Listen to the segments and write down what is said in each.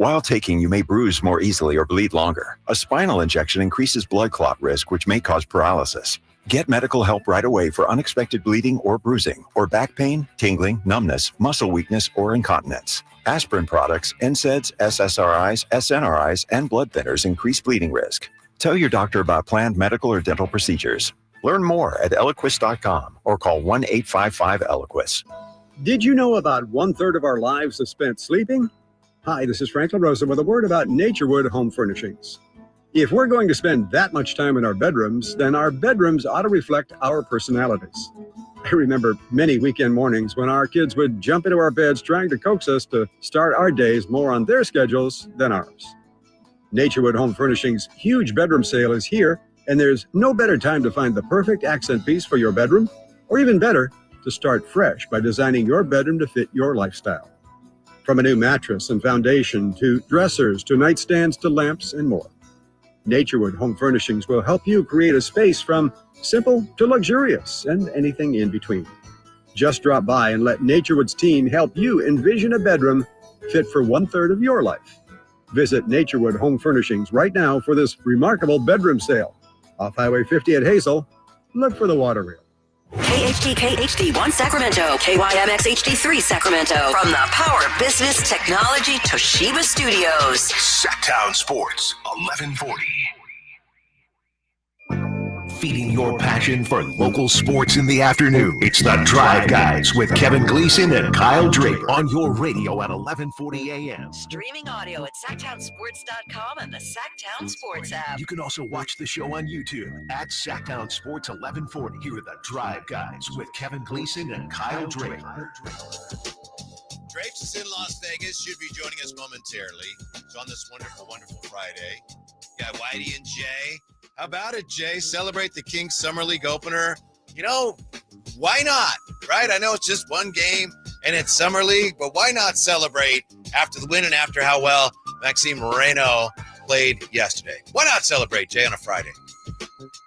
While taking, you may bruise more easily or bleed longer. A spinal injection increases blood clot risk, which may cause paralysis. Get medical help right away for unexpected bleeding or bruising, or back pain, tingling, numbness, muscle weakness, or incontinence. Aspirin products, NSAIDs, SSRIs, SNRIs, and blood thinners increase bleeding risk. Tell your doctor about planned medical or dental procedures. Learn more at Eliquis.com or call 1-855-ELIQUIS. Did you know about 1/3 of our lives is spent sleeping? Hi, this is Franklin Rosa with a word about Naturewood Home Furnishings. If we're going to spend that much time in our bedrooms, then our bedrooms ought to reflect our personalities. I remember many weekend mornings when our kids would jump into our beds trying to coax us to start our days more on their schedules than ours. Naturewood Home Furnishings' huge bedroom sale is here, and there's no better time to find the perfect accent piece for your bedroom, or even better, to start fresh by designing your bedroom to fit your lifestyle. From a new mattress and foundation to dressers to nightstands to lamps and more. Naturewood Home Furnishings will help you create a space from simple to luxurious and anything in between. Just drop by and let Naturewood's team help you envision a bedroom fit for 1/3 of your life. Visit Naturewood Home Furnishings right now for this remarkable bedroom sale. Off Highway 50 at Hazel, look for the water rail. KHTK HD1 Sacramento, KYMX HD3 Sacramento. From the Power Business Technology Toshiba Studios. Sacktown Sports, 1140. Feeding your passion for local sports in the afternoon. It's the Drive Guys with Kevin Gleason and Kyle Draper on your radio at 1140 a.m. Streaming audio at SacktownSports.com and the Sacktown Sports app. You can also watch the show on YouTube at Sacktown Sports 1140. Here are the Drive Guys with Kevin Gleason and Kyle Draper. Drapes is in Las Vegas, should be joining us momentarily. It's on this wonderful, wonderful Friday. Got Whitey and Jay. How about it, Jay? Celebrate the Kings Summer League opener. You know, why not, right? I know it's just one game and it's Summer League, but why not celebrate after the win and after how well Maxime Raynaud played yesterday? Why not celebrate, Jay, on a Friday?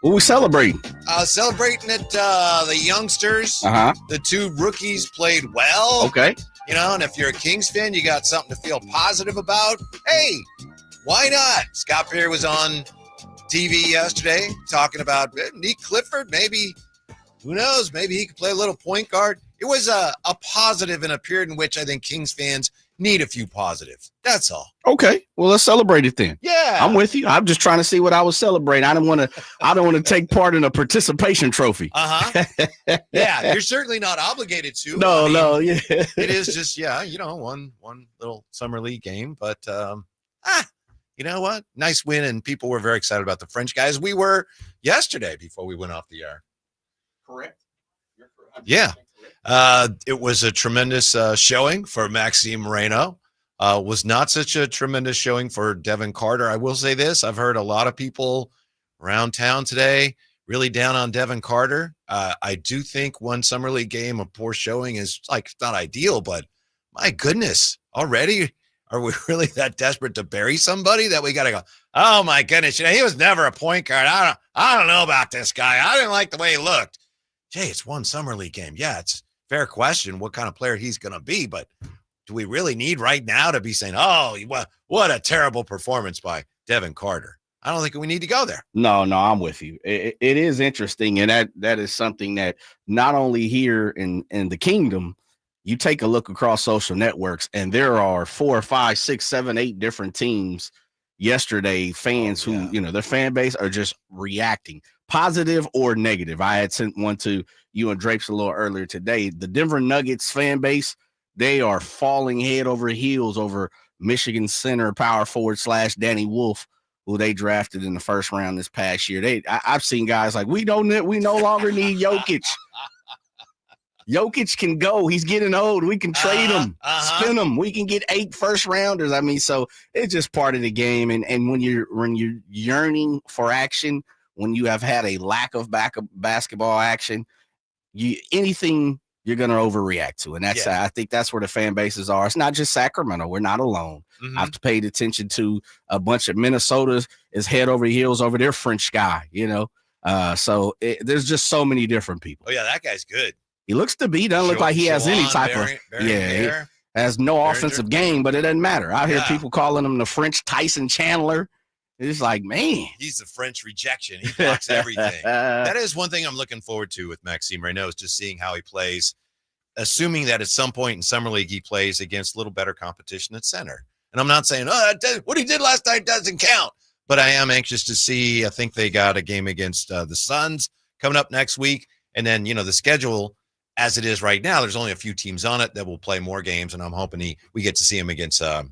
What we celebrating? Celebrating that the youngsters, the two rookies played well. Okay. You know, and if you're a Kings fan, you got something to feel positive about. Hey, why not? Scott Perry was on TV yesterday talking about Nique Clifford. Maybe, who knows, maybe he could play a little point guard. It was a positive in a period in which I think Kings fans need a few positives. That's all. Okay. Well, let's celebrate it then. Yeah. I'm with you. I'm just trying to see what I was celebrating. I don't want to take part in a participation trophy. Yeah, you're certainly not obligated to. No, yeah. It is just, one little summer league game, but you know what? Nice win, and people were very excited about the French guys. We were yesterday before we went off the air. Correct. You're correct. Yeah. It was a tremendous showing for Maxime Raynaud. Was not such a tremendous showing for Devin Carter. I will say this. I've heard a lot of people around town today really down on Devin Carter. I do think one summer league game, a poor showing is not ideal, but my goodness, already are we really that desperate to bury somebody that we got to go, oh my goodness, he was never a point guard. I don't know about this guy. I didn't like the way he looked. Jay, it's one summer league game. Yeah, it's a fair question what kind of player he's going to be, but do we really need right now to be saying, oh, what a terrible performance by Devin Carter? I don't think we need to go there. No, I'm with you. It is interesting, and that is something that not only here in the kingdom, you take a look across social networks, and there are 4, 5, 6, 7, 8 different teams yesterday, fans who, their fan base are just reacting, positive or negative. I had sent one to you and Drapes a little earlier today. The Denver Nuggets fan base, they are falling head over heels over Michigan center power forward / Danny Wolf, who they drafted in the first round this past year. I've seen guys like, we no longer need Jokic. Jokic can go. He's getting old. We can trade him, spin him. We can get 8 first rounders. I mean, so it's just part of the game. And when you're yearning for action, when you have had a lack of basketball action, anything you're going to overreact to. And that's I think that's where the fan bases are. It's not just Sacramento. We're not alone. I've paid attention to a bunch of Minnesota is head over heels over their French guy, So there's just so many different people. Oh, yeah, that guy's good. He looks to be. Doesn't look like he has any type of hair. Has no Behringer. offensive game, but it doesn't matter. I hear people calling him the French Tyson Chandler. It's like, man. He's the French rejection. He blocks everything. That is one thing I'm looking forward to with Maxime Raynaud, is just seeing how he plays, assuming that at some point in Summer League he plays against a little better competition at center. And I'm not saying, what he did last night doesn't count. But I am anxious to see. I think they got a game against the Suns coming up next week. And then, the schedule as it is right now, there's only a few teams on it that will play more games. And I'm hoping we get to see him against I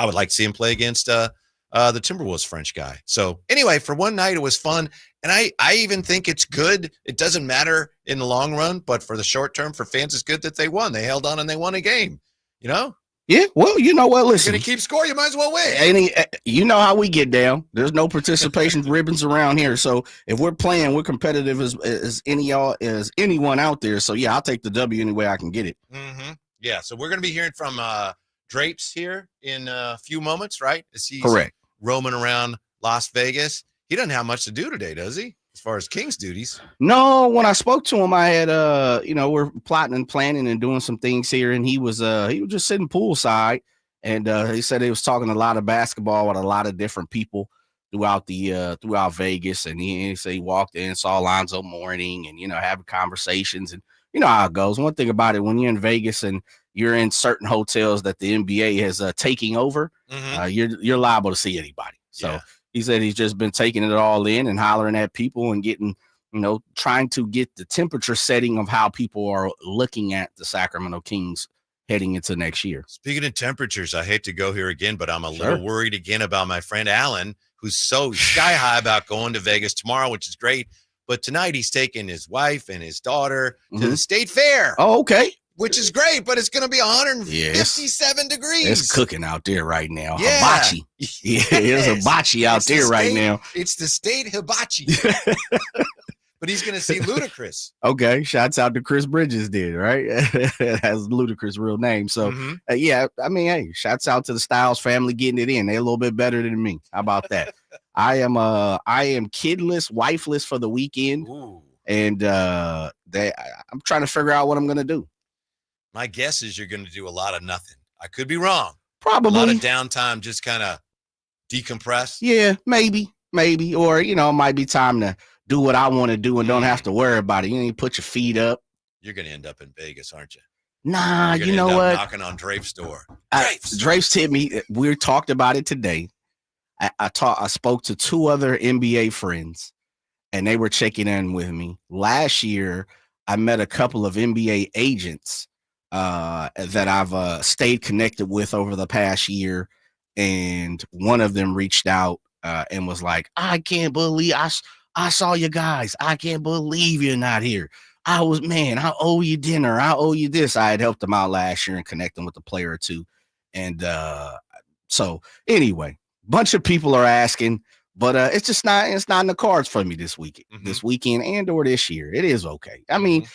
would like to see him play against the Timberwolves French guy. So anyway, for one night, it was fun. And I even think it's good. It doesn't matter in the long run, but for the short term, for fans, it's good that they won. They held on and they won a game, Yeah, well, you know what? Listen, you're going to keep score. You might as well win. You know how we get down. There's no participation ribbons around here. So if we're playing, we're competitive as anyone out there. So yeah, I'll take the W any way I can get it. Mm-hmm. Yeah. So we're going to be hearing from Drapes here in a few moments, right? As he's correct, roaming around Las Vegas. He doesn't have much to do today, does he? As far as Kings duties. No, when I spoke to him, I had we're plotting and planning and doing some things here, and he was just sitting poolside, and he said he was talking a lot of basketball with a lot of different people throughout Vegas, and he said he walked in, saw Alonzo Mourning, and having conversations, and you know how it goes. One thing about it, when you're in Vegas and you're in certain hotels that the NBA has taking over, you're liable to see anybody. So. Yeah. He said he's just been taking it all in and hollering at people and getting, trying to get the temperature setting of how people are looking at the Sacramento Kings heading into next year. Speaking of temperatures, I hate to go here again, but I'm a little worried again about my friend Alan, who's so sky high about going to Vegas tomorrow, which is great. But tonight he's taking his wife and his daughter to the State Fair. Oh, okay. Which is great, but it's going to be 157 degrees. It's cooking out there right now. Yeah. Hibachi. Yeah, there's a hibachi out there right now. It's the state hibachi. But he's going to see Ludacris. Okay, shouts out to Chris Bridges did, right? It has Ludacris' real name. So, hey, shouts out to the Styles family getting it in. They're a little bit better than me. How about that? I am kidless, wifeless for the weekend. Ooh. And I'm trying to figure out what I'm going to do. My guess is you're going to do a lot of nothing. I could be wrong. Probably. A lot of downtime, just kind of decompress. Yeah, maybe. Or, it might be time to do what I want to do and don't have to worry about it. You put your feet up. You're going to end up in Vegas, aren't you? Nah, you know what? Knocking on Drape's door. Drape's hit me. We talked about it today. I spoke to two other NBA friends, and they were checking in with me. Last year, I met a couple of NBA agents that I've stayed connected with over the past year, and one of them reached out and was like, I can't believe I saw you guys. I can't believe you're not here. I owe you dinner. I owe you this. I had helped them out last year and connecting with a player or two. And so anyway, bunch of people are asking, but it's not in the cards for me this weekend and or this year. It is okay. I mean,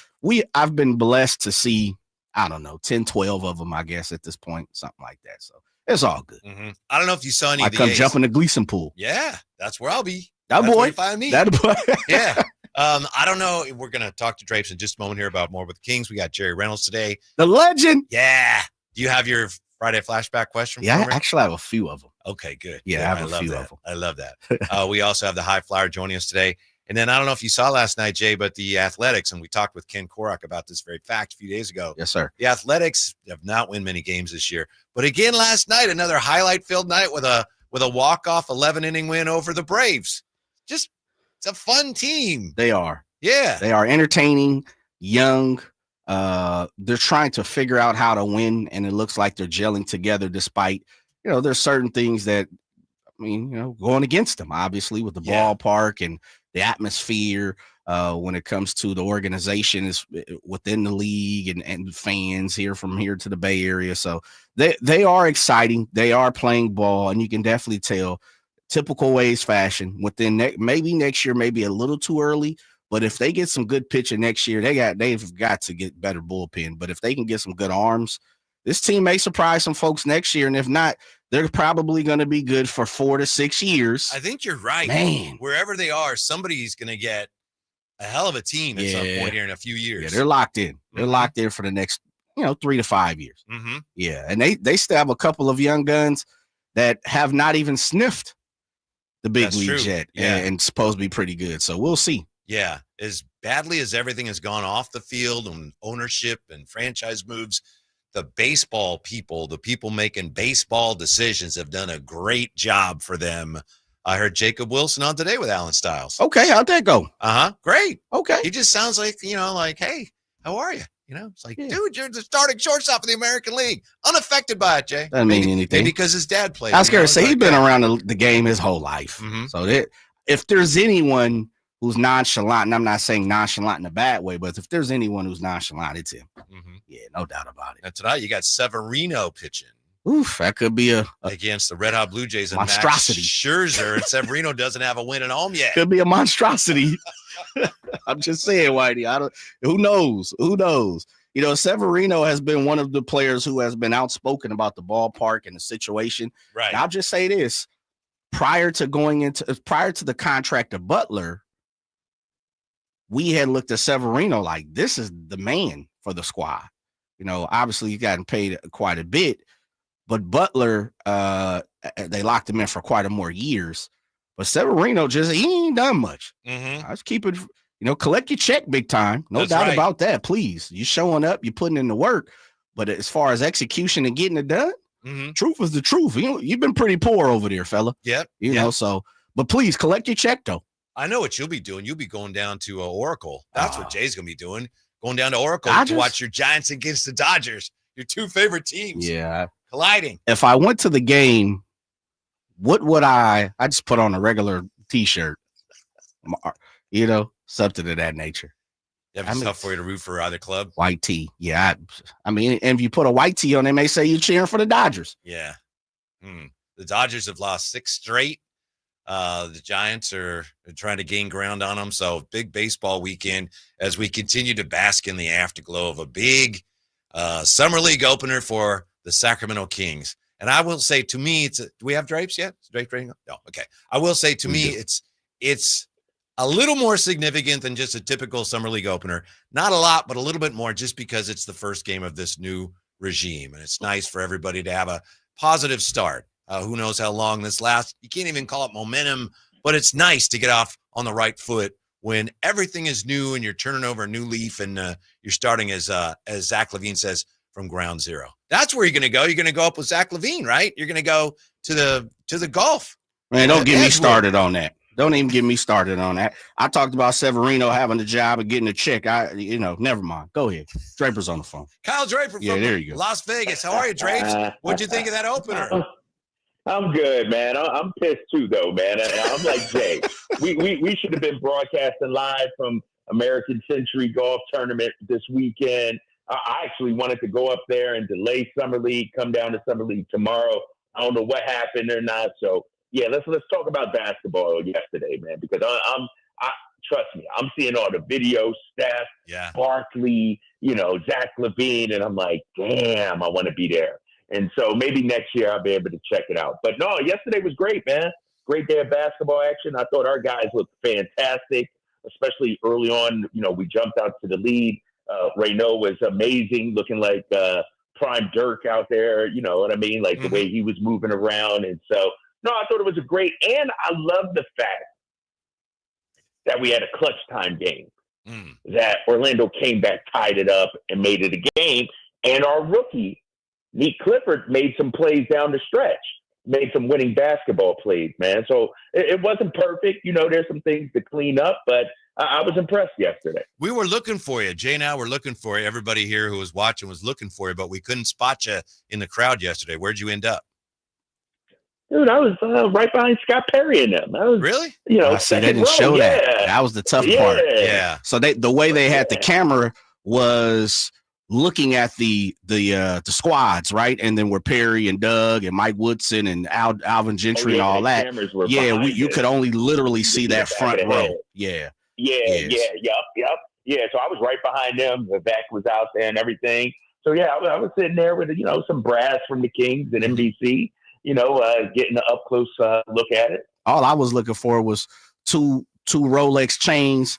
I've been blessed to see, I don't know, 10, 12 of them, I guess, at this point, something like that. So it's all good. Mm-hmm. I don't know if you saw any I of the come A's. jump in the Gleason pool. Yeah, that's where I'll be. That boy. Find me. That boy. Yeah. I don't know. We're going to talk to Drapes in just a moment here about more with the Kings. We got Jerry Reynolds today. The legend. Yeah. Do you have your Friday flashback question? Yeah, I actually have a few of them. Okay, good. Yeah, I have a few of them. I love that. We also have the High Flyer joining us today. And then I don't know if you saw last night, Jay, but the Athletics, and we talked with Ken Korak about this very fact a few days ago. Yes, sir. The Athletics have not won many games this year. But again, last night, another highlight-filled night with a walk-off 11-inning win over the Braves. Just, it's a fun team. They are. Yeah. They are entertaining, young. They're trying to figure out how to win, and it looks like they're gelling together despite, there's certain things that, going against them, obviously, with the ballpark and the atmosphere when it comes to the organization is within the league and fans from here to the Bay Area. So they are exciting. They are playing ball, and you can definitely tell typical ways fashion within maybe next year, maybe a little too early. But if they get some good pitching next year, they've got to get better bullpen. But if they can get some good arms, this team may surprise some folks next year. And if not, they're probably going to be good for 4 to 6 years. I think you're right. Man. Wherever they are, somebody's going to get a hell of a team at some point here in a few years. Yeah, they're locked in. They're locked in for the next 3 to 5 years. Mm-hmm. Yeah, and they still have a couple of young guns that have not even sniffed the big leagues yet, and supposed to be pretty good. So we'll see. Yeah, as badly as everything has gone off the field and ownership and franchise moves, the baseball people, the people making baseball decisions, have done a great job for them. I heard Jacob Wilson on today with Alan Stiles. Okay, how'd that go? Great. Okay, he just sounds like hey, how are you? It's like, dude, you're the starting shortstop of the American League, unaffected by it, Jay. Doesn't mean anything. Maybe because his dad played. I was going to say he's been around the game his whole life. Mm-hmm. So if there's anyone who's nonchalant, and I'm not saying nonchalant in a bad way, but if there's anyone who's nonchalant, it's him. Mm-hmm. Yeah, no doubt about it. And tonight you got Severino pitching. Oof, that could be against the Red Hot Blue Jays and monstrosity. Max Scherzer, and Severino doesn't have a win at home yet. Could be a monstrosity. I'm just saying, Whitey. Who knows? Severino has been one of the players who has been outspoken about the ballpark and the situation. Right. And I'll just say this: prior to the contract of Butler, we had looked at Severino like this is the man for the squad. Obviously he's gotten paid quite a bit, but Butler, they locked him in for quite a more years. But Severino he ain't done much. Mm-hmm. I just keep it, collect your check big time. No doubt about that. Please, you showing up, you putting in the work. But as far as execution and getting it done, truth is the truth. You've been pretty poor over there, fella. Yep. But please collect your check though. I know what you'll be doing. You'll be going down to Oracle. That's what Jay's going to be doing. Going down to Oracle to watch your Giants against the Dodgers, your two favorite teams. Yeah. Colliding. If I went to the game, what would I just put on a regular t-shirt, something of that nature. It's tough for you to root for either club. White tee. Yeah. And if you put a white tee on, they may say you're cheering for the Dodgers. Yeah. The Dodgers have lost 6 straight. The Giants are trying to gain ground on them. So big baseball weekend as we continue to bask in the afterglow of a big summer league opener for the Sacramento Kings. And I will say, to me, do we have drapes yet? Is drape ready? No. Okay. I will say, to me, it's a little more significant than just a typical summer league opener. Not a lot, but a little bit more, just because it's the first game of this new regime. And it's nice for everybody to have a positive start. Who knows how long this lasts? You can't even call it momentum, but it's nice to get off on the right foot when everything is new and you're turning over a new leaf and you're starting, as Zach Levine says, from ground zero. That's where you're going to go. You're going to go up with Zach Levine, right? You're going to go to the golf. Man, don't get me started on that. Don't even get me started on that. I talked about Severino having a job and getting a check. Never mind. Go ahead. Draper's on the phone. Kyle Draper from there you go. Las Vegas. How are you, Drapes? What'd you think of that opener? I'm good, man. I'm pissed too, though, man. I'm like Jay. We should have been broadcasting live from American Century Golf Tournament this weekend. I actually wanted to go up there and delay Summer League, come down to Summer League tomorrow. I don't know what happened or not. So yeah, let's talk about basketball yesterday, man. Because I trust me, I'm seeing all the video Steph, Barkley, Zach Levine, and I'm like, damn, I want to be there. And so maybe next year I'll be able to check it out. But no, yesterday was great, man. Great day of basketball action. I thought our guys looked fantastic, especially early on. We jumped out to the lead. Raynaud was amazing, looking like prime Dirk out there. You know what I mean? Like the way he was moving around. And so, no, I thought it was a great. And I love the fact that we had a clutch time game, that Orlando came back, tied it up, and made it a game. And our rookie, Nique Clifford, made some plays down the stretch, made some winning basketball plays, man. So it wasn't perfect. There's some things to clean up, but I was impressed yesterday. We were looking for you. Jay and I were looking for you. Everybody here who was watching was looking for you, but we couldn't spot you in the crowd yesterday. Where'd you end up? Dude, I was right behind Scott Perry and them. I was, really? I see they didn't show that. That was the tough part. Yeah. So the way they had the camera was looking at the squads, right? And then where Perry and Doug and Mike Woodson and Alvin Gentry and all that. Yeah, you could only literally see that front row. Yeah. Yeah. So I was right behind them. Vivek was out there and everything. So yeah, I was sitting there with some brass from the Kings and NBC. Getting an up close look at it. All I was looking for was two two Rolex chains.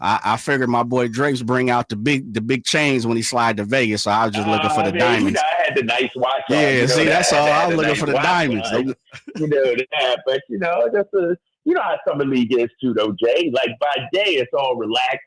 I figured my boy Drake's bring out the big chains when he slide to Vegas. So I was just looking for the diamonds. I had the nice watch. Yeah, see, that's all. I was looking for the diamonds. But that's how summer league is too, though, Jay. Like by day, it's all relaxed,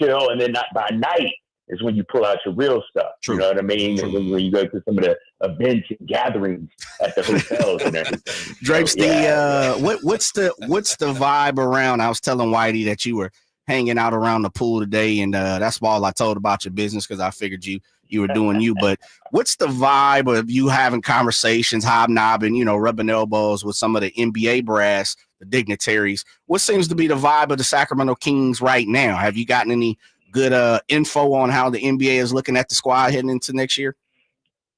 chill, and then by night is when you pull out your real stuff. True. You know what I mean? True. When you go to some of the events and gatherings at the hotels and everything. Drapes, what's the vibe around? I was telling Whitey that you were hanging out around the pool today, and that's all I told about your business because I figured you were doing you. But what's the vibe of you having conversations, hobnobbing, rubbing elbows with some of the NBA brass, the dignitaries? What seems to be the vibe of the Sacramento Kings right now? Have you gotten any good info on how the NBA is looking at the squad heading into next year?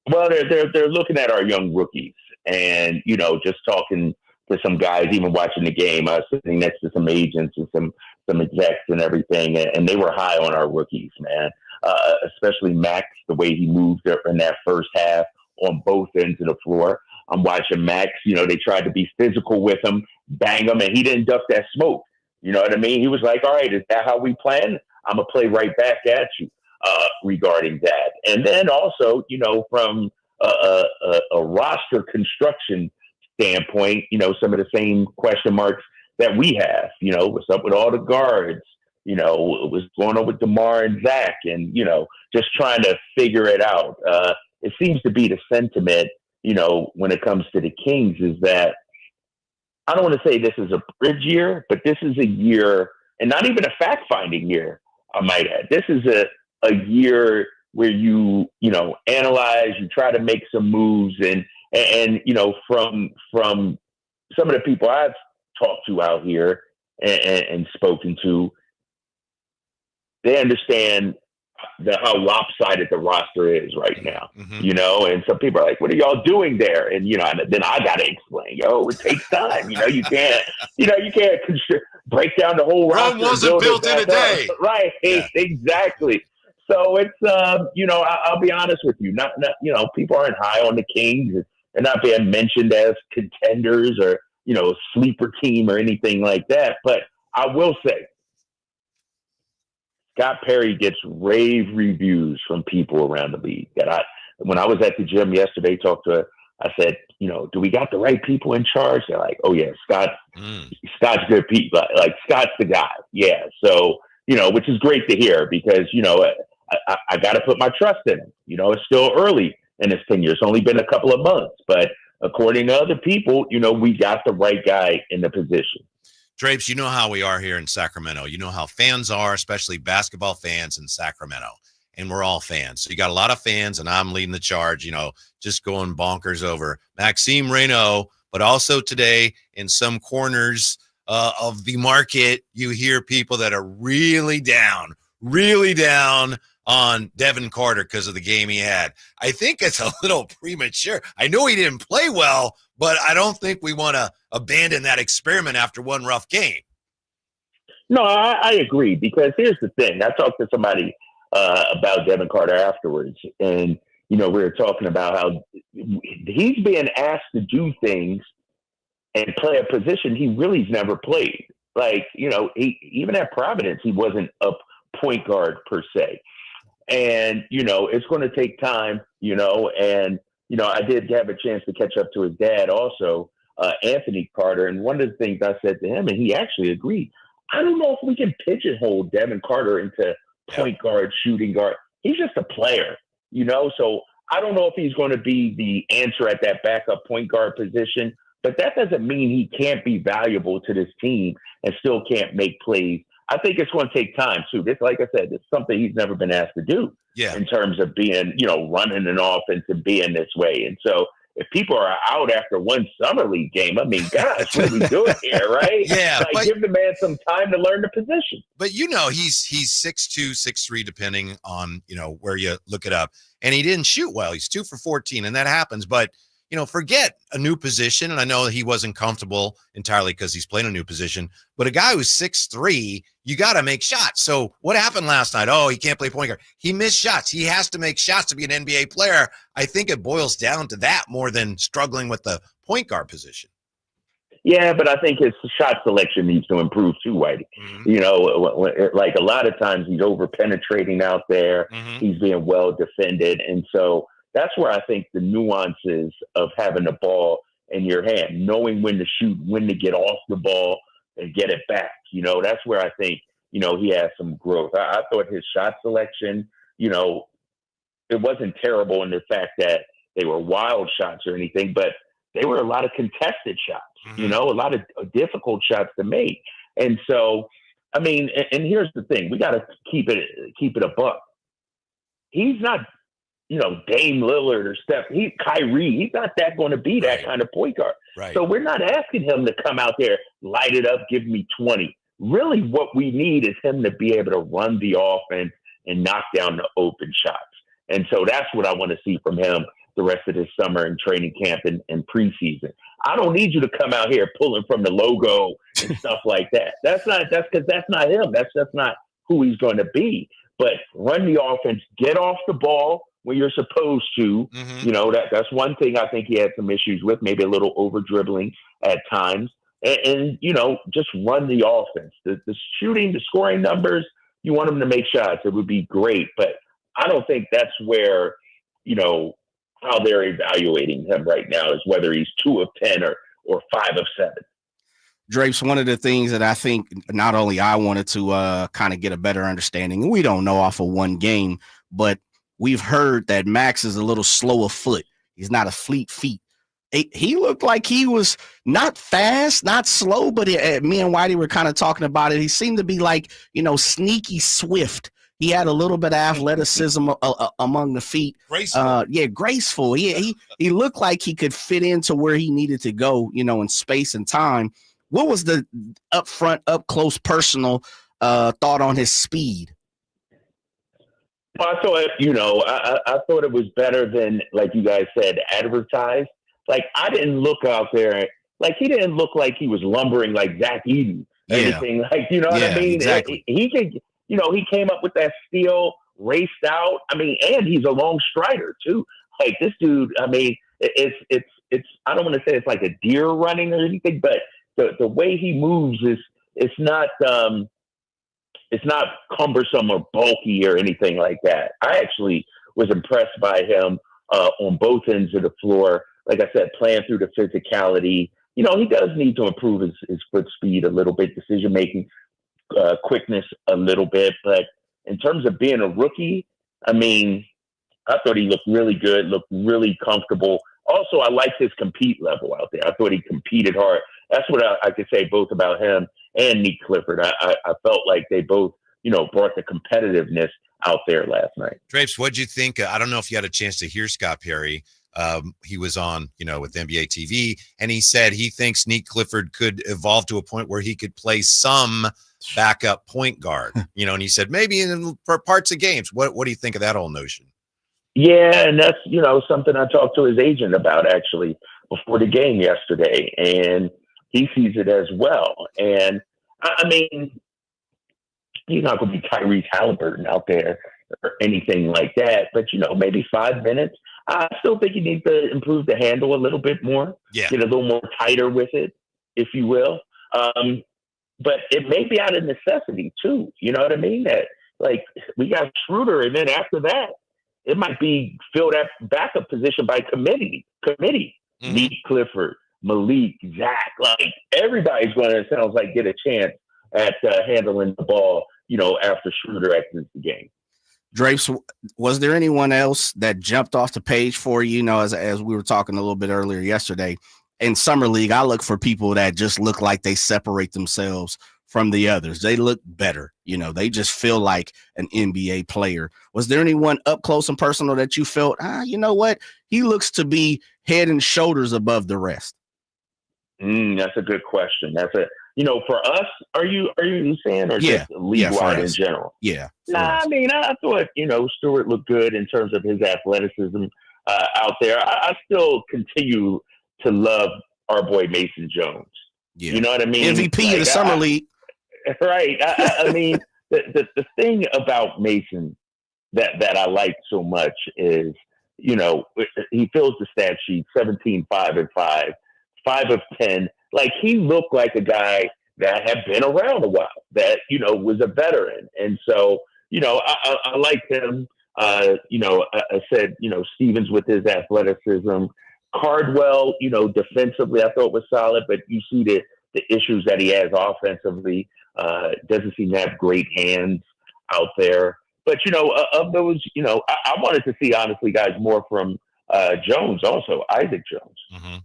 Well, they're looking at our young rookies, and just talking to some guys, even watching the game. I was sitting next to some agents and some execs and everything, and they were high on our rookies, man. Especially Max, the way he moved up in that first half on both ends of the floor. I'm watching Max. They tried to be physical with him, bang him, and he didn't duck that smoke. You know what I mean? He was like, "All right, is that how we plan? I'm going to play right back at you regarding that." And then also, from a roster construction standpoint, some of the same question marks that we have. What's up with all the guards? What's going on with DeMar and Zach? And, just trying to figure it out. It seems to be the sentiment, when it comes to the Kings is that I don't want to say this is a bridge year, but this is a year, and not even a fact-finding year, I might add. This is a year where you analyze, you try to make some moves, and from some of the people I've talked to out here and spoken to, they understand how lopsided the roster is right now, and some people are like, "What are y'all doing there?" And, then I got to explain, it takes time. You can't break down the whole roster. Rome wasn't built in a day. Right. Yeah. Exactly. So it's, I'll be honest with you, not, people aren't high on the Kings. They're not being mentioned as contenders or, a sleeper team or anything like that. But I will say, Scott Perry gets rave reviews from people around the league. When I was at the gym yesterday, I said, do we got the right people in charge? They're like, "Oh yeah, Scott's good people. Like Scott's the guy." Yeah. So, which is great to hear because, I got to put my trust in him. It's still early in his tenure. It's only been a couple of months, but according to other people, we got the right guy in the position. Drapes, you know how we are here in Sacramento. You know how fans are, especially basketball fans in Sacramento. And we're all fans. So you got a lot of fans, and I'm leading the charge, just going bonkers over Maxime Raynaud. But also today, in some corners of the market, you hear people that are really down on Devin Carter because of the game he had. I think it's a little premature. I know he didn't play well, but I don't think we want to abandon that experiment after one rough game. No, I agree, because here's the thing. I talked to somebody about Devin Carter afterwards, and, we were talking about how he's being asked to do things and play a position he really's never played. Like, even at Providence, he wasn't a point guard per se. And, it's going to take time, and, I did have a chance to catch up to his dad also, Anthony Carter. And one of the things I said to him, and he actually agreed, I don't know if we can pigeonhole Devin Carter into point guard, shooting guard. He's just a player, so I don't know if he's going to be the answer at that backup point guard position, but that doesn't mean he can't be valuable to this team and still can't make plays. I think it's going to take time too. This, like I said, it's something he's never been asked to do in terms of being, running an offense and being this way. And so if people are out after one summer league game, I mean, gosh, what are we doing here, right? Yeah. Like, give the man some time to learn the position. But, he's 6'2", 6'3", depending on, where you look it up. And he didn't shoot well. He's 2 for 14, and that happens. But, forget a new position. And I know he wasn't comfortable entirely because he's playing a new position. But a guy who's 6'3", you got to make shots. So what happened last night? Oh, he can't play point guard. He missed shots. He has to make shots to be an NBA player. I think it boils down to that more than struggling with the point guard position. Yeah, but I think his shot selection needs to improve too, Whitey. Mm-hmm. You know, like a lot of times he's over penetrating out there. Mm-hmm. He's being well defended. And so that's where I think the nuances of having the ball in your hand, knowing when to shoot, when to get off the ball and get it back. You know, that's where I think, you know, he has some growth. I thought his shot selection, you know, it wasn't terrible in the fact that they were wild shots or anything, but they were a lot of contested shots, Mm-hmm. you know, a lot of difficult shots to make. And so, I mean, and here's the thing, we got to keep it a buck. He's not, you know, Dame Lillard or Steph. Kyrie. He's not that going to be that Right. kind of point guard. Right. So we're not asking him to come out there, light it up, give me 20. Really, what we need is him to be able to run the offense and knock down the open shots. And so that's what I want to see from him the rest of this summer and training camp and preseason. I don't need you to come out here pulling from the logo and stuff like that. That's because that's not him. That's not who he's going to be. But run the offense, get off the ball when you're supposed to. Mm-hmm. You know, that's one thing I think he had some issues with, maybe a little over dribbling at times. And you know, just run the offense. The shooting, the scoring numbers, you want him to make shots. It would be great. But I don't think that's where, you know, how they're evaluating him right now is whether he's 2 of 10 or 5 of 7. Drapes, one of the things that I think not only I wanted to kind of get a better understanding, we don't know off of one game, but we've heard that Max is a little slow of foot. He's not a fleet feet. He looked like he was not fast, not slow, but me and Whitey were kind of talking about it. He seemed to be like, you know, sneaky swift. He had a little bit of athleticism among the feet. Graceful. Graceful. He looked like he could fit into where he needed to go, you know, in space and time. What was the up front, up close, personal thought on his speed? Well, I thought, you know, I thought it was better than, like you guys said, advertised. Like, I didn't look out there. Like, he didn't look like he was lumbering like Zach Edey. Anything like, you know what I mean? Exactly. He could, you know, he came up with that steal, raced out. I mean, and he's a long strider too. Like, this dude, I mean, it's I don't want to say it's like a deer running or anything, but the way he moves it's not cumbersome or bulky or anything like that. I actually was impressed by him on both ends of the floor. Like I said, playing through the physicality. You know, he does need to improve his foot speed a little bit, decision making, quickness a little bit. But in terms of being a rookie, I mean, I thought he looked really good, looked really comfortable. Also, I liked his compete level out there. I thought he competed hard. That's what I could say both about him and Nique Clifford. I felt like they both, you know, brought the competitiveness out there last night. Drapes, what'd you think? I don't know if you had a chance to hear Scott Perry. He was on, you know, with NBA TV, and he said he thinks Nique Clifford could evolve to a point where he could play some backup point guard, you know, and he said maybe in parts of games. What do you think of that whole notion? Yeah, and that's, you know, something I talked to his agent about actually before the game yesterday, and he sees it as well. And I mean, he's not going to be Tyrese Halliburton out there or anything like that, but, you know, maybe 5 minutes. I still think he needs to improve the handle a little bit more, get a little more tighter with it, if you will. But it may be out of necessity too. You know what I mean? That, like, we got Schroeder, and then after that, it might be fill that backup position by committee. Mm-hmm. Nique Clifford, Malik, Zach, like everybody's going to, it sounds like, get a chance at handling the ball, you know, after Schroeder exits the game. Drapes, was there anyone else that jumped off the page for you? You know, as we were talking a little bit earlier yesterday, in Summer League, I look for people that just look like they separate themselves from the others. They look better. You know, they just feel like an NBA player. Was there anyone up close and personal that you felt, you know what? He looks to be head and shoulders above the rest. That's a good question. You know, for us, are you saying, or just league-wide in general? Yeah. I mean, I thought, you know, Stewart looked good in terms of his athleticism out there. I still continue to love our boy Mason Jones. Yeah. You know what I mean? MVP of the Summer League. Right. I mean, the thing about Mason that I like so much is, you know, he fills the stat sheet 17, 5 and 5, 5 of 10 Like, he looked like a guy that had been around a while, that, was a veteran. And so, I liked him. I said, Stevens with his athleticism. Cardwell, defensively, I thought was solid, but you see the issues that he has offensively. Doesn't seem to have great hands out there. But, of those, I wanted to see, honestly, guys, more from Jones also, Isaac Jones.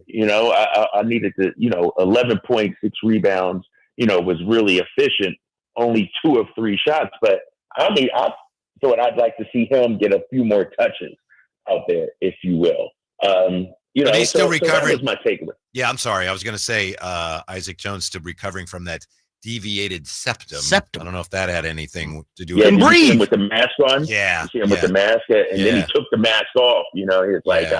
I needed to, 11.6 rebounds, was really efficient, only 2 of 3 shots. But, I thought I'd like to see him get a few more touches out there, if you will. But he's still recovering. So that was my takeaway. Yeah, I'm sorry. I was going to say Isaac Jones still recovering from that deviated septum. I don't know if that had anything to do with it. Breathe. You see him with the mask on. Yeah. You see him with the mask, and then he took the mask off. He was like,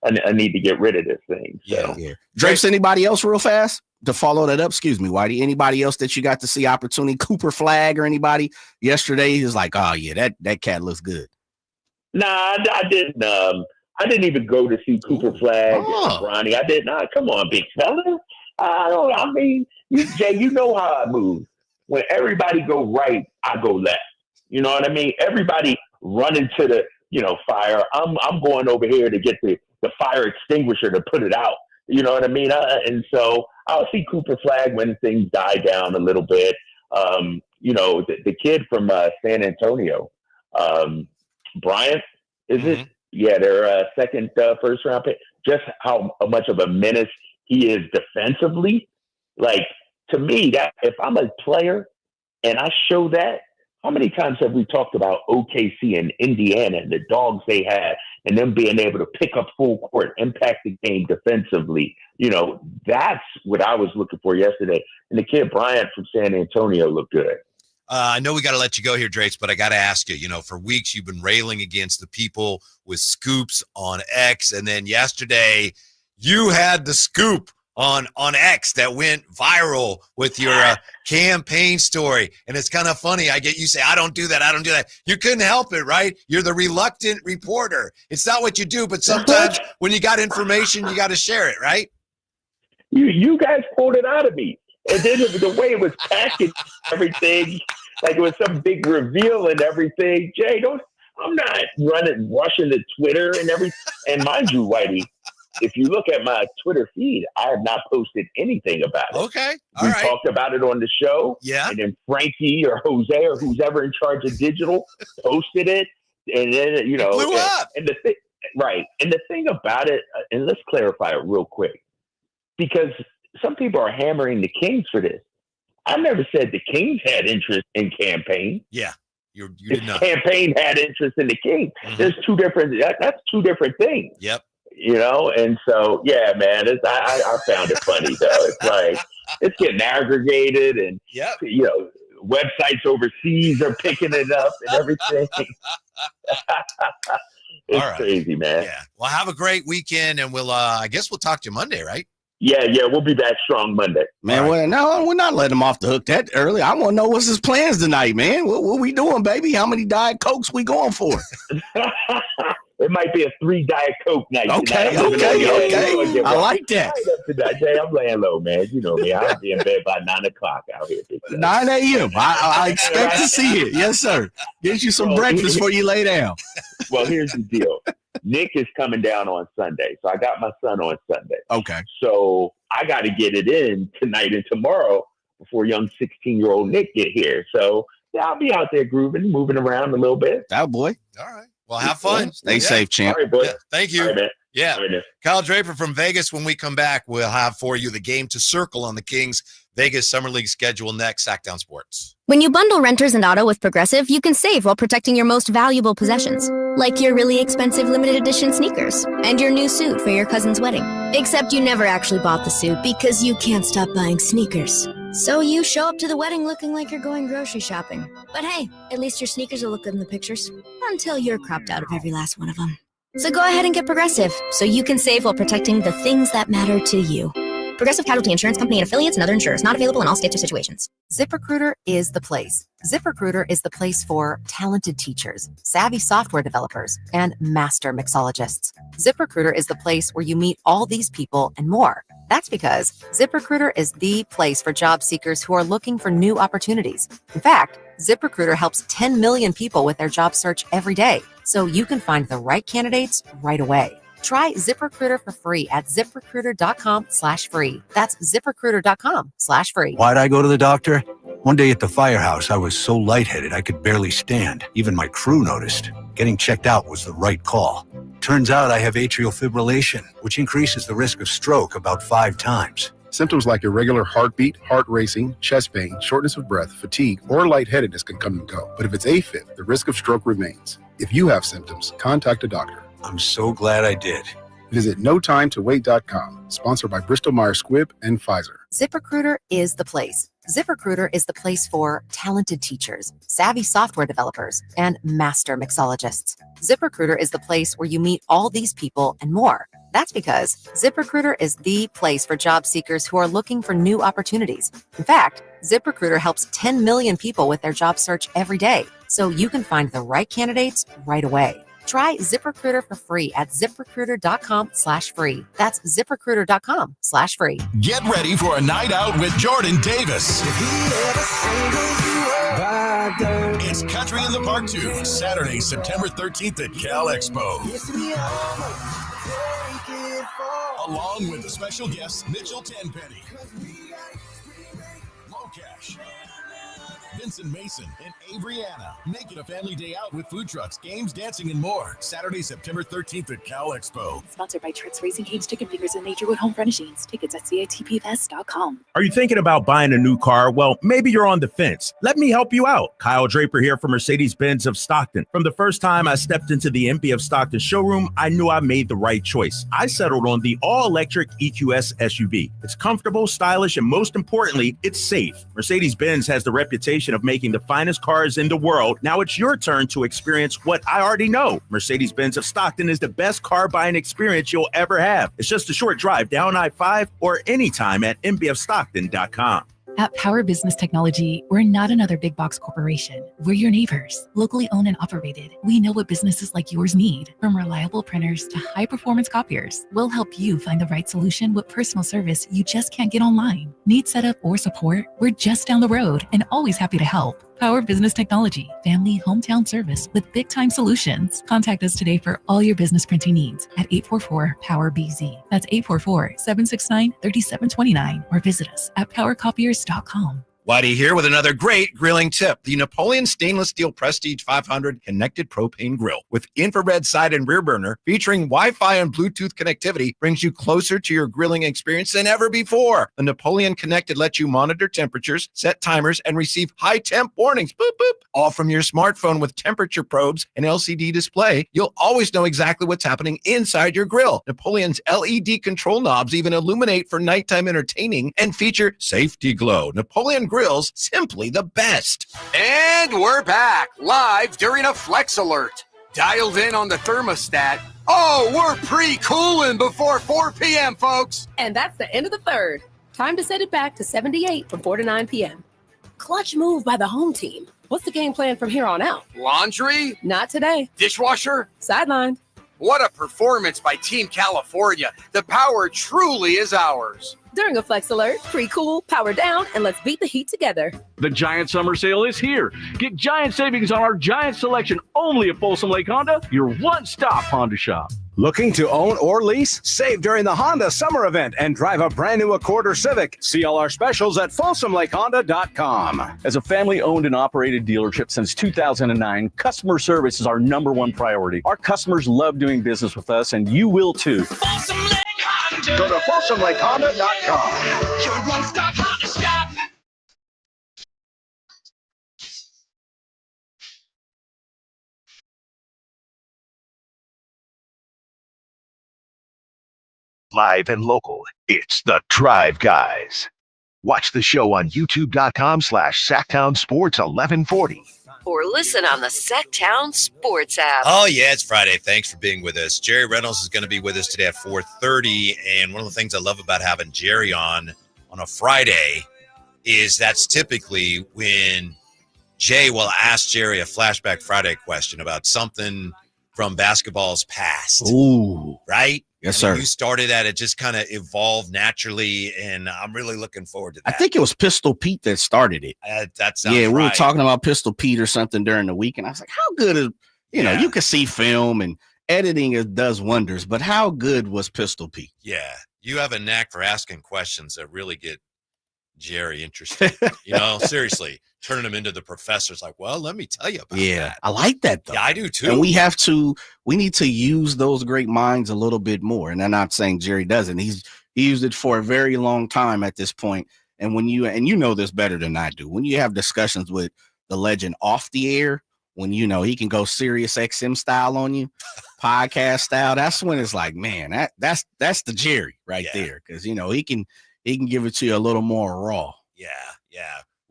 I need to get rid of this thing. So. Yeah. Drapes, anybody else real fast to follow that up? Excuse me, Whitey. Anybody else that you got to see opportunity? Cooper Flag or anybody yesterday? He was like, oh, yeah, that cat looks good. Nah, I didn't. I didn't even go to see Cooper Flag and Bronny. I did not. Come on, big fella. Jay, you know how I move. When everybody go right, I go left. You know what I mean? Everybody running to the, fire. I'm going over here to get the fire extinguisher to put it out. You know what I mean? And so I'll see Cooper Flag when things die down a little bit. The kid from San Antonio, Bryant, is it? Yeah, their second first round pick. Just how much of a menace he is defensively. Like, to me, that if I'm a player and I show that, how many times have we talked about OKC and Indiana and the dogs they had and them being able to pick up full court, impact the game defensively? That's what I was looking for yesterday. And the kid Bryant from San Antonio looked good. I know we got to let you go here, Drapes, but I got to ask you, for weeks you've been railing against the people with scoops on X. And then yesterday you had the scoop on X that went viral with your campaign story. And it's kind of funny. I get you say, I don't do that. You couldn't help it, right? You're the reluctant reporter. It's not what you do, but sometimes when you got information, you got to share it, right? You guys pulled it out of me. And then the way it was packaged, everything, like it was some big reveal and everything. Jay, I'm not rushing to Twitter and everything. And mind you, Whitey, if you look at my Twitter feed, I have not posted anything about it. Okay. We talked about it on the show. Yeah. And then Frankie or Jose or who's ever in charge of digital posted it. And then, it blew up. And the thing, right. And the thing about it, and let's clarify it real quick, because some people are hammering the Kings for this. I never said the Kings had interest in campaign. Yeah. You did not. Campaign had interest in the Kings. There's that's two different things. Yep. And so, yeah, man, I found it funny, though. It's like, it's getting aggregated and, websites overseas are picking it up and everything. It's crazy, man. Yeah. Well, have a great weekend, and we'll, I guess we'll talk to you Monday, right? Yeah, we'll be back strong Monday. Man, well, no, we're not letting him off the hook that early. I want to know what's his plans tonight, man. What we doing, baby? How many Diet Cokes we going for? It might be a 3 Diet Coke night. Okay. I like that. Jay, I'm laying low, man. You know me. I'll be in bed by 9 o'clock out here. 9 a.m. I expect to see it. Yes, sir. Get you some breakfast before you lay down. Well, here's the deal. Nick is coming down on Sunday. So I got my son on Sunday. Okay. So I got to get it in tonight and tomorrow before young 16-year-old Nick get here. So yeah, I'll be out there grooving, moving around a little bit. That boy. All right. Well, have fun. Stay safe, champ. All right, boy. Yeah, thank you. All right, yeah. All right, Kyle Draper from Vegas. When we come back, we'll have for you the game to circle on the Kings Vegas Summer League schedule next. Sackdown Sports. When you bundle renters and auto with Progressive, you can save while protecting your most valuable possessions, like your really expensive limited edition sneakers and your new suit for your cousin's wedding. Except you never actually bought the suit because you can't stop buying sneakers. So you show up to the wedding looking like you're going grocery shopping. But hey, at least your sneakers will look good in the pictures, until you're cropped out of every last one of them. So go ahead and get Progressive, so you can save while protecting the things that matter to you. Progressive Casualty Insurance Company and affiliates and other insurers. Not available in all states or situations. ZipRecruiter is the place. ZipRecruiter is the place for talented teachers, savvy software developers, and master mixologists. ZipRecruiter is the place where you meet all these people and more. That's because ZipRecruiter is the place for job seekers who are looking for new opportunities. In fact, ZipRecruiter helps 10 million people with their job search every day, so you can find the right candidates right away. Try ZipRecruiter for free at ZipRecruiter.com/free. That's ZipRecruiter.com/free. Why'd I go to the doctor? One day at the firehouse, I was so lightheaded I could barely stand. Even my crew noticed. Getting checked out was the right call. Turns out I have atrial fibrillation, which increases the risk of stroke about 5 times. Symptoms like irregular heartbeat, heart racing, chest pain, shortness of breath, fatigue, or lightheadedness can come and go. But if it's AFib, the risk of stroke remains. If you have symptoms, contact a doctor. I'm so glad I did. Visit NoTimeToWait.com, sponsored by Bristol-Myers Squibb and Pfizer. ZipRecruiter is the place. ZipRecruiter is the place for talented teachers, savvy software developers, and master mixologists. ZipRecruiter is the place where you meet all these people and more. That's because ZipRecruiter is the place for job seekers who are looking for new opportunities. In fact, ZipRecruiter helps 10 million people with their job search every day, so you can find the right candidates right away. Try ZipRecruiter for free at ZipRecruiter.com/free. That's ZipRecruiter.com/free. Get ready for a night out with Jordan Davis. It's Country in the Park 2, Saturday, September 13th at Cal Expo. Along with the special guests, Mitchell Tenpenny, Locash, Vincent Mason, and Averyana. Make it a family day out with food trucks, games, dancing, and more. Saturday, September 13th at Cal Expo. Sponsored by Trix Racing Games, Chicken Fingers, and Naturewood Home Furnishings. Tickets at catpfest.com. Are you thinking about buying a new car? Well, maybe you're on the fence. Let me help you out. Kyle Draper here from Mercedes-Benz of Stockton. From the first time I stepped into the MP of Stockton showroom, I knew I made the right choice. I settled on the all-electric EQS SUV. It's comfortable, stylish, and most importantly, it's safe. Mercedes-Benz has the reputation of making the finest cars in the world. Now it's your turn to experience what I already know. Mercedes-Benz of Stockton is the best car buying experience you'll ever have. It's just a short drive down I-5 or anytime at mbfstockton.com. At Power Business Technology, we're not another big box corporation. We're your neighbors, locally owned and operated. We know what businesses like yours need, from reliable printers to high-performance copiers. We'll help you find the right solution with personal service you just can't get online. Need setup or support? We're just down the road and always happy to help. Power Business Technology, family hometown service with big-time solutions. Contact us today for all your business printing needs at 844-POWER-BZ. That's 844-769-3729 or visit us at powercopiers.com. Whitey here with another great grilling tip. The Napoleon Stainless Steel Prestige 500 Connected Propane Grill with infrared side and rear burner featuring Wi-Fi and Bluetooth connectivity brings you closer to your grilling experience than ever before. The Napoleon Connected lets you monitor temperatures, set timers, and receive high temp warnings. Boop, boop. All from your smartphone with temperature probes and LCD display. You'll always know exactly what's happening inside your grill. Napoleon's LED control knobs even illuminate for nighttime entertaining and feature safety glow. Napoleon Grills, simply the best. And we're back live during a Flex Alert. Dialed in on the thermostat. Oh, we're pre-cooling before 4 p.m., folks. And that's the end of the third. Time to set it back to 78 from 4 to 9 p.m. Clutch move by the home team. What's the game plan from here on out? Laundry? Not today. Dishwasher? Sidelined. What a performance by Team California. The power truly is ours. During a Flex Alert, pre-cool, power down, and let's beat the heat together. The Giant Summer Sale is here. Get giant savings on our giant selection only at Folsom Lake Honda, your one-stop Honda shop. Looking to own or lease? Save during the Honda Summer Event and drive a brand new Accord or Civic. See all our specials at FolsomLakeHonda.com. As a family-owned and operated dealership since 2009, customer service is our #1 priority. Our customers love doing business with us, and you will too. Folsom Lake Honda. Go to FolsomLakeHonda.com. Your one-stop Honda shop. Live and local, it's the Drive Guys. Watch the show on youtube.com/SacktownSports1140. Or listen on the Sacktown Sports app. Oh, yeah, it's Friday. Thanks for being with us. Jerry Reynolds is going to be with us today at 4:30. And one of the things I love about having Jerry on a Friday is that's typically when Jay will ask Jerry a Flashback Friday question about something from basketball's past. Ooh. Right? Yes, sir. You started that. It just kind of evolved naturally, and I'm really looking forward to that. I think it was Pistol Pete that started it. That sounds we right. were talking about Pistol Pete or something during the week, and I was like, how good is, you can see film and editing does wonders, but how good was Pistol Pete? Yeah, you have a knack for asking questions that really get Jerry interested. Seriously, turning him into the professor's like, well, let me tell you about that. I like that, though. Yeah, I do, too. And we need to use those great minds a little bit more. And I'm not saying Jerry doesn't. He used it for a very long time at this point. And when you know this better than I do, when you have discussions with the legend off the air, when he can go Sirius XM style on you, podcast style, that's when it's like, man, that's the Jerry right there. Because he can give it to you a little more raw. Yeah.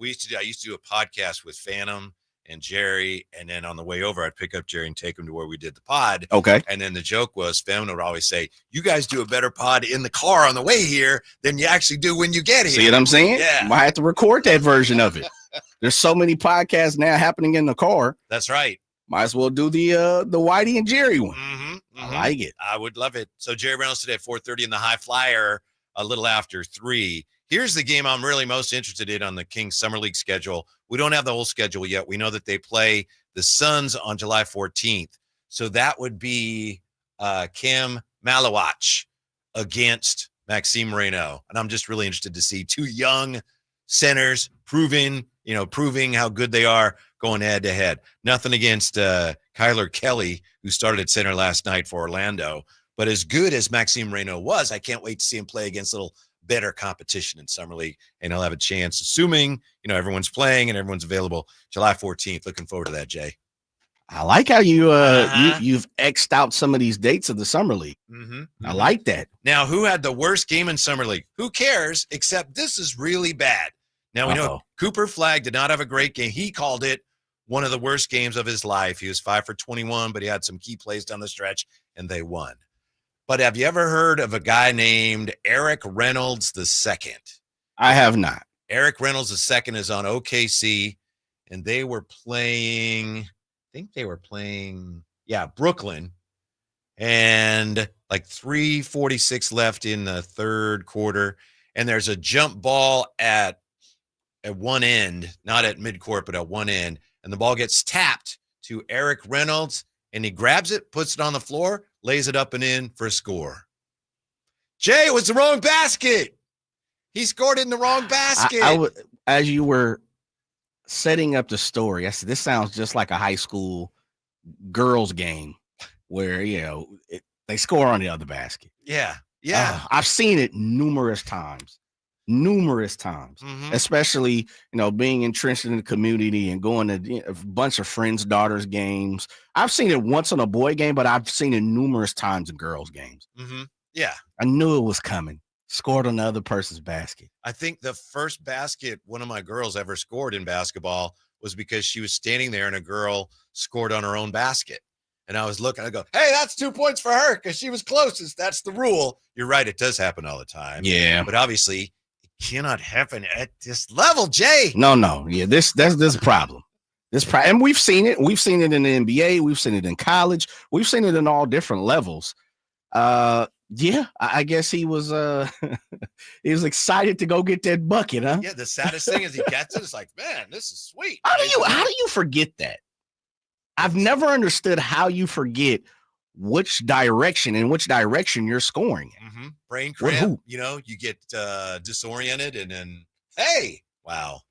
I used to do a podcast with Phantom and Jerry, and then on the way over, I'd pick up Jerry and take him to where we did the pod. Okay. And then the joke was, Phantom would always say, you guys do a better pod in the car on the way here than you actually do when you get here. See what I'm saying? Yeah. Might have to record that version of it. There's so many podcasts now happening in the car. That's right. Might as well do the Whitey and Jerry one. I like it. I would love it. So Jerry Reynolds today at 4:30 in the High Flyer, a little after 3. Here's the game I'm really most interested in on the Kings Summer League schedule. We don't have the whole schedule yet. We know that they play the Suns on July 14th. So that would be Cam Malawach against Maxime Raynaud. And I'm just really interested to see two young centers proving how good they are going head to head. Nothing against Kyler Kelly, who started at center last night for Orlando. But as good as Maxime Raynaud was, I can't wait to see him play against a little better competition in Summer League, and he'll have a chance, assuming everyone's playing and everyone's available July 14th. Looking forward to that, Jay. I like how you've X'd out some of these dates of the Summer League. I like that. Now, who had the worst game in Summer League? Who cares? Except this is really bad. Now we know Cooper Flagg did not have a great game. He called it one of the worst games of his life. He was 5 for 21, but he had some key plays down the stretch, and they won. But have you ever heard of a guy named Eric Reynolds II? I have not. Eric Reynolds II is on OKC, and they were playing, Brooklyn, and like 3:46 left in the third quarter, and there's a jump ball at one end, not at midcourt, but at one end, and the ball gets tapped to Eric Reynolds, and he grabs it, puts it on the floor, lays it up and in for a score. Jay, it was the wrong basket. He scored in the wrong basket. As you were setting up the story, I said, this sounds just like a high school girls game where, they score on the other basket. Yeah. I've seen it numerous times, especially, being entrenched in the community and going to a bunch of friends' daughters' games. I've seen it once on a boy game, but I've seen it numerous times in girls' games. Yeah. I knew it was coming. Scored on the other person's basket. I think the first basket one of my girls ever scored in basketball was because she was standing there and a girl scored on her own basket. And I was looking, I go, hey, that's 2 points for her because she was closest. That's the rule. You're right. It does happen all the time. Yeah. But obviously, cannot happen at this level, Jay. No. Yeah, that's this problem. And we've seen it. We've seen it in the NBA. We've seen it in college. We've seen it in all different levels. I guess he was he was excited to go get that bucket, huh? Yeah, the saddest thing is he gets it. It's like, man, this is sweet. How do you forget that? I've never understood how you forget which direction you're scoring in. Brain cramp, you get disoriented and then, hey, wow.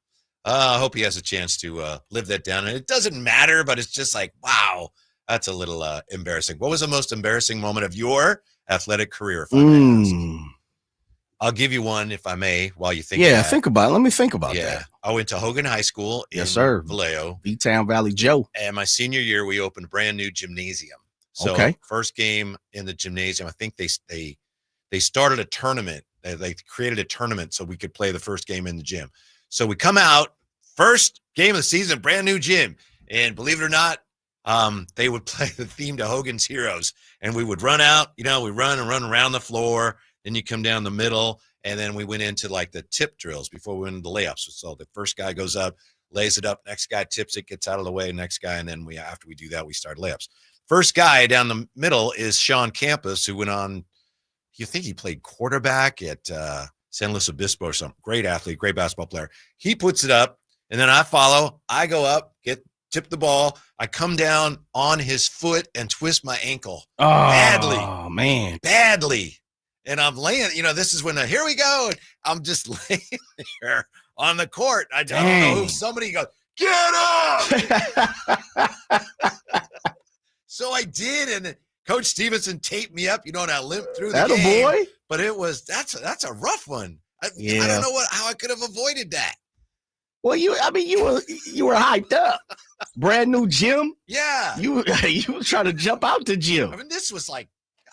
I hope he has a chance to live that down. And it doesn't matter, but it's just like, wow, that's a little embarrassing. What was the most embarrassing moment of your athletic career? If I may ask? I'll give you one, if I may, while you think. Yeah, think about it. Let me think about that. I went to Hogan High School in Vallejo. B-Town Valley Joe. And my senior year, we opened a brand new gymnasium. So first game in the gymnasium, I think they started a tournament. They created a tournament so we could play the first game in the gym. So we come out, first game of the season, brand new gym. And believe it or not, they would play the theme to Hogan's Heroes. And we would run out, we run and run around the floor. Then you come down the middle. And then we went into like the tip drills before we went into the layups. So the first guy goes up, lays it up. Next guy tips it, gets out of the way. Next guy. And then after we do that, we start layups. First guy down the middle is Sean Campus, who went on you think he played quarterback at San Luis Obispo or something. Great athlete, great basketball player. He puts it up, and then I follow. I go up, tip the ball. I come down on his foot and twist my ankle badly. Oh, man. Badly. And I'm laying, this is when here we go. And I'm just laying there on the court. I don't know who somebody goes, get up. So I did, and Coach Stevenson taped me up, and I limped through the game. Boy. But that's a rough one. I don't know how I could have avoided that. Well, you were hyped up. Brand new gym. Yeah. You were trying to jump out the gym. I mean, this was like,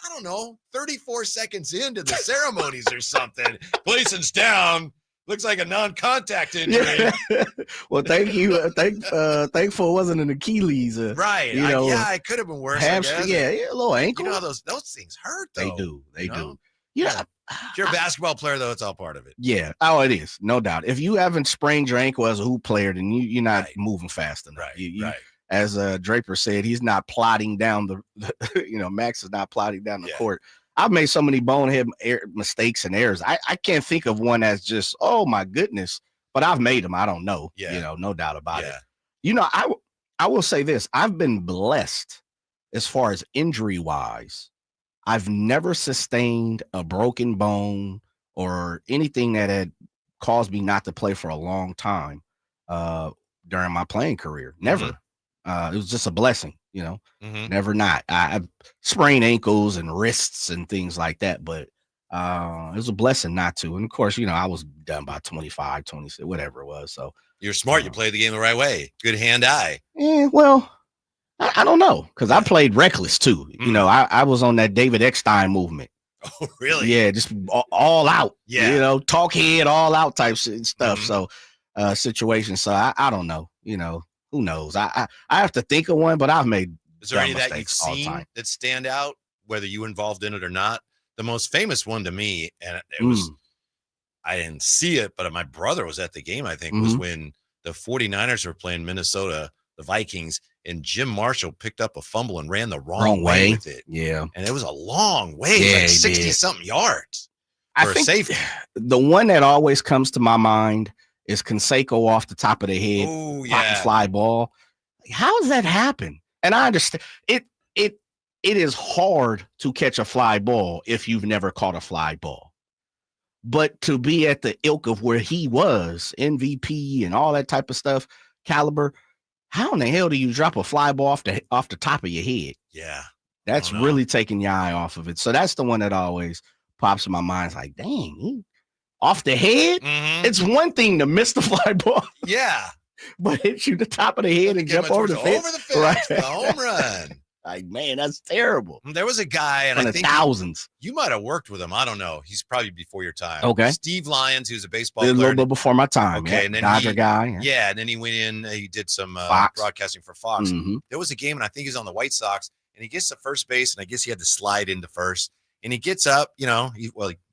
I don't know, 34 seconds into the ceremonies or something. Gleason's down. Looks like a non-contact injury. Yeah. Well, thank you. Thankful it wasn't an Achilles. Right. It could have been worse. Hamstring. Yeah, a little ankle. Those things hurt, though. They do. Yeah. If you're a basketball player, though, it's all part of it. Yeah. Oh, it is. No doubt. If you haven't sprained your ankle as a hoop player, then you're not moving fast enough. Right. As Draper said, he's not plodding down Max is not plodding down the court. I've made so many bonehead mistakes and errors. I can't think of one that's just, oh my goodness, but I've made them. I don't know. Yeah. No doubt about it. I will say this. I've been blessed as far as injury wise. I've never sustained a broken bone or anything that had caused me not to play for a long time during my playing career. Never. It was just a blessing, never not. I sprained ankles and wrists and things like that, but it was a blessing not to. And of course, I was done by 25, 26, whatever it was. So you're smart. You played the game the right way. Good hand-eye. Yeah, well, I don't know, because I played reckless too. I was on that David Eckstein movement. Oh, really? Yeah, just all out. Yeah. Talk head, all out type stuff. So situation. So I don't know. Who knows? I have to think of one, but I've made. Is there any that you've seen that stand out, whether you involved in it or not? The most famous one to me, and it was, I didn't see it, but my brother was at the game, I think, was when the 49ers were playing Minnesota, the Vikings, and Jim Marshall picked up a fumble and ran the wrong way with it. Yeah. And it was a long way, like 60-something yards for a safety. The one that always comes to my mind is Canseco off the top of the head, popping fly ball. How does that happen? And I understand it is hard to catch a fly ball if you've never caught a fly ball. But to be at the ilk of where he was, MVP and all that type of stuff, caliber, how in the hell do you drop a fly ball off the top of your head? Yeah. That's really taking your eye off of it. So that's the one that always pops in my mind. It's like, dang, off the head? It's one thing to miss the fly ball. Yeah. But hit you the top of the head and jump over the fence. Over the fence, the home run. Like, man, that's terrible. There was a guy, and I think thousands. You might have worked with him. I don't know. He's probably before your time. Okay. Steve Lyons, who's a baseball player. A little bit before my time. Okay. And then Dodger guy. Yeah. And then he went in, he did some broadcasting for Fox. There was a game, and I think he's on the White Sox, and he gets to first base, and I guess he had to slide into first. And he gets up, he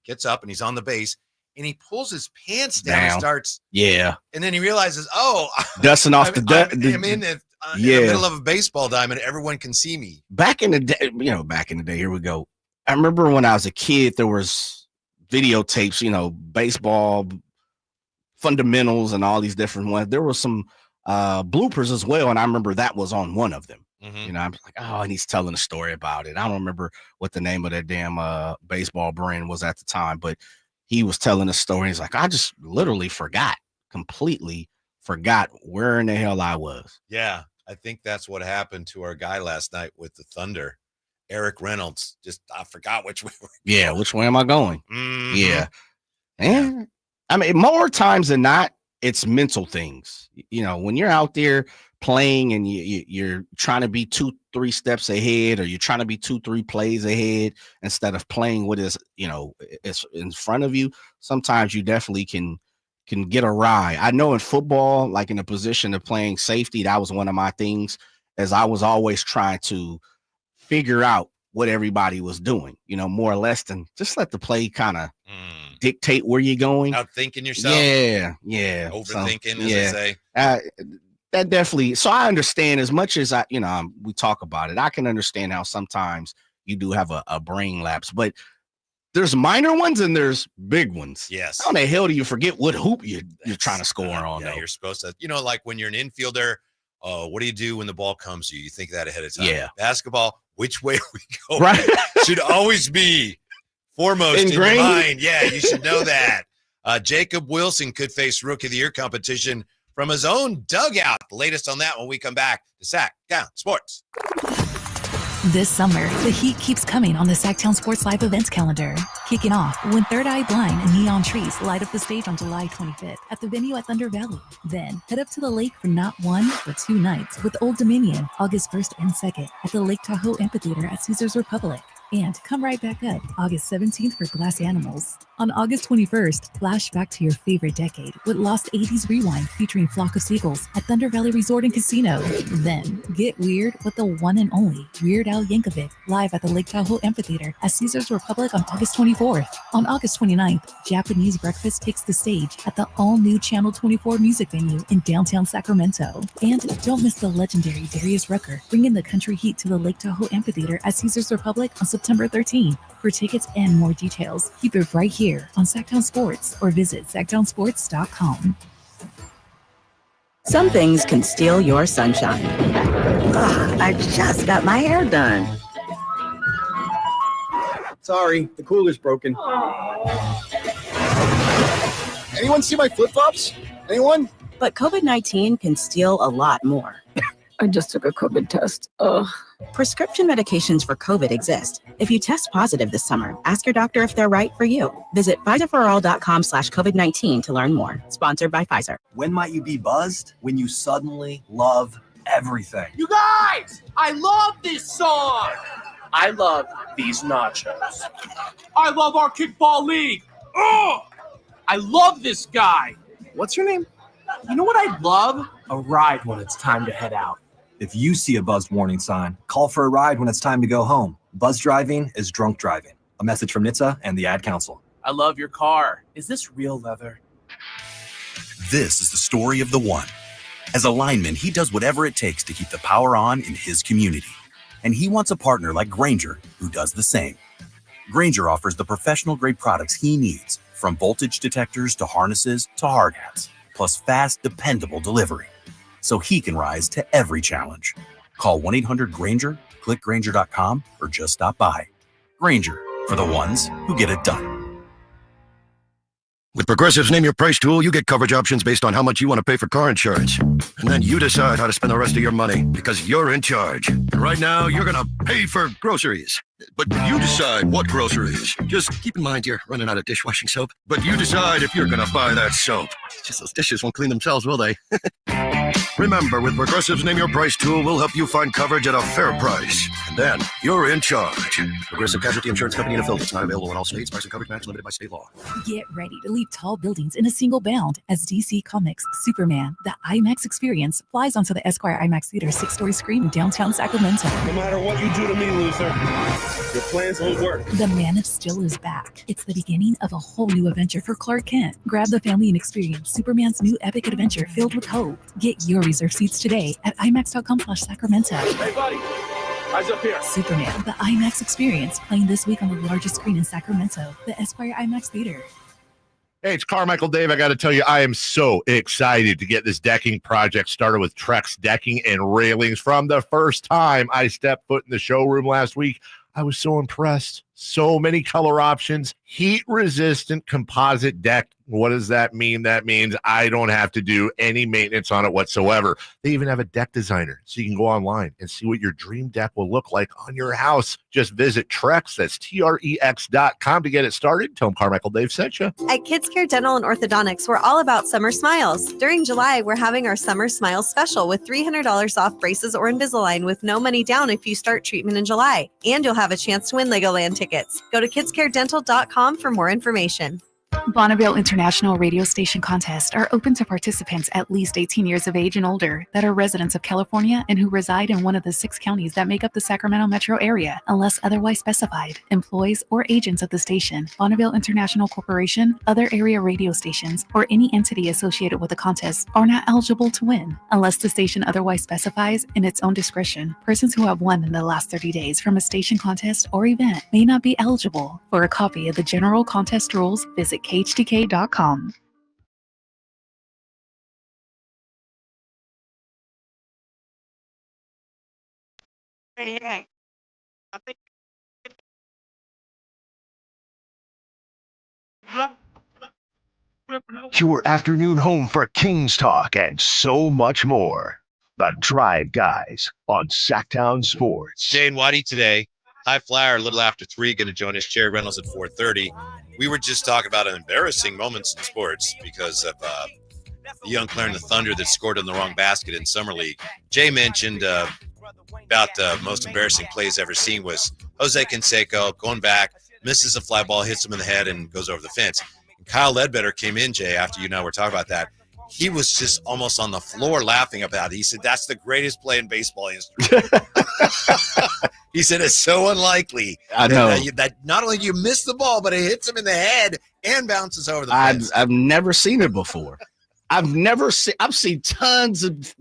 gets up, and he's on the base, and he pulls his pants down and starts. Yeah. And then he realizes, dusting off I'm in the middle of a baseball diamond. Everyone can see me. Back in the day, here we go. I remember when I was a kid, there was videotapes, baseball fundamentals and all these different ones. There were some bloopers as well. And I remember that was on one of them. I'm like, and he's telling a story about it. I don't remember what the name of that damn baseball brand was at the time, but he was telling a story. He's like, I just literally completely forgot where in the hell I was. Yeah. I think that's what happened to our guy last night with the Thunder, Eric Reynolds. I forgot which way. Which way am I going? Yeah. And I mean, more times than not, it's mental things. When you're out there playing and you're trying to be 2-3 steps ahead, or you're trying to be 2-3 plays ahead instead of playing what is, it's in front of you. Sometimes you definitely can get awry. I know in football, like in a position of playing safety, that was one of my things, as I was always trying to figure out what everybody was doing, more or less than just let the play kind of dictate where you're going. Outthinking yourself. Yeah. Overthinking, as they say. That definitely. So I understand, as much as we talk about it, I can understand how sometimes you do have a brain lapse, but there's minor ones and there's big ones. Yes. How the hell do you forget what hoop you're trying to score on? Yeah, you're supposed to, like when you're an infielder, what do you do when the ball comes to you? You think that ahead of time. Yeah. Basketball, which way we go right. should always be foremost in your mind. Yeah, you should know that. Jacob Wilson could face Rookie of the Year competition from his own dugout. The latest on that when we come back to Sack Down Sports. This summer, the heat keeps coming on the Sacktown Sports Live events calendar. Kicking off when Third Eye Blind and Neon Trees light up the stage on July 25th at the venue at Thunder Valley. Then head up to the lake for not one, but 2 nights with Old Dominion, August 1st and 2nd at the Lake Tahoe Amphitheater at Caesars Republic. And come right back up August 17th for Glass Animals. On August 21st, flash back to your favorite decade with Lost 80s Rewind featuring Flock of Seagulls at Thunder Valley Resort and Casino. Then get weird with the one and only Weird Al Yankovic live at the Lake Tahoe Amphitheater at Caesars Republic on August 24th. On August 29th, Japanese Breakfast takes the stage at the all-new Channel 24 music venue in downtown Sacramento. And don't miss the legendary Darius Rucker bringing the country heat to the Lake Tahoe Amphitheater at Caesars Republic on September 13th. For tickets and more details, keep it right here on Sacktown Sports or visit sacktownsports.com. Some things can steal your sunshine. I just got my hair done. Sorry, the cooler's broken. Anyone see my flip-flops? Anyone? But COVID-19 can steal a lot more. I just took a COVID test. Ugh. Prescription medications for COVID exist. If you test positive this summer, ask your doctor if they're right for you. Visit Pfizerforall.com/COVID-19 to learn more. Sponsored by Pfizer. When might you be buzzed? When you suddenly love everything. You guys, I love this song. I love these nachos. I love our kickball league. Oh, I love this guy. What's your name? You know what I love? A ride when it's time to head out. If you see a buzzed warning sign, call for a ride when it's time to go home. Buzz driving is drunk driving. A message from NHTSA and the Ad Council. I love your car. Is this real leather? This is the story of the one. As a lineman, he does whatever it takes to keep the power on in his community. And he wants a partner like Grainger who does the same. Grainger offers the professional-grade products he needs, from voltage detectors to harnesses to hard hats, plus fast, dependable delivery, so he can rise to every challenge. Call 1-800-GRAINGER, click Grainger.com, or just stop by. Grainger, for the ones who get it done. With Progressive's Name Your Price tool, you get coverage options based on how much you want to pay for car insurance. And then you decide how to spend the rest of your money, because you're in charge. And right now, you're going to pay for groceries. But you decide what groceries. Just keep in mind you're running out of dishwashing soap. But you decide if you're going to buy that soap. Just those dishes won't clean themselves, will they? Remember, with Progressive's Name Your Price tool, we'll help you find coverage at a fair price. And then you're in charge. Progressive Casualty Insurance Company and affiliates, not available in all states. Price and coverage match limited by state law. Get ready to leap tall buildings in a single bound as DC Comics' Superman, the IMAX experience, flies onto the Esquire IMAX Theater 6-story screen in downtown Sacramento. No matter what you do to me, Luther, your plans won't work. The Man of Steel is back. It's the beginning of a whole new adventure for Clark Kent. Grab the family and experience Superman's new epic adventure filled with hope. Get your reserved seats today at IMAX.com/Sacramento. Hey, buddy. Eyes up here. Superman, the IMAX experience, playing this week on the largest screen in Sacramento, the Esquire IMAX Theater. Hey, it's Carmichael Dave. I got to tell you, I am so excited to get this decking project started with Trex Decking and Railings. From the first time I stepped foot in the showroom last week, I was so impressed. So many color options, heat-resistant composite deck. What does that mean? That means I don't have to do any maintenance on it whatsoever. They even have a deck designer, so you can go online and see what your dream deck will look like on your house. Just visit Trex, that's Trex.com to get it started. Tell them Carmichael Dave sent you. At Kids Care Dental and Orthodontics, we're all about summer smiles. During July, we're having our Summer Smiles special with $300 off braces or Invisalign with no money down if you start treatment in July. And you'll have a chance to win Legoland tickets. Go to kidscaredental.com for more information. Bonneville International Radio Station contests are open to participants at least 18 years of age and older that are residents of California and who reside in one of the 6 counties that make up the Sacramento metro area, unless otherwise specified. Employees or agents of the station, Bonneville International Corporation, other area radio stations, or any entity associated with the contest are not eligible to win, unless the station otherwise specifies in its own discretion. Persons who have won in the last 30 days from a station contest or event may not be eligible. For a copy of the general contest rules, visit khdk.com. Hey, I think Your afternoon home for Kings talk and so much more. The Drive Guys on Sacktown Sports. Jane Waddy today. High flyer, a little after 3, going to join us. Jerry Reynolds at 4:30. We were just talking about embarrassing moments in sports because of the young player in the Thunder that scored in the wrong basket in Summer League. Jay mentioned about the most embarrassing plays ever seen was Jose Canseco going back, misses a fly ball, hits him in the head, and goes over the fence. And Kyle Ledbetter came in, Jay, after you and I were talking about that. He was just almost on the floor laughing about it. He said, that's the greatest play in baseball history. He said, it's so unlikely that not only do you miss the ball, but it hits him in the head and bounces over the fence. I've never seen it before. I've seen tons of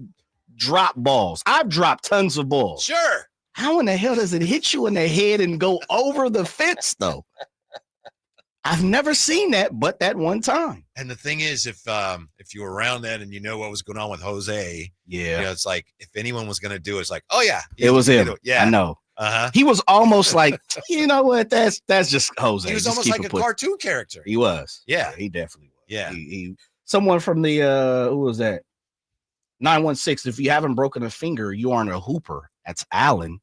drop balls. I've dropped tons of balls. Sure. How in the hell does it hit you in the head and go over the fence, though? I've never seen that but that one time. And the thing is, if you were around that and you know what was going on with Jose, it's like if anyone was going to do it, it's like, oh, yeah. It was him. Yeah. I know. Uh-huh. He was almost like, you know what? That's just Jose. He was just almost like a cartoon character. He was. Yeah. He definitely was. Yeah. He someone from the, who was that? 916. If you haven't broken a finger, you aren't a hooper. That's Allen.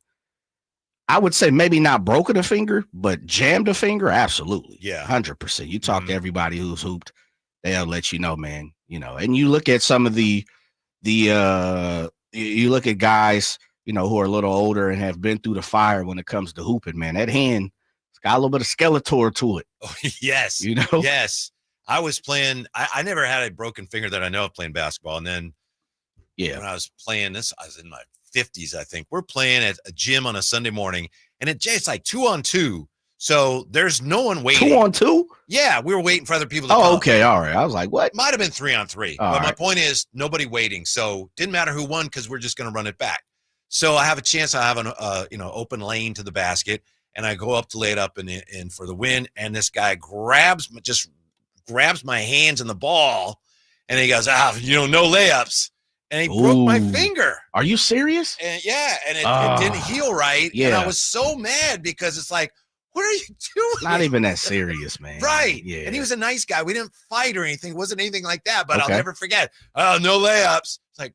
I would say maybe not broken a finger, but jammed a finger. Absolutely. Yeah. 100%. You talk to everybody who's hooped, they'll let you know, man, and you look at some of you look at guys, who are a little older and have been through the fire when it comes to hooping, man, that hand, it's got a little bit of Skeletor to it. Oh, yes. Yes. I was playing, I never had a broken finger that I know of playing basketball. And then when I was playing this, I was in my 50s, I think. We're playing at a gym on a Sunday morning, and it's like 2-on-2. So there's no one waiting. 2-on-2? Yeah, we were waiting for other people to come. Oh, okay, all right. I was like, what? Might have been 3-on-3. But my point is, nobody waiting. So didn't matter who won because we're just going to run it back. So I have a chance. I have an open lane to the basket, and I go up to lay it up and for the win. And this guy grabs my hands and the ball, and he goes, no layups. And he broke my finger. Are you serious? And it didn't heal right. Yeah. And I was so mad because it's like, what are you doing? Not even that serious, man. Right. Yeah. And he was a nice guy. We didn't fight or anything. It wasn't anything like that, but I'll never forget. Oh, no layups. It's like,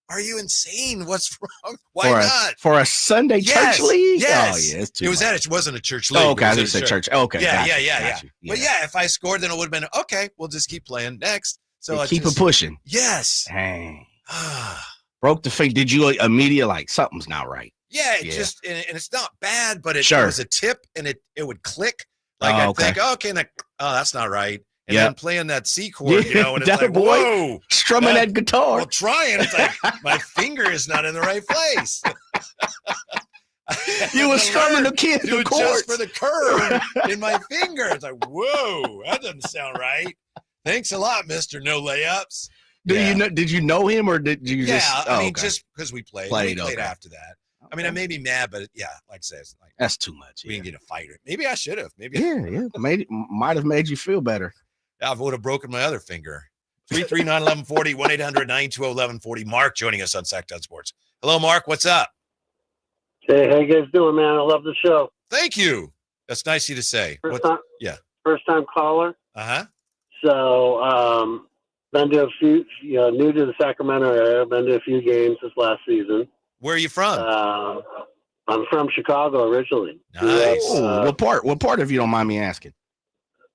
are you insane? What's wrong? Why not? For a Sunday church league? Yes. Oh, yeah. It's too much. It wasn't a church league. Oh, okay. I didn't say church. Okay. Yeah. Gotcha. But yeah, if I scored, then it would have been, okay, we'll just keep playing next. So keep it pushing. Yes. Dang. Broke the finger. Did you immediately like something's not right? Yeah, just and it's not bad, but it was a tip and it would click. Like I'd think, okay, that's not right. And then playing that C chord, and it's like, whoa, strumming that guitar. Well, trying, it's like my finger is not in the right place. You were strumming the kid the chords just for the curve in my finger. It's like, whoa, that doesn't sound right. Thanks a lot, Mr. No Layups. Did you know him or did you just? I mean, just because we played after that. I mean, I may be mad, but like I said, it's like that's too much. We didn't get a fighter. Maybe I should have. Maybe. Might have made you feel better. I would have broken my other finger. 339-1140, 1-800-920-1140. Mark joining us on Sacktown Sports. Hello, Mark. What's up? Hey, how you guys doing, man? I love the show. Thank you. That's nice of you to say. First time caller. Uh-huh. So, been to a few, new to the Sacramento area. Been to a few games this last season. Where are you from? I'm from Chicago originally. Nice. What part? What part, if you don't mind me asking?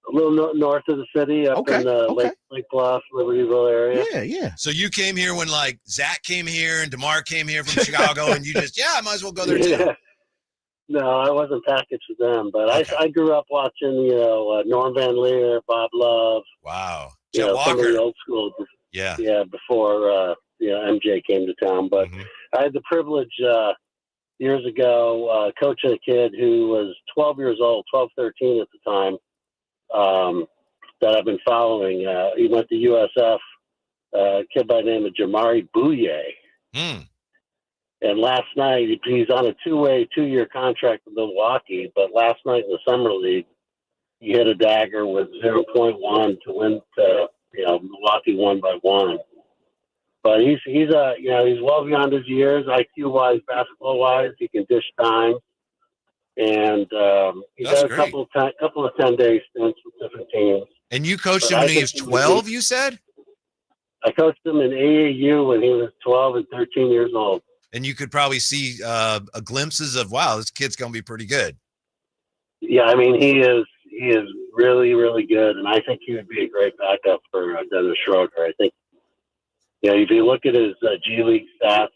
A little north of the city, up in the Lake Bluff, Libertyville area. Yeah. So you came here when Zach came here and DeMar came here from Chicago, and you just I might as well go there too. No, I wasn't packaged with them, but I grew up watching, Norm Van Leer, Bob Love. Wow. Chet Walker. Some of the old school. Yeah. Yeah, before, MJ came to town. But I had the privilege years ago coaching a kid who was 12 years old, 12, 13 at the time, that I've been following. He went to USF, a kid by the name of Jamari Bouye. And last night, he's on a two-year contract with Milwaukee. But last night in the summer league, he hit a dagger with 0.1 to win. Milwaukee won by 1. But he's well beyond his years, IQ-wise, basketball-wise. He can dish time, and he's had a couple of 10-day stints with different teams. And you coached him when he was 12. You said? I coached him in AAU when he was 12 and 13 years old. And you could probably see glimpses of, wow, this kid's going to be pretty good. Yeah, I mean, he is really, really good, and I think he would be a great backup for Dennis Schroeder. I think, if you look at his G League stats,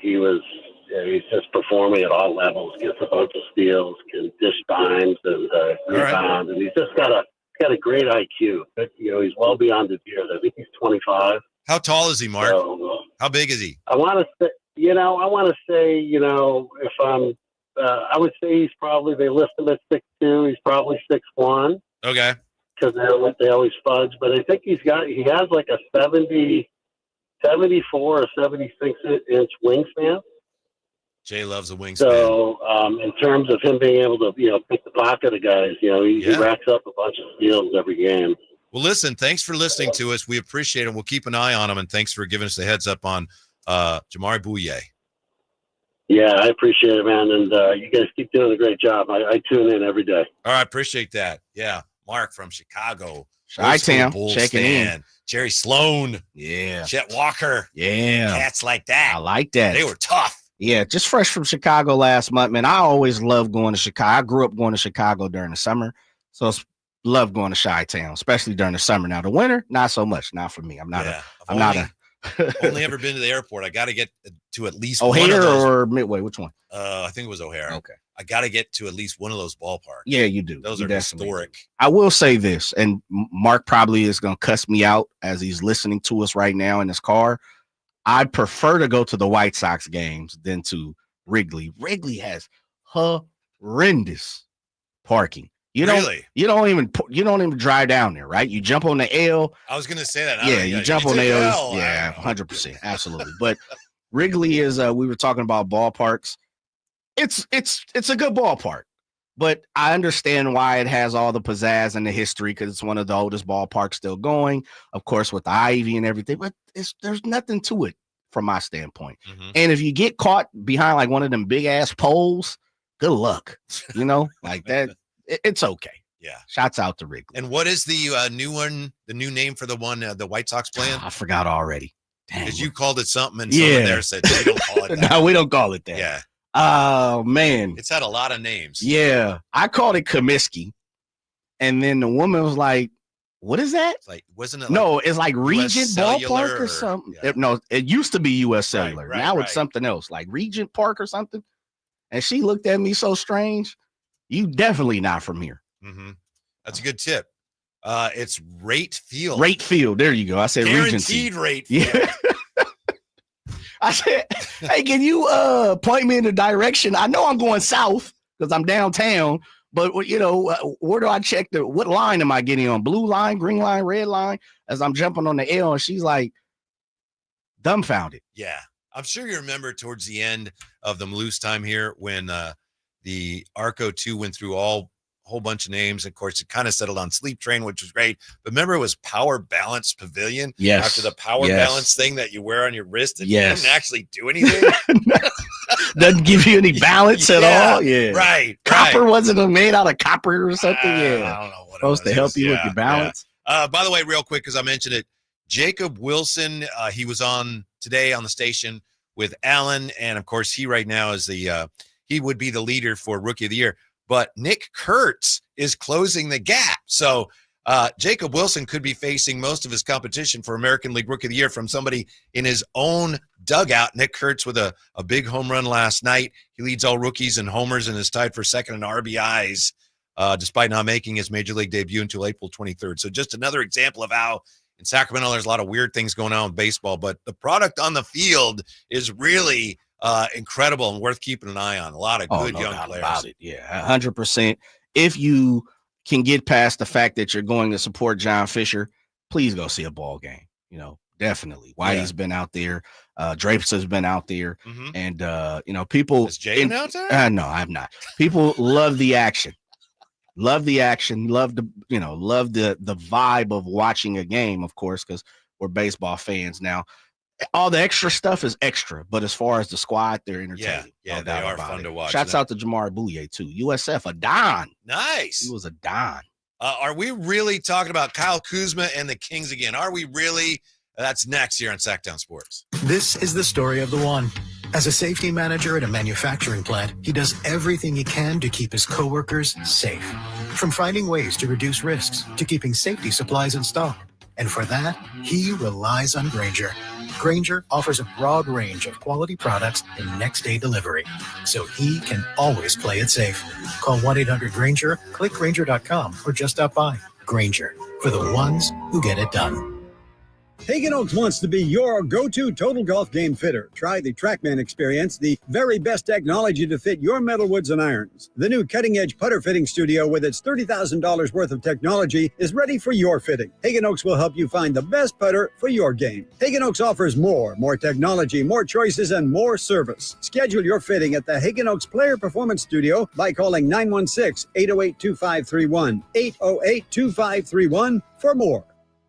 he's just performing at all levels. Gets a bunch of steals, can dish dimes and rebound, and he's just got a great IQ. But, he's well beyond his years. I think he's 25. How tall is he, Mark? So, how big is he? I want to say, if I'm, I would say he's probably, they list him at 6'2". He's probably 6'1". Okay. Because they always fudge, but I think he has like a 74 or 76 inch wingspan. Jay loves a wingspan. So in terms of him being able to, pick the pocket of guys, he racks up a bunch of steals every game. Well, listen, thanks for listening to us. We appreciate it. We'll keep an eye on him, and thanks for giving us the heads up on Jamari Bouye. Yeah, I appreciate it, man, and you guys keep doing a great job. I tune in every day. All right, appreciate that. Yeah, Mark from Chicago. Chi-Town, checking in. Jerry Sloan. Yeah. Chet Walker. Yeah. Cats like that. I like that. They were tough. Yeah, just fresh from Chicago last month, man. I always love going to Chicago. I grew up going to Chicago during the summer, so it's love going to Chi-Town, especially during the summer. Now the winter, not so much. Not for me. I'm not only ever been to the airport. I got to get to at least O'Hare one of those. or Midway. Which one? I think it was O'Hare. Okay. I got to get to at least one of those ballparks. Yeah, you do. Those You are definitely historic. do. I will say this, and Mark probably is going to cuss me out as he's listening to us right now in his car. I prefer to go to the White Sox games than to Wrigley. Wrigley has horrendous parking. You don't even drive down there, right? You jump on the L. I was going to say that. Yeah, you jump on the L. Yeah, 100%, absolutely. But Wrigley is. We were talking about ballparks. It's a good ballpark, but I understand why it has all the pizzazz and the history because it's one of the oldest ballparks still going. Of course, with the ivy and everything, but there's nothing to it from my standpoint. And if you get caught behind like one of them big ass poles, good luck. Like that. It's okay. Yeah. Shouts out to Wrigley. And what is the new one? The new name for the one the White Sox playing? I forgot already. Because you called it something, and someone there said they don't call it that. No, we don't call it that. Yeah. Oh man, it's had a lot of names. Yeah, I called it Comiskey, and then the woman was like, "What is that?" It's like, wasn't it? No, it's like Regent Cellular Ballpark or something. No, it used to be U.S. Cellular. Now it's something else, like Regent Park or something. And she looked at me so strange. You definitely not from here. That's a good tip. It's Rate Field. Rate Field. There you go. I said Guaranteed Regency. Rate Field. Yeah. I said, hey, can you point me in the direction? I know I'm going south because I'm downtown, but where do I check what line am I getting on? Blue line, green line, red line? As I'm jumping on the L, and she's like dumbfounded. Yeah. I'm sure you remember towards the end of the Maloose time here when the Arco 2 went through a whole bunch of names. Of course, it kind of settled on Sleep Train, which was great. But remember, it was Power Balance Pavilion. Yes. After the Power Balance thing that you wear on your wrist, and Yes. doesn't actually do anything. Doesn't give you any balance at all. Yeah. Right. Copper wasn't made out of copper or something. Yeah. I don't know what supposed to help you with your balance. By the way, real quick, because I mentioned it, Jacob Wilson, he was on today on the station with Alan, and of course, he right now is he would be the leader for Rookie of the Year. But Nick Kurtz is closing the gap. So Jacob Wilson could be facing most of his competition for American League Rookie of the Year from somebody in his own dugout. Nick Kurtz with a big home run last night. He leads all rookies in homers and is tied for second in RBIs, despite not making his Major League debut until April 23rd. So just another example of how in Sacramento there's a lot of weird things going on with baseball, but the product on the field is really incredible and worth keeping an eye on. A lot of good young players. About it. Yeah, 100%. If you can get past the fact that you're going to support John Fisher, please go see a ball game. Definitely. Whitey's been out there. Drapes has been out there. And, people. Is Jaden out there? No, I'm not. People love the action. Love the action. Love the vibe of watching a game, of course, because we're baseball fans now. All the extra stuff is extra, but as far as the squad, they're entertaining. Yeah, they are fun to watch. Shouts out to Jamar Bouye, too. USF, a Don. Nice. He was a Don. Are we really talking about Kyle Kuzma and the Kings again? Are we really? That's next here on Sacktown Sports. This is the story of the one. As a safety manager at a manufacturing plant, he does everything he can to keep his coworkers safe. From finding ways to reduce risks to keeping safety supplies in stock. And for that, he relies on Grainger. Grainger offers a broad range of quality products and next-day delivery, so he can always play it safe. Call 1-800-GRAINGER, click Grainger.com, or just stop by. Grainger, for the ones who get it done. Hagen Oaks wants to be your go-to total golf game fitter. Try the TrackMan experience, the very best technology to fit your metalwoods and irons. The new cutting-edge putter fitting studio with its $30,000 worth of technology is ready for your fitting. Hagen Oaks will help you find the best putter for your game. Hagen Oaks offers more technology, more choices, and more service. Schedule your fitting at the Hagen Oaks Player Performance Studio by calling 916-808-2531, 808-2531 for more.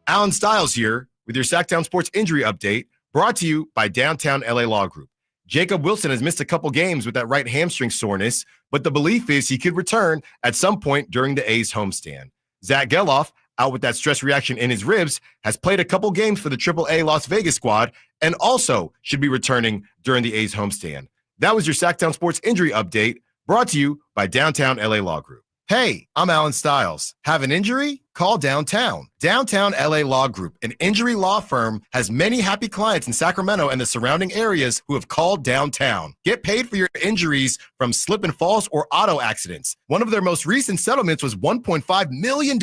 Alan Stiles here with your Sacktown Sports Injury Update, brought to you by Downtown LA Law Group. Jacob Wilson has missed a couple games with that right hamstring soreness, but the belief is he could return at some point during the A's homestand. Zach Geloff, out with that stress reaction in his ribs, has played a couple games for the AAA Las Vegas squad and also should be returning during the A's homestand. That was your Sacktown Sports Injury Update, brought to you by Downtown LA Law Group. Hey, I'm Alan Stiles. Have an injury? Call Downtown. Downtown LA Law Group, an injury law firm, has many happy clients in Sacramento and the surrounding areas who have called Downtown. Get paid for your injuries from slip and falls or auto accidents. One of their most recent settlements was $1.5 million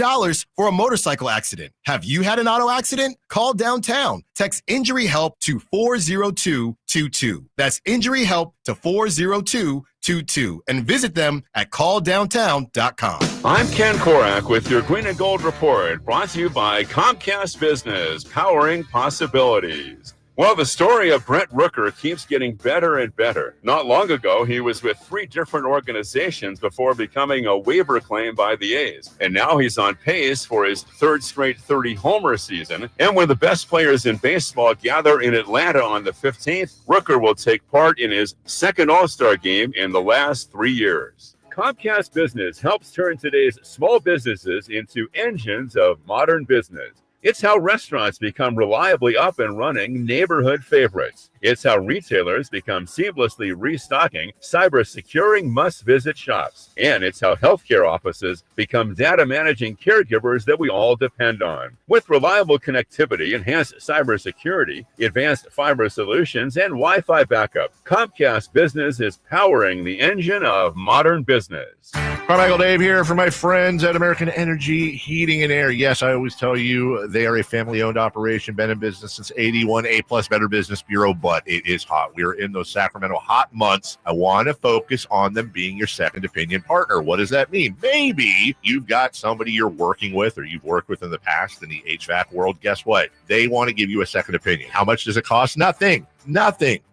for a motorcycle accident. Have you had an auto accident? Call Downtown. Text injury help to 40222. That's injury help to 40222 and visit them at calldowntown.com. I'm Ken Korak with your Green and Gold Report, brought to you by Comcast Business, powering possibilities. Well, the story of Brent Rooker keeps getting better and better. Not long ago, he was with 3 different organizations before becoming a waiver claim by the A's. And now he's on pace for his 3rd straight 30-homer season. And when the best players in baseball gather in Atlanta on the 15th, Rooker will take part in his 2nd All-Star game in the last 3 years. Comcast Business helps turn today's small businesses into engines of modern business. It's how restaurants become reliably up and running neighborhood favorites. It's how retailers become seamlessly restocking, cyber-securing must-visit shops. And it's how healthcare offices become data-managing caregivers that we all depend on. With reliable connectivity, enhanced cybersecurity, advanced fiber solutions, and Wi-Fi backup, Comcast Business is powering the engine of modern business. Carmichael Dave here for my friends at American Energy Heating and Air. Yes, I always tell you they are a family-owned operation, been in business since 81, A-plus Better Business Bureau, but it is hot. We are in those Sacramento hot months. I want to focus on them being your second opinion partner. What does that mean? Maybe you've got somebody you're working with or you've worked with in the past in the HVAC world. Guess what? They want to give you a second opinion. How much does it cost? Nothing.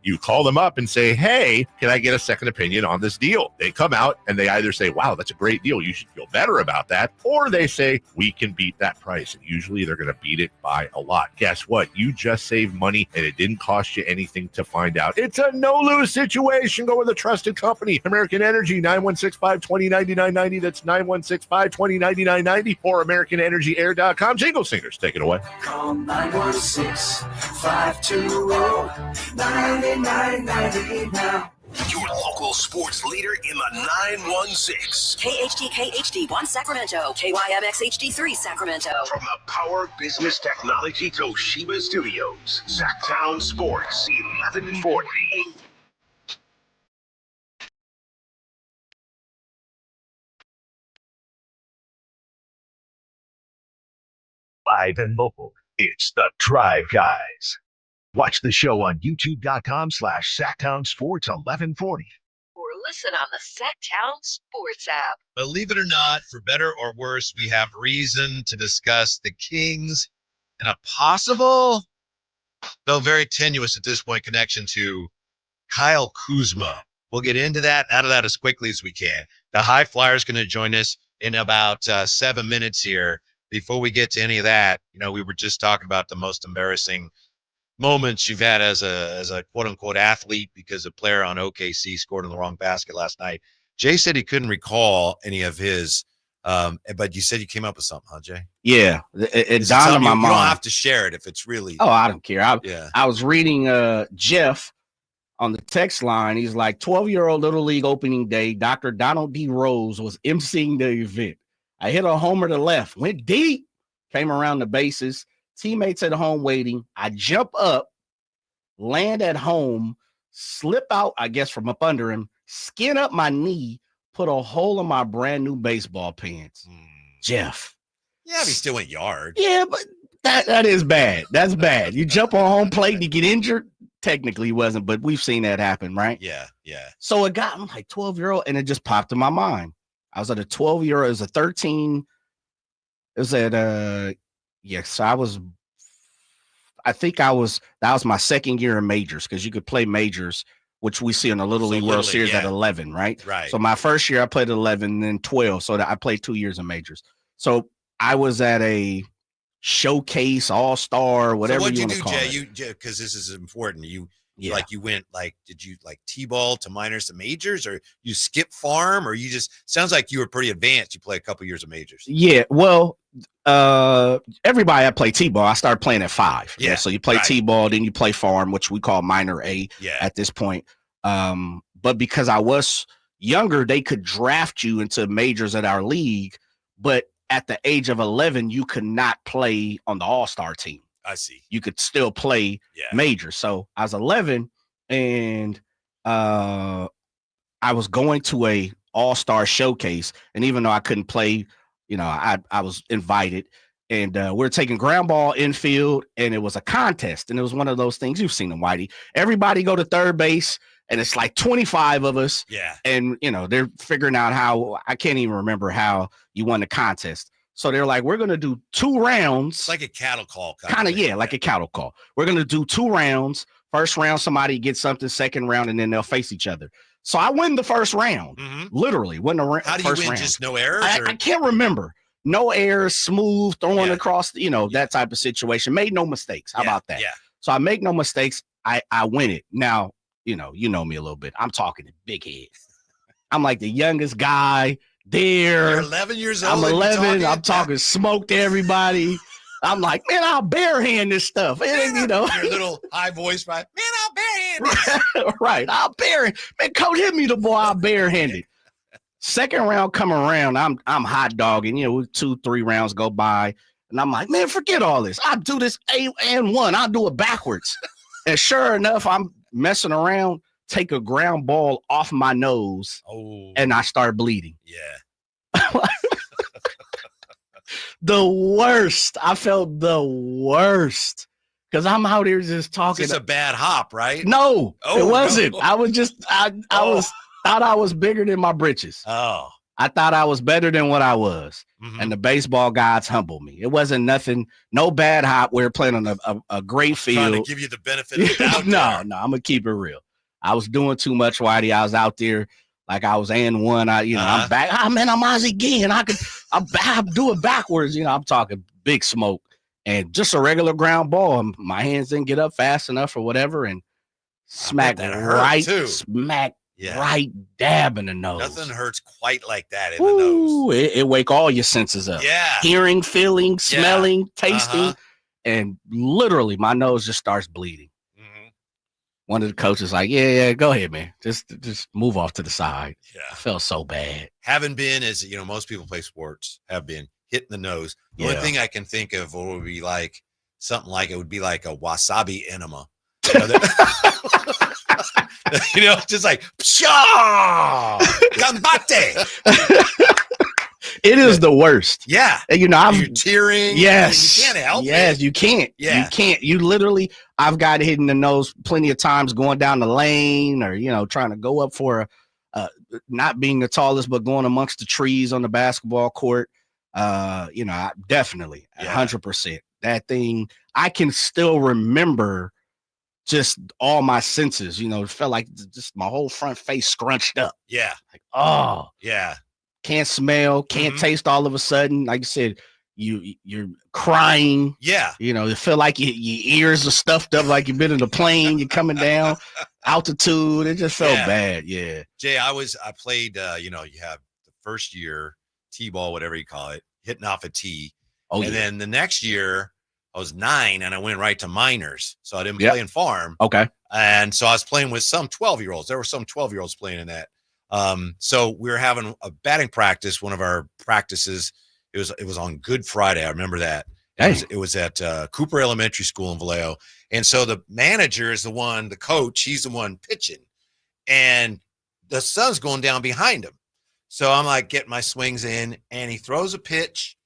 You call them up and say, hey, can I get a second opinion on this deal? They come out and they either say, wow, that's a great deal, you should feel better about that. Or they say, we can beat that price. And usually they're going to beat it by a lot. Guess what? You just saved money and it didn't cost you anything to find out. It's a no-lose situation. Go with a trusted company. American Energy, 916-520-9990. That's 916-520-9990 or AmericanEnergyAir.com. Jingle Singers, take it away. Call 916-520-9990 now. Your local local sports leader in the 916. KHD1 Sacramento, KYMX HD3 Sacramento. From the Power Business Technology Toshiba Studios, Sacktown Sports, 1140. Live and local, it's the Drive Guys. Watch the show on youtube.com/Sacktown Sports 1140. Or listen on the Sacktown Sports app. Believe it or not, for better or worse, we have reason to discuss the Kings and a possible, though very tenuous at this point, connection to Kyle Kuzma. We'll get into that, out of that as quickly as we can. The High Flyers going to join us in about 7 minutes here. Before we get to any of that, we were just talking about the most embarrassing moments you've had as a quote unquote athlete because a player on OKC scored in the wrong basket last night. Jay said he couldn't recall any of his, but you said you came up with something, huh, Jay? Yeah, it dawned on my mind. You don't have to share it if it's really. Oh, I don't care. I was reading Jeff on the text line. He's like, 12-year-old Little League opening day. Dr. Donald D. Rose was emceeing the event. I hit a homer to left, went deep, came around the bases. Teammates at home waiting. I jump up, land at home, slip out, I guess, from up under him, skin up my knee, put a hole in my brand new baseball pants. Jeff. Yeah, but he still went yard. Yeah, but that is bad. That's bad. You jump on home plate and you get injured. Technically, he wasn't, but we've seen that happen, right? Yeah. So it got, I'm like 12-year-old, and it just popped in my mind. I was at a 12-year-old, it was a 13. It was at yes, that was my second year in majors, because you could play majors, which we see in the Little League World Series at 11, right? Right. So my first year I played 11, then 12. So I played 2 years in majors. So I was at a showcase, all-star, whatever you want to call it. Jay? Because this is important. You went did you T-ball to minors to majors, or you skip farm, or you just, sounds like you were pretty advanced. You play a couple years of majors. Yeah, well, everybody I play T-ball, I started playing at 5. Yeah. So you play T-ball, then you play farm, which we call minor A at this point. But because I was younger, they could draft you into majors at our league, but at the age of 11, you could not play on the all-star team. I see. You could still play majors. So I was 11, and I was going to a all-star showcase. And even though I couldn't play, I was invited, and we're taking ground ball infield, and it was a contest. And it was one of those things, you've seen them, Whitey. Everybody go to third base, and it's like 25 of us. Yeah. And, they're figuring out how, I can't even remember how you won the contest. So they're like, we're going to do 2 rounds. It's like a cattle call. Kind of, like a cattle call. We're going to do 2 rounds. First round, somebody gets something. Second round, and then they'll face each other. So I win the first round. Literally, win the How do you win? Round. Just no errors? I can't remember. No errors, smooth, throwing across, that type of situation. Made no mistakes. How about that? Yeah. So I make no mistakes. I win it. Now, you know me a little bit. I'm talking big head. I'm like the youngest guy there. You're 11 years old. I'm 11. I'm talking smoke to everybody. I'm like, man, I'll barehand this stuff. Your little high voice, right? Man, I'll barehand it. Right. I'll barehand. Man, coach, hit me the ball. I'll barehand it. Second round come around. I'm hot dogging. 2-3 rounds go by. And I'm like, man, forget all this. I'll do this A-1. I'll do it backwards. And sure enough, I'm messing around. Take a ground ball off my nose, and I start bleeding. Yeah. The worst. I felt the worst because I'm out here just talking. It's a bad hop, right? No, it wasn't. No. I was just, thought I was bigger than my britches. Oh. I thought I was better than what I was. And the baseball gods humbled me. It wasn't nothing, no bad hop. We were playing on a great field. Trying to give you the benefit of the doubt. No, I'm going to keep it real. I was doing too much, Whitey. I was out there like I was N1. I'm back. Man, I'm Ozzy again. I'm doing backwards. I'm talking big smoke and just a regular ground ball. My hands didn't get up fast enough or whatever, and smack right dab in the nose. Nothing hurts quite like that in the nose. It wake all your senses up. Yeah. Hearing, feeling, smelling, tasting, and literally my nose just starts bleeding. one of the coaches like, yeah, go ahead, man. Just move off to the side. Yeah. I felt so bad. Haven't been, as you know, most people play sports have been hit in the nose. The only thing I can think of would be like something like it would be like a wasabi enema. You know, you know, just like pshaw, gambate. It is the worst. Yeah. And, you know, you're tearing. Yes. You can't help it. Yes, you can't. Yeah. You can't. You literally, I've got hit in the nose plenty of times going down the lane or, you know, trying to go up for not being the tallest, but going amongst the trees on the basketball court. You know, definitely 100%. That thing, I can still remember just all my senses, you know, it felt like just my whole front face scrunched up. Yeah. Like, oh. Yeah. Can't smell, can't taste all of a sudden. Like you said, you're crying. Yeah. You know, you feel like your ears are stuffed up like you've been in a plane, you're coming down altitude. It just felt bad. Yeah. Jay, I played, you know, you have the first year T-ball, whatever you call it, hitting off a tee. And then the next year I was 9 and I went right to minors. So I didn't play in farm. Okay. And so I was playing with some 12-year-olds. There were some 12-year-olds playing in that. So we were having a batting practice. One of our practices, it was on Good Friday. I remember that. It was at Cooper Elementary School in Vallejo. And so the manager is the coach, he's the one pitching. And the sun's going down behind him. So I'm like getting my swings in, and he throws a pitch,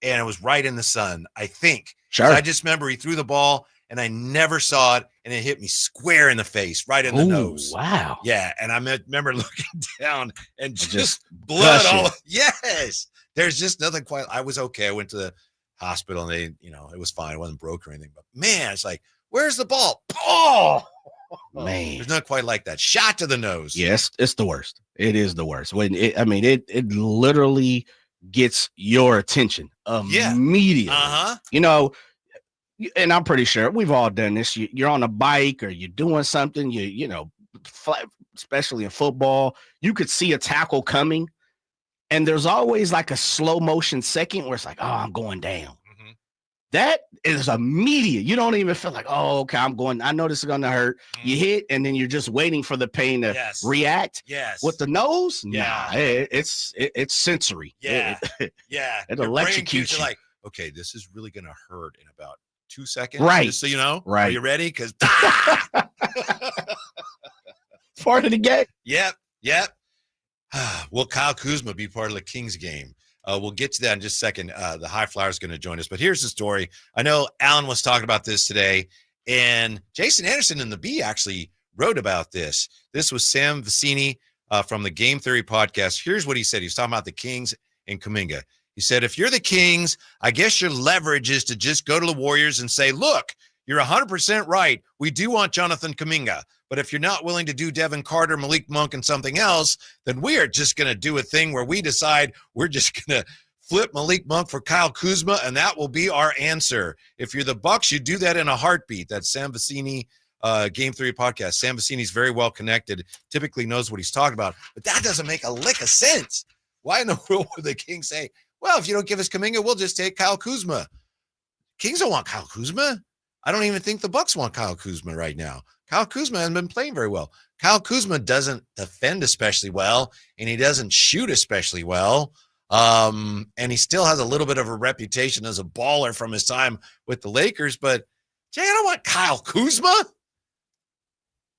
and it was right in the sun, I think. Sure. So I just remember he threw the ball, and I never saw it, and it hit me square in the face, right in the nose. Wow. Yeah, and I remember looking down and just blood all. Yes, there's just nothing quite. I was okay. I went to the hospital, and they, you know, it was fine. It wasn't broke or anything. But man, it's like, where's the ball? Oh, man, there's not quite like that. Shot to the nose. Yes, it's the worst. It is the worst. When it literally gets your attention immediately. You know. And I'm pretty sure we've all done this. You're on a bike or you're doing something, you know, especially in football, you could see a tackle coming and there's always like a slow motion second where it's like, oh, I'm going down. That is immediate. You don't even feel like, oh, okay, I know this is going to hurt. You hit and then you're just waiting for the pain to react. Yes. With the nose? Yeah. Nah, it's sensory. Yeah. It Your electrocutes you. you. Like, okay, this is really going to hurt in about 2 seconds. Right. Just so you know. Right. Are you ready? Because part of the game. Yep. Will Kyle Kuzma be part of the Kings game? We'll get to that in just a second. The High Flyer is going to join us. But here's the story. I know Alan was talking about this today, and Jason Anderson in the B actually wrote about this. This was Sam Vecini from the Game Theory podcast. Here's what he said. He was talking about the Kings and Kuminga. He said, if you're the Kings, I guess your leverage is to just go to the Warriors and say, look, you're 100% right. We do want Jonathan Kuminga. But if you're not willing to do Devin Carter, Malik Monk, and something else, then we are just going to do a thing where we decide we're just going to flip Malik Monk for Kyle Kuzma, and that will be our answer. If you're the Bucks, you do that in a heartbeat. That's Sam Vecini, Game Theory podcast. Sam Vecini's very well connected, typically knows what he's talking about. But that doesn't make a lick of sense. Why in the world would the Kings say, well, if you don't give us Kuminga, we'll just take Kyle Kuzma? Kings don't want Kyle Kuzma. I don't even think the Bucks want Kyle Kuzma right now. Kyle Kuzma hasn't been playing very well. Kyle Kuzma doesn't defend especially well, and he doesn't shoot especially well. And he still has a little bit of a reputation as a baller from his time with the Lakers. But, Jay, I don't want Kyle Kuzma.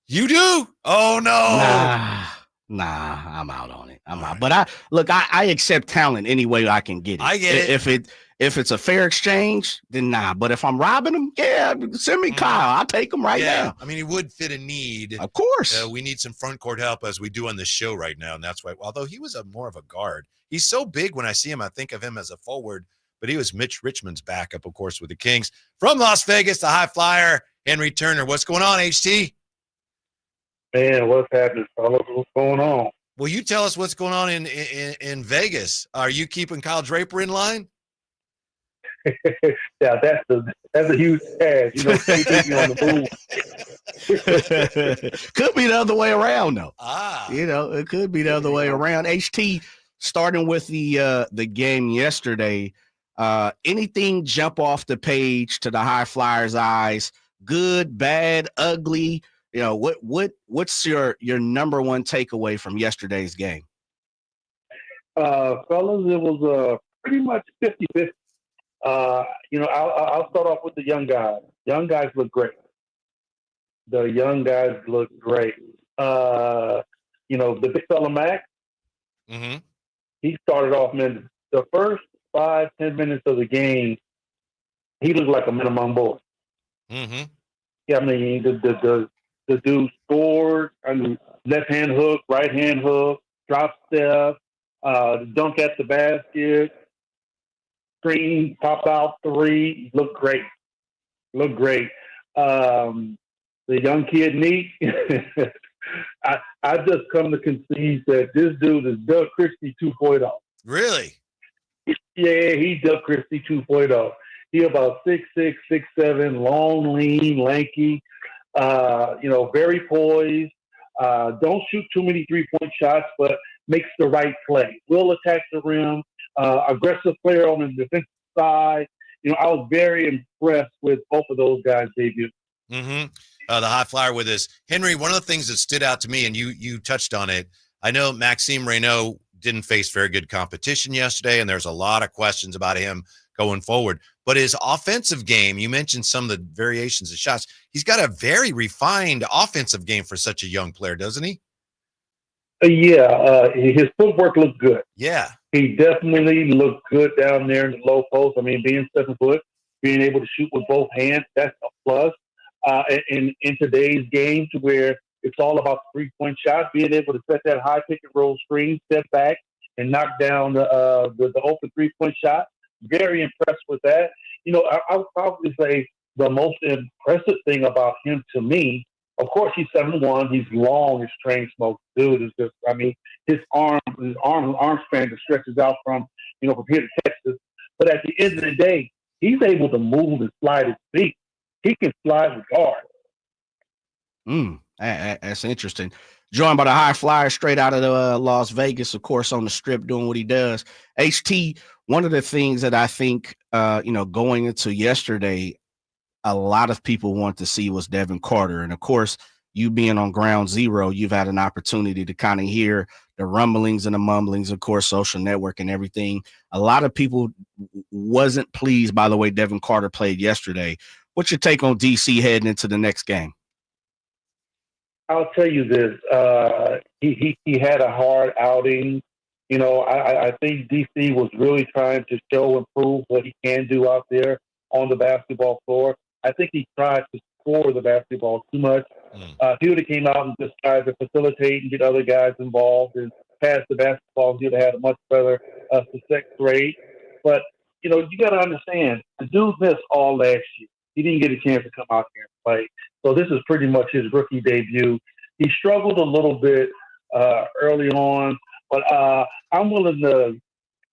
You do? Oh, no. Nah, I'm out on it. I'm out. But I accept talent any way I can get it. I get it. If it's a fair exchange, then nah. But if I'm robbing them, send me Kyle. I'll take him right now. I mean, he would fit a need. Of course. We need some front court help as we do on this show right now. And that's why, although he was more of a guard, he's so big when I see him, I think of him as a forward. But he was Mitch Richmond's backup, of course, with the Kings. From Las Vegas, the High Flyer, Henry Turner. What's going on, HT? Man, what's happening, fellas? What's going on? Well, you tell us what's going on in Vegas. Are you keeping Kyle Draper in line? Yeah, that's a huge ask. You know, keep on the move. Could be the other way around, though. Ah, you know, it could be the other way around. HT, starting with the game yesterday. Anything jump off the page to the High Flyers' eyes? Good, bad, ugly. what's your number one takeaway from yesterday's game? Fellas, it was pretty much 50-50. I'll start off with the young guys. Young guys look great. The young guys look great. The big fella Max, he started off, man, the first 5-10 minutes of the game, he looked like a minimum boy. Yeah, I mean, the dude scored, left hand hook, right hand hook, drop step, dunk at the basket, screen, pop out three, looked great. Looked great. The young kid, Nique, I've just come to concede that this dude is Doug Christie 2.0. Really? Yeah, he's Doug Christie 2.0. He about 6'6", 6'7", long, lean, lanky, very poised. Don't shoot too many three-point shots, but makes the right play. Will attack the rim. Aggressive player on the defensive side. I was very impressed with both of those guys' debut. The high flyer with us. Henry, one of the things that stood out to me, and you touched on it, I know Maxime Raynaud didn't face very good competition yesterday, and there's a lot of questions about him going forward. But his offensive game, you mentioned some of the variations of shots. He's got a very refined offensive game for such a young player, doesn't he? His footwork looked good. Yeah. He definitely looked good down there in the low post. I mean, being 7 foot, being able to shoot with both hands, that's a plus. In today's game, to where it's all about the three-point shot, being able to set that high pick and roll screen, step back, and knock down the open three-point shot. Very impressed with that. I would probably say the most impressive thing about him to me, of course, he's 7'1", he's long, his train smoke. Dude is just, I mean, his arm span just stretches out from here to Texas. But at the end of the day, he's able to move and slide his feet. He can slide with guard. That's interesting. Joined by the high flyer straight out of Las Vegas, of course, on the strip doing what he does. HT, one of the things that I think, going into yesterday, a lot of people want to see was Devin Carter. And, of course, you being on ground zero, you've had an opportunity to kind of hear the rumblings and the mumblings, of course, social network and everything. A lot of people wasn't pleased by the way Devin Carter played yesterday. What's your take on DC heading into the next game? I'll tell you this. He had a hard outing. I think DC was really trying to show and prove what he can do out there on the basketball floor. I think he tried to score the basketball too much. If he would have came out and just tried to facilitate and get other guys involved and pass the basketball, he would have had a much better success rate. But, you got to understand, the dude missed all last year. He didn't get a chance to come out here and play. So this is pretty much his rookie debut. He struggled a little bit early on, but I'm willing to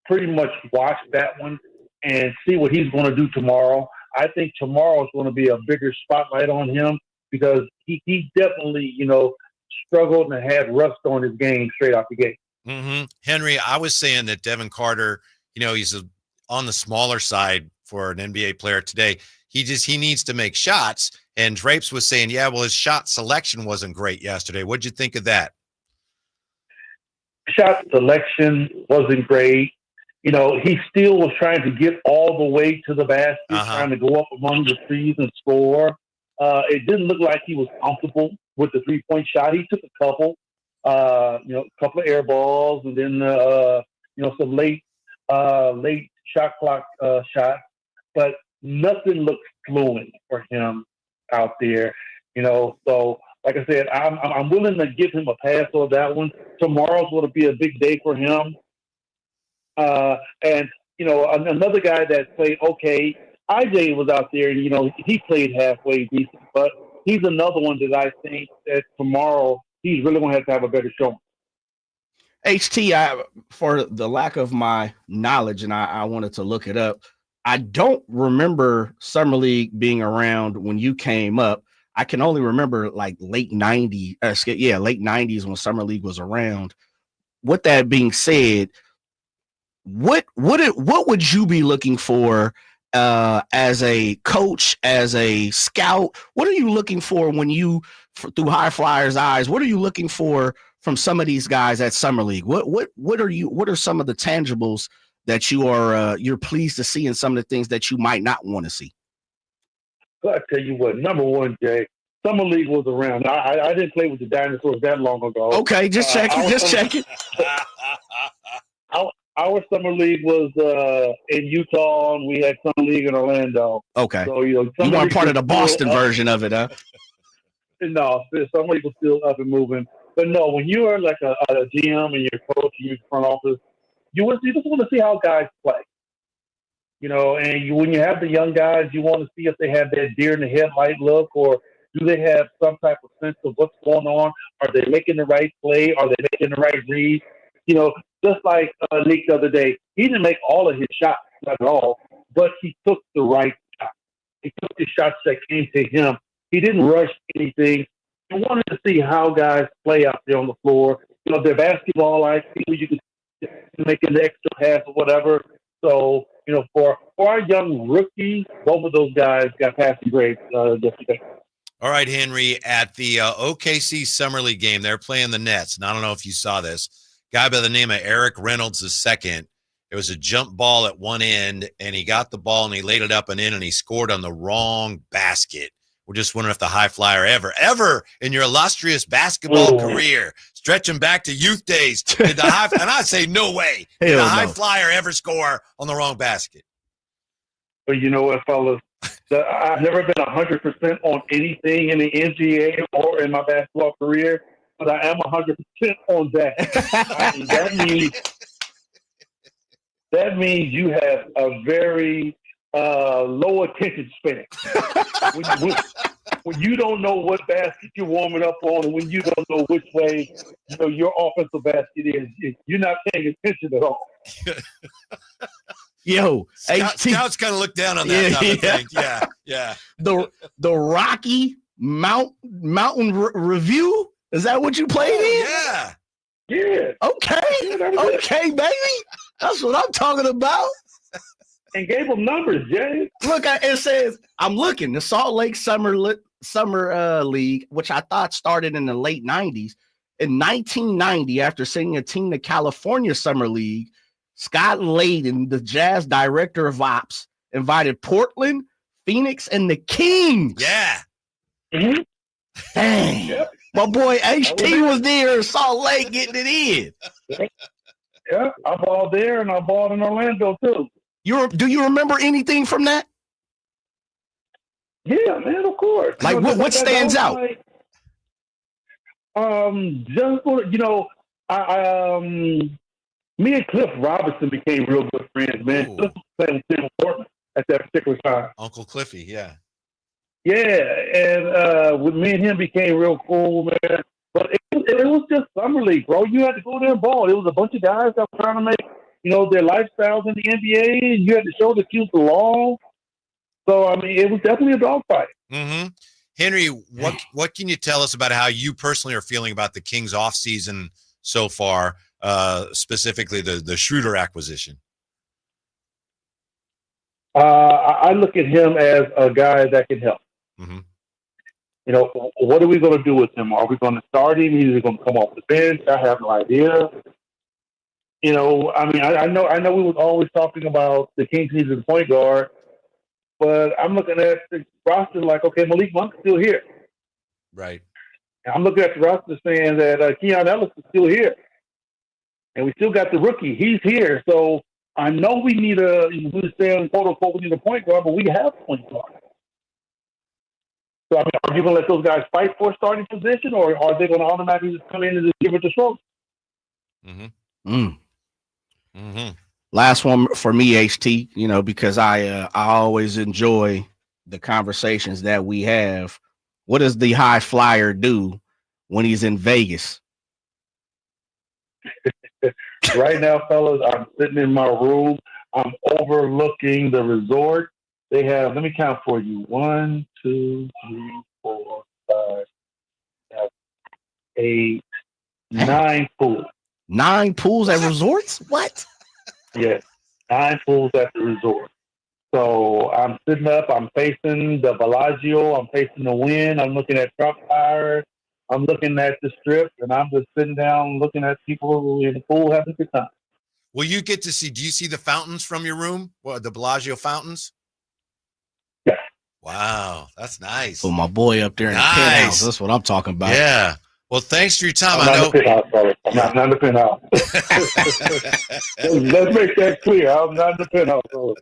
pretty much watch that one and see what he's going to do tomorrow. I think tomorrow is going to be a bigger spotlight on him because he definitely, struggled and had rust on his game straight out the gate. Henry, I was saying that Devin Carter, he's on the smaller side for an NBA player today. He needs to make shots. And Drapes was saying, his shot selection wasn't great yesterday. What'd you think of that? Shot selection wasn't great. He still was trying to get all the way to the basket, trying to go up among the trees and score. It didn't look like he was comfortable with the three-point shot. He took a couple of air balls and then, some late shot clock shots. But nothing looks fluent for him out there, So, like I said, I'm willing to give him a pass on that one. Tomorrow's going to be a big day for him. And another guy that played okay, IJ was out there, and he played halfway decent, but he's another one that I think that tomorrow he's really going to have a better showing. HT, for the lack of my knowledge, and I wanted to look it up, I don't remember Summer League being around when you came up. I can only remember like late 90s when Summer League was around. With that being said, what would you be looking for as a coach, as a scout? What are you looking for when you, through High Flyers' eyes, what are you looking for from some of these guys at Summer League? What are some of the tangibles that you're pleased to see, and some of the things that you might not want to see? I tell you what, number one, Jay, Summer League was around. I didn't play with the dinosaurs that long ago. Okay, just checking. Our Summer League was in Utah, and we had Summer League in Orlando. Okay. So, you weren't part of the Boston version of it, huh? No, Summer League was still up and moving. But no, when you are like a GM and you're coach, you're front office, you just want to see how guys play. And when you have the young guys, you want to see if they have that deer in the headlight look, or do they have some type of sense of what's going on? Are they making the right play? Are they making the right read? Just like Nique the other day, he didn't make all of his shots, not at all, but he took the right shot. He took the shots that came to him. He didn't rush anything. You wanted to see how guys play out there on the floor. They're basketball-like people. You can make an extra pass or whatever. So, for our young rookies, both of those guys got passing grades yesterday. All right, Henry, at the OKC Summer League game, they're playing the Nets. And I don't know if you saw this. Guy by the name of Eric Reynolds II. It was a jump ball at one end, and he got the ball and he laid it up and in, and he scored on the wrong basket. We're just wondering if the High Flyer ever in your illustrious basketball career, stretching back to youth days, did the High, and I say no way, did the High Flyer ever score on the wrong basket? But you know what, fellas? I've never been 100% on anything in the NBA or in my basketball career, but I am 100% on that. That means you have a very low attention span. When you don't know what basket you're warming up on, and when you don't know which way your offensive basket is, you're not paying attention at all. Yo, Scouts kind of look down on that type of thing. Yeah. The Rocky Mountain Review, is that what you played in? Yeah. Okay, baby. That's what I'm talking about. And gave them numbers, Jay. Look, it says, I'm looking, the Salt Lake Summer League, which I thought started in the late 90s. In 1990, after sending a team to California Summer League, Scott Layden, the Jazz director of ops, invited Portland, Phoenix, and the Kings. Yeah. Mm-hmm. Dang. Yep. My boy HT was there in Salt Lake getting it in. Yeah, I balled there and I balled in Orlando too. Do you remember anything from that? Yeah, man, of course. Like what stands out? Me and Cliff Robinson became real good friends, man. Cliff was playing with Portland at that particular time. Uncle Cliffy, yeah. Yeah, and with me and him became real cool, man. But it was just Summer League, bro. You had to go there and ball. It was a bunch of guys that were trying to make, their lifestyles in the NBA, and you had to show that you belong. So, I mean, it was definitely a dogfight. Mm-hmm. Henry, what can you tell us about how you personally are feeling about the Kings offseason so far, specifically the Schroeder acquisition? I look at him as a guy that can help. Mm-hmm. What are we going to do with him? Are we going to start him? Is he going to come off the bench? I have no idea. I know we was always talking about the Kings needed a point guard, but I'm looking at the roster like, okay, Malik Monk's still here. Right. And I'm looking at the roster saying that Keon Ellis is still here. And we still got the rookie. He's here. So I know we need quote unquote, we need a point guard, but we have a point guard. So, are you going to let those guys fight for a starting position, or are they going to automatically just come in and just give it to Schroeder? Mm-hmm. Mm-hmm. Last one for me, HT, because I always enjoy the conversations that we have. What does the High Flyer do when he's in Vegas? Right now, fellas, I'm sitting in my room. I'm overlooking the resort. They have, let me count for you. 1, 2, 3, 4, 5, 7, 8, 9 pools. 9 pools at resorts? What? Yes, 9 pools at the resort. So, sitting up. I'm facing the Bellagio. I'm facing the wind. I'm looking at truck fire. I'm looking at the strip, and I'm just sitting down looking at people in the pool having a good time. Well, you get to see. Do you see the fountains from your room? What, the Bellagio fountains? Yeah. Wow, that's nice. For my boy up there in the penthouse. That's what I'm talking about. Yeah. Well, thanks for your time. I'm not in the penthouse, sorry. I'm not in the penthouse. Let's make that clear. I'm not in the penthouse. Sorry.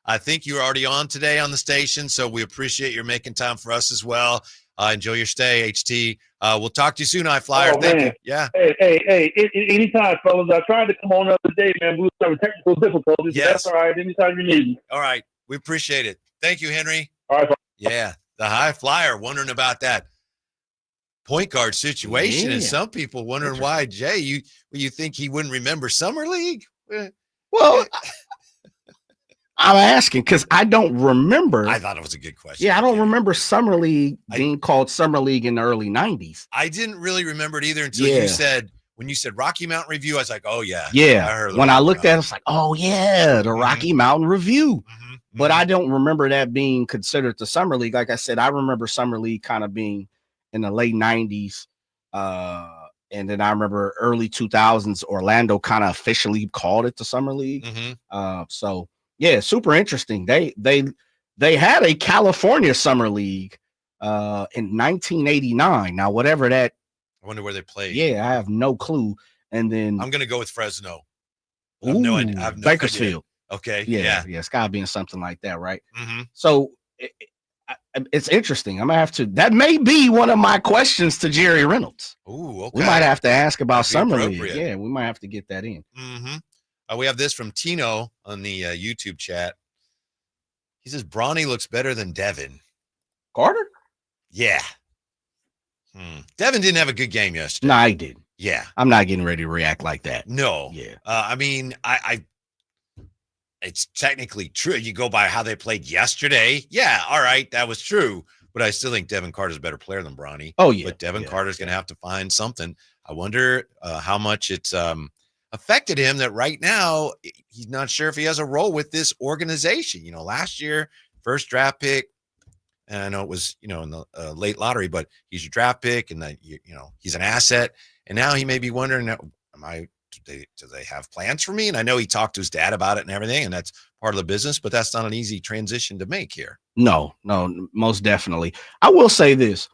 I think you're already on today on the station, so we appreciate your making time for us as well. Enjoy your stay, HT. We'll talk to you soon, iFlyer. Oh, Thank man. you. Yeah. Hey, anytime, fellas. I tried to come on the other day, man. We were having technical difficulties. Yes. But that's all right. Anytime you need me. All right. We appreciate it. Thank you, Henry. All right. Yeah. The high flyer wondering about that point guard situation. And some people wondering why, Jay, you think he wouldn't remember Summer League? Well, I'm asking because I don't remember. I thought it was a good question. Yeah, I don't remember Summer League being called Summer League in the early 90s. I didn't really remember it either until when you said Rocky Mountain Review, I was like, oh, yeah. Yeah. When I looked at it, I was like, oh, yeah, the Rocky Mountain Review. But I don't remember that being considered the Summer League. Like I said, I remember Summer League kind of being in the late 90s. And then I remember early 2000s, Orlando kind of officially called it the Summer League. So, yeah, super interesting. They had a California Summer League in 1989. Now, whatever that. I wonder where they played. Yeah, I have no clue. And then I'm going to go with Fresno. I have no Bakersfield. Okay. Yeah. It's got to be in something like that, right? So it's interesting. I'm gonna have to. That may be one of my questions to Jerry Reynolds. Ooh, okay. We might have to ask about Summer League. appropriate. Yeah, we might have to get that in. We have this from Tino on the YouTube chat. He says Bronny looks better than Devin Carter. Yeah. Devin didn't have a good game yesterday. No, I didn't. Yeah. I'm not getting ready to react like that. No. Yeah. I mean, it's technically true. You go by how they played yesterday. Yeah. All right. That was true. But I still think Devin Carter's a better player than Bronny. Oh, yeah. But Devin Carter's going to have to find something. I wonder how much it's affected him that right now he's not sure if he has a role with this organization. You know, last year, first draft pick, and I know it was, in the late lottery, but he's your draft pick and that, he's an asset. And now he may be wondering, do they have plans for me? And I know he talked to his dad about it and everything, and that's part of the business, but that's not an easy transition to make here. No, most definitely. I will say this.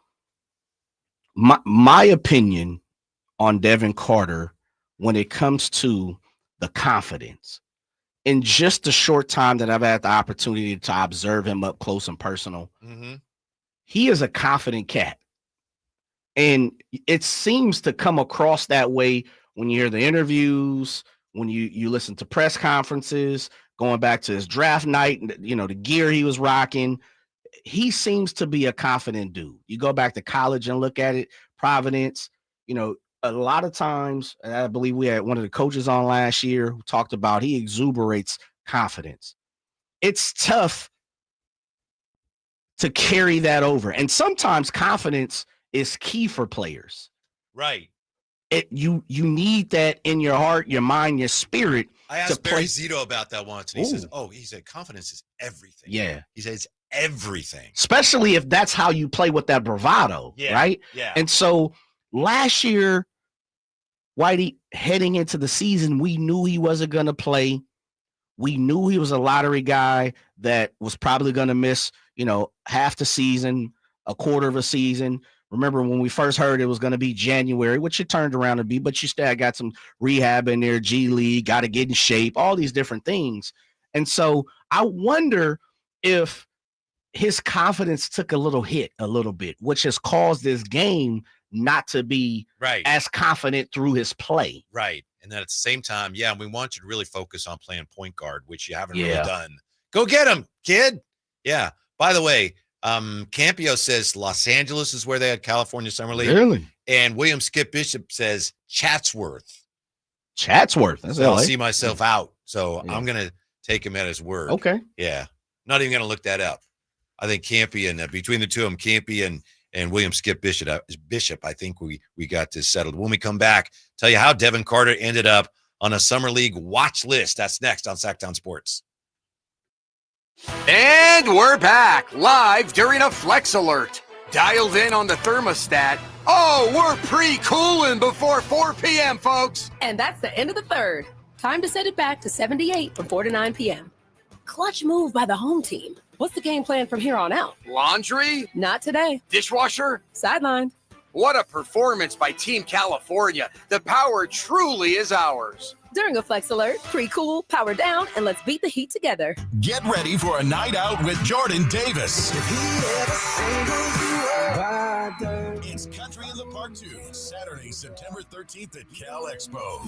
My opinion on Devin Carter when it comes to the confidence, in just the short time that I've had the opportunity to observe him up close and personal, he is a confident cat. And it seems to come across that way when you hear the interviews, when you listen to press conferences, going back to his draft night, the gear he was rocking. He seems to be a confident dude. You go back to college and look at it, Providence, a lot of times, and I believe we had one of the coaches on last year who talked about he exuberates confidence. It's tough to carry that over. And sometimes confidence is key for players. Right. You need that in your heart, your mind, your spirit. I asked Barry Zito about that once, and he said confidence is everything. Yeah. He says everything. Especially if that's how you play with that bravado, right? Yeah. And so last year, Whitey, heading into the season, we knew he wasn't going to play. We knew he was a lottery guy that was probably going to miss, half the season, a quarter of a season. Remember when we first heard it was going to be January, which it turned around to be, but you still got some rehab in there, G League, got to get in shape, all these different things. And so I wonder if his confidence took a little hit a little bit, which has caused this game not to be as confident through his play. Right. And then at the same time, we want you to really focus on playing point guard, which you haven't really done. Go get him, kid. Yeah. By the way, Campio says Los Angeles is where they had California Summer League. Really? And William Skip Bishop says Chatsworth. That's I'll see myself out. So I'm going to take him at his word. Okay. Yeah. Not even going to look that up. I think Campy and between the two of them, Campy and William Skip Bishop, I think we got this settled. When we come back, tell you how Devin Carter ended up on a Summer League watch list. That's next on Sacktown Sports. And we're back live during a flex alert. Dialed in on the thermostat. Oh, we're pre-cooling before 4 p.m., folks. And that's the end of the third. Time to set it back to 78 from 4 to 9 p.m. Clutch move by the home team. What's the game plan from here on out? Laundry? Not today. Dishwasher? Sidelined. What a performance by Team California. The power truly is ours. During a flex alert, pre-cool, power down, and let's beat the heat together. Get ready for a night out with Jordan Davis. It's Country in the Park 2, Saturday, September 13th at Cal Expo.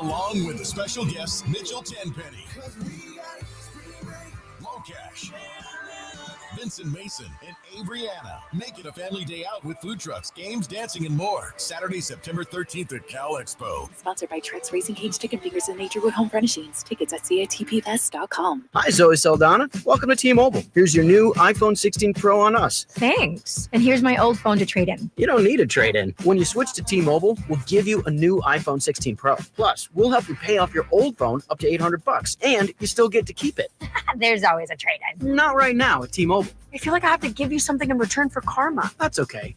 Along with the special guests, Mitchell Tenpenny, Locash, Vincent Mason, and Averyana. Make it a family day out with food trucks, games, dancing, and more. Saturday, September 13th at Cal Expo. Sponsored by Trex Racing Cage, Chicken Fingers, and Naturewood Home Furnishings. Tickets at catpfest.com. Hi, Zoe Saldana. Welcome to T-Mobile. Here's your new iPhone 16 Pro on us. Thanks. And here's my old phone to trade in. You don't need a trade-in. When you switch to T-Mobile, we'll give you a new iPhone 16 Pro. Plus, we'll help you pay off your old phone up to $800, and you still get to keep it. There's always a trade-in. Not right now at T-Mobile. I feel like I have to give you something in return for karma. That's okay.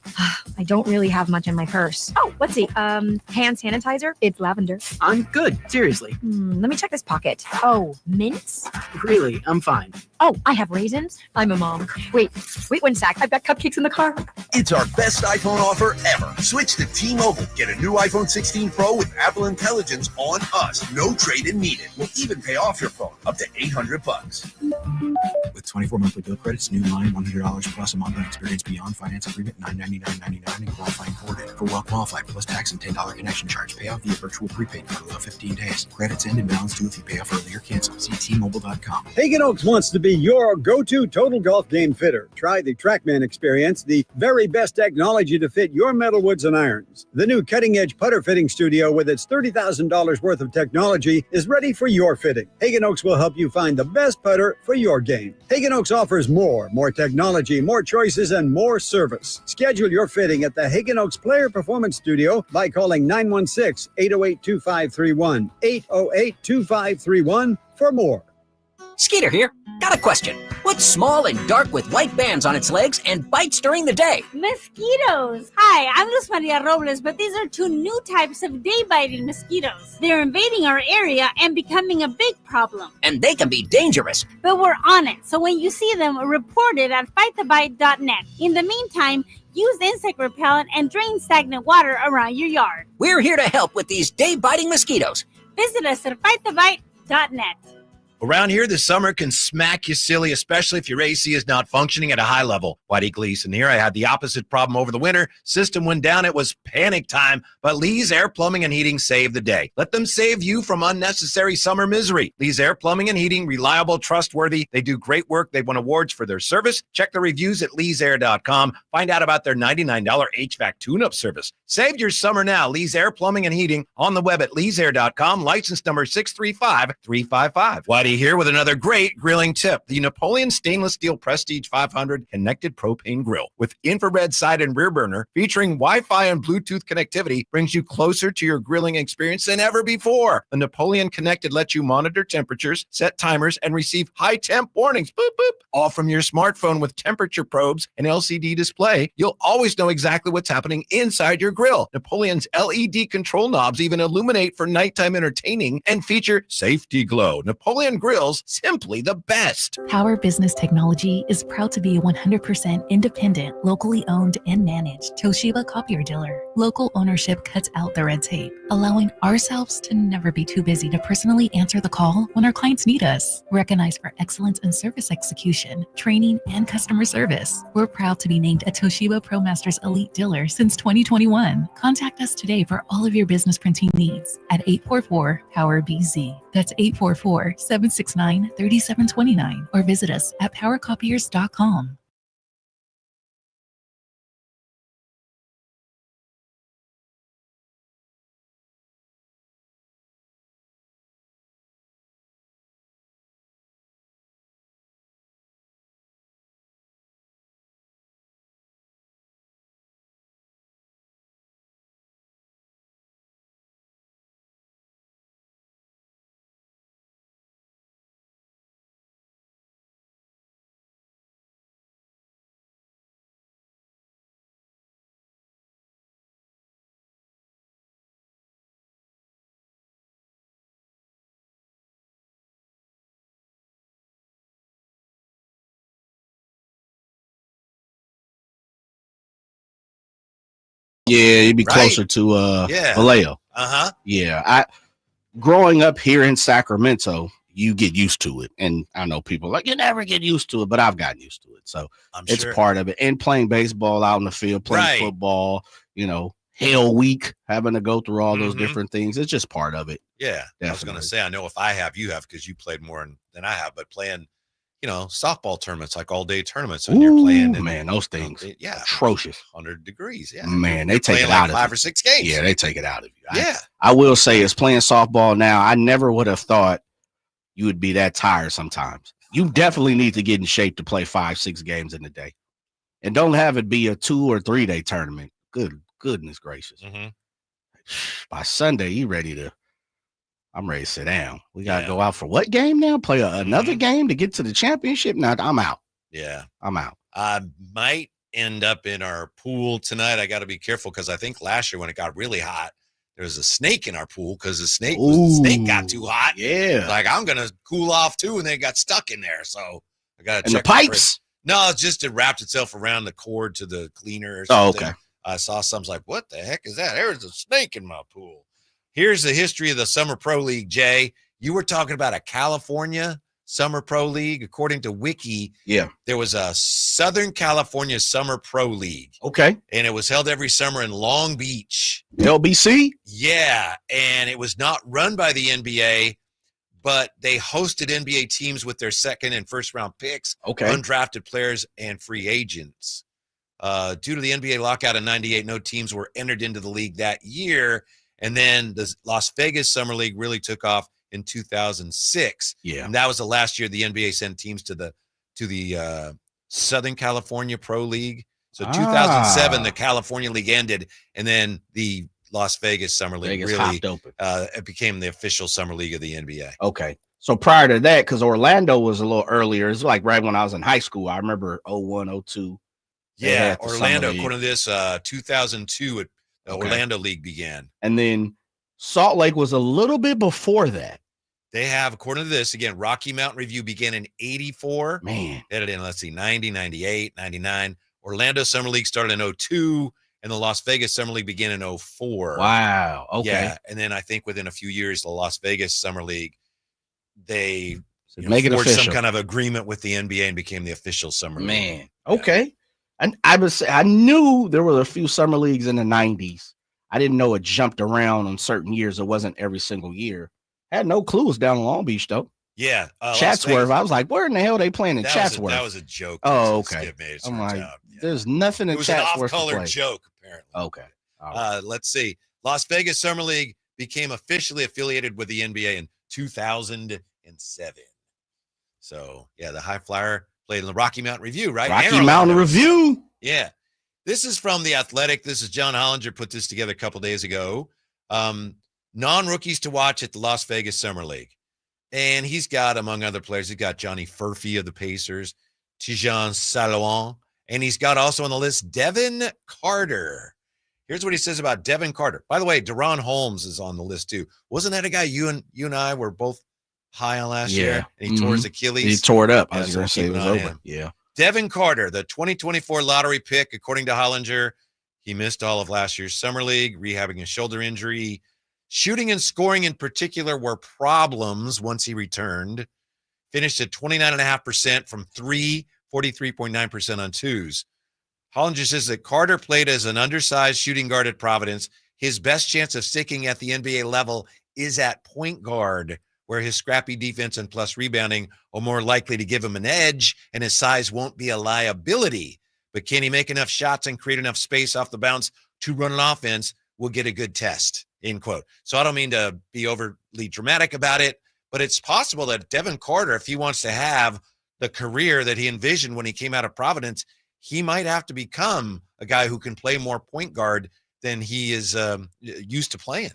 I don't really have much in my purse. Oh, let's see. Hand sanitizer. It's lavender. I'm good. Seriously. Let me check this pocket. Oh, mints? Really, I'm fine. Oh, I have raisins. I'm a mom. Wait 1 sec. I've got cupcakes in the car. It's our best iPhone offer ever. Switch to T-Mobile. Get a new iPhone 16 Pro with Apple Intelligence on us. No trade-in needed. We'll even pay off your phone up to $800. With 24 monthly bill credits, new line, $100 plus a month on experience beyond finance agreement, $999.99 and qualifying ported. For well qualified plus tax and $10 connection charge. Pay off via virtual prepaid card without 15 days. Credits end and balance due if you pay off early or cancel. See T-Mobile.com. Hagen Oaks wants to be your go-to total golf game fitter. Try the TrackMan experience, the very best technology to fit your metalwoods and irons. The new cutting-edge putter fitting studio with its $30,000 worth of technology is ready for your fitting. Hagen Oaks will help you find the best putter for your game. Hagen Oaks offers more technology, more choices, and more service. Schedule your fitting at the Hagen Oaks Player Performance Studio by calling 916-808-2531, 808-2531 for more. Skeeter here. Got a question. What's small and dark with white bands on its legs and bites during the day? Mosquitoes. Hi, I'm Luz Maria Robles, but these are 2 new types of day-biting mosquitoes. They're invading our area and becoming a big problem. And they can be dangerous. But we're on it, so when you see them, report it at fightthebite.net. In the meantime, use insect repellent and drain stagnant water around your yard. We're here to help with these day-biting mosquitoes. Visit us at fightthebite.net. Around here, the summer can smack you silly, especially if your AC is not functioning at a high level. Whitey Gleason here. I had the opposite problem over the winter. System went down. It was panic time, but Lee's Air Plumbing and Heating saved the day. Let them save you from unnecessary summer misery. Lee's Air Plumbing and Heating, reliable, trustworthy. They do great work. They won awards for their service. Check the reviews at leesair.com. Find out about their $99 HVAC tune-up service. Save your summer now. Lee's Air Plumbing and Heating on the web at leesair.com. License number 635355. Whitey here with another great grilling tip. The Napoleon Stainless Steel Prestige 500 Connected Propane Grill with infrared side and rear burner featuring Wi-Fi and Bluetooth connectivity brings you closer to your grilling experience than ever before. The Napoleon Connected lets you monitor temperatures, set timers, and receive high temp warnings. Boop, boop. All from your smartphone with temperature probes and LCD display. You'll always know exactly what's happening inside your grill. Napoleon's LED control knobs even illuminate for nighttime entertaining and feature safety glow. Napoleon grills, simply the best. Power Business Technology is proud to be a 100% independent, locally owned and managed Toshiba copier dealer. Local ownership cuts out the red tape, allowing ourselves to never be too busy to personally answer the call when our clients need us. Recognized for excellence in service execution, training, and customer service, we're proud to be named a Toshiba ProMasters Elite Dealer since 2021. Contact us today for all of your business printing needs at 844-POWER-BZ. That's 844-769-3729, or visit us at powercopiers.com. Yeah, you'd be right? closer to Vallejo. Yeah, growing up here in Sacramento, you get used to it, and I know people like you never get used to it, but I've gotten used to it, so it's sure. part of it. And playing baseball out in the field, playing football, Hell Week, having to go through all those different things, it's just part of it. Yeah, definitely. I was going to say, I know if I have, you have, because you played more than I have, but playing, softball tournaments, like all-day tournaments, and you're playing. And, man, those things, yeah, atrocious. 100 degrees, yeah. Man, they take it out of 5 or 6 games. Yeah, they take it out of you. Yeah. I will say, as playing softball now, I never would have thought you would be that tired sometimes. You definitely need to get in shape to play 5-6 games in a day. And don't have it be a 2 or 3 day tournament. Goodness gracious. By Sunday, I'm ready to sit down. We got to go out for what game now? Play another game to get to the championship? Now I'm out. Yeah. I'm out. I might end up in our pool tonight. I got to be careful because I think last year when it got really hot, there was a snake in our pool because the snake got too hot. Yeah. Like, I'm going to cool off too, and they got stuck in there. So I got to check. And the pipes? No, it's just it wrapped itself around the cord to the cleaner or something. Oh, okay. I saw some, like, what the heck is that? There's a snake in my pool. Here's the history of the Summer Pro League, Jay. You were talking about a California Summer Pro League. According to Wiki, there was a Southern California Summer Pro League. Okay. And it was held every summer in Long Beach. LBC? Yeah. And it was not run by the NBA, but they hosted NBA teams with their second and first round picks, undrafted players, and free agents. Due to the NBA lockout in 98, no teams were entered into the league that year. And then the Las Vegas Summer League really took off in 2006. Yeah. And that was the last year the NBA sent teams to the Southern California Pro League. So 2007, the California League ended, and then the Las Vegas Summer League hopped open. It became the official summer league of the NBA. Okay. So prior to that, because Orlando was a little earlier, it's like right when I was in high school. I remember 01, 02. Yeah, Orlando, according to this, 2002, the Orlando League began. And then Salt Lake was a little bit before that. They have, according to this, again, Rocky Mountain Review began in 84. Man. Headed in, 90, 98, 99. Orlando Summer League started in 02, and the Las Vegas Summer League began in 04. Wow. Okay. Yeah, and then I think within a few years, the Las Vegas Summer League, they make it forged official. some kind of agreement with the NBA and became the official summer league. Man. Okay. And I knew there were a few summer leagues in the 90s. I didn't know it jumped around on certain years. It wasn't every single year. Had no clues down in Long Beach, though. Yeah. Chatsworth. I was like, where in the hell are they playing in Chatsworth? That was a joke. Oh, okay. I'm like, there's nothing in Chatsworth. It was an off-color joke, apparently. Okay. Let's see. Las Vegas Summer League became officially affiliated with the NBA in 2007. So, yeah, the High Flyer played in the Rocky Mountain Review, right? Rocky Mountain Review. Yeah. This is from The Athletic. This is John Hollinger put this together a couple days ago. Non-rookies to watch at the Las Vegas Summer League. And he's got, among other players, he's got Johnny Furphy of the Pacers, Tijan Salouan, and he's got also on the list Devin Carter. Here's what he says about Devin Carter. By the way, Deron Holmes is on the list too. Wasn't that a guy you and I were both high on last year? And he tore his Achilles. He tore it up. Yeah, I was going to say it was over. Yeah. Devin Carter, the 2024 lottery pick, according to Hollinger, he missed all of last year's summer league, rehabbing a shoulder injury. Shooting and scoring in particular were problems once he returned. Finished at 29.5% from 3, 43.9% on twos. Hollinger says that Carter played as an undersized shooting guard at Providence. His best chance of sticking at the NBA level is at point guard, where his scrappy defense and plus rebounding are more likely to give him an edge, and his size won't be a liability. But can he make enough shots and create enough space off the bounce to run an offense? We'll get a good test, end quote. So I don't mean to be overly dramatic about it, but it's possible that Devin Carter, if he wants to have the career that he envisioned when he came out of Providence, he might have to become a guy who can play more point guard than he is used to playing.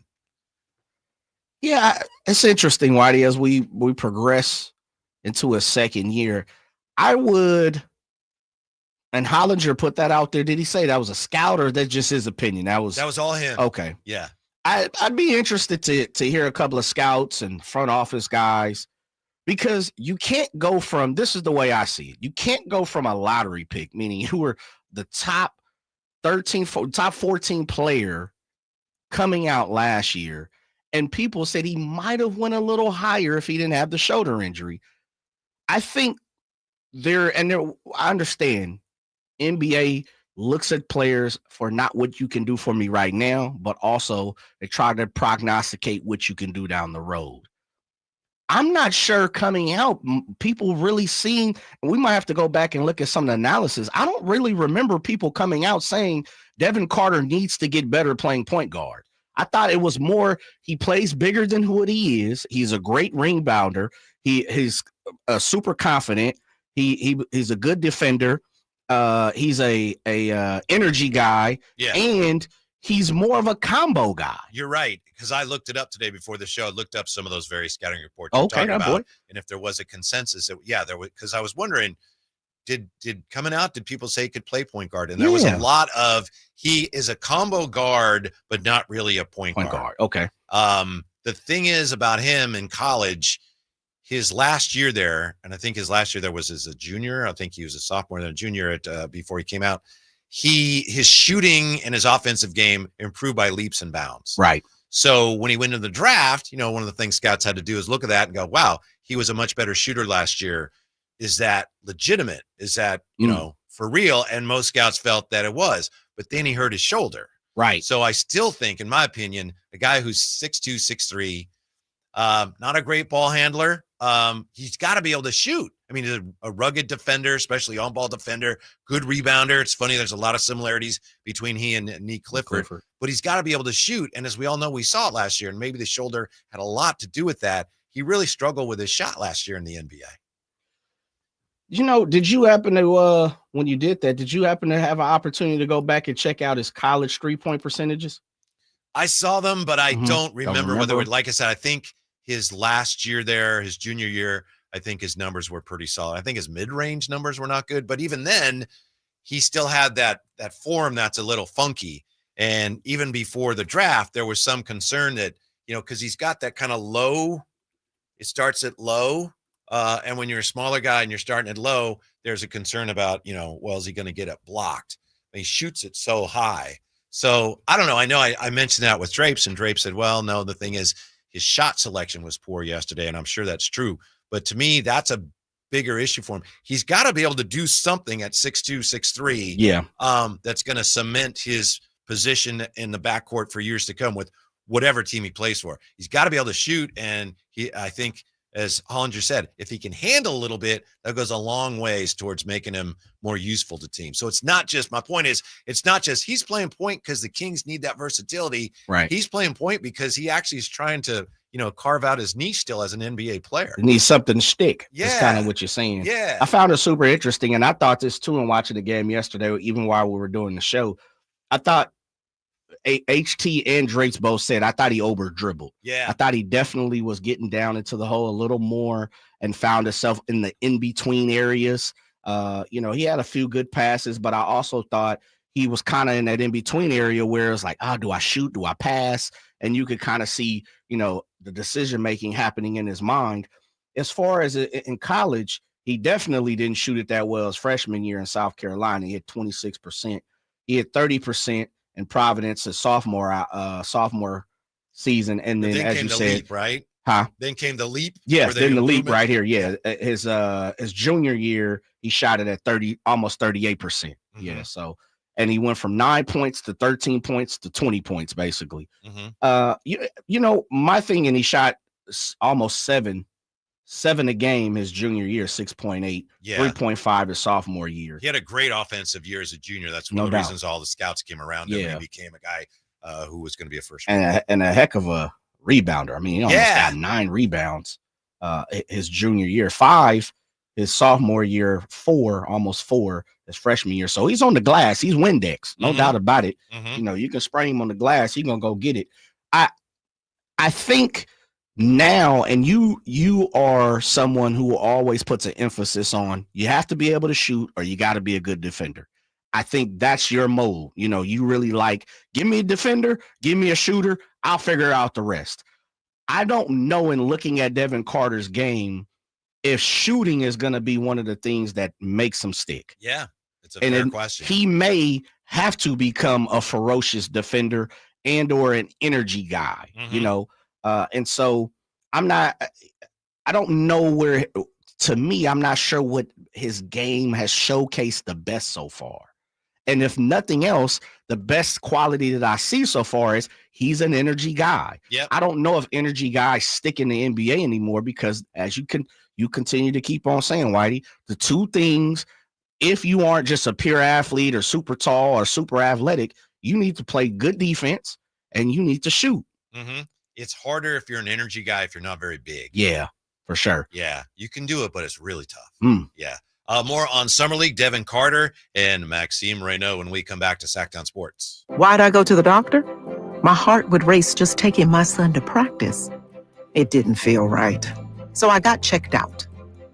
Yeah, it's interesting, Whitey, as we progress into a second year. I would, and Hollinger put that out there. Did he say that was a scout, or that's just his opinion? That was all him. Okay. Yeah. I'd be interested to hear a couple of scouts and front office guys, because you can't go from, this is the way I see it, you can't go from a lottery pick, meaning you were the top top 14 player coming out last year, and people said he might have went a little higher if he didn't have the shoulder injury. I think I understand NBA looks at players for not what you can do for me right now, but also they try to prognosticate what you can do down the road. I'm not sure coming out, people really seeing, and we might have to go back and look at some of the analysis. I don't really remember people coming out saying Devin Carter needs to get better playing point guard. I thought it was more, he plays bigger than what he is. He's a great rebounder. He's super confident. He's a good defender. He's a energy guy, and he's more of a combo guy. You're right, because I looked it up today before the show. I looked up some of those various scouting reports. Okay, about, boy. And if there was a consensus, there was, because I was wondering, did coming out, did people say he could play point guard? And there was a lot of, he is a combo guard, but not really a point guard. Okay. The thing is about him in college, his last year there, and I think his last year there was as a junior. I think he was a sophomore and a junior before he came out. His shooting and his offensive game improved by leaps and bounds. Right. So when he went into the draft, one of the things scouts had to do is look at that and go, wow, he was a much better shooter last year. Is that legitimate? Is that, for real? And most scouts felt that it was, but then he hurt his shoulder. Right. So I still think, in my opinion, a guy who's 6'2", 6'3", not a great ball handler. He's got to be able to shoot. I mean, he's a rugged defender, especially on-ball defender, good rebounder. It's funny, there's a lot of similarities between he and Nique Clifford, but he's got to be able to shoot. And as we all know, we saw it last year, and maybe the shoulder had a lot to do with that. He really struggled with his shot last year in the NBA. Did you happen to, when you did that, did you happen to have an opportunity to go back and check out his college 3-point percentages? I saw them, but I don't remember whether, like I said, I think his last year there, his junior year, I think his numbers were pretty solid. I think his mid-range numbers were not good, but even then, he still had that form that's a little funky. And even before the draft, there was some concern that, because he's got that kind of low, it starts at low. And when you're a smaller guy and you're starting at low, there's a concern about, well, is he going to get it blocked? And he shoots it so high. So I don't know. I know I mentioned that with Drapes, and Drape said, well, no, the thing is his shot selection was poor yesterday, and I'm sure that's true. But to me, that's a bigger issue for him. He's got to be able to do something at 6'2", 6'3". Yeah. That's going to cement his position in the backcourt for years to come with whatever team he plays for. He's got to be able to shoot, and I think, as Hollinger said, if he can handle a little bit, that goes a long ways towards making him more useful to teams. So it's not just, my point is, it's not just he's playing point because the Kings need that versatility. Right. He's playing point because he actually is trying to, carve out his niche still as an NBA player. It needs something to stick. Yeah. That's kind of what you're saying. Yeah. I found it super interesting, and I thought this too in watching the game yesterday, even while we were doing the show. I thought HT and Drake's both said, I thought he over dribbled. Yeah. I thought he definitely was getting down into the hole a little more and found himself in the in-between areas. He had a few good passes, but I also thought he was kind of in that in-between area where it's like, do I shoot? Do I pass? And you could kind of see, the decision-making happening in his mind. As far as in college, he definitely didn't shoot it that well his freshman year in South Carolina. He had 26%. He had 30% in Providence his sophomore season, and then as you said, leap, right? Huh? Then came the leap. Yes, then the leap right here. Yeah, his junior year he shot it at almost 38%. Mm-hmm. Yeah, so and he went from 9 points to 13 points to 20 points basically. Mm-hmm. My thing, and he shot almost seven a game his junior year, 6.8, 3.5 his sophomore year. He had a great offensive year as a junior. That's one of the reasons all the scouts came around him. He became a guy who was going to be a first and a heck of a rebounder. I mean, he almost got 9 rebounds his junior year, 5 his sophomore year, 4, almost 4 his freshman year. So he's on the glass. He's Windex, no doubt about it. Mm-hmm. You can spray him on the glass. He's going to go get it. I think now, and you are someone who always puts an emphasis on you have to be able to shoot or you got to be a good defender. I think that's your mold. You really like, give me a defender, give me a shooter, I'll figure out the rest. I don't know, in looking at Devin Carter's game, if shooting is going to be one of the things that makes him stick. Yeah. It's a fair question. He may have to become a ferocious defender and or an energy guy, you know. And so I don't know where, to me, I'm not sure what his game has showcased the best so far. And if nothing else, the best quality that I see so far is he's an energy guy. Yep. I don't know if energy guys stick in the NBA anymore because as you continue to keep on saying, Whitey, the two things, if you aren't just a pure athlete or super tall or super athletic, you need to play good defense and you need to shoot. It's harder if you're an energy guy if you're not very big. Yeah, for sure. Yeah, you can do it, but it's really tough. Yeah. More on Summer League, Devin Carter and Maxime Raynaud when we come back to Sacktown Sports. Why'd I go to the doctor? My heart would race just taking my son to practice. It didn't feel right. So I got checked out.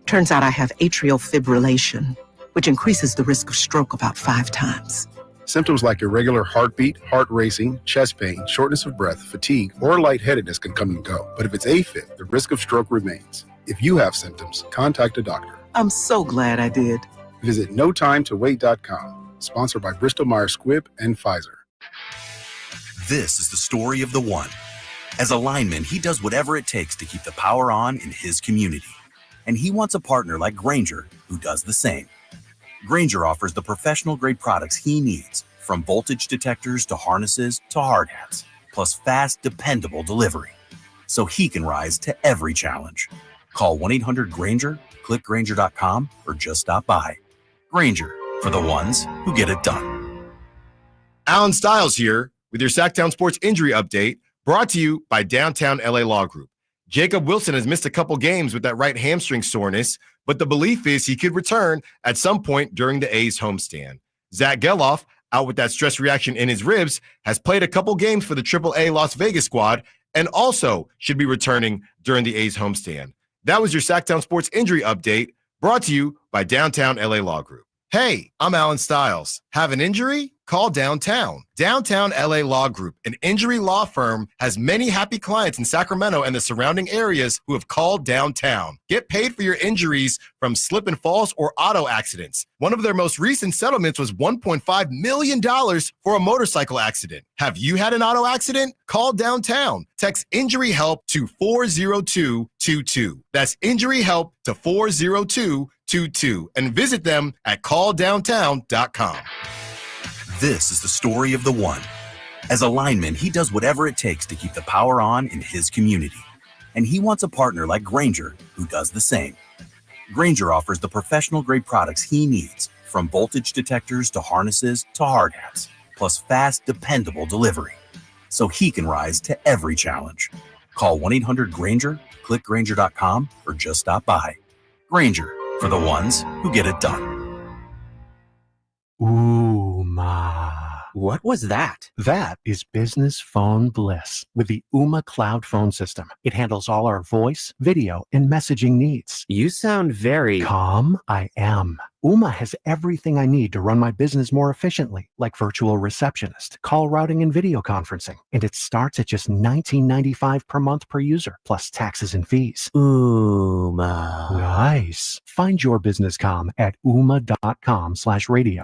Turns out I have atrial fibrillation, which increases the risk of stroke about 5 times. Symptoms like irregular heartbeat, heart racing, chest pain, shortness of breath, fatigue, or lightheadedness can come and go. But if it's AFib, the risk of stroke remains. If you have symptoms, contact a doctor. I'm so glad I did. Visit notimetowait.com. Sponsored by Bristol-Myers Squibb and Pfizer. This is the story of the one. As a lineman, he does whatever it takes to keep the power on in his community. And he wants a partner like Grainger who does the same. Grainger offers the professional-grade products he needs, from voltage detectors to harnesses to hard hats, plus fast, dependable delivery, so he can rise to every challenge. Call 1-800-GRAINGER, click Grainger.com, or just stop by. Grainger, for the ones who get it done. Alan Stiles here with your Sacktown Sports Injury Update, brought to you by Downtown LA Law Group. Jacob Wilson has missed a couple games with that right hamstring soreness, but the belief is he could return at some point during the A's homestand. Zach Geloff, out with that stress reaction in his ribs, has played a couple games for the AAA Las Vegas squad and also should be returning during the A's homestand. That was your Sacktown Sports Injury Update, brought to you by Downtown LA Law Group. Hey, I'm Alan Stiles. Have an injury? Call Downtown. Downtown LA Law Group, an injury law firm, has many happy clients in Sacramento and the surrounding areas who have called Downtown. Get paid for your injuries from slip and falls or auto accidents. One of their most recent settlements was $1.5 million for a motorcycle accident. Have you had an auto accident? Call Downtown. Text injury help to 40222. That's injury help to 40222 and visit them at calldowntown.com. This is the story of the one. As a lineman, he does whatever it takes to keep the power on in his community. And he wants a partner like Grainger who does the same. Grainger offers the professional-grade products he needs, from voltage detectors to harnesses to hard hats, plus fast, dependable delivery, so he can rise to every challenge. Call 1-800-GRAINGER, click Grainger.com, or just stop by. Grainger, for the ones who get it done. Ooh, ma. What was that? That is business phone bliss with the Ooma cloud phone system. It handles all our voice, video, and messaging needs. You sound very calm. I am. Ooma has everything I need to run my business more efficiently, like virtual receptionist, call routing, and video conferencing. And it starts at just $19.95 per month per user, plus taxes and fees. Ooma. Nice. Find your business comm at ooma.com/radio.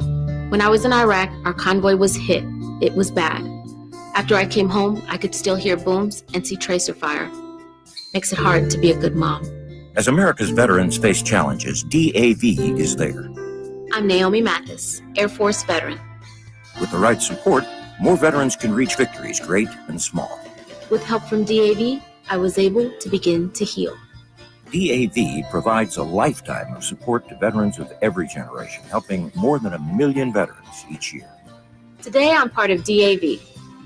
When I was in Iraq, our convoy was hit. It was bad. After I came home, I could still hear booms and see tracer fire. Makes it hard to be a good mom. As America's veterans face challenges, DAV is there. I'm Naomi Mathis, Air Force veteran. With the right support, more veterans can reach victories, great and small. With help from DAV, I was able to begin to heal. DAV provides a lifetime of support to veterans of every generation, helping more than 1 million veterans each year. Today, I'm part of DAV.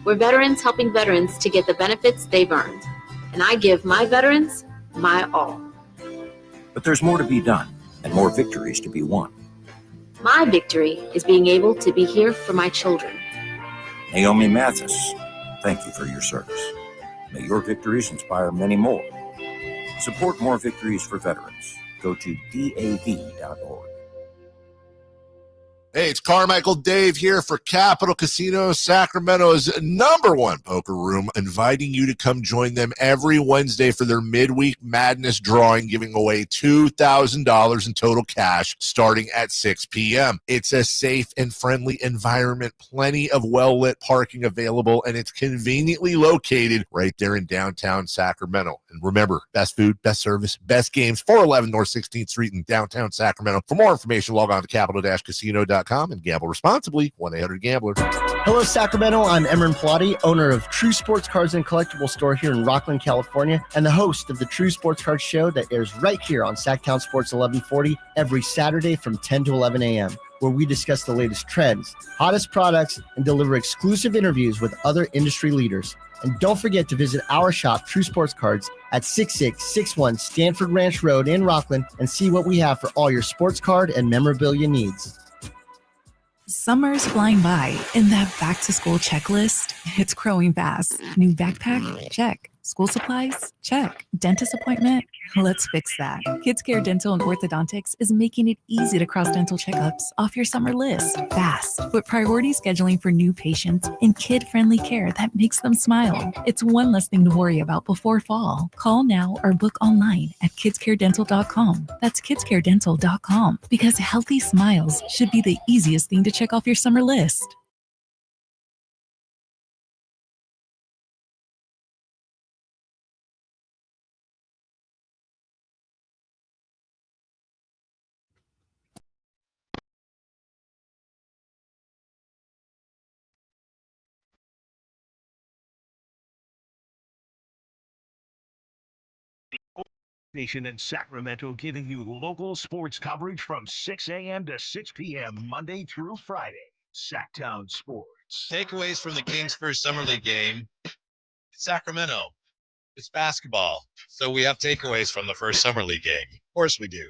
We're veterans helping veterans to get the benefits they've earned. And I give my veterans my all. But there's more to be done and more victories to be won. My victory is being able to be here for my children. Naomi Mathis, thank you for your service. May your victories inspire many more. Support more victories for veterans. Go to DAV.org. Hey, it's Carmichael Dave here for Capital Casino, Sacramento's #1 poker room, inviting you to come join them every Wednesday for their midweek madness drawing, giving away $2,000 in total cash starting at 6 p.m. It's a safe and friendly environment, plenty of well-lit parking available, and it's conveniently located right there in downtown Sacramento. And remember, best food, best service, best games, 411 North 16th Street in downtown Sacramento. For more information, log on to capital-casino.com and gamble responsibly. 1-800-GAMBLER. Hello, Sacramento. I'm Emran Pilati, owner of True Sports Cards and Collectible Store here in Rockland, California, and the host of the True Sports Cards Show that airs right here on Sacktown Sports 1140 every Saturday from 10 to 11 a.m., where we discuss the latest trends, hottest products, and deliver exclusive interviews with other industry leaders. And don't forget to visit our shop, True Sports Cards, at 6661 Stanford Ranch Road in Rockland, and see what we have for all your sports card and memorabilia needs. Summer's flying by, and that back-to-school checklist, it's growing fast. New backpack? Check. School supplies? Check. Dentist appointment? Let's fix that. Kids Care Dental and Orthodontics is making it easy to cross dental checkups off your summer list fast, with priority scheduling for new patients and kid-friendly care that makes them smile. It's one less thing to worry about before fall. Call now or book online at kidscaredental.com. That's kidscaredental.com, because healthy smiles should be the easiest thing to check off your summer list. Station in Sacramento, giving you local sports coverage from 6 a.m. to 6 p.m. Monday through Friday. Sacktown Sports. Takeaways from the Kings' first summer league game. Sacramento. It's basketball. So we have takeaways from the first summer league game. Of course we do.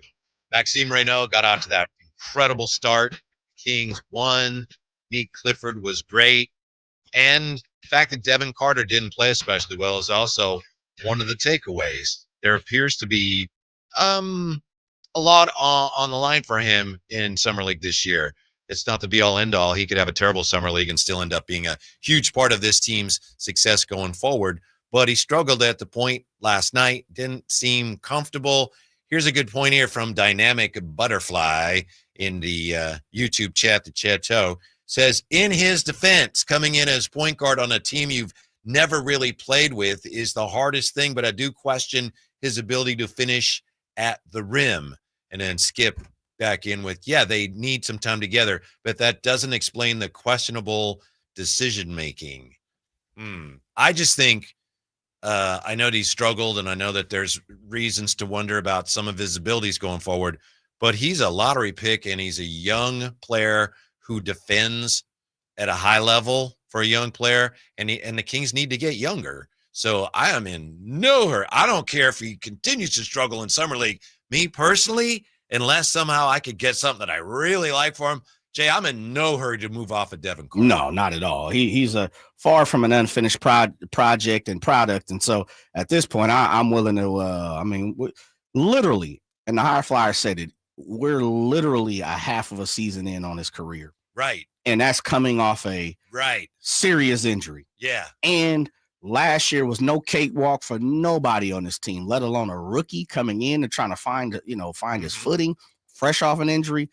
Maxime Raynaud got out to that incredible start. Kings won. Nique Clifford was great. And the fact that Devin Carter didn't play especially well is also one of the takeaways. There appears to be a lot on the line for him in summer league this year. It's not the be-all, end-all. He could have a terrible summer league and still end up being a huge part of this team's success going forward. But he struggled at the point last night, didn't seem comfortable. Here's a good point here from Dynamic Butterfly in the YouTube chat. The Chateau says, in his defense, coming in as point guard on a team you've never really played with is the hardest thing, but I do question his ability to finish at the rim. And then Skip back in with, yeah, they need some time together, but that doesn't explain the questionable decision-making. I just think, I know that he struggled, and I know that there's reasons to wonder about some of his abilities going forward, but he's a lottery pick, and he's a young player who defends at a high level for a young player, and the Kings need to get younger. So I am in no hurry. I don't care if he continues to struggle in summer league. Me personally, unless somehow I could get something that I really like for him, Jay, I'm in no hurry to move off of Devin Carter. No, not at all. He's a far from an unfinished project and product. And so at this point, I'm willing to, literally, and the High Flyers said it, we're literally a half of a season in on his career. Right. And that's coming off a serious injury. Yeah. And last year was no cakewalk for nobody on this team, let alone a rookie coming in and trying to find his footing, fresh off an injury.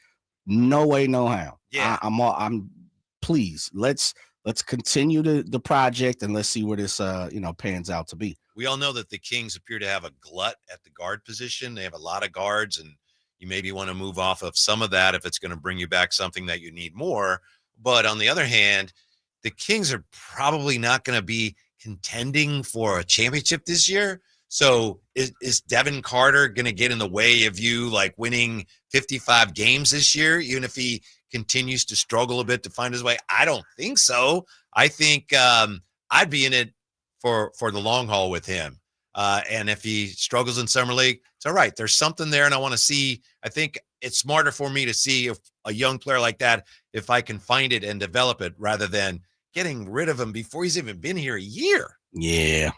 No way, no how. Yeah. I'm please let's continue the project and let's see where this pans out to be. We all know that the Kings appear to have a glut at the guard position. They have a lot of guards, and you maybe want to move off of some of that if it's going to bring you back something that you need more. But on the other hand, the Kings are probably not going to be contending for a championship this year. So is Devin Carter going to get in the way of you like winning 55 games this year, even if he continues to struggle a bit to find his way? I don't think so. I think I'd be in it for the long haul with him. And if he struggles in summer league, it's all right. There's something there, and I want to see. I think it's smarter for me to see if a young player like that, if I can find it and develop it, rather than getting rid of him before he's even been here a year. Yeah,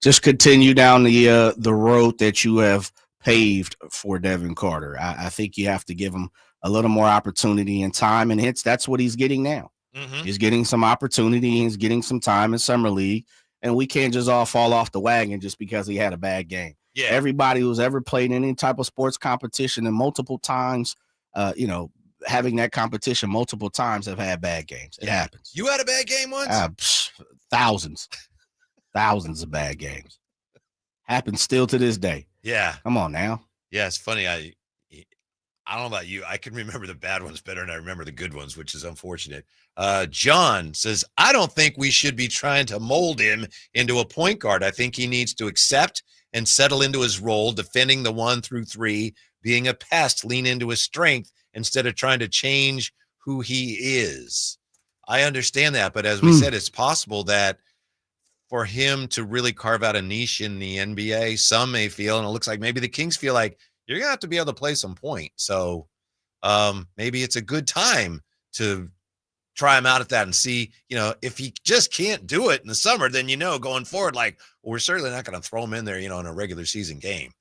just continue down the road that you have paved for Devin Carter. I think you have to give him a little more opportunity and time, and that's what he's getting now. Mm-hmm. He's getting some opportunity. He's getting some time in summer league, and we can't just all fall off the wagon just because he had a bad game. Yeah. Everybody who's ever played in any type of sports competition and multiple times, having that competition multiple times have had bad games. It happens. You had a bad game once? Thousands of bad games. Happens still to this day. Yeah. Come on now. Yeah, it's funny. I don't know about you. I can remember the bad ones better than I remember the good ones, which is unfortunate. John says, I don't think we should be trying to mold him into a point guard. I think he needs to accept and settle into his role, defending the 1 through 3, being a pest, lean into his strength instead of trying to change who he is. I understand that, but as we said, it's possible that for him to really carve out a niche in the NBA, some may feel, and it looks like maybe the Kings feel like, you're going to have to be able to play some point. So maybe it's a good time to try him out at that and see, if he just can't do it in the summer, then, going forward, like, well, we're certainly not going to throw him in there, in a regular season game.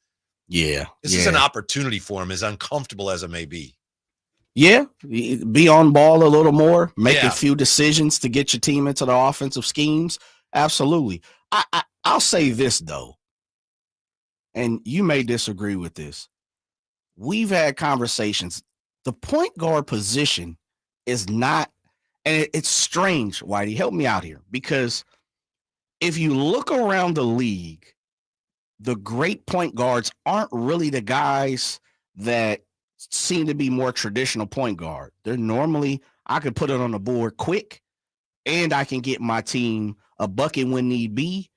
Yeah. This is an opportunity for him, as uncomfortable as it may be. Yeah. Be on ball a little more, make a few decisions to get your team into the offensive schemes. Absolutely. I'll say this, though, and you may disagree with this. We've had conversations. The point guard position is not, and it's strange, Whitey, help me out here, because if you look around the league, the great point guards aren't really the guys that seem to be more traditional point guard. They're normally, I could put it on the board quick, and I can get my team a bucket when need be.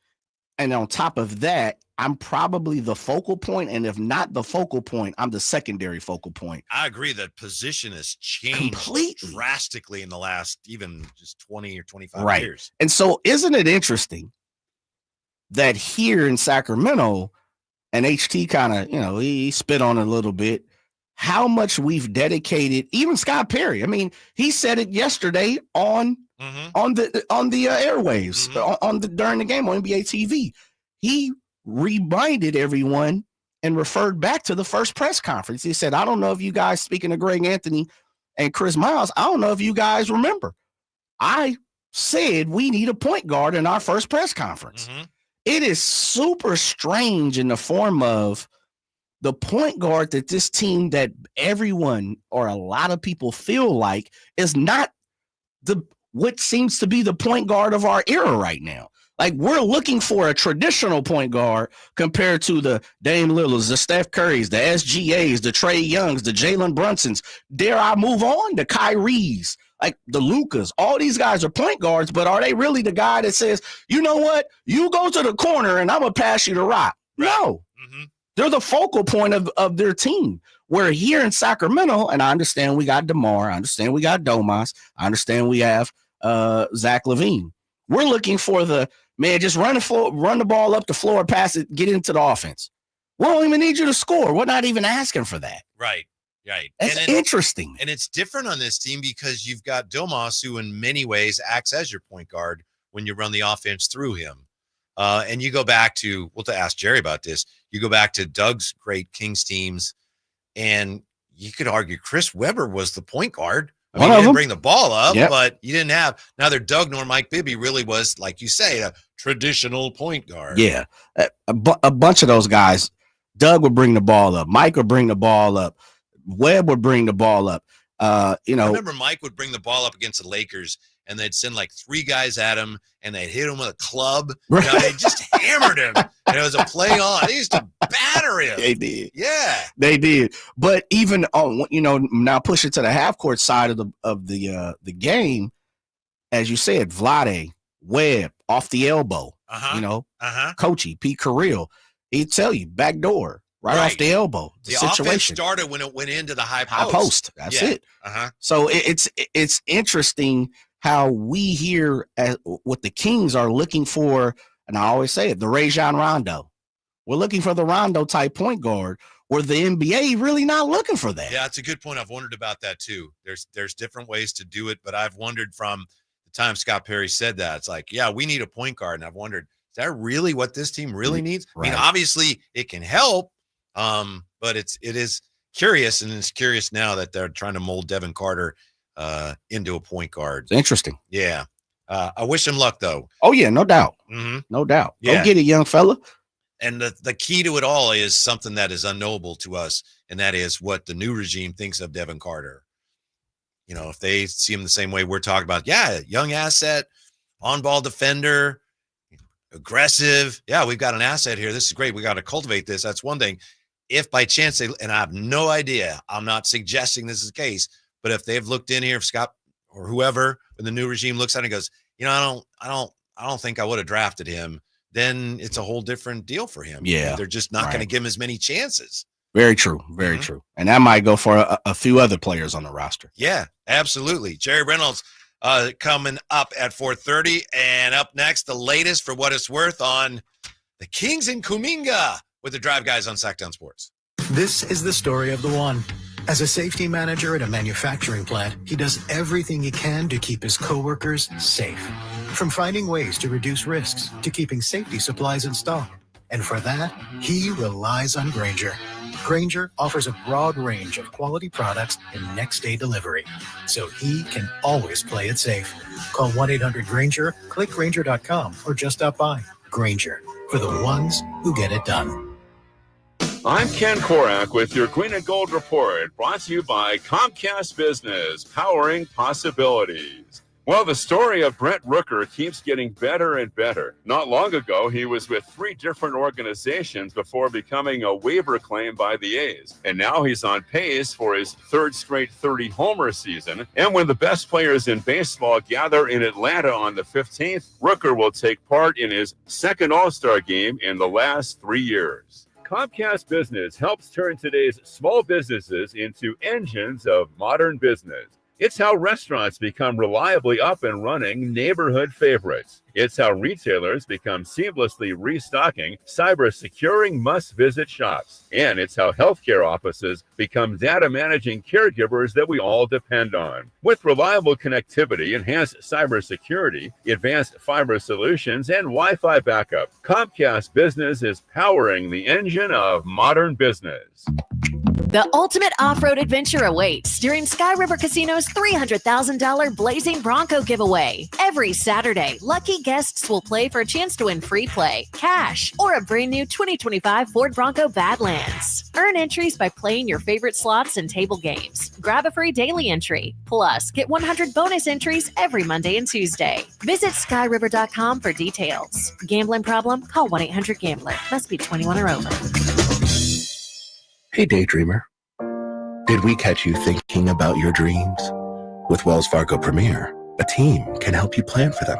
And on top of that, I'm probably the focal point, and if not the focal point, I'm the secondary focal point. I agree that position has changed completely, drastically in the last even just 20 or 25 years. And so isn't it interesting that here in Sacramento, and HT kind of, he spit on it a little bit, how much we've dedicated, even Scott Perry. I mean, he said it yesterday on the airwaves, during the game on NBA TV. He reminded everyone and referred back to the first press conference. He said, I don't know if you guys, speaking of Greg Anthony and Chris Miles, I don't know if you guys remember. I said we need a point guard in our first press conference. It is super strange in the form of the point guard that this team, that everyone or a lot of people feel like is not what seems to be the point guard of our era right now. Like, we're looking for a traditional point guard compared to the Dame Lillards, the Steph Currys, the SGAs, the Trae Youngs, the Jalen Brunsons. Dare I move on? The Kyries, like the Lucas. All these guys are point guards, but are they really the guy that says, you know what? You go to the corner and I'm going to pass you the rock? No. They're the focal point of their team. Where here in Sacramento, and I understand we got DeMar, I understand we got Domas, I understand we have Zach LaVine. We're looking for just run the ball up the floor, pass it, get into the offense. We don't even need you to score. We're not even asking for that. Right. That's interesting. And it's different on this team because you've got Domas, who in many ways acts as your point guard when you run the offense through him. And you go back to, to ask Jerry about this, you go back to Doug's great Kings teams, and you could argue Chris Webber was the point guard. I mean, he didn't bring the ball up, but you didn't have neither Doug nor Mike Bibby really was, like you say, a traditional point guard. Yeah. A bunch of those guys, Doug would bring the ball up. Mike would bring the ball up. Webb would bring the ball up. I remember Mike would bring the ball up against the Lakers, and they'd send like 3 guys at him, and they'd hit him with a club. They just hammered him. And it was a play on. They used to batter him. They did. Yeah, they did. But even on, now push it to the half court side of the game, as you said, Vlade, Webb, off the elbow. Coachy, Pete Carril, he'd tell you back door. Right off the elbow. The situation offense started when it went into the high post. High post. That's it. So it's interesting how we here what the Kings are looking for, and I always say it, the Rajon Rondo. We're looking for the Rondo type point guard, where the NBA really not looking for that. Yeah, it's a good point. I've wondered about that too. There's different ways to do it, but I've wondered from the time Scott Perry said that, it's like, yeah, we need a point guard, and I've wondered, is that really what this team really needs? Right. I mean, obviously it can help. But it is curious, and it's curious now that they're trying to mold Devin Carter into a point guard. It's interesting. Yeah. I wish him luck, though. Oh, yeah, no doubt. Mm-hmm. No doubt. Yeah. Go get it, young fella. And the key to it all is something that is unknowable to us, and that is what the new regime thinks of Devin Carter. You know, if they see him the same way we're talking about, yeah, young asset, on-ball defender, aggressive. Yeah, we've got an asset here. This is great. We got to cultivate this. That's one thing. If by chance and I have no idea, I'm not suggesting this is the case, but if they've looked in here, if Scott or whoever in the new regime looks at it and goes, you know, I don't think I would have drafted him, then it's a whole different deal for him. Yeah. They're just not going to give him as many chances. Very true. Very true. And that might go for a few other players on the roster. Yeah, absolutely. Jerry Reynolds coming up at 4:30. And up next, the latest for what it's worth on the Kings and Kuminga with the Drive Guys on Sacktown Sports. This is the story of the one. As a safety manager at a manufacturing plant, he does everything he can to keep his coworkers safe. From finding ways to reduce risks to keeping safety supplies in stock. And for that, he relies on Grainger. Grainger offers a broad range of quality products and next-day delivery, so he can always play it safe. Call 1-800-GRAINGER, click Grainger.com, or just stop by. Grainger, for the ones who get it done. I'm Ken Korak with your Green and Gold Report, brought to you by Comcast Business, powering possibilities. Well, the story of Brent Rooker keeps getting better and better. Not long ago, he was with 3 different organizations before becoming a waiver claim by the A's. And now he's on pace for his 3rd straight 30-homer season. And when the best players in baseball gather in Atlanta on the 15th, Rooker will take part in his 2nd All-Star game in the last 3 years. Comcast Business helps turn today's small businesses into engines of modern business. It's how restaurants become reliably up and running neighborhood favorites. It's how retailers become seamlessly restocking, cyber-securing must-visit shops. And it's how healthcare offices become data-managing caregivers that we all depend on. With reliable connectivity, enhanced cybersecurity, advanced fiber solutions, and Wi-Fi backup, Comcast Business is powering the engine of modern business. The ultimate off-road adventure awaits during Sky River Casino's $300,000 Blazing Bronco giveaway. Every Saturday, lucky guests will play for a chance to win free play, cash, or a brand new 2025 Ford Bronco Badlands. Earn entries by playing your favorite slots and table games. Grab a free daily entry. Plus, get 100 bonus entries every Monday and Tuesday. Visit skyriver.com for details. Gambling problem? Call 1-800-GAMBLER. Must be 21 or over. Hey, daydreamer. Did we catch you thinking about your dreams? With Wells Fargo Premier, a team can help you plan for them.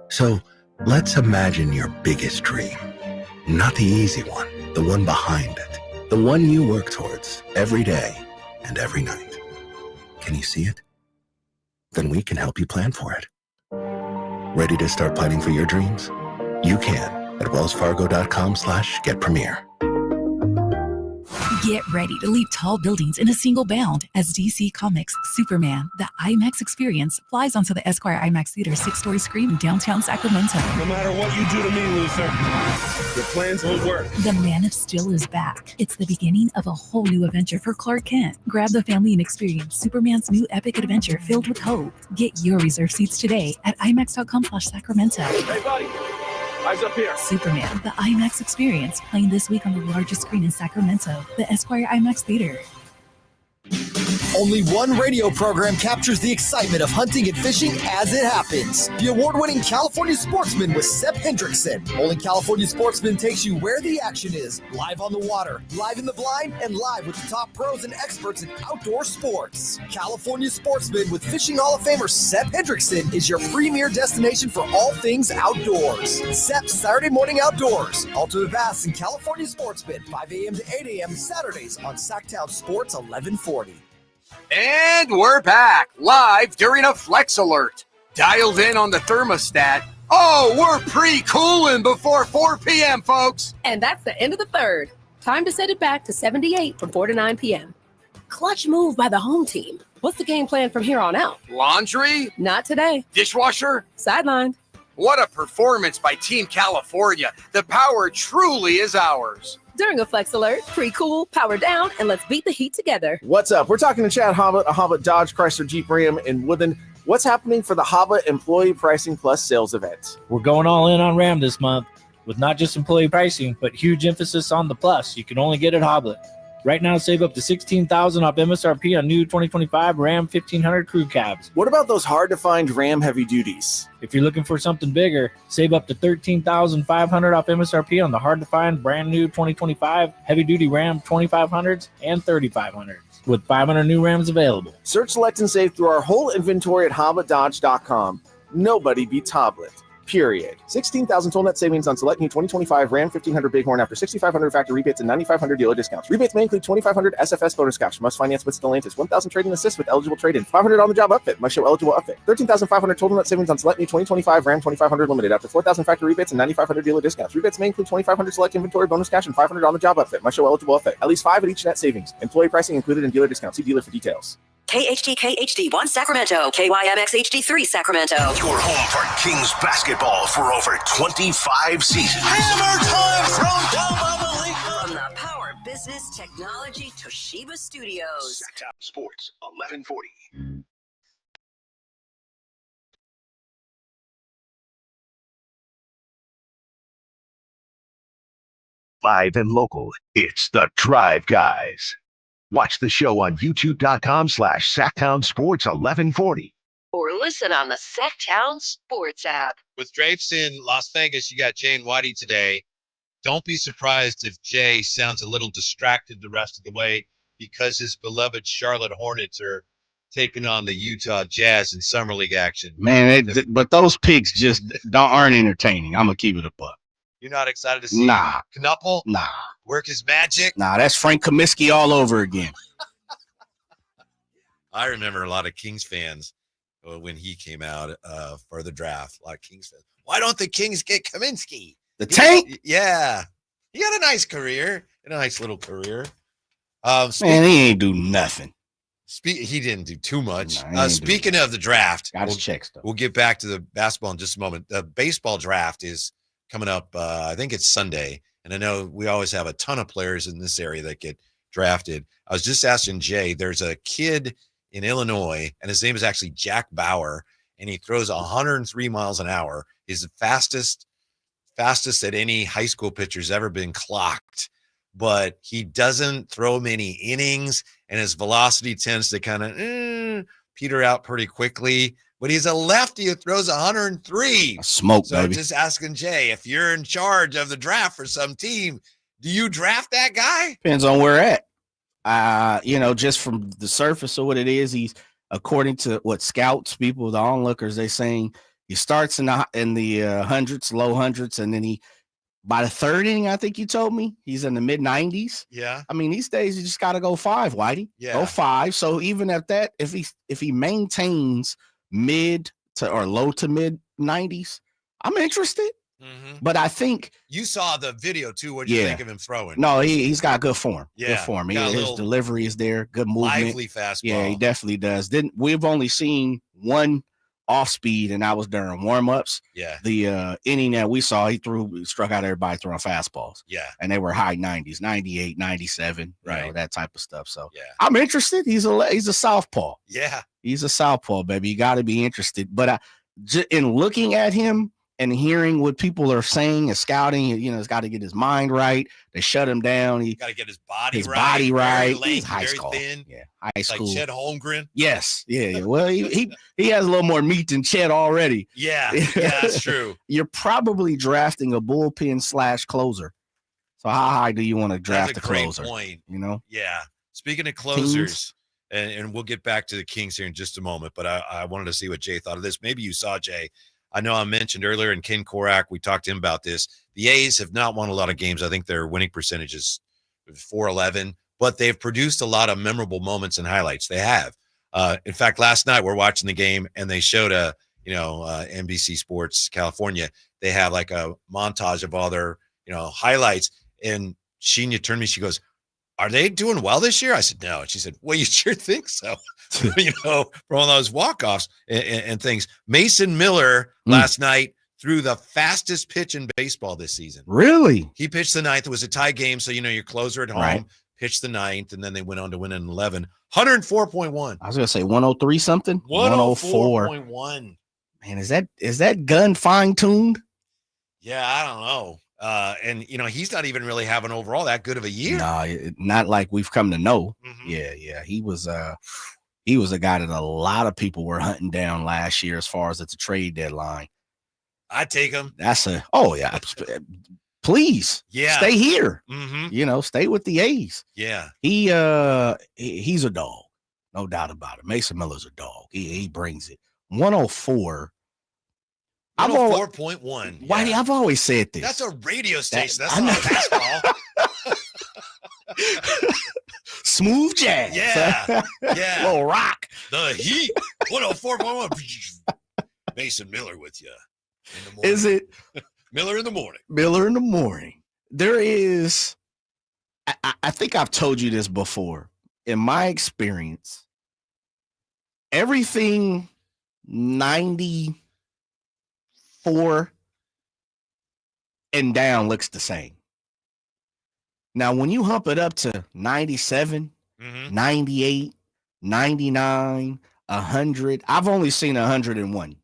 So let's imagine your biggest dream. Not the easy one, the one behind it. The one you work towards every day and every night. Can you see it? Then we can help you plan for it. Ready to start planning for your dreams? You can at wellsfargo.com/getpremier. Get ready to leap tall buildings in a single bound as DC Comics' Superman, the IMAX experience, flies onto the Esquire IMAX Theater 6-story screen in downtown Sacramento. No matter what you do to me, Luther, your plans won't work. The Man of Steel is back. It's the beginning of a whole new adventure for Clark Kent. Grab the family and experience Superman's new epic adventure filled with hope. Get your reserved seats today at IMAX.com/Sacramento. Hey, buddy. Eyes up here. Superman, the IMAX experience, playing this week on the largest screen in Sacramento, the Esquire IMAX Theater. Only one radio program captures the excitement of hunting and fishing as it happens. The award-winning California Sportsman with Sep Hendrickson. Only California Sportsman takes you where the action is. Live on the water, live in the blind, and live with the top pros and experts in outdoor sports. California Sportsman with Fishing Hall of Famer Sep Hendrickson is your premier destination for all things outdoors. Sep's Saturday Morning Outdoors. Ultimate Bass and California Sportsman, 5 a.m. to 8 a.m. Saturdays on Sacktown Sports 1140. And we're back, live during a Flex Alert. Dialed in on the thermostat. Oh, we're pre-cooling before 4 p.m., folks. And that's the end of the third. Time to set it back to 78 from 4 to 9 p.m. Clutch move by the home team. What's the game plan from here on out? Laundry? Not today. Dishwasher? Sidelined. What a performance by Team California. The power truly is ours. During a Flex Alert, pre-cool, power down, and let's beat the heat together. What's up? We're talking to Chad Hobbit, a Hobbit Dodge Chrysler Jeep Ram in Woodland. What's happening for the Hobbit Employee Pricing Plus sales event? We're going all in on Ram this month with not just employee pricing, but huge emphasis on the plus. You can only get at Hobbit. Right now, save up to $16,000 off MSRP on new 2025 Ram 1500 crew cabs. What about those hard-to-find Ram heavy duties? If you're looking for something bigger, save up to $13,500 off MSRP on the hard-to-find brand new 2025 heavy-duty Ram 2500s and 3500s, with 500 new Rams available. Search, select, and save through our whole inventory at hobbitdodge.com. Nobody beats Hobbit. Period. $16,000 total net savings on select new 2025 Ram 1500 Bighorn after $6,500 factory rebates and $9,500 dealer discounts. Rebates may include $2,500 SFS bonus cash. Must finance with Stellantis. $1,000 trading assist with eligible trade-in. $500 on the job upfit. Must show eligible upfit. $13,500 total net savings on select new 2025 Ram 2500 Limited after $4,000 factory rebates and $9,500 dealer discounts. Rebates may include $2,500 select inventory bonus cash and $500 on the job upfit. Must show eligible upfit. At least 5 at each net savings. Employee pricing included in dealer discounts. See dealer for details. KHD1 Sacramento, KYMX HD3 Sacramento. Your home for Kings basketball for over 25 seasons. Hammer time from the Power Business Technology Toshiba Studios. Sacktown Sports 1140. Live and local, it's the Drive Guys. Watch the show on youtube.com/Sacktown Sports 1140. Or listen on the Sacktown Sports app. With Drapes in Las Vegas, you got Jane Whitey today. Don't be surprised if Jay sounds a little distracted the rest of the way because his beloved Charlotte Hornets are taking on the Utah Jazz in Summer League action. Man, but those picks just aren't entertaining. I'm going to keep it a buck. You're not excited to see Knuppel? Nah. Work his magic? Nah, that's Frank Kaminsky all over again. I remember a lot of Kings fans when he came out for the draft. A lot of Kings fans. Why don't the Kings get Kaminsky? The tank? Yeah. He had a nice career. A nice little career. Man, he ain't do nothing. He didn't do too much. Nah, Speaking of the draft, got his checks though. We'll get back to the basketball in just a moment. The baseball draft is coming up. I think it's Sunday. And I know we always have a ton of players in this area that get drafted. I was just asking Jay, there's a kid in Illinois, and his name is actually Jack Bauer, and he throws 103 miles an hour. He's the fastest that any high school pitcher's ever been clocked. But he doesn't throw many innings, and his velocity tends to kind of peter out pretty quickly. But he's a lefty who throws 103. Smoke, so baby. Just asking Jay, if you're in charge of the draft for some team, do you draft that guy? Depends on where at. Just from the surface of what it is, he's according to what scouts, people, the onlookers, they saying he starts in the hundreds, low hundreds, and then by the third inning, I think you told me, he's in the mid 90s. Yeah. I mean, these days you just got to go 5, Whitey. Yeah. Go 5. So even at that, if he maintains mid to or low to mid 90s, I'm interested. Mm-hmm. But I think you saw the video too. What do you think of him throwing? No, he's got good form. Yeah, good form. His delivery is there. Good movement. Lively fastball. Yeah, he definitely does. We've only seen one off speed, and that was during warm-ups. Yeah. The inning that we saw, he struck out everybody throwing fastballs. Yeah. And they were high 90s, 98, 97, right. That type of stuff. So yeah. I'm interested. He's a southpaw. Yeah. He's a southpaw, baby. You got to be interested. But in looking at him and hearing what people are saying and scouting, he's got to get his mind right. They shut him down. He got to get his body right. Lanky, he's high very school. thin. Yeah, high school. Like Chet Holmgren. Yes. Yeah. Well, he has a little more meat than Chet already. Yeah. Yeah, that's true. You're probably drafting a bullpen / closer. So how high do you want to draft a closer? Great point. Yeah. Speaking of closers, and we'll get back to the Kings here in just a moment, but I wanted to see what Jay thought of this. Maybe you saw Jay. I know I mentioned earlier in Ken Korak, we talked to him about this. The A's have not won a lot of games. I think their winning percentage is 411, but they've produced a lot of memorable moments and highlights. They have. In fact, last night we're watching the game and they showed NBC Sports California. They have like a montage of all their, highlights. And Sheena turned to me, she goes, "Are they doing well this year?" I said, "No." And she said, "Well, you sure think so?" For all those walk-offs and things. Mason Miller last night threw the fastest pitch in baseball this season. Really? He pitched the ninth. It was a tie game, so your closer at home Right. pitched the ninth, and then they went on to win in 11. 104.1. I was gonna say 103 something. 104.1. Man, is that gun fine tuned? Yeah, I don't know. And he's not even really having overall that good of a year. No, not like we've come to know. Mm-hmm. Yeah. He was a guy that a lot of people were hunting down last year as far as at the trade deadline. I'd take him. Please, stay here. Mm-hmm. Stay with the A's. Yeah, he's a dog, no doubt about it. Mason Miller's a dog. He brings it. 104. 104.1. Whitey, I've always said this. That's a radio station. That's not a baseball. Smooth jazz. Yeah. Little rock. The Heat. 104.1. Mason Miller with you. In the morning. Is it? Miller in the morning. Miller in the morning. There is, I think I've told you this before. In my experience, everything 94 and down looks the same. Now, when you hump it up to 97, 98, 99, 100, I've only seen 101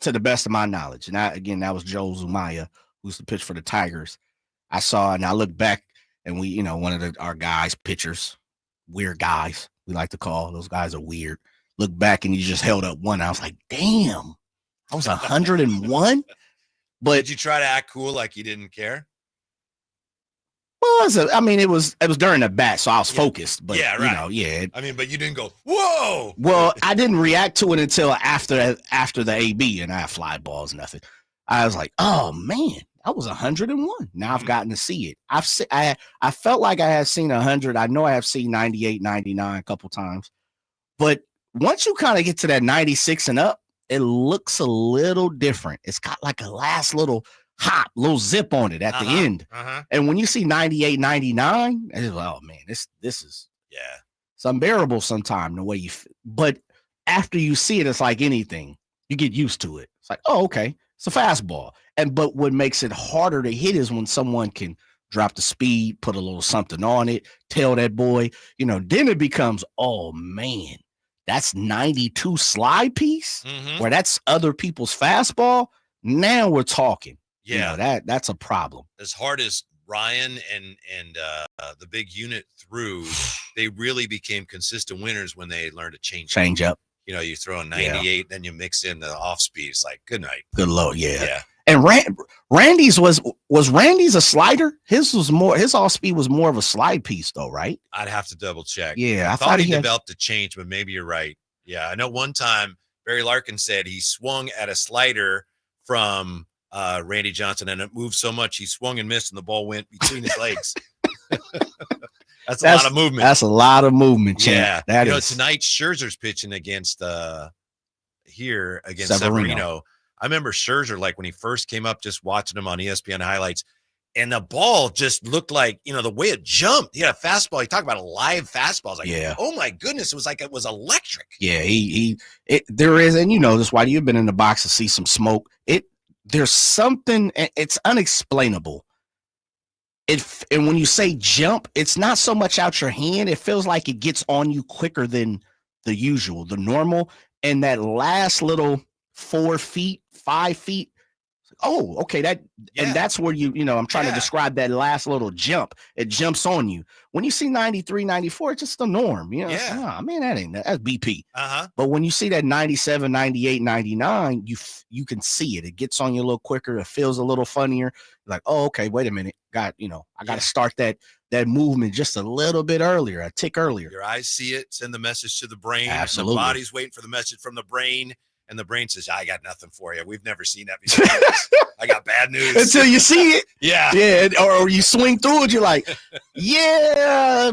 to the best of my knowledge. And that was Joe Zumaya, who's the pitcher for the Tigers. I saw, and I look back, and we, one of our guys, pitchers, weird guys, we like to call those guys are weird. Look back, and he just held up one. I was like, damn, I was 101. But did you try to act cool like you didn't care? Well, it was during the bat, so I was focused. But right. But you didn't go, whoa. Well, I didn't react to it until after the AB, and I have fly balls, nothing. I was like, oh man, I was 101. Now I've gotten to see it. I felt like I had seen 100. I know I have seen 98, 99 a couple times. But once you kind of get to that 96 and up, it looks a little different. It's got like a last little hop, little zip on it at the end. And when you see 98, 99, it's like, oh man, this is it's unbearable sometimes the way you but after you see it, it's like anything. You get used to it. It's like, oh, okay, it's a fastball. But what makes it harder to hit is when someone can drop the speed, put a little something on it, tell that boy, then it becomes, oh man, that's 92 slide piece where that's other people's fastball. Now we're talking. Yeah, that's a problem. As hard as Ryan and the big unit threw, they really became consistent winners when they learned to change up. You throw a 98, then you mix in the off speed. It's like, good night. Good low, yeah. And Randy's was Randy's a slider? His off speed was more of a slide piece though, right? I'd have to double check. Yeah, I thought he developed a change, but maybe you're right. Yeah, I know one time Barry Larkin said he swung at a slider from Randy Johnson, and it moved so much he swung and missed, and the ball went between his legs. That's a lot of movement. That's a lot of movement, champ. Yeah, tonight Scherzer's pitching against Severino. I remember Scherzer, like when he first came up, just watching him on ESPN highlights, and the ball just looked like, the way it jumped. He had a fastball. He talked about a live fastball. I was like, oh my goodness, it was electric. Yeah, there is, and that's why you've been in the box to see some smoke. There's something, it's unexplainable. And when you say jump, it's not so much out your hand. It feels like it gets on you quicker than the usual, the normal. And that last little 4 feet, 5 feet. Oh, okay. And that's where I'm trying to describe that last little jump. It jumps on you. When you see 93, 94, it's just the norm. Man, that's BP. But when you see that 97, 98, 99, you can see it. It gets on you a little quicker. It feels a little funnier. Like, oh, okay, wait a minute. I got to start that movement just a little bit earlier, a tick earlier. Your eyes see it, send the message to the brain. Absolutely. The body's waiting for the message from the brain. And the brain says, I got nothing for you. We've never seen that before. I got bad news. Until you see it. Yeah. Yeah. Or you swing through it. You're like,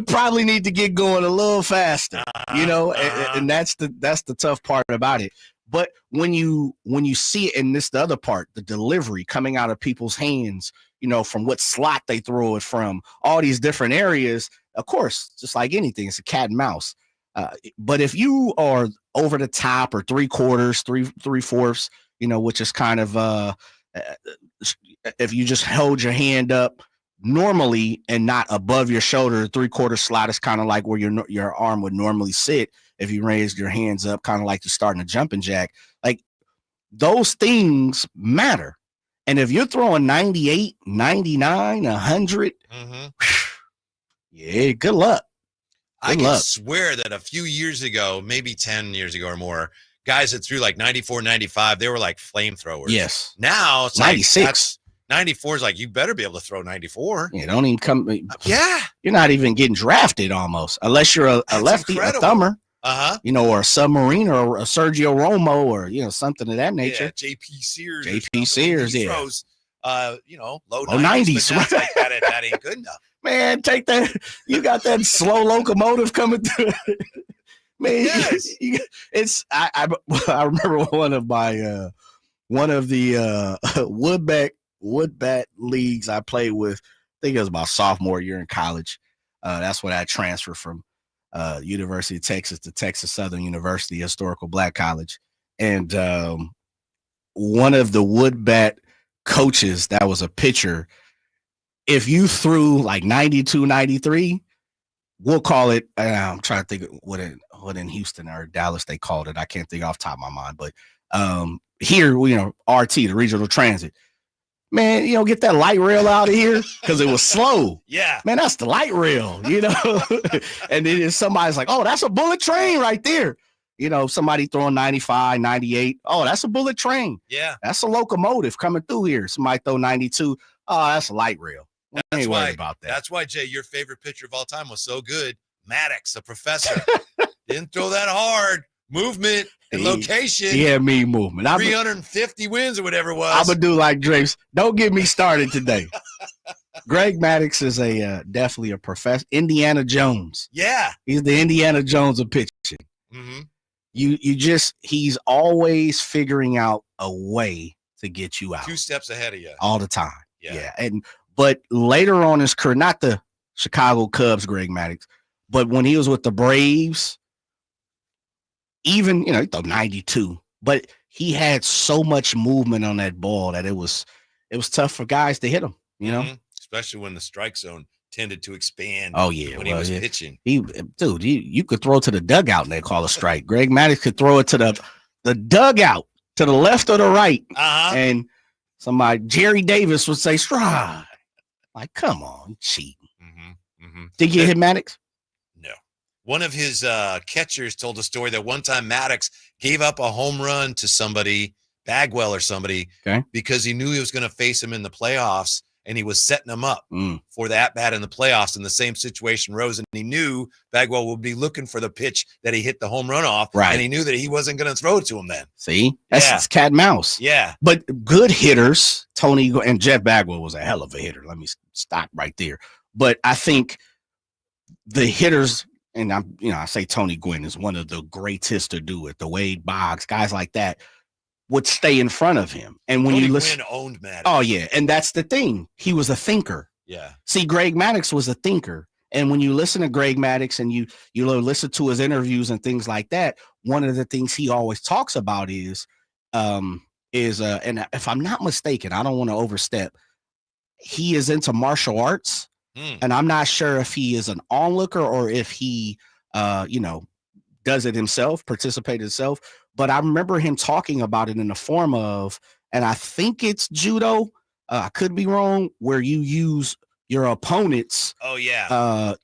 probably need to get going a little faster, and that's the tough part about it. But when you see it, and this the other part, the delivery coming out of people's hands, from what slot they throw it from, all these different areas, of course, just like anything, it's a cat and mouse. But if you are over the top or 3/4, 3/4, which is kind of if you just hold your hand up normally and not above your shoulder, 3/4 slide is kind of like where your arm would normally sit. If you raise your hands up, kind of like you're starting a jumping jack, like those things matter. And if you're throwing 98, 99, 100, yeah, good luck. I can swear that a few years ago, maybe 10 years ago or more, guys that threw like 94, 95, they were like flamethrowers. Yes. Now it's 96. 94 is like, you better be able to throw 94. Yeah, don't even come. Yeah. You're not even getting drafted almost, unless you're a lefty, incredible. a thumber. Uh-huh. Or a submarine or a Sergio Romo or, something of that nature. Yeah, JP Sears. JP Sears, he yeah. throws, low 90s. But that's like, that ain't good enough. Man, take that. You got that slow locomotive coming through. Man, yes. I remember one of the wood bat leagues I played with. I think it was my sophomore year in college. That's when I transferred from University of Texas to Texas Southern University, historical black college. And one of the wood bat coaches that was a pitcher, if you threw like 92, 93, we'll call it, I'm trying to think of what in Houston or Dallas they called it. I can't think off the top of my mind, but here, RT, the regional transit. Man, get that light rail out of here because it was slow. Yeah. Man, that's the light rail, And then somebody's like, oh, that's a bullet train right there. Somebody throwing 95, 98. Oh, that's a bullet train. Yeah. That's a locomotive coming through here. Somebody throw 92. Oh, that's a light rail. I ain't worried about that. That's why, Jay, your favorite pitcher of all time was so good. Maddox, the professor. Didn't throw that hard. Movement and location. He had me movement. 350 wins or whatever it was. I'm going to do like Drapes. Don't get me started today. Greg Maddox is definitely a professor. Indiana Jones. Yeah. He's the Indiana Jones of pitching. Mm-hmm. He's always figuring out a way to get you out. 2 steps ahead of you. All the time. Yeah. But later on in his career, not the Chicago Cubs, Greg Maddox, but when he was with the Braves, even, he threw 92, but he had so much movement on that ball that it was tough for guys to hit him, Especially when the strike zone tended to expand. Oh, yeah. When he was pitching. You could throw to the dugout and they call a strike. Greg Maddox could throw it to the dugout to the left or the right. And somebody, Jerry Davis, would say strike. Like, come on, you cheating. Did you hit Maddox? No. One of his catchers told a story that one time Maddox gave up a home run to somebody, Bagwell or somebody, because he knew he was going to face him in the playoffs, and he was setting him up for the at-bat in the playoffs, and the same situation rose, and he knew Bagwell would be looking for the pitch that he hit the home run off, and he knew that he wasn't going to throw it to him then. See? That's cat and mouse. Yeah. But good hitters, Tony and Jeff Bagwell was a hell of a hitter. Let me stop right there. But I think the hitters, and I say Tony Gwynn is one of the greatest to do it, the Wade Boggs, guys like that, would stay in front of him. And when Tony you listen, Gwynn owned Maddox. Oh yeah, and that's the thing. He was a thinker. Yeah. See, Greg Maddox was a thinker. And when you listen to Greg Maddox and you listen to his interviews and things like that, one of the things he always talks about is and if I'm not mistaken, I don't want to overstep, he is into martial arts. And I'm not sure if he is an onlooker or if he, does it himself, participate himself. But I remember him talking about it in the form of, and I think it's judo. I could be wrong, where you use your opponent's, leverage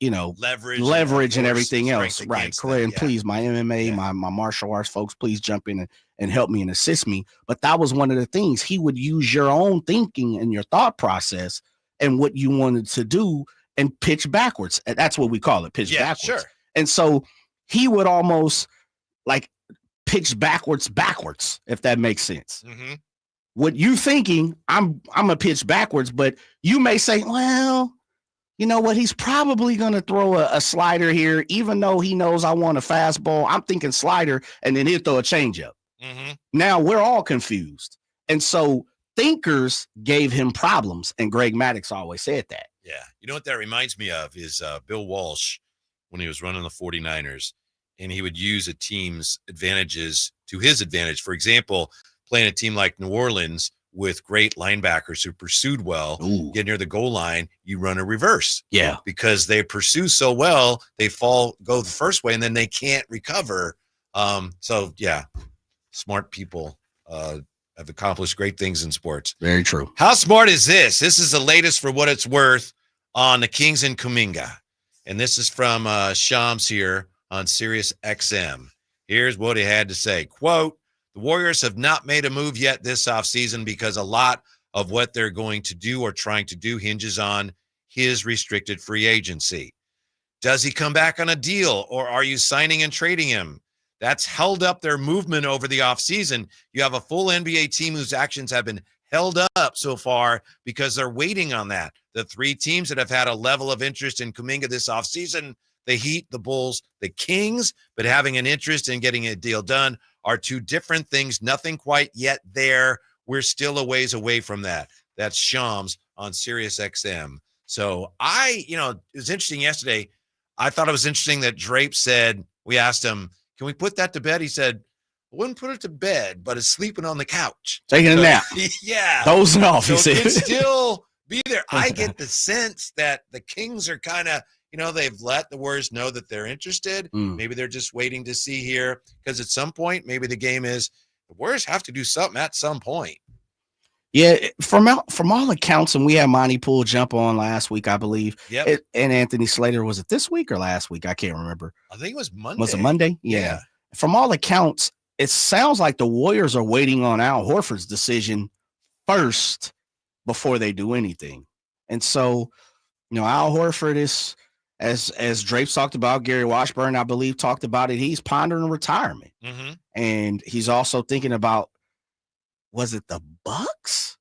and everything else. Right. Correct. And please, my MMA, my martial arts folks, please jump in and help me and assist me. But that was one of the things. He would use your own thinking and your thought process and what you wanted to do and pitch backwards. That's what we call it, pitch backwards. Sure. And so he would almost like pitch backwards, if that makes sense. Mm-hmm. What you thinking, I'm a pitch backwards, but you may say, well, you know what? He's probably going to throw a slider here, even though he knows I want a fastball. I'm thinking slider, and then he'll throw a changeup. Mm-hmm. Now we're all confused. And so thinkers gave him problems, and Greg Maddox always said that. Yeah. You know what that reminds me of is Bill Walsh when he was running the 49ers, and he would use a team's advantages to his advantage. For example, playing a team like New Orleans with great linebackers who pursued well, get near the goal line, you run a reverse. Yeah. Because they pursue so well, they go the first way, and then they can't recover. So, yeah, smart people have accomplished great things in sports. Very true. How smart is this? This is the latest for what it's worth on the Kings and Kuminga. And this is from Shams here on Sirius XM. Here's what he had to say. Quote, the Warriors have not made a move yet this offseason because a lot of what they're going to do or trying to do hinges on his restricted free agency. Does he come back on a deal, or are you signing and trading him? That's held up their movement over the offseason. You have a full NBA team whose actions have been held up so far because they're waiting on that. The three teams that have had a level of interest in Kuminga this offseason, the Heat, the Bulls, the Kings, but having an interest in getting a deal done are two different things. Nothing quite yet there. We're still a ways away from that. That's Shams on Sirius XM. So it was interesting yesterday. I thought it was interesting that Drape said, we asked him, can we put that to bed? He said, I wouldn't put it to bed, but it's sleeping on the couch. Taking a nap. Yeah. Dozing off, so he said. it could still be there. I get the sense that the Kings are kind of, they've let the Warriors know that they're interested. Maybe they're just waiting to see here because at some point, maybe the game is the Warriors have to do something at some point. Yeah, from all accounts, and we had Monty Poole jump on last week, I believe. Yep. And Anthony Slater, was it this week or last week? I can't remember. I think it was Monday. Was it Monday? Yeah. From all accounts, it sounds like the Warriors are waiting on Al Horford's decision first before they do anything. And so, Al Horford is, as Drape's talked about, Gary Washburn, I believe, talked about it. He's pondering retirement. Mm-hmm. And he's also thinking about, was it the Bucks?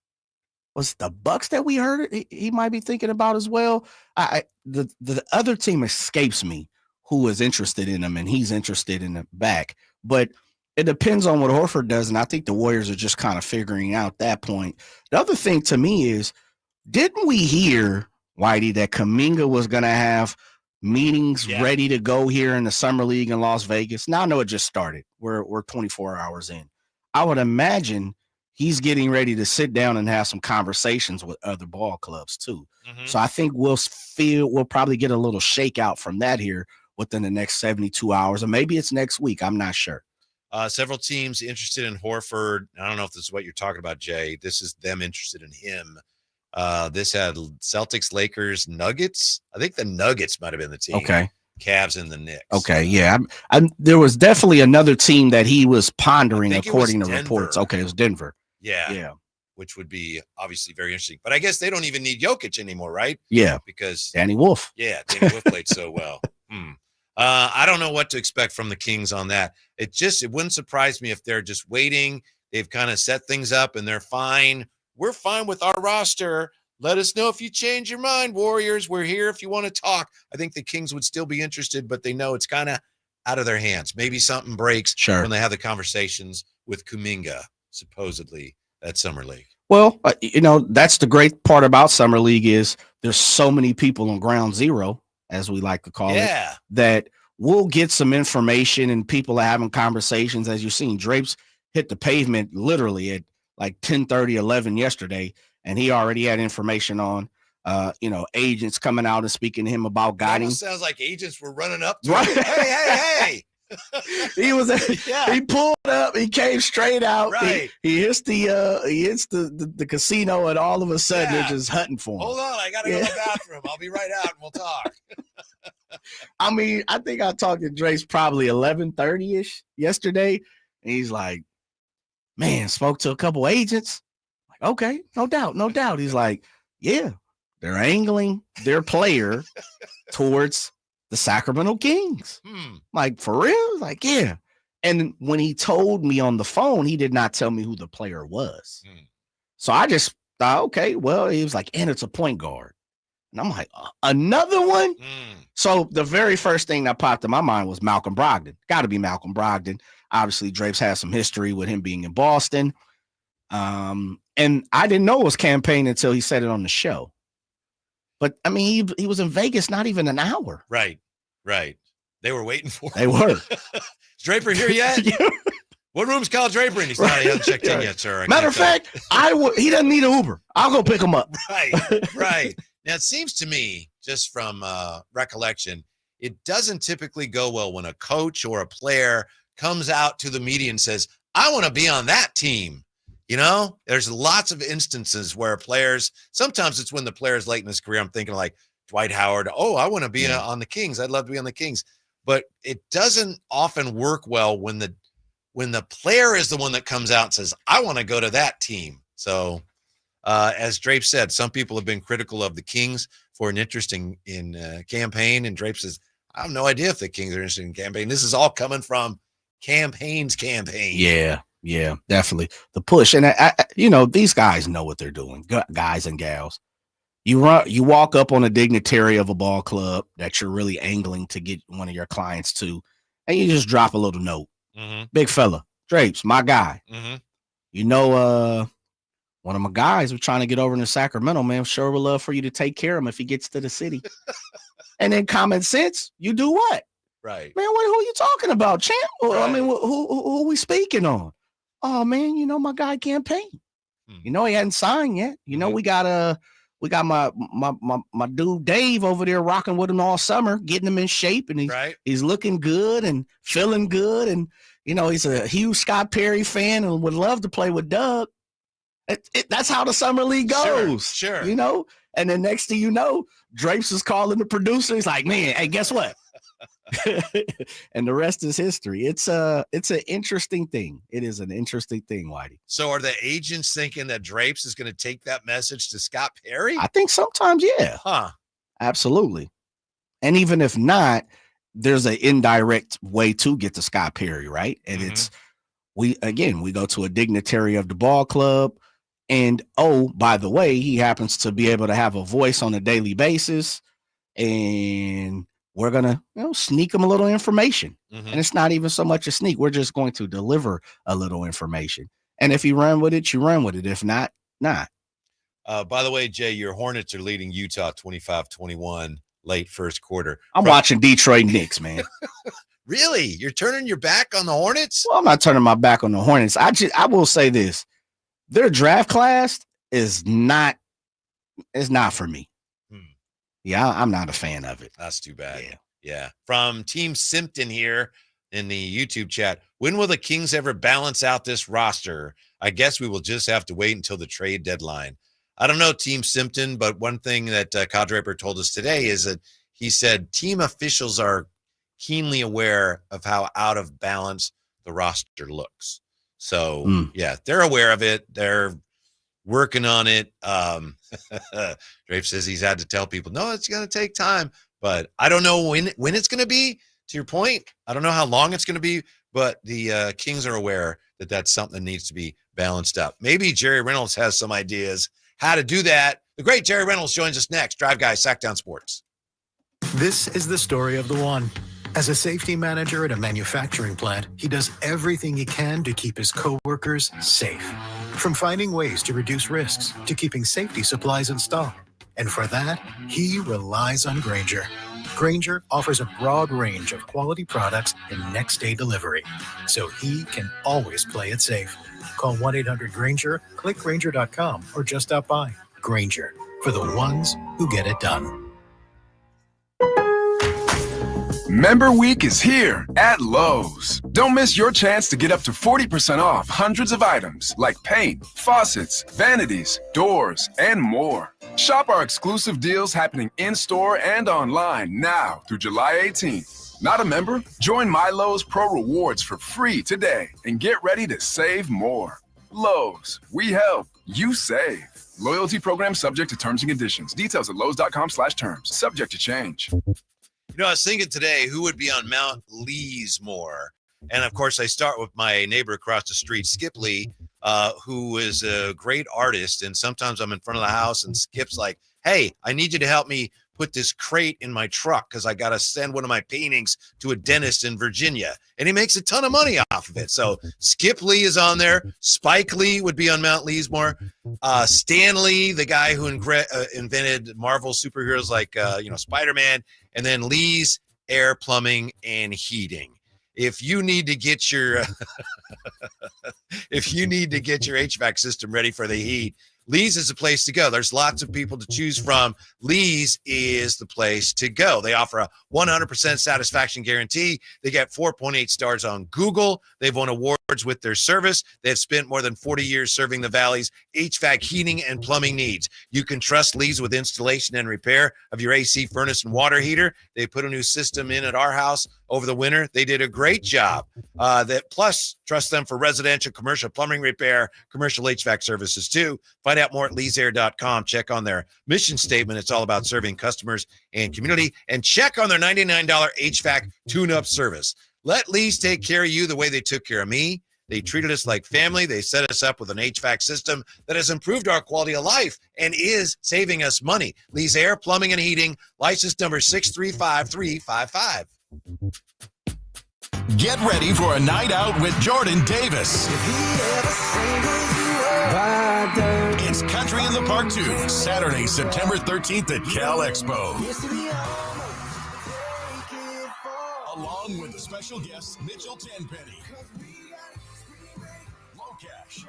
Was it the Bucks that we heard he might be thinking about as well? The other team escapes me who is interested in him, and he's interested in the back. But it depends on what Horford does, and I think the Warriors are just kind of figuring out that point. The other thing to me is, didn't we hear, Whitey, that Kuminga was going to have meetings ready to go here in the Summer League in Las Vegas? Now I know it just started. We're 24 hours in. I would imagine he's getting ready to sit down and have some conversations with other ball clubs too. Mm-hmm. So I think we'll probably get a little shakeout from that here within the next 72 hours, or maybe it's next week. I'm not sure. Several teams interested in Horford. I don't know if this is what you're talking about, Jay. This is them interested in him. This had Celtics, Lakers, Nuggets. I think the Nuggets might have been the team. Okay. Cavs and the Knicks. Okay, yeah. There was definitely another team that he was pondering according to reports. Okay, it was Denver. Yeah. Which would be obviously very interesting. But I guess they don't even need Jokic anymore, right? Yeah. Because Danny Wolf. Yeah, Danny Wolf played so well. I don't know what to expect from the Kings on that. It wouldn't surprise me if they're just waiting. They've kind of set things up and they're fine. We're fine with our roster. Let us know if you change your mind, Warriors. We're here if you want to talk. I think the Kings would still be interested, but they know it's kind of out of their hands. Maybe something breaks when they have the conversations with Kuminga, supposedly, at Summer League. Well, that's the great part about Summer League is there's so many people on ground zero, as we like to call it, that we'll get some information and people are having conversations. As you've seen, Drape's hit the pavement literally at like 10:30, 11 yesterday, and he already had information on, agents coming out and speaking to him about guiding. It sounds like agents were running up to him. Hey. He pulled up, he came straight out. Right. He hits the casino, and all of a sudden they're just hunting for him. Hold on, I gotta go to the bathroom. I'll be right out and we'll talk. I mean, I think I talked to Drace probably 11:30-ish yesterday, and he's like, man, spoke to a couple agents. Like, okay, no doubt. He's like, yeah, they're angling their player towards the Sacramento Kings. Like, for real? Like, yeah. And when he told me on the phone, he did not tell me who the player was. So I just thought, okay, well, he was like, and it's a point guard. And I'm like, another one? So the very first thing that popped in my mind was Malcolm Brogdon. Got to be Malcolm Brogdon. Obviously, Drape's has some history with him being in Boston. And I didn't know it was campaign until he said it on the show. But, I mean, he was in Vegas not even an hour. Right. They were waiting for him. They were. Is Draper here yet? What room's Kyle Draper in? He hasn't checked in yet, sir. Matter of fact, he doesn't need an Uber. I'll go pick him up. Right. Now, it seems to me, just from recollection, it doesn't typically go well when a coach or a player comes out to the media and says, I want to be on that team. You know, there's lots of instances where players, sometimes it's when the player's late in his career. I'm thinking like Dwight Howard. Oh, I want to be on the Kings. I'd love to be on the Kings. But it doesn't often work well when the player is the one that comes out and says, I want to go to that team. So as Drape said, some people have been critical of the Kings for an interest in campaign. And Drape says, I have no idea if the Kings are interested in campaign. This is all coming from campaign. Yeah, definitely. The push. And, these guys know what they're doing, guys and gals. You walk up on a dignitary of a ball club that you're really angling to get one of your clients to, and you just drop a little note. Mm-hmm. Big fella, Drapes, my guy. Mm-hmm. One of my guys was trying to get over into Sacramento, man. Sure would love for you to take care of him if he gets to the city. And then common sense, you do what? Right. Man, who are you talking about, champ? Right. I mean, who are we speaking on? Oh, man, my guy campaign. He hadn't signed yet. We got my dude Dave over there rocking with him all summer, getting him in shape, and he's looking good and feeling good. And, he's a huge Scott Perry fan and would love to play with Doug. That's how the summer league goes. Sure. And then next thing you know, Drapes is calling the producer. He's like, man, hey, guess what? And the rest is history. It's an interesting thing. It is an interesting thing, Whitey. So are the agents thinking that Drapes is going to take that message to Scott Perry? I think sometimes, yeah. Huh. Absolutely. And even if not, there's an indirect way to get to Scott Perry, right? And it's we go to a dignitary of the ball club. And, by the way, he happens to be able to have a voice on a daily basis. And we're going to sneak him a little information. And it's not even so much a sneak. We're just going to deliver a little information. And if you run with it, you run with it. If not, not. By the way, Jay, your Hornets are leading Utah 25-21 late first quarter. I'm watching Detroit Knicks, man. Really? You're turning your back on the Hornets? Well, I'm not turning my back on the Hornets. I will say this. Their draft class is not for me. Yeah, I'm not a fan of it. That's too bad. Yeah. From Team Simpton here in the YouTube chat. When will the Kings ever balance out this roster? I guess we will just have to wait until the trade deadline. I don't know, Team Simpton, but one thing that Kyle Draper told us today is that he said team officials are keenly aware of how out of balance the roster looks. So, yeah, they're aware of it. They're working on it. Drape says he's had to tell people, no, it's going to take time. But I don't know when it's going to be. To your point, I don't know how long it's going to be. But the Kings are aware that that's something that needs to be balanced up. Maybe Jerry Reynolds has some ideas how to do that. The great Jerry Reynolds joins us next. Drive Guy, Sacktown Sports. This is the story of the one. As a safety manager at a manufacturing plant, he does everything he can to keep his coworkers safe. From finding ways to reduce risks to keeping safety supplies in stock. And for that, he relies on Grainger. Grainger offers a broad range of quality products and next-day delivery, so he can always play it safe. Call 1-800-GRAINGER, click Grainger.com, or just stop by. Grainger, for the ones who get it done. Member Week is here at Lowe's. Don't miss your chance to get up to 40% off hundreds of items like paint, faucets, vanities, doors, and more. Shop our exclusive deals happening in-store and online now through July 18th. Not a member? Join My Lowe's Pro Rewards for free today and get ready to save more. Lowe's, we help, you save. Loyalty program subject to terms and conditions. Details at lowes.com/terms. Subject to change. I was thinking today, who would be on Mount Lee's more? And, of course, I start with my neighbor across the street, Skip Lee, who is a great artist. And sometimes I'm in front of the house and Skip's like, hey, I need you to help me put this crate in my truck because I got to send one of my paintings to a dentist in Virginia. And he makes a ton of money off of it. So Skip Lee is on there. Spike Lee would be on Mount Leesmore. Stan Lee, the guy who invented Marvel superheroes like, Spider-Man. And then Lee's Air, Plumbing, and Heating. If you need to get your if you need to get your HVAC system ready for the heat, Lee's is the place to go. There's lots of people to choose from. Lee's is the place to go. They offer a 100% satisfaction guarantee. They get 4.8 stars on Google. They've won awards with their service. They've spent more than 40 years serving the Valley's HVAC heating and plumbing needs. You can trust Lee's with installation and repair of your AC furnace and water heater. They put a new system in at our house over the winter. They did a great job. Plus, trust them for residential, commercial plumbing repair, commercial HVAC services too. Find out more at leesair.com. Check on their mission statement. It's all about serving customers and community. And check on their $99 HVAC tune-up service. Let Lee's take care of you the way they took care of me. They treated us like family. They set us up with an HVAC system that has improved our quality of life and is saving us money. Lee's Air, Plumbing, and Heating, license number 635355. Get ready for a night out with Jordan Davis. It's Country in the Park 2, Saturday, September 13th at Cal Expo. Along with special guests Mitchell Tenpenny, Locash,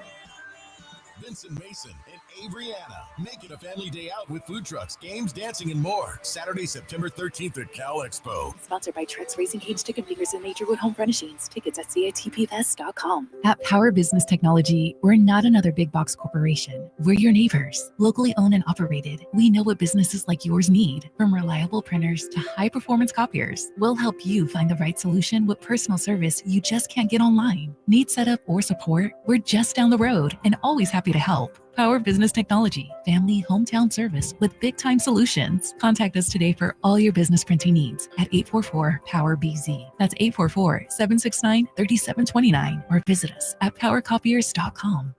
Vincent Mason, and Avriana. Make it a family day out with food trucks, games, dancing, and more. Saturday, September 13th at Cal Expo. Sponsored by Trex Racing Cage Chicken Fingers and Naturewood Home Furnishings. Tickets at catpfest.com. At Power Business Technology, we're not another big box corporation. We're your neighbors, locally owned and operated. We know what businesses like yours need. From reliable printers to high-performance copiers, we'll help you find the right solution with personal service you just can't get online. Need setup or support? We're just down the road and always happy to help. Power Business Technology, family hometown service with big-time solutions. Contact us today for all your business printing needs at 844-POWER-BZ. That's 844-769-3729 or visit us at powercopiers.com.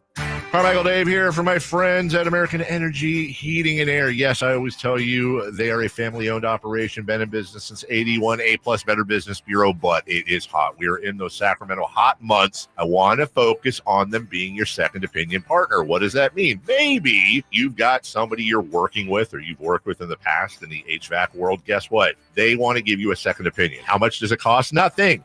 Carmichael Dave here for my friends at American Energy Heating and Air. Yes, I always tell you they are a family-owned operation, been in business since 81, A-plus Better Business Bureau, but it is hot. We are in those Sacramento hot months. I want to focus on them being your second opinion partner. What does that mean? Maybe you've got somebody you're working with or you've worked with in the past in the HVAC world. Guess what? They want to give you a second opinion. How much does it cost? Nothing.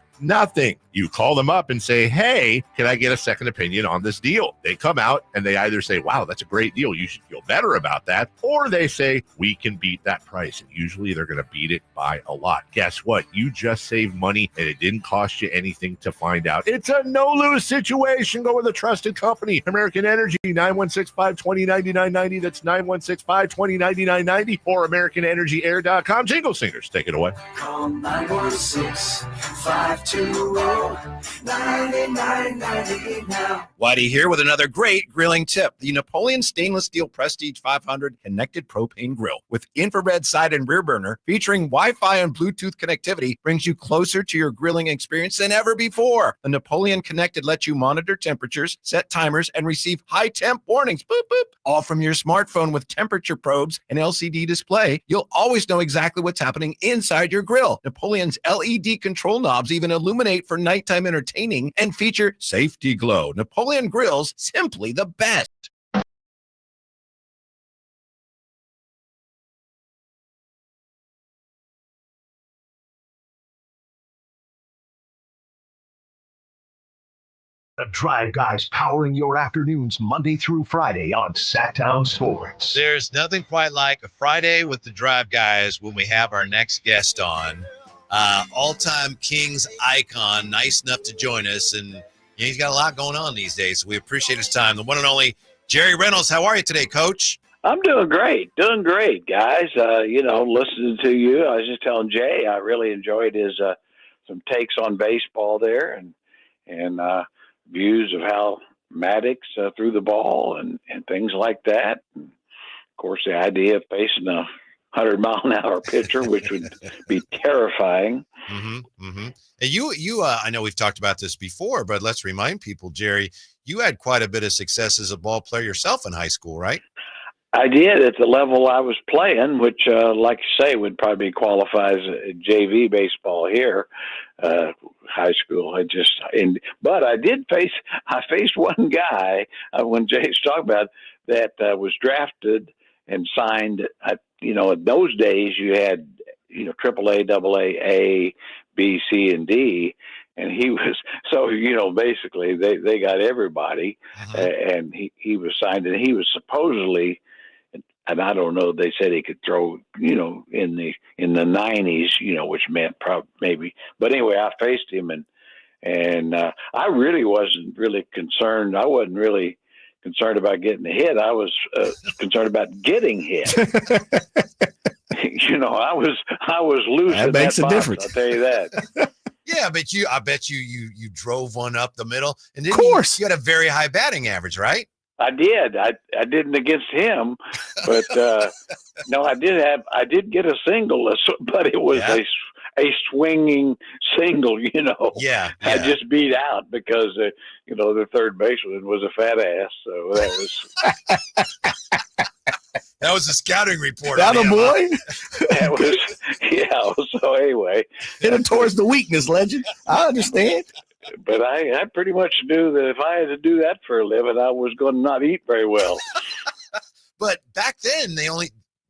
You call them up and say, hey, can I get a second opinion on this deal? They come out and they either say, wow, that's a great deal. You should feel better about that. Or they say, we can beat that price. And usually they're going to beat it by a lot. Guess what? You just saved money and it didn't cost you anything to find out. It's a no-lose situation. Go with a trusted company. American Energy, 916-520-9990. That's 916-520-9990 or AmericanEnergyAir.com. Jingle Singers, take it away. Call 916-520-9990 now. Whitey here with another great grilling tip. The Napoleon Stainless Steel Prestige 500 Connected Propane Grill with infrared side and rear burner featuring Wi-Fi and Bluetooth connectivity brings you closer to your grilling experience than ever before. The Napoleon Connected lets you monitor temperatures, set timers, and receive high temp warnings. Boop, boop. All from your smartphone with temperature probes and LCD display. You'll always know exactly what's happening inside your grill. Napoleon's LED control knobs even illuminate for nighttime entertaining and feature safety glow. Napoleon grills, simply the best. The Drive Guys powering your afternoons Monday through Friday on Sacktown Sports. There's nothing quite like a Friday with the Drive Guys when we have our next guest on. All-time Kings icon, nice enough to join us, and he's got a lot going on these days, so we appreciate his time. The one and only Jerry Reynolds. How are you today, Coach? I'm doing great, guys. Listening to you, I was just telling Jay, I really enjoyed his some takes on baseball there, and views of how Maddox threw the ball and things like that. And of course, the idea of facing a 100-mile-an-hour pitcher, which would be terrifying. And you, I know we've talked about this before, but let's remind people, Jerry, you had quite a bit of success as a ball player yourself in high school, right? I did at the level I was playing, which, like you say, would probably qualify as JV baseball here, high school. But I faced one guy when Jay's talking about that was drafted and signed. In those days you had, AAA, AA, B, C, and D. he was, so, basically they got everybody, and he was signed, and he was supposedly, and I don't know, they said he could throw, in the 90s, which meant probably maybe, but anyway, I faced him, and I really wasn't really concerned. I wasn't really concerned about getting hit. I was concerned about getting hit. I was losing. That makes a difference. I'll tell you that. Yeah, but I bet you drove one up the middle, and then of course you had a very high batting average, right? I did. I didn't against him, but no, I did get a single, but it was a swinging single. Yeah, I just beat out because the third baseman was a fat ass, so that was. That was a scouting report. That a boy? That was, yeah. So anyway, hit him towards the weakness, Legend. I understand. But I pretty much knew that if I had to do that for a living, I was going to not eat very well. But back then, they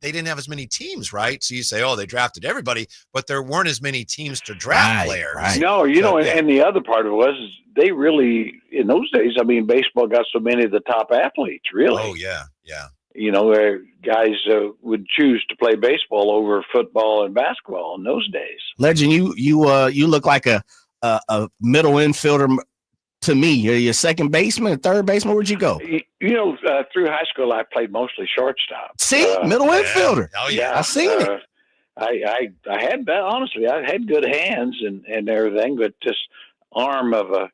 didn't have as many teams, right? So you say, oh, they drafted everybody, but there weren't as many teams to draft players. Right. No, and the other part of it was they really, in those days, I mean, baseball got so many of the top athletes, really. Oh, yeah, yeah. Where guys would choose to play baseball over football and basketball in those days. Legend, you look like a middle infielder to me. You're second baseman, a third baseman. Where'd you go? Through high school, I played mostly shortstop. See, middle infielder. Oh yeah, I seen it. I had that, honestly. I had good hands and everything, but just arm of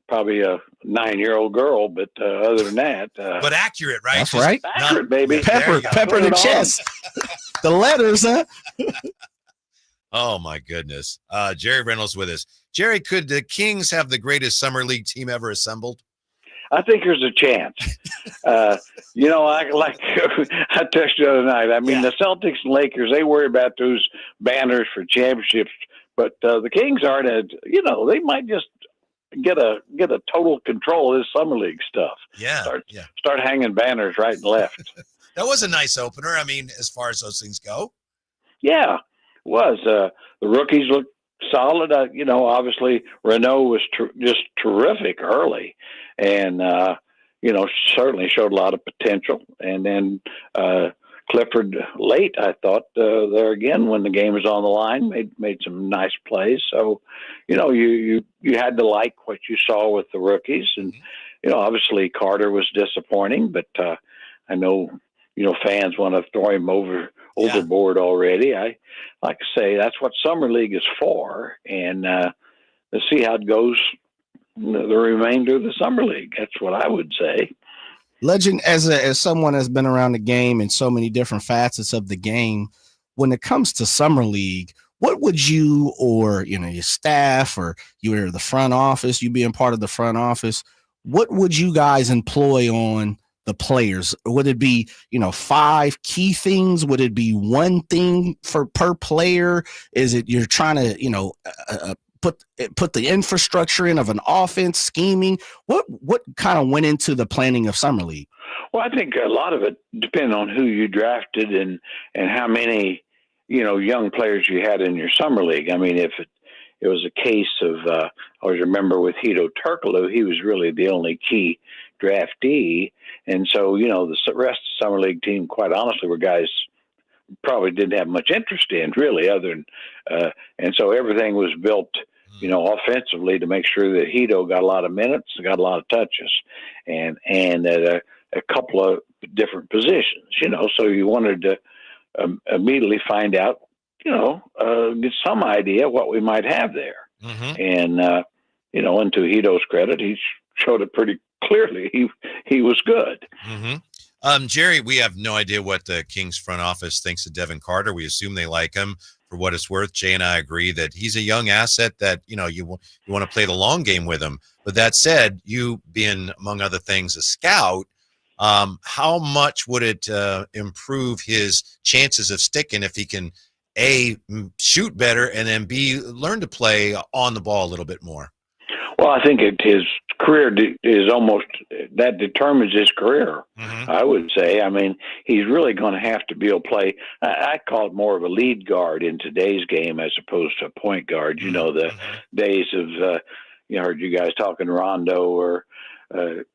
probably a 9-year-old girl. But other than that, but accurate, right? That's right. Accurate, baby. Pepper the chest. The letters, huh? Oh my goodness. Jerry Reynolds with us. Jerry, could the Kings have the greatest summer league team ever assembled? I think there's a chance. I texted you the other night. I mean, the Celtics and Lakers, they worry about those banners for championships, but the Kings aren't. They might just get a total control of this summer league stuff. Yeah, Start hanging banners right and left. That was a nice opener. I mean, as far as those things go. Yeah, it was. The rookies looked solid. Obviously Raynaud was just terrific early, and certainly showed a lot of potential. And then Clifford late, I thought there again when the game was on the line, made some nice plays. So you had to like what you saw with the rookies, and obviously Carter was disappointing, but I know fans want to throw him overboard already. I like to say that's what summer league is for, and let's see how it goes the remainder of the summer league. That's what I would say. Legend, as someone that's been around the game and so many different facets of the game, when it comes to summer league, what would you or your staff or you're the front office, you being part of the front office, what would you guys employ on the players? Would it be 5 key things? Would it be one thing per player? Is it you're trying to put the infrastructure in of an offense scheming? What kind of went into the planning of summer league? Well, I think a lot of it depends on who you drafted and how many young players you had in your summer league. I mean, if it was a case of I always remember with Hedo Turkoglu, he was really the only key draftee, and so the rest of the summer league team, quite honestly, were guys probably didn't have much interest in really, other than and so everything was built offensively to make sure that Hedo got a lot of minutes, got a lot of touches, and at a couple of different positions. So you wanted to immediately find out, get some idea what we might have there. And and to Hedo's credit, he showed it pretty clearly. He was good. Jerry, we have no idea what the Kings front office thinks of Devin Carter. We assume they like him. For what it's worth, Jay and I agree that he's a young asset that you want to play the long game with him. But that said, you being among other things a scout, how much would it improve his chances of sticking if he can A, shoot better, and then B, learn to play on the ball a little bit more? Well, I think his career is almost that determines his career. I would say. I mean, he's really going to have to be able to play. I call it more of a lead guard in today's game as opposed to a point guard. You know, the days of heard you guys talking Rondo or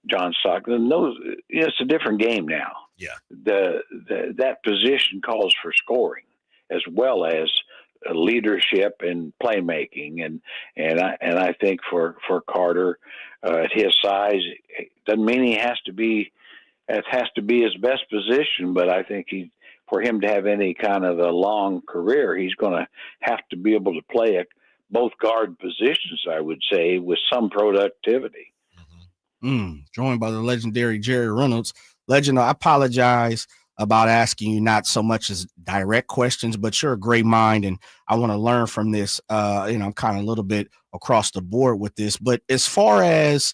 John Stockton. Those, it's a different game now. Yeah, that position calls for scoring as well as leadership and playmaking, and I think for Carter at his size, it doesn't mean it has to be his best position, but I think for him to have any kind of a long career, he's going to have to be able to play at both guard positions, I would say, with some productivity. Joined by the legendary Jerry Reynolds. Legend, I apologize about asking you not so much as direct questions, but you're a great mind, and I want to learn from this. I'm kind of a little bit across the board with this, but as far as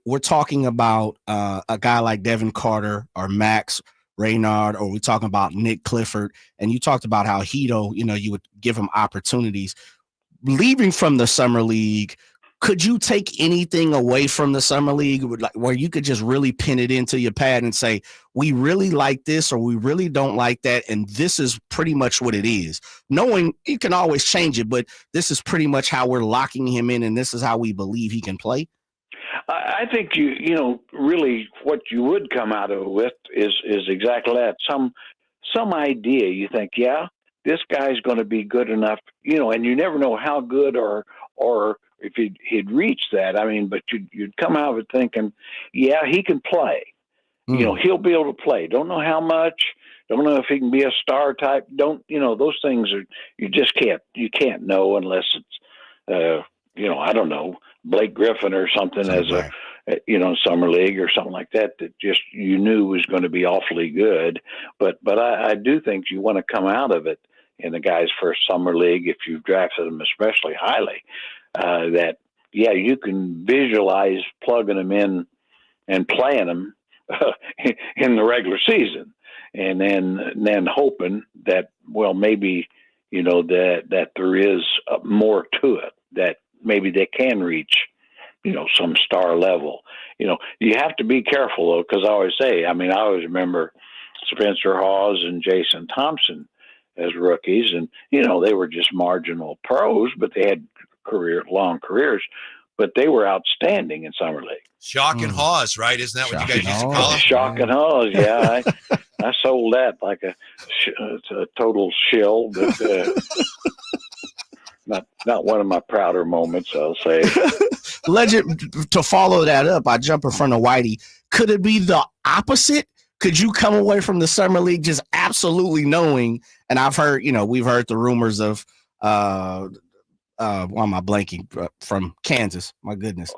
we're talking about a guy like Devin Carter or Max Raynaud, or we're talking about Nique Clifford, and you talked about how Hedo, you would give him opportunities. Leaving from the summer league, could you take anything away from the summer league where you could just really pin it into your pad and say, we really like this or we really don't like that, and this is pretty much what it is? Knowing you can always change it, but this is pretty much how we're locking him in, and this is how we believe he can play. I think really what you would come out of it with is exactly that. Some idea you think, yeah, this guy's going to be good enough, and you never know how good or if he'd reached that. I mean, but you'd come out of it thinking, yeah, he can play. He'll be able to play. Don't know how much. Don't know if he can be a star type. Those things are, you can't know unless it's, I don't know, Blake Griffin or something summer league or something like that just you knew was going to be awfully good. But I do think you want to come out of it in the guy's first summer league, if you've drafted them especially highly, that, yeah, you can visualize plugging them in and playing them in the regular season, and then hoping that, well, maybe, that there is more to it, that maybe they can reach, some star level. You have to be careful, though, because I always say, I always remember Spencer Hawes and Jason Thompson as rookies, and, they were just marginal pros, but they had long careers, but they were outstanding in summer league. Shock and Hawes, right? Isn't that what you guys used to call them? Shock and Hawes, yeah. I sold that like a total shill, but not one of my prouder moments, I'll say. Legend, to follow that up, I jump in front of Whitey. Could it be the opposite? Could you come away from the summer league just absolutely knowing, and I've heard, we've heard the rumors of, why am I blanking, from Kansas? My goodness.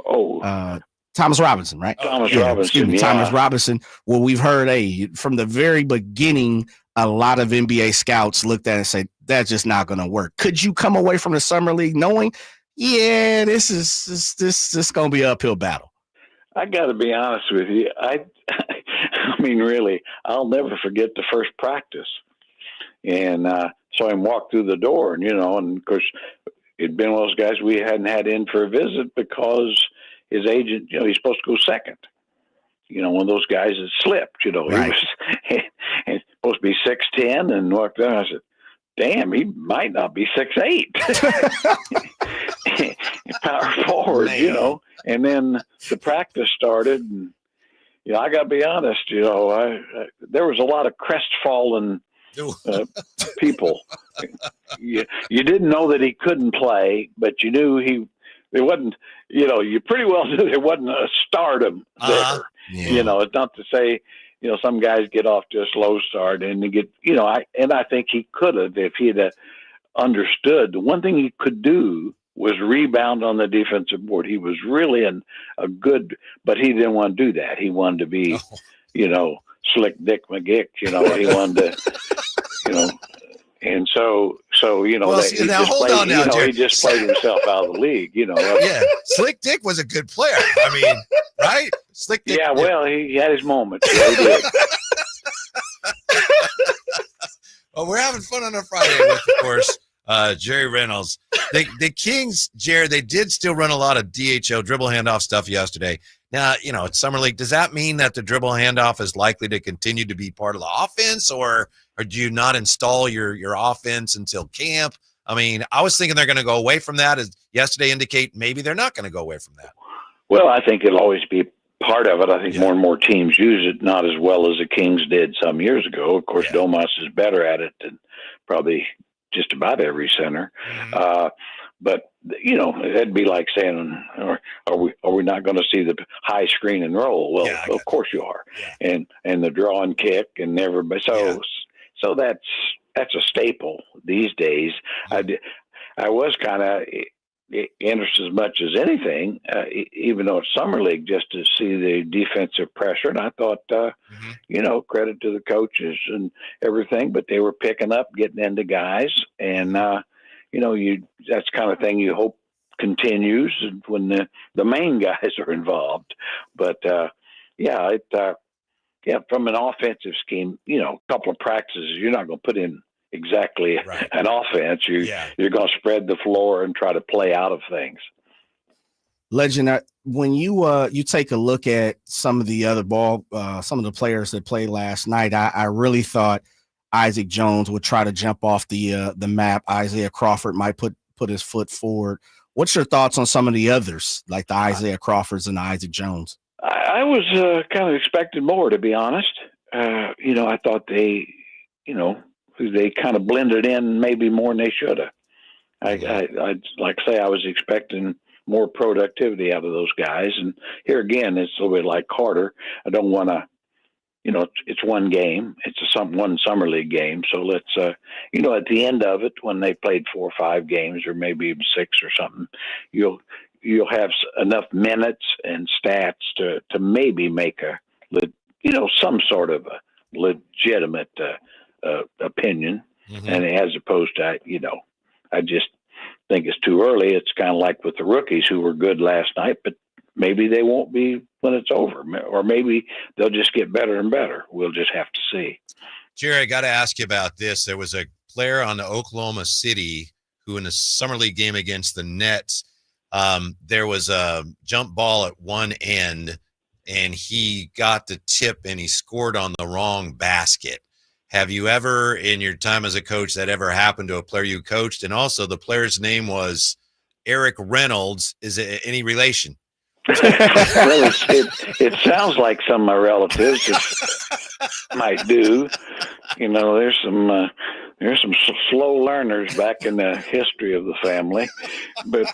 Thomas Robinson, right? Thomas Robinson, yeah. Thomas Robinson. Well, we've heard, from the very beginning, a lot of NBA scouts looked at it and said, that's just not going to work. Could you come away from the summer league knowing, yeah, this is going to be an uphill battle? I got to be honest with you. I really, I'll never forget the first practice. And saw him walk through the door, and, and of course, it'd been one of those guys we hadn't had in for a visit because his agent, he's supposed to go second. One of those guys that slipped, Right. He's supposed to be 6'10", and walked there. I said, damn, he might not be 6'8". Power forward, Man. And then the practice started, and, I got to be honest, there was a lot of crestfallen people. You didn't know that he couldn't play, but you knew there wasn't, you pretty well knew there wasn't a stardom there. Yeah. It's not to say, some guys get off to a slow start and they get, I think he could have, if he'd understood. The one thing he could do was rebound on the defensive board. He was really a good, but he didn't want to do that. He wanted to be, Slick Dick McGick, he wanted to, and so now hold on now, Jerry. He just played himself out of the league, Yeah, Slick Dick was a good player. Right? Slick Dick. Yeah, well, he had his moments. Yeah, he did. Well, we're having fun on a Friday with, of course, Jerry Reynolds. the Kings, Jared, they did still run a lot of DHO dribble handoff stuff yesterday. Now, it's Summer League. Does that mean that the dribble handoff is likely to continue to be part of the offense, or do you not install your offense until camp? I mean, I was thinking they're going to go away from that. As yesterday indicate, maybe they're not going to go away from that. Well, I think it'll always be part of it. I think more and more teams use it, not as well as the Kings did some years ago. Of course, Domas is better at it than probably just about every center. But it'd be like saying, are we not going to see the high screen and roll? Well, of course you are. And the draw and kick and everybody. So that's a staple these days. I was kind of interested as much as anything, even though it's Summer League, just to see the defensive pressure. And I thought, credit to the coaches and everything, but they were picking up, getting into guys. And, that's the kind of thing you hope continues when the main guys are involved. But, from an offensive scheme, a couple of practices, you're not going to put in exactly an offense. You're going to spread the floor and try to play out of things. Legend, when you take a look at some of the other some of the players that played last night, I really thought Isaac Jones would try to jump off the map. Isaiah Crawford might put his foot forward. What's your thoughts on some of the others, like the Isaiah Crawfords and the Isaac Jones? I was kind of expecting more, to be honest. I thought they kind of blended in maybe more than they should have. I'd like to say I was expecting more productivity out of those guys. And here again, it's a little bit like Carter. I don't want to, it's one game. It's one Summer League game. So let's, at the end of it, when they played 4 or 5 games or maybe even 6 or something, you'll have enough minutes and stats to maybe make some sort of a legitimate opinion. And as opposed to, I just think it's too early. It's kind of like with the rookies who were good last night, but maybe they won't be when it's over, or maybe they'll just get better and better. We'll just have to see. Jerry, I got to ask you about this. There was a player on the Oklahoma City who in the Summer League game against the Nets, there was a jump ball at one end and he got the tip and he scored on the wrong basket. Have you ever, in your time as a coach, that ever happened to a player you coached? And also the player's name was Eric Reynolds. Is it any relation? Well, it sounds like some of my relatives might do. There's some slow learners back in the history of the family, but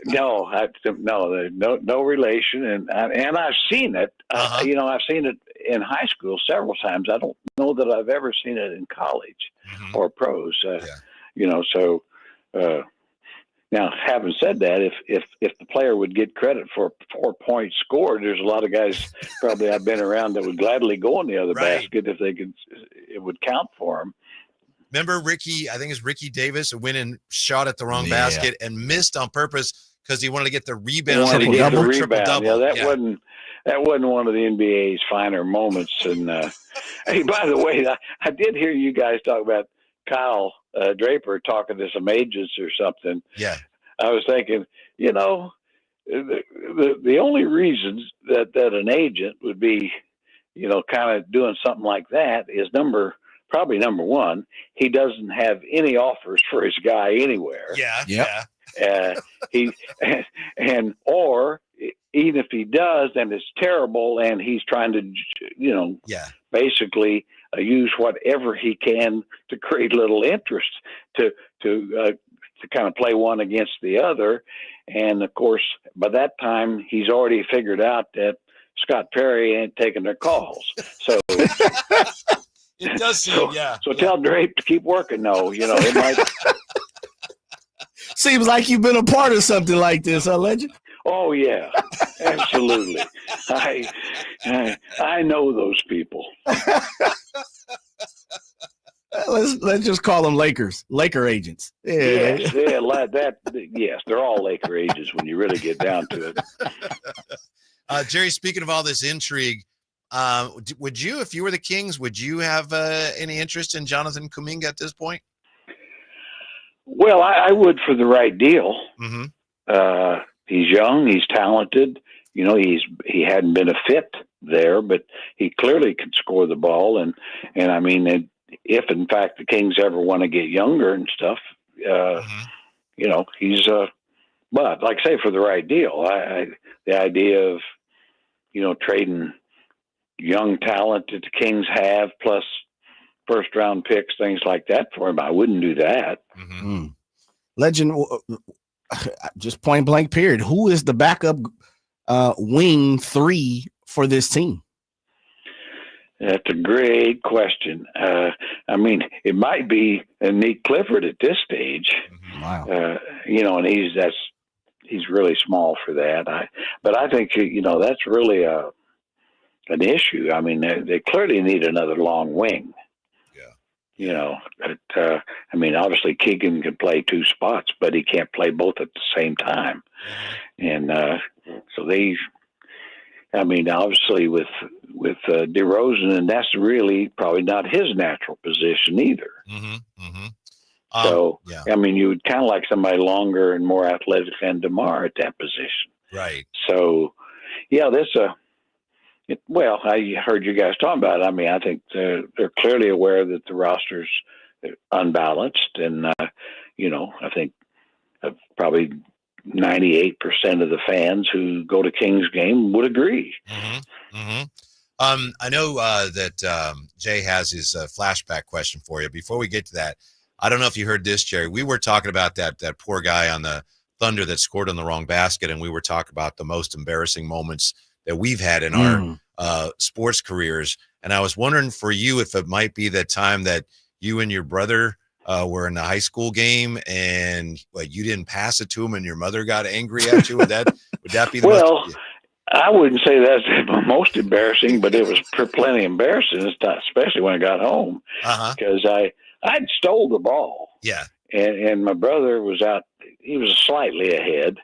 no relation. And I've seen it. I've seen it in high school several times. I don't know that I've ever seen it in college or pros. Now, having said that, if the player would get credit for 4 points scored, there's a lot of guys probably I've been around that would gladly go in the other basket if it would count for them. Remember Ricky, I think it's Ricky Davis, who went and shot at the wrong basket and missed on purpose because he wanted to get the rebound. Triple double. Yeah, that wasn't one of the NBA's finer moments. And hey, by the way, I did hear you guys talk about Kyle Draper talking to some agents or something. Yeah. I was thinking, the only reasons that an agent would be, kind of doing something like that is probably number one, he doesn't have any offers for his guy anywhere. Yeah. Or even if he does, then it's terrible, and he's trying to, basically use whatever he can to create little interest to kind of play one against the other. And of course, by that time, he's already figured out that Scott Perry ain't taking their calls. So it does seem, So tell Drape to keep working. No, it might. Seems like you've been a part of something like this, huh, Legend? Oh yeah, absolutely. I know those people. Let's just call them Laker agents. Yeah. Yes, they're all Laker agents when you really get down to it. Jerry, speaking of all this intrigue, would you, if you were the Kings, would you have any interest in Jonathan Kuminga at this point? Well, I would for the right deal. Mm-hmm. He's young. He's talented. You know, he hadn't been a fit there, but he clearly can score the ball. And I mean, if in fact the Kings ever want to get younger and stuff, you know, he's but like I say, for the right deal, the idea of, you know, trading young talent that the Kings have plus first round picks, things like that for him, I wouldn't do that. Mm-hmm. Legend, just point blank period. Who is the backup wing 3 for this team? That's a great question. I mean, it might be Nique Clifford at this stage. Wow. You know, and he's really small for that. But I think, you know, that's really an issue. I mean, they clearly need another long wing. Yeah. You know, I mean, obviously Keegan can play 2 spots, but he can't play both at the same time. And so I mean, obviously with DeRozan, and that's really probably not his natural position either. Mm-hmm. Mm-hmm. So, yeah. I mean, you would kind of like somebody longer and more athletic than DeMar at that position. Right. So, yeah, well, I heard you guys talking about it. I mean, I think they're clearly aware that the roster's unbalanced. And, you know, I think probably 98% of the fans who go to Kings game would agree. Mm-hmm. Mm-hmm. I know that Jay has his flashback question for you. Before we get to that, I don't know if you heard this, Jerry. We were talking about that poor guy on the Thunder that scored on the wrong basket, and we were talking about the most embarrassing moments that we've had in our sports careers. And I was wondering for you if it might be that time that you and your brother were in the high school game and you didn't pass it to him and your mother got angry at you. Would that be the most? I wouldn't say that's the most embarrassing, but it was plenty embarrassing, especially when I got home, because I'd stole the ball. Yeah. And my brother was out. He was slightly ahead.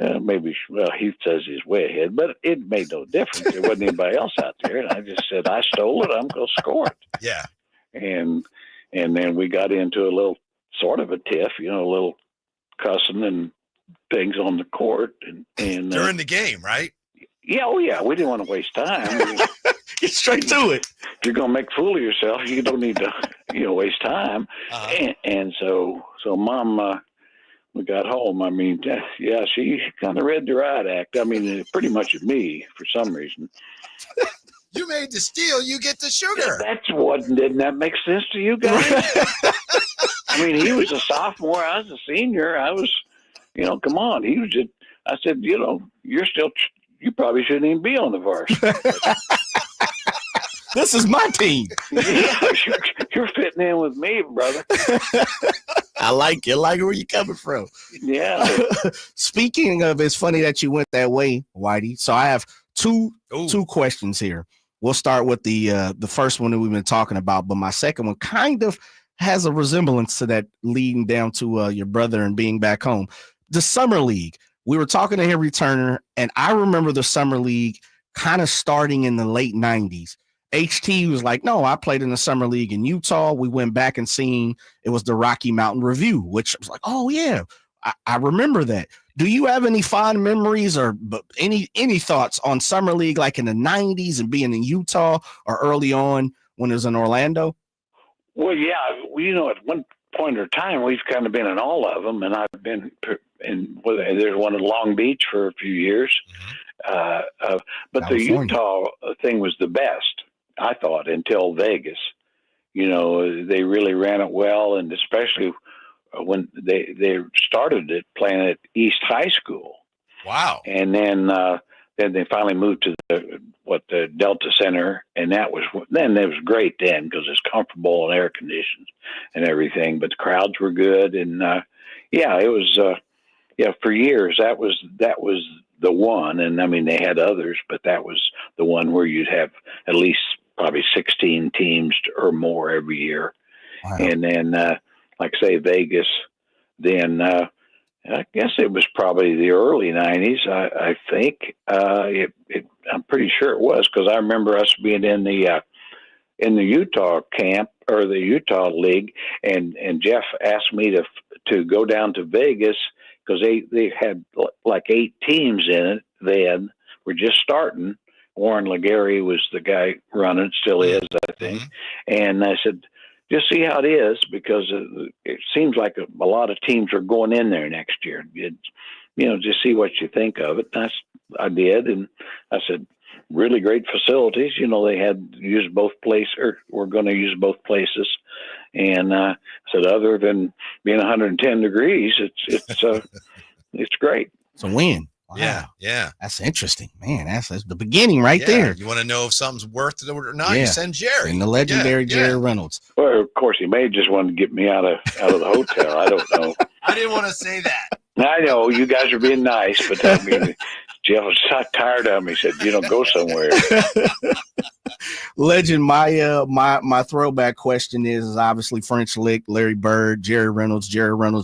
Maybe, well, he says he's way ahead, but it made no difference. There wasn't anybody else out there. And I just said, I stole it. I'm going to score it. Yeah. And then we got into a little sort of a tiff, you know, a little cussing and things on the court. And during the game, right? Yeah. Oh, yeah. We didn't want to waste time. Get straight to it. If you're going to make a fool of yourself, you don't need to, you know, waste time. And so Mom, we got home. I mean, yeah, she kind of read the riot act. I mean, pretty much at me for some reason. You made the steal, you get the sugar. Didn't that make sense to you guys? I mean, he was a sophomore. I was a senior. I was, you know, come on. He was just, I said, you know, you probably shouldn't even be on the varsity. This is my team. Yeah, you're fitting in with me, brother. I like it. I like where you're coming from. Yeah. Speaking of, it's funny that you went that way, Whitey. So I have two questions here. We'll start with the first one that we've been talking about, but my second one kind of has a resemblance to that, leading down to your brother and being back home. The Summer League. We were talking to Henry Turner, and I remember the Summer League kind of starting in the late 90s. HT was like, no, I played in the Summer League in Utah. We went back and seen it was the Rocky Mountain Review, which was like, oh, yeah, I remember that. Do you have any fond memories or any thoughts on Summer League like in the 90s and being in Utah or early on when it was in Orlando? Well, yeah, you know, at one point or time, we've kind of been in all of them, and I've been in. There's one in Long Beach for a few years, but California. The Utah thing was the best, I thought, until Vegas. You know, they really ran it well, and especially when they started it playing at East High School. Wow! And then they finally moved to the Delta Center, and it was great then because it's comfortable and air conditioned and everything. But the crowds were good, and it was for years that was the one. And I mean they had others, but that was the one where you'd have at least probably 16 teams or more every year. Wow. And then like say Vegas, then I guess it was probably the early 90s. I think I'm pretty sure it was because I remember us being in the Utah camp or the Utah league, and Jeff asked me to go down to Vegas because they had like 8 teams in it then. We're just starting. Warren Legary was the guy running, still is, I think. And I said, just see how it is, because it seems like a lot of teams are going in there next year. Just see what you think of it. I did, and I said, really great facilities. They had used both places, or were going to use both places. And I said, other than being 110 degrees, it's great. It's a win. Wow. Yeah. That's interesting, man. That's the beginning right there. You want to know if something's worth it or not? You send Jerry. And the legendary Jerry Reynolds. Well, of course, he may just want to get me out of the hotel. I don't know. I didn't want to say that. I know you guys are being nice, but I mean, Jeff was so tired of me. He said, go somewhere. Legend, my throwback question is obviously French Lick, Larry Bird, Jerry Reynolds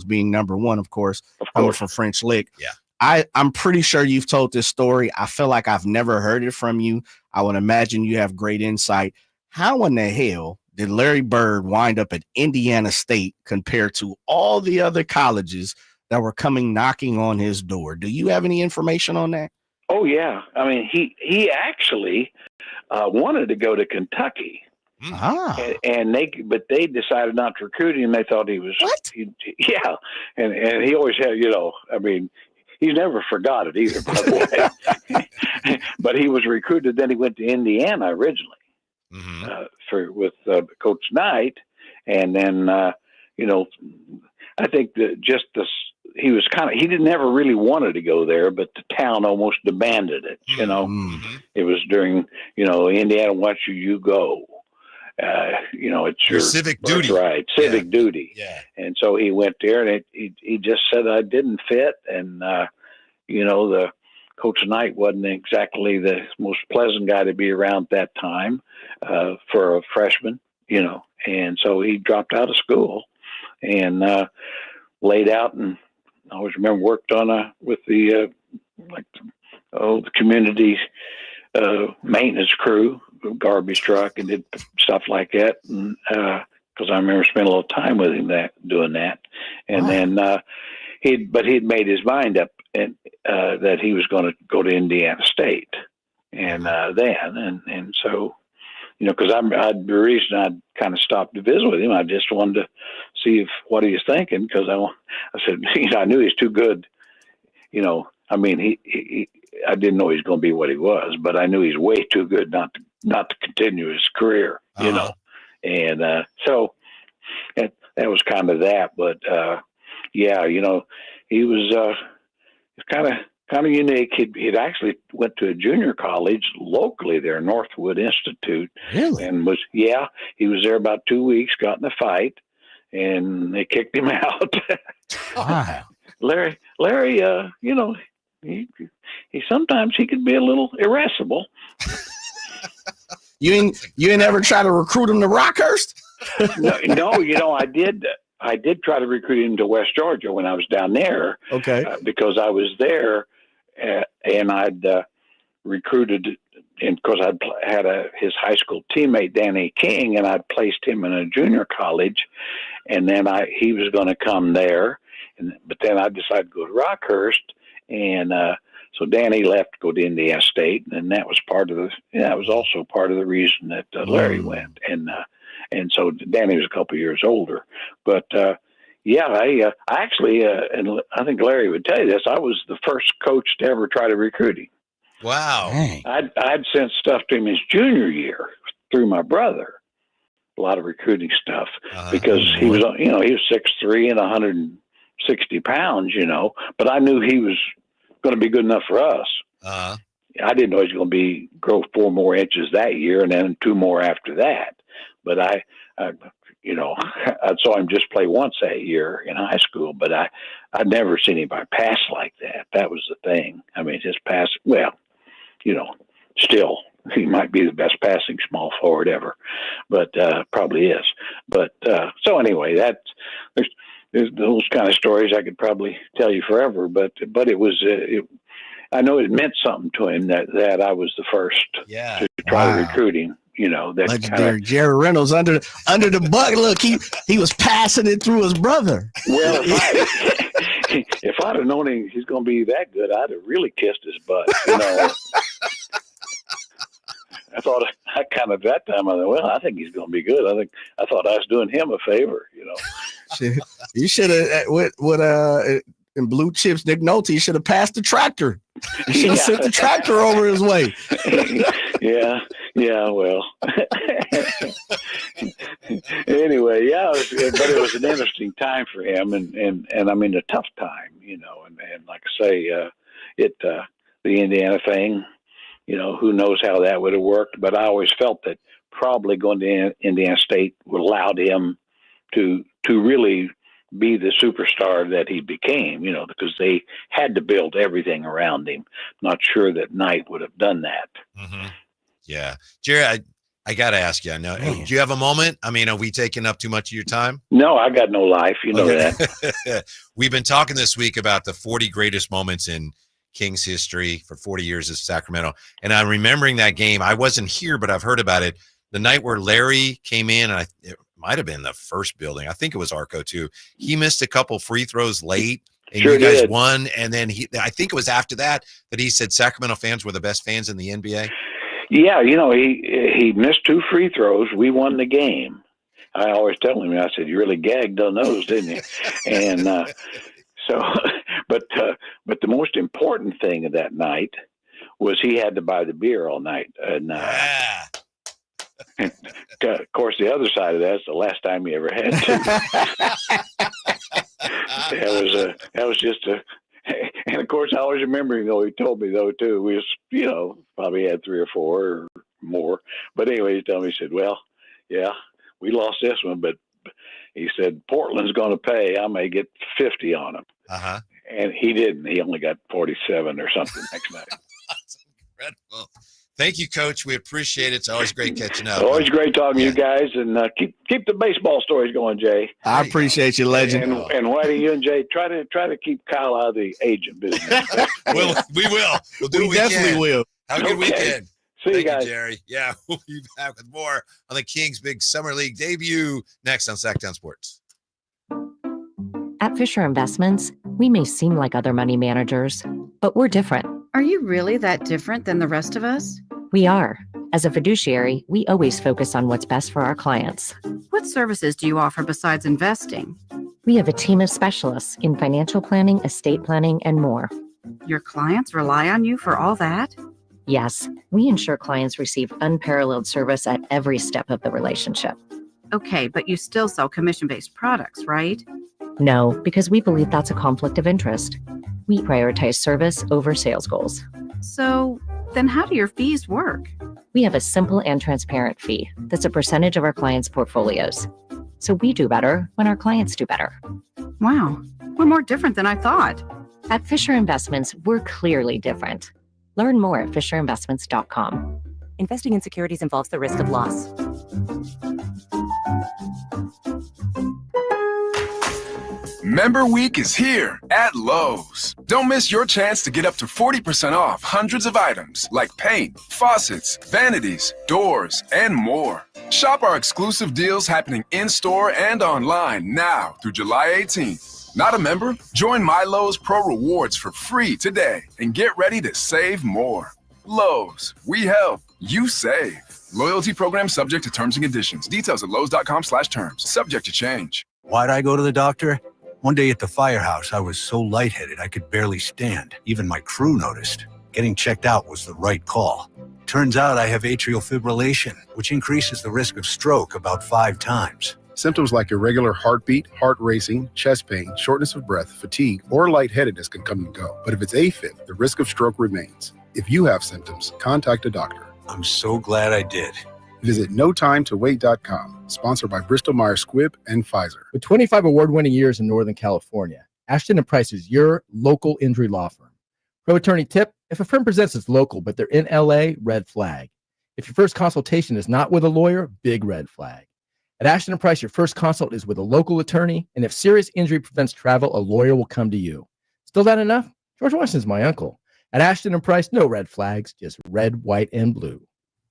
being number one, of course. Coming from French Lick. Yeah. I'm pretty sure you've told this story. I feel like I've never heard it from you. I would imagine you have great insight. How in the hell did Larry Bird wind up at Indiana State compared to all the other colleges that were coming knocking on his door? Do you have any information on that? Oh, yeah. I mean, he actually wanted to go to Kentucky. And they decided not to recruit him. They thought he was what? And he always had, I mean, he's never forgot it either, by the way. But he was recruited. Then he went to Indiana originally with Coach Knight, and then I think that he was he didn't ever really wanted to go there, but the town almost demanded it. It was during Indiana wants you go. It's your civic duty, right? Civic duty. Yeah. And so he went there, and he just said I didn't fit, and the Coach Knight wasn't exactly the most pleasant guy to be around at that time for a freshman, and so he dropped out of school and laid out, and I always remember worked on with the the community maintenance crew, garbage truck, and did stuff like that. And because I remember spending a little time with him doing that. And then he'd made his mind up and that he was going to go to Indiana State. And so, because the reason I kind of stopped to visit with him, I just wanted to see what he was thinking, because I said, I knew he's too good. I mean, I didn't know he was going to be what he was, but I knew he's way too good not to continue his career, And so that was kind of that. But he was kind of unique. He'd actually went to a junior college locally there, Northwood Institute. Really? And he was there about 2 weeks, got in a fight, and they kicked him out. Wow. Larry, he sometimes he could be a little irascible. You ain't ever try to recruit him to Rockhurst? No, I did try to recruit him to West Georgia when I was down there. Okay. Because I was there, and I'd recruited, and because I'd had his high school teammate Danny King, and I'd placed him in a junior college, and then he was going to come there, but then I decided to go to Rockhurst, and so Danny left to go to Indiana State, and that was also part of the reason that Larry went, and so Danny was a couple of years older, but I actually, and I think Larry would tell you this, I was the first coach to ever try to recruit him. Wow. I'd sent stuff to him his junior year through my brother, a lot of recruiting stuff, because he was 6'3" and 160 pounds, but I knew he was going to be good enough for us. I didn't know he was going to grow 4 more inches that year and then 2 more after that. But I saw him just play once that year in high school, but I'd never seen anybody pass like that. That was the thing. I mean, his pass, still, he might be the best passing small forward ever, but probably is. But so anyway, there's those kind of stories I could probably tell you forever, but it was, I know it meant something to him that I was the first to try to recruit him. that legendary Jerry Reynolds under the bucket. Look, he was passing it through his brother. Well, if I'd have known he's going to be that good, I'd have really kissed his butt. I thought at that time, I thought, well, I think he's going to be good. I thought I was doing him a favor, You should have in Blue Chips, Nick Nolte, you should have passed the tractor. You should have sent the tractor over his way. Yeah, well. Anyway, but it was an interesting time for him, and I mean a tough time, and like I say, the Indiana thing, who knows how that would have worked, but I always felt that probably going to Indiana State would allow him to really be the superstar that he became, because they had to build everything around him. Not sure that Knight would have done that. Mm-hmm. Yeah. Jerry, I got to ask you, I know, do you have a moment? I mean, are we taking up too much of your time? No, I got no life. You know that. We've been talking this week about the 40 greatest moments in Kings history for 40 years of Sacramento. And I'm remembering that game. I wasn't here, but I've heard about it. The night where Larry came in, and it might have been the first building. I think it was Arco too. He missed a couple free throws late, and you guys won. And then I think it was after that he said Sacramento fans were the best fans in the NBA. Yeah, he missed 2 free throws. We won the game. I always tell him, I said, you really gagged on those, didn't you? And but the most important thing of that night was he had to buy the beer all night. And of course, the other side of that is the last time he ever had to. that was just a. And of course, I always remember, he told me though too. We was, probably had 3 or 4 or more. But anyway, he told me, he said, "Well, yeah, we lost this one, but he said Portland's going to pay. I may get 50 on him." Uh-huh. And he didn't. He only got 47 or something next night. That's incredible. Thank you, Coach. We appreciate it. It's always great catching up. Always great talking to you guys, and keep the baseball stories going, Jay. I appreciate you, legend. And Whitey, you and Jay, try to keep Kyle out of the agent business. We will. We'll do. We definitely will. Have a good weekend. See you guys, Jerry. Yeah, we'll be back with more on the Kings' big summer league debut next on Sacktown Sports. At Fisher Investments, we may seem like other money managers, but we're different. Are you really that different than the rest of us? We are. As a fiduciary, we always focus on what's best for our clients. What services do you offer besides investing? We have a team of specialists in financial planning, estate planning, and more. Your clients rely on you for all that? Yes, we ensure clients receive unparalleled service at every step of the relationship. Okay, but you still sell commission-based products, right? No, because we believe that's a conflict of interest. We prioritize service over sales goals. So then how do your fees work? We have a simple and transparent fee that's a percentage of our clients' portfolios. So we do better when our clients do better. Wow, we're more different than I thought. At Fisher Investments, we're clearly different. Learn more at fisherinvestments.com. Investing in securities involves the risk of loss. Member Week is here at Lowe's. Don't miss your chance to get up to 40% off hundreds of items like paint, faucets, vanities, doors, and more. Shop our exclusive deals happening in-store and online now through July 18th. Not a member? Join My Lowe's Pro Rewards for free today and get ready to save more. Lowe's, we help, you save. Loyalty program subject to terms and conditions. Details at lowes.com/terms. Subject to change. Why'd I go to the doctor? One day at the firehouse, I was so lightheaded I could barely stand. Even my crew noticed. Getting checked out was the right call. Turns out I have atrial fibrillation, which increases the risk of stroke about 5 times. Symptoms like irregular heartbeat, heart racing, chest pain, shortness of breath, fatigue, or lightheadedness can come and go. But if it's AFib, the risk of stroke remains. If you have symptoms, contact a doctor. I'm so glad I did. Visit NoTimeToWait.com, sponsored by Bristol-Myers Squibb and Pfizer. With 25 award-winning years in Northern California, Ashton & Price is your local injury law firm. Pro attorney tip: if a firm presents as local but they're in LA, red flag. If your first consultation is not with a lawyer, big red flag. At Ashton & Price, your first consult is with a local attorney, and if serious injury prevents travel, a lawyer will come to you. Still not enough? George Washington's my uncle. At Ashton & Price, no red flags, just red, white, and blue.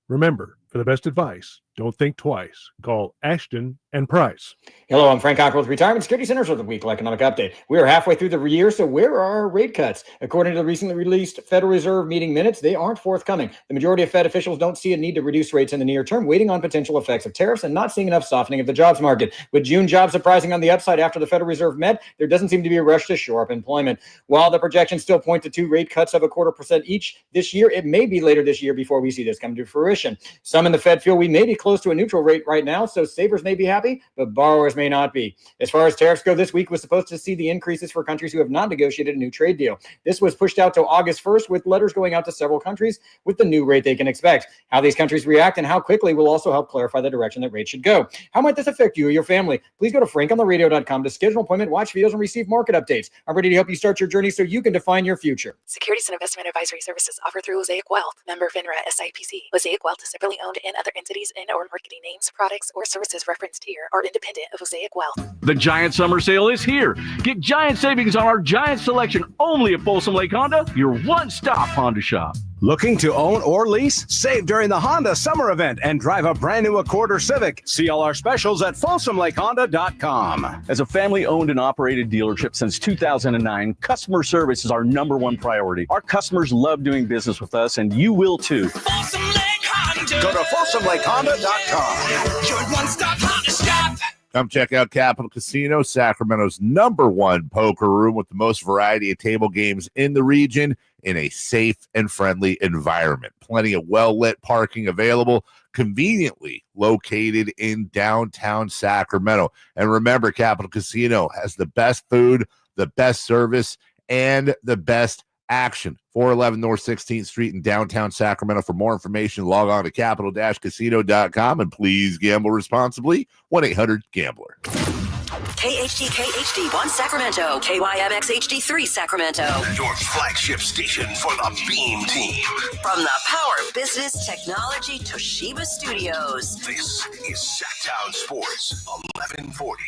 Remember, For the best advice, don't think twice. Call Ashton and Price. Hello, I'm Frank Cockrell with Retirement Security Centers with a weekly economic update. We are halfway through the year, so where are our rate cuts? According to the recently released Federal Reserve meeting minutes, they aren't forthcoming. The majority of Fed officials don't see a need to reduce rates in the near term, waiting on potential effects of tariffs and not seeing enough softening of the jobs market. With June jobs surprising on the upside after the Federal Reserve met, there doesn't seem to be a rush to shore up employment. While the projections still point to 2 rate cuts of 0.25% each this year, it may be later this year before we see this come to fruition. Some in the Fed feel we may be close to a neutral rate right now, so savers may be happy, but borrowers may not be. As far as tariffs go, this week was supposed to see the increases for countries who have not negotiated a new trade deal. This was pushed out to August 1st, with letters going out to several countries with the new rate they can expect. How these countries react and how quickly will also help clarify the direction that rates should go. How might this affect you or your family? Please go to frankontheradio.com to schedule an appointment, watch videos, and receive market updates. I'm ready to help you start your journey so you can define your future. Securities and investment advisory services offered through Mosaic Wealth, member FINRA SIPC. Mosaic Wealth is separately owned, and other entities and or marketing names, products, or services referenced here are independent of Mosaic Wealth. The Giant Summer Sale is here. Get giant savings on our giant selection only at Folsom Lake Honda, your one-stop Honda shop. Looking to own or lease? Save during the Honda Summer Event and drive a brand new Accord or Civic. See all our specials at FolsomLakeHonda.com. As a family-owned and operated dealership since 2009, customer service is our #1 priority. Our customers love doing business with us, and you will too. Folsom Lake Honda. Go to FolsomLakeHonda.com. Your one-stop Honda shop. Come check out Capital Casino, Sacramento's #1 poker room with the most variety of table games in the region in a safe and friendly environment. Plenty of well-lit parking available, conveniently located in downtown Sacramento. And remember, Capital Casino has the best food, the best service, and the best action. 411 North 16th Street in downtown Sacramento. For more information, log on to capital-casino.com, and please gamble responsibly. 1-800-GAMBLER. KHD1 Sacramento, KYMX HD3 Sacramento. Your flagship station for the Beam Team. From the Power Business Technology Toshiba Studios. This is Sacktown Sports 1140.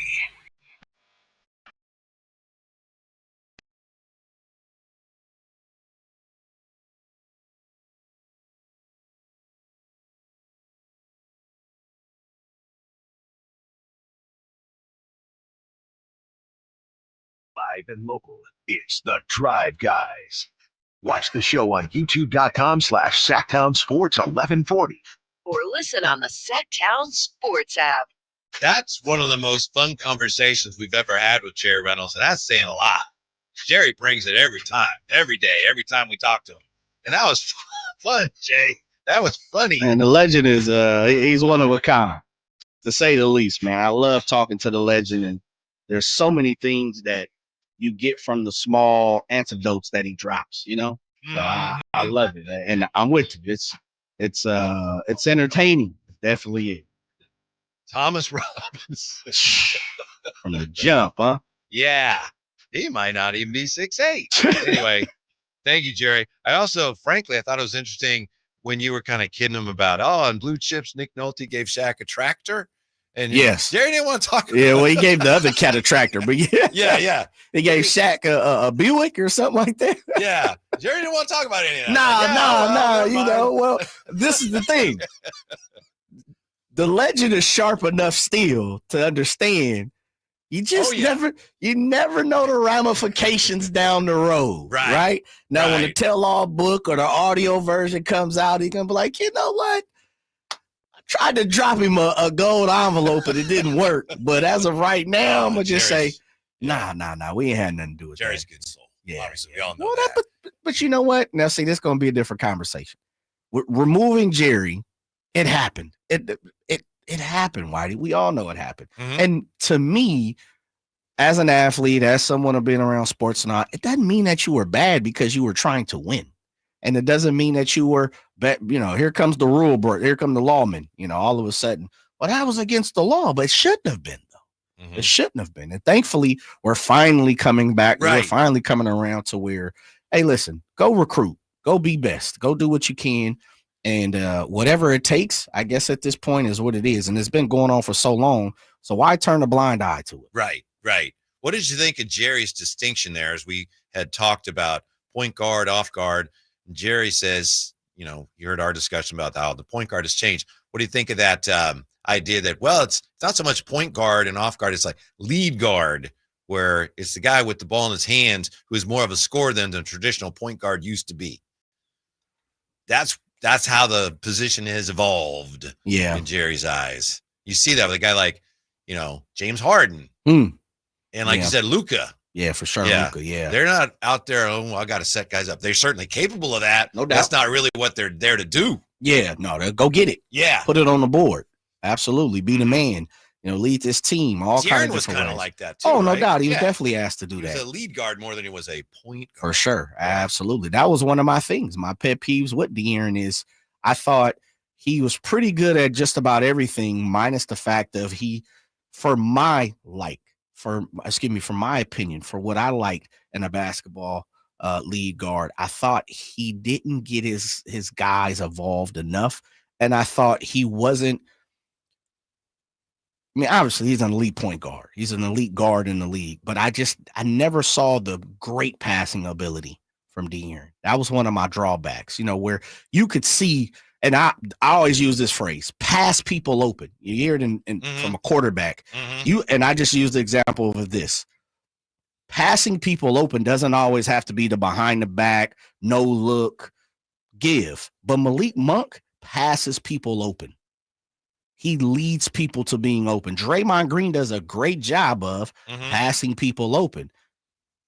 Live and local, it's the Drive Guys. Watch the show on youtube.com/Sacktown Sports 1140. Or listen on the Sacktown Sports app. That's one of the most fun conversations we've ever had with Jerry Reynolds, and that's saying a lot. Jerry brings it every time, every day, every time we talk to him. And that was fun, Jay. That was funny. And the legend is he's one of a kind, to say the least, man. I love talking to the legend, and there's so many things that you get from the small anecdotes that he drops, you know? So I love it. And I'm with you. It's entertaining. It definitely is. Thomas Robinson. From the jump, huh? Yeah. He might not even be 6'8". Anyway, thank you, Jerry. I also, frankly, I thought it was interesting when you were kind of kidding him about, on Blue Chips, Nick Nolte gave Shaq a tractor. And yes, Jerry didn't want to talk about well, he gave the other cat a tractor, but yeah. He gave Shaq a Buick or something like that. Yeah. Jerry didn't want to talk about any of No. that. You know, well, this is the thing. The legend is sharp enough still to understand. You just never know the ramifications down the road. Right? Now, when the tell-all book or the audio version comes out, he's going to be like, you know what? Tried to drop him a gold envelope, but it didn't work. But as of right now, I'm going to just say, nah, we ain't had nothing to do with Jerry's that. a good soul. Yeah. Obviously, we all know that. But you know what? Now, see, this is going to be a different conversation. Removing Jerry, it happened. It happened, Whitey. We all know it happened. Mm-hmm. And to me, as an athlete, as someone who's been around sports and all, it doesn't mean that you were bad because you were trying to win. And it doesn't mean that you were, here comes the rule board, here come the lawman, all of a sudden. Well, that was against the law, but it shouldn't have been, though. Mm-hmm. It shouldn't have been. And thankfully, we're finally coming back. Right. We're finally coming around to where, hey, listen, go recruit, go be best, go do what you can. And whatever it takes, I guess at this point is what it is. And it's been going on for so long. So why turn a blind eye to it? Right. What did you think of Jerry's distinction there as we had talked about point guard, off guard? Jerry says, you heard our discussion about how the point guard has changed. What do you think of that idea that, well, it's not so much point guard and off guard, it's like lead guard, where it's the guy with the ball in his hands who is more of a scorer than the traditional point guard used to be. That's how the position has evolved in Jerry's eyes. You see that with a guy like, James Harden. And like you said, Luka. Yeah, for sure. Yeah. Luka, yeah. They're not out there, I got to set guys up. They're certainly capable of that. No doubt. That's not really what they're there to do. Yeah, no, they'll go get it. Yeah. Put it on the board. Absolutely. Be the man. Lead this team. All De'Aaron kinds of was different kind of ways. like that too. Oh, no right? doubt. He was Yeah. definitely asked to do He that. was a lead guard more than he was a point guard. For sure. Absolutely. That was one of my things. My pet peeves with De'Aaron is I thought he was pretty good at just about everything, minus the fact of for my opinion, for what I liked in a basketball lead guard, I thought he didn't get his guys evolved enough. And I thought he wasn't. I mean, obviously, he's an elite point guard. He's an elite guard in the league. But I never saw the great passing ability from De'Aaron. That was one of my drawbacks, where you could see, and I always use this phrase, pass people open. You hear it from a quarterback. And I just use the example of this. Passing people open doesn't always have to be the behind the back, no look, give. But Malik Monk passes people open. He leads people to being open. Draymond Green does a great job of passing people open.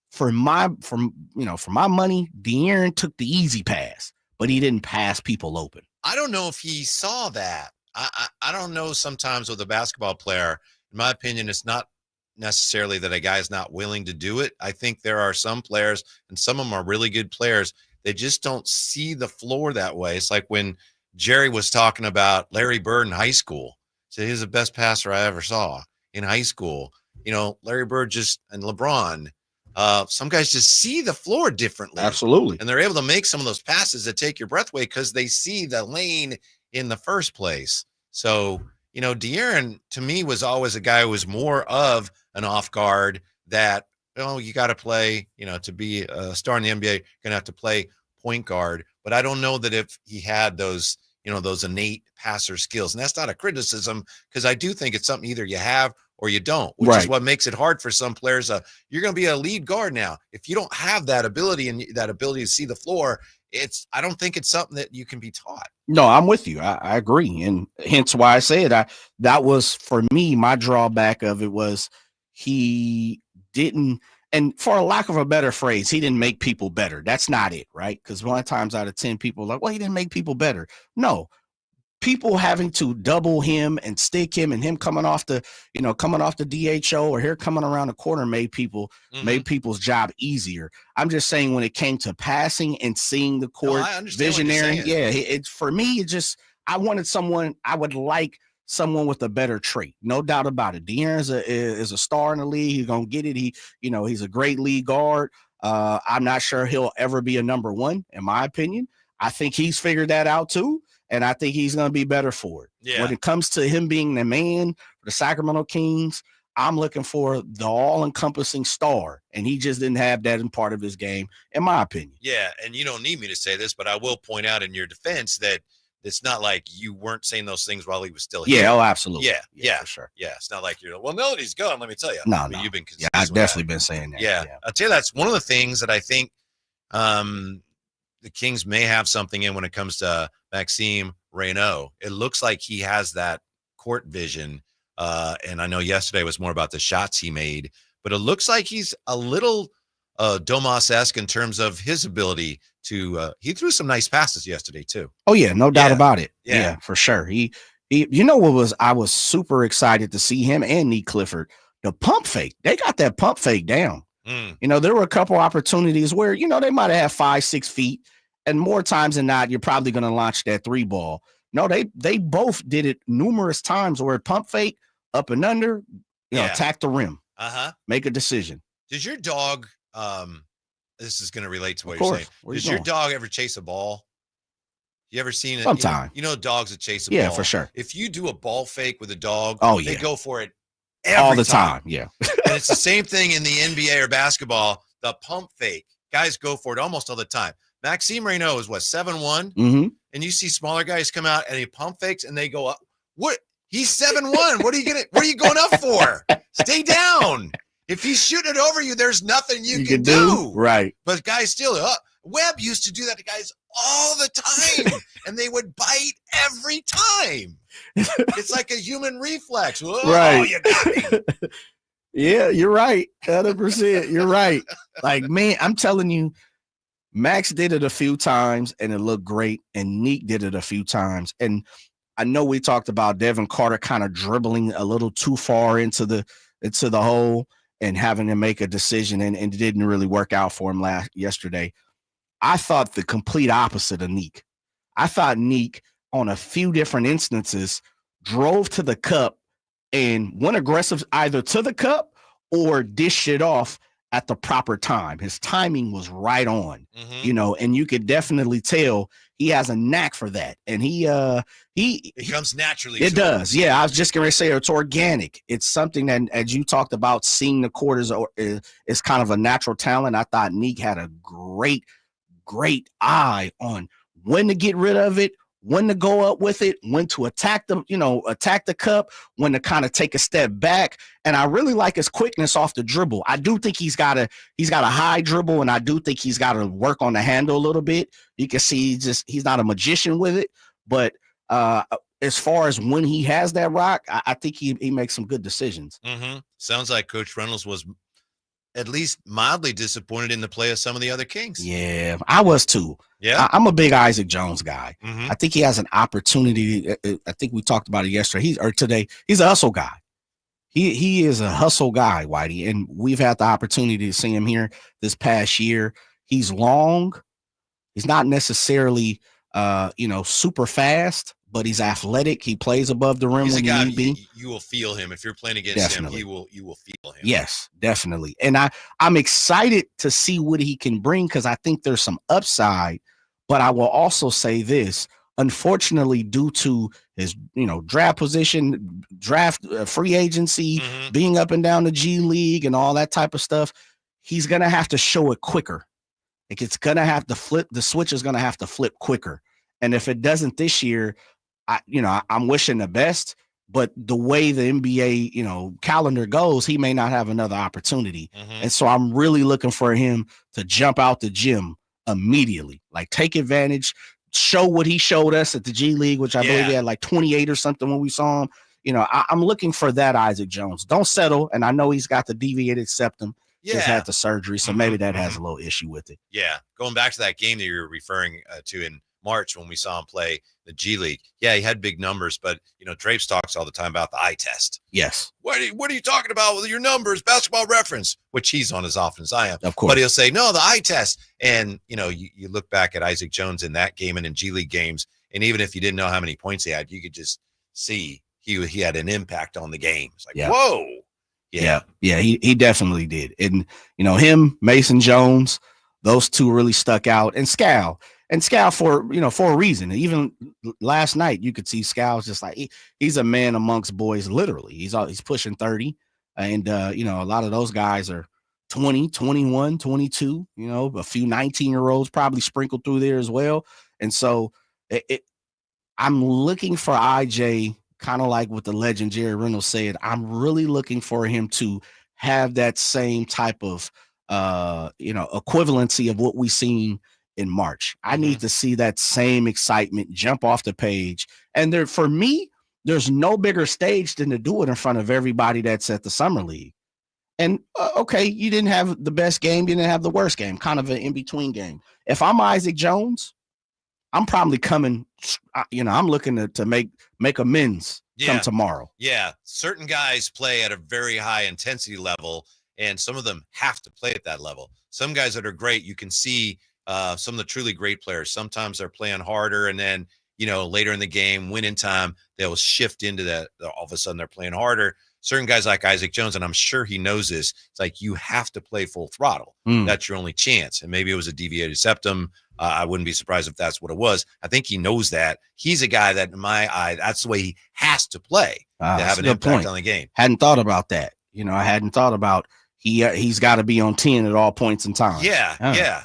For my money, De'Aaron took the easy pass, but he didn't pass people open. I don't know if he saw that. I don't know. Sometimes with a basketball player, in my opinion, it's not necessarily that a guy's not willing to do it. I think there are some players, and some of them are really good players, they just don't see the floor that way. It's like when Jerry was talking about Larry Bird in high school. So he was the best passer I ever saw in high school. Larry Bird and LeBron. Some guys just see the floor differently. Absolutely. And they're able to make some of those passes that take your breath away because they see the lane in the first place. So, De'Aaron to me was always a guy who was more of an off guard that, you got to play, to be a star in the NBA, you're going to have to play point guard. But I don't know that if he had those innate passer skills. And that's not a criticism, because I do think it's something either you have or you don't, which is what makes it hard for some players. You're going to be a lead guard now. If you don't have that ability and that ability to see the floor, I don't think it's something that you can be taught. No, I'm with you. I agree. And hence why I said that was, for me, my drawback of it was he didn't, and for a lack of a better phrase, he didn't make people better. That's not it, right? Because 1 times out of 10 people are like, well, he didn't make people better. No. People having to double him and stick him, and him coming off the DHO or here coming around the corner made people's job easier. I'm just saying, when it came to passing and seeing the court, visionary, for me, I wanted someone, I would like someone with a better trait, no doubt about it. De'Aaron is a star in the league. He's gonna get it. He's a great lead guard. I'm not sure he'll ever be a number one, in my opinion. I think he's figured that out too. And I think he's going to be better for it. Yeah. When it comes to him being the man for the Sacramento Kings, I'm looking for the all-encompassing star, and he just didn't have that in part of his game, in my opinion. Yeah, and you don't need me to say this, but I will point out in your defense that it's not like you weren't saying those things while he was still here. Yeah, oh, absolutely. Yeah, for sure. Yeah, it's not like you're, well, no, he's gone, let me tell you. No. You've been consistent. Yeah, I've definitely been saying that. Yeah, I'll tell you, that's one of the things that I think the Kings may have something in when it comes to Maxime Raynaud. It looks like he has that court vision. And I know yesterday was more about the shots he made, but it looks like he's a little Domas-esque in terms of his ability to he threw some nice passes yesterday too. Oh yeah, no doubt about it. Yeah, for sure. He I was super excited to see him and Nique Clifford. The pump fake, they got that pump fake down. There were a couple opportunities where, they might have 5-6 feet, and more times than not, you're probably going to launch that 3 ball. No, they both did it numerous times where pump fake, up and under, attack the rim, make a decision. Does your dog, this is going to relate to what you're saying. Does your dog ever chase a ball? You ever seen it? Sometime. Dogs that chase a ball. Yeah, for sure. If you do a ball fake with a dog, they go for it all the time. Yeah. And it's the same thing in the NBA or basketball. The pump fake, guys go for it almost all the time. Maxime Raynaud is what, 7'1", and you see smaller guys come out and he pump fakes and they go up. What? He's 7'1". What are you going up for? Stay down. If he's shooting it over you, there's nothing you can do. Right. But guys still, Webb used to do that to guys all the time, and they would bite every time. It's like a human reflex. Whoa, right. You got me. Yeah, you're right. 100%. You're right. Like, man, I'm telling you, Max did it a few times and it looked great, and Nique did it a few times. And I know we talked about Devin Carter kind of dribbling a little too far into the hole and having to make a decision, and it didn't really work out for him yesterday. I thought the complete opposite of Nique. I thought Nique, on a few different instances, drove to the cup and went aggressive either to the cup or dished it off at the proper time. His timing was right on, and you could definitely tell he has a knack for that. And it comes naturally. It does. Yeah. I was just going to say it's organic. It's something that, as you talked about, seeing the quarters is kind of a natural talent. I thought Nique had a great eye on when to get rid of it, when to go up with it, when to attack the cup, when to kind of take a step back. And I really like his quickness off the dribble. I do think he's got a high dribble, and I do think he's got to work on the handle a little bit. You can see he's not a magician with it, but as far as when he has that rock, I think he makes some good decisions. Sounds like Coach Reynolds was at least mildly disappointed in the play of some of the other Kings. Yeah, I was too. Yeah, I'm a big Isaac Jones guy. I think he has an opportunity. I think we talked about it yesterday. Today. He's a hustle guy. He is a hustle guy, Whitey, and we've had the opportunity to see him here this past year. He's long. He's not necessarily, super fast, but he's athletic. He plays above the rim He's when a guy, you need be. You will feel him if you're playing against Definitely. him. You will feel him. Yes, definitely. And I'm excited to see what he can bring, because I think there's some upside. But I will also say this: unfortunately, due to his draft position, free agency, being up and down the G League, and all that type of stuff, he's gonna have to show it quicker. Like, it's gonna have to flip. The switch is gonna have to flip quicker. And if it doesn't this year, I'm wishing the best, but the way the NBA, calendar goes, he may not have another opportunity. And so I'm really looking for him to jump out the gym immediately, like take advantage, show what he showed us at the G League, which I believe he had like 28 or something when we saw him. I'm looking for that Isaac Jones. Don't settle. And I know he's got the deviated septum. Just had the surgery, so maybe that has a little issue with it. Yeah, going back to that game that you're referring to in March when we saw him play the G League. Yeah, he had big numbers, but Drapes talks all the time about the eye test. Yes. What are you talking about with your numbers? Basketball Reference, which he's on as often as I am. Of course. But he'll say, no, the eye test. And you look back at Isaac Jones in that game and in G League games, and even if you didn't know how many points he had, you could just see he had an impact on the game. It's like, whoa. Yeah, he definitely did. And him, Mason Jones, those two really stuck out. And Scal for a reason. Even last night you could see Scal's just like he's a man amongst boys. Literally, he's pushing 30, and a lot of those guys are 20, 21, 22. A few 19-year-olds probably sprinkled through there as well. And so I'm looking for IJ. Kind of like what the legend Jerry Reynolds said, I'm really looking for him to have that same type of, equivalency of what we seen in March. I need to see that same excitement jump off the page. And for me, there's no bigger stage than to do it in front of everybody that's at the Summer League. And okay, you didn't have the best game, you didn't have the worst game, kind of an in-between game. If I'm Isaac Jones, I'm probably coming, I'm looking to make amends come tomorrow. Yeah. Certain guys play at a very high intensity level, and some of them have to play at that level. Some guys that are great, you can see some of the truly great players. Sometimes they're playing harder, and then, later in the game, winning time, they'll shift into that. All of a sudden they're playing harder. Certain guys like Isaac Jones, and I'm sure he knows this, it's like you have to play full throttle. That's your only chance. And maybe it was a deviated septum. I wouldn't be surprised if that's what it was. I think he knows that. He's a guy that, in my eye, that's the way he has to play to have an impact on the game. Hadn't thought about that. I hadn't thought about he's got to be on 10 at all points in time. Yeah.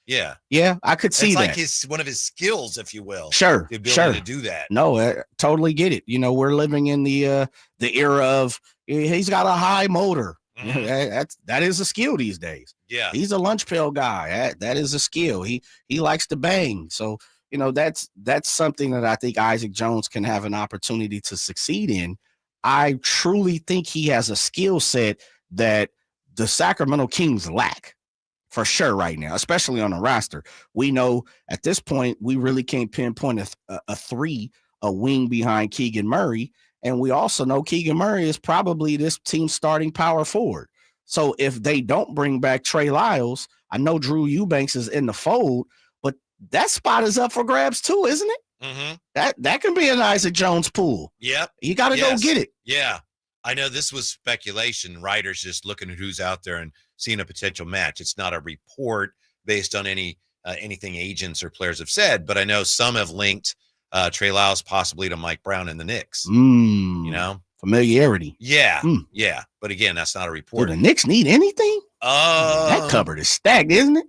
Yeah. Yeah, I could see it's that. Like one of his skills, if you will. Sure. The ability to do that. No, I totally get it. We're living in the era of he's got a high motor. Mm-hmm. That is a skill these days. Yeah. He's a lunch pail guy. That is a skill. He likes to bang. So, that's something that I think Isaac Jones can have an opportunity to succeed in. I truly think he has a skill set that the Sacramento Kings lack for sure right now, especially on the roster. We know at this point, we really can't pinpoint a wing behind Keegan Murray. And we also know Keegan Murray is probably this team's starting power forward. So if they don't bring back Trey Lyles, I know Drew Eubanks is in the fold, but that spot is up for grabs too, isn't it? Mm-hmm. That can be an Isaac Jones pool. Yep. You got to go get it. Yeah. I know this was speculation, writers just looking at who's out there and seeing a potential match. It's not a report based on anything agents or players have said, but I know some have linked Trey Lyles possibly to Mike Brown and the Knicks. Familiarity. Yeah. Yeah. But again, that's not a report. Do the Knicks need anything? That cupboard is stacked, isn't it?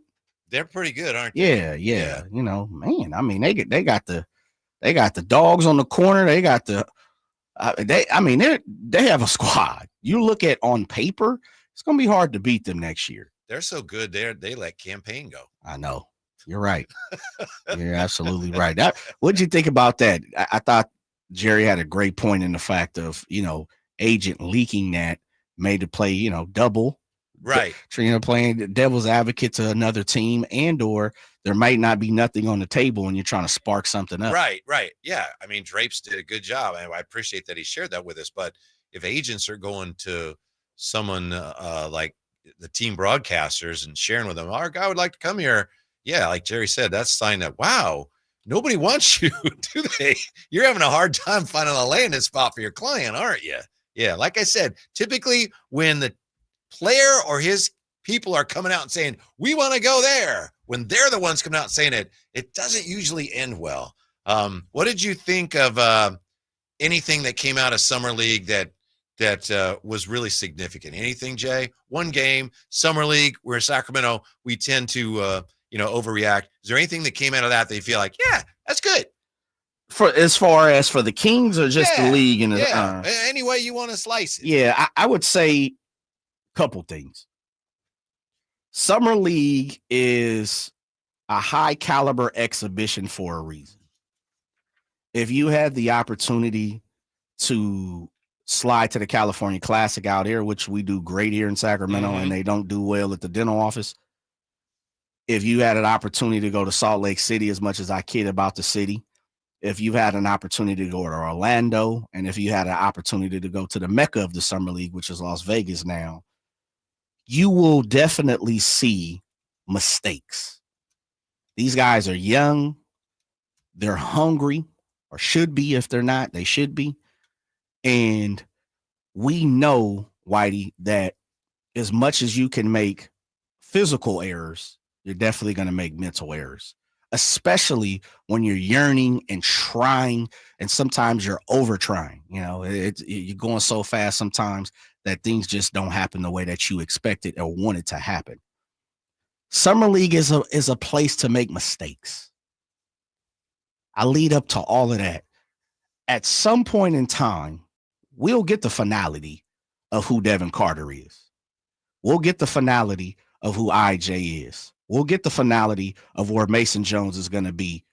They're pretty good, aren't they? Yeah. Man, I mean, they got the dogs on the corner. They got they have a squad. You look at on paper, it's going to be hard to beat them next year. They're so good. They let campaign go. I know. You're right. You're absolutely right. What'd you think about that? I thought Jerry had a great point in the fact of, agent leaking that made the play, double. Right. Playing devil's advocate to another team, and or there might not be nothing on the table and you're trying to spark something up. Right. Yeah. I mean, Drapes did a good job. And I appreciate that he shared that with us. But if agents are going to someone like the team broadcasters and sharing with them, our guy would like to come here. Yeah. Like Jerry said, that's a sign that, wow, nobody wants you, do they? You're having a hard time finding a landing spot for your client, aren't you? Yeah. Like I said, typically when the player or his people are coming out and saying, we want to go there, when they're the ones coming out and saying it, it doesn't usually end well. What did you think of anything that came out of Summer League that was really significant? Anything, Jay? One game, Summer League, we're in Sacramento, we tend to, overreact. Is there anything that came out of that you feel like, yeah, that's good? As far as for the Kings or just the league? Any way you want to slice it. Yeah, I would say couple things. Summer League is a high caliber exhibition for a reason. If you had the opportunity to slide to the California Classic out here, which we do great here in Sacramento, and they don't do well at the dental office. If you had an opportunity to go to Salt Lake City, as much as I kid about the city, if you had an opportunity to go to Orlando, and if you had an opportunity to go to the Mecca of the Summer League, which is Las Vegas now, you will definitely see mistakes. These guys are young. They're hungry, or should be. If they're not, they should be. And we know, Whitey, that as much as you can make physical errors, you're definitely going to make mental errors, especially when you're yearning and trying, and sometimes you're over trying. You're going so fast sometimes that things just don't happen the way that you expected or wanted to happen. Summer League is a place to make mistakes. I lead up to all of that. At some point in time, we'll get the finality of who Devin Carter is. We'll get the finality of who IJ is. We'll get the finality of where Mason Jones is going to be,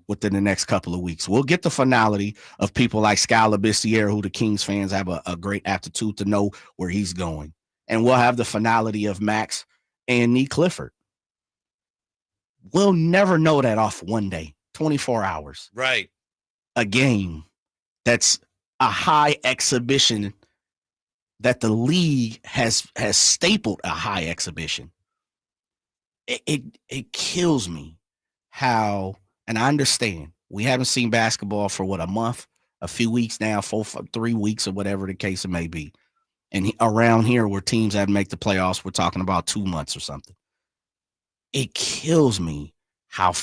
within the next couple of weeks. We'll get the finality of people like Sky Labissiere, who the Kings fans have a great aptitude to know where he's going. And we'll have the finality of Max and Nique Clifford. We'll never know that off one day, 24 hours. Right. A game that's a high exhibition that the league has stapled a high exhibition. It kills me how, and I understand we haven't seen basketball for a month, a few weeks now, 3 weeks or whatever the case it may be. And around here where teams have to make the playoffs, we're talking about 2 months or something. It kills me how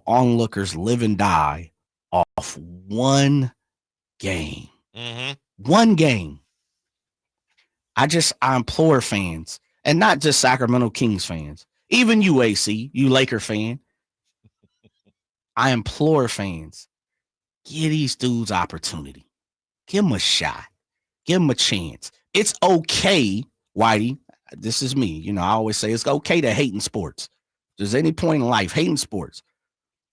onlookers live and die off one game. One game. I implore fans, and not just Sacramento Kings fans, Even you, AC, you Laker fan. I implore fans, give these dudes opportunity. Give them a shot. Give them a chance. It's okay, Whitey. This is me. You know, I always say it's okay to hate in sports. If there's any point in life, hate in sports.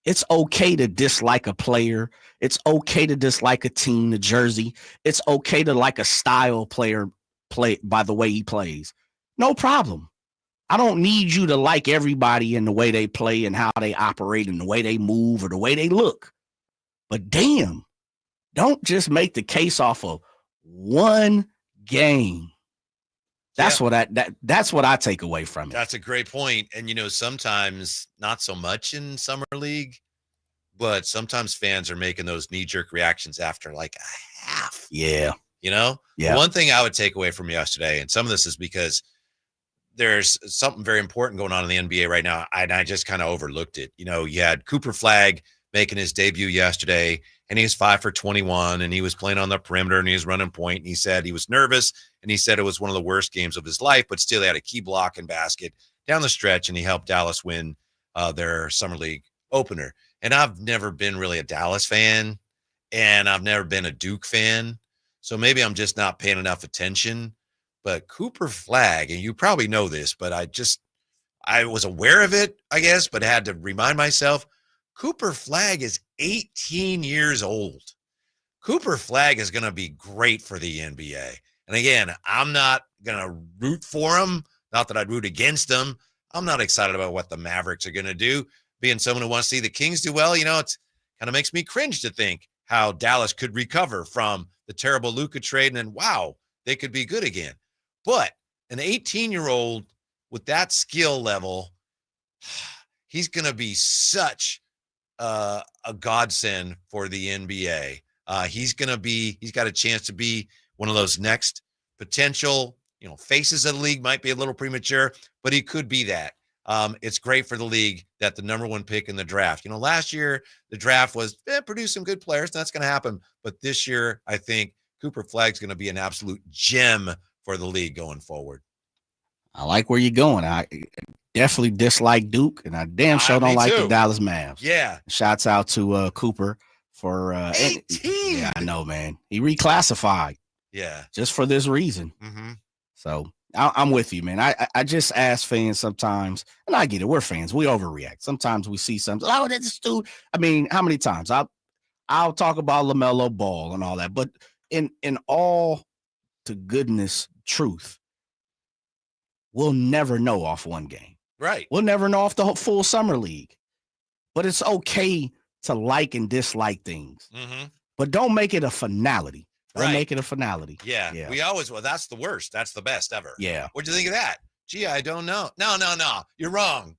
It's okay to dislike a player. It's okay to dislike a team, a jersey. It's okay to like a style player play by the way he plays. No problem. I don't need you to like everybody in the way they play and how they operate and the way they move or the way they look. But damn, don't just make the case off of one game. That's what I take away from it. That's a great point. And, you know, sometimes not so much in Summer League, but sometimes fans are making those knee-jerk reactions after like a half. Yeah. You know? Yeah. One thing I would take away from yesterday, and some of this is because there's something very important going on in the NBA right now, and I just kind of overlooked it. You know, you had Cooper Flagg making his debut yesterday, and he was 5 for 21, and he was playing on the perimeter, and he was running point, and he said he was nervous, and he said it was one of the worst games of his life, but still he had a key block and basket down the stretch, and he helped Dallas win their Summer League opener. And I've never been really a Dallas fan, and I've never been a Duke fan, so maybe I'm just not paying enough attention. But Cooper Flagg, and you probably know this, but I was aware of it, I guess, but had to remind myself, Cooper Flagg is 18 years old. Cooper Flagg is going to be great for the NBA. And again, I'm not going to root for him. Not that I'd root against him. I'm not excited about what the Mavericks are going to do. Being someone who wants to see the Kings do well, you know, it kind of makes me cringe to think how Dallas could recover from the terrible Luka trade. And then, wow, they could be good again. But an 18-year-old with that skill level, he's going to be such a godsend for the NBA. He's got a chance to be one of those next potential, you know, faces of the league. Might be a little premature, but he could be that. It's great for the league that the number one pick in the draft. You know, last year the draft was produced some good players. That's going to happen. But this year, I think Cooper Flagg's going to be an absolute gem for the league going forward. I like where you're going. I definitely dislike Duke, and I damn sure don't like the Dallas Mavs. Yeah. Shouts out to Cooper for 18. Yeah, I know, man. He reclassified. Yeah. Just for this reason. Mm-hmm. So I'm with you, man. I just ask fans sometimes, and I get it. We're fans. We overreact. Sometimes we see something. Oh, that's dude. I mean, how many times? I'll talk about LaMelo Ball and all that, but in all to goodness truth, we'll never know off one game. Right. We'll never know off the full summer league. But it's okay to like and dislike things. Mm-hmm. But don't make it a finality. Don't make it a finality. Yeah. We always, that's the worst. That's the best ever. Yeah. What'd you think of that? Gee, I don't know. No. You're wrong.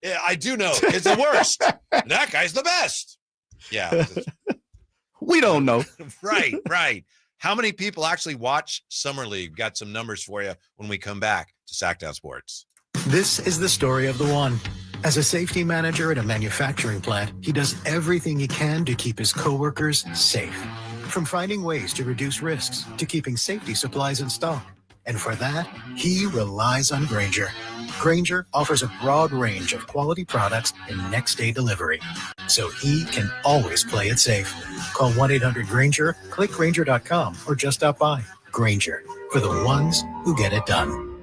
Yeah, I do know. It's the worst. That guy's the best. Yeah. We don't know. Right. How many people actually watch Summer League? Got some numbers for you when we come back to Sacktown Sports. This is the story of the one. As a safety manager at a manufacturing plant, he does everything he can to keep his coworkers safe. From finding ways to reduce risks to keeping safety supplies in stock. And for that, he relies on Grainger. Grainger offers a broad range of quality products and next-day delivery, so he can always play it safe. Call 1-800-GRAINGER, click Grainger.com, or just stop by. Grainger, for the ones who get it done.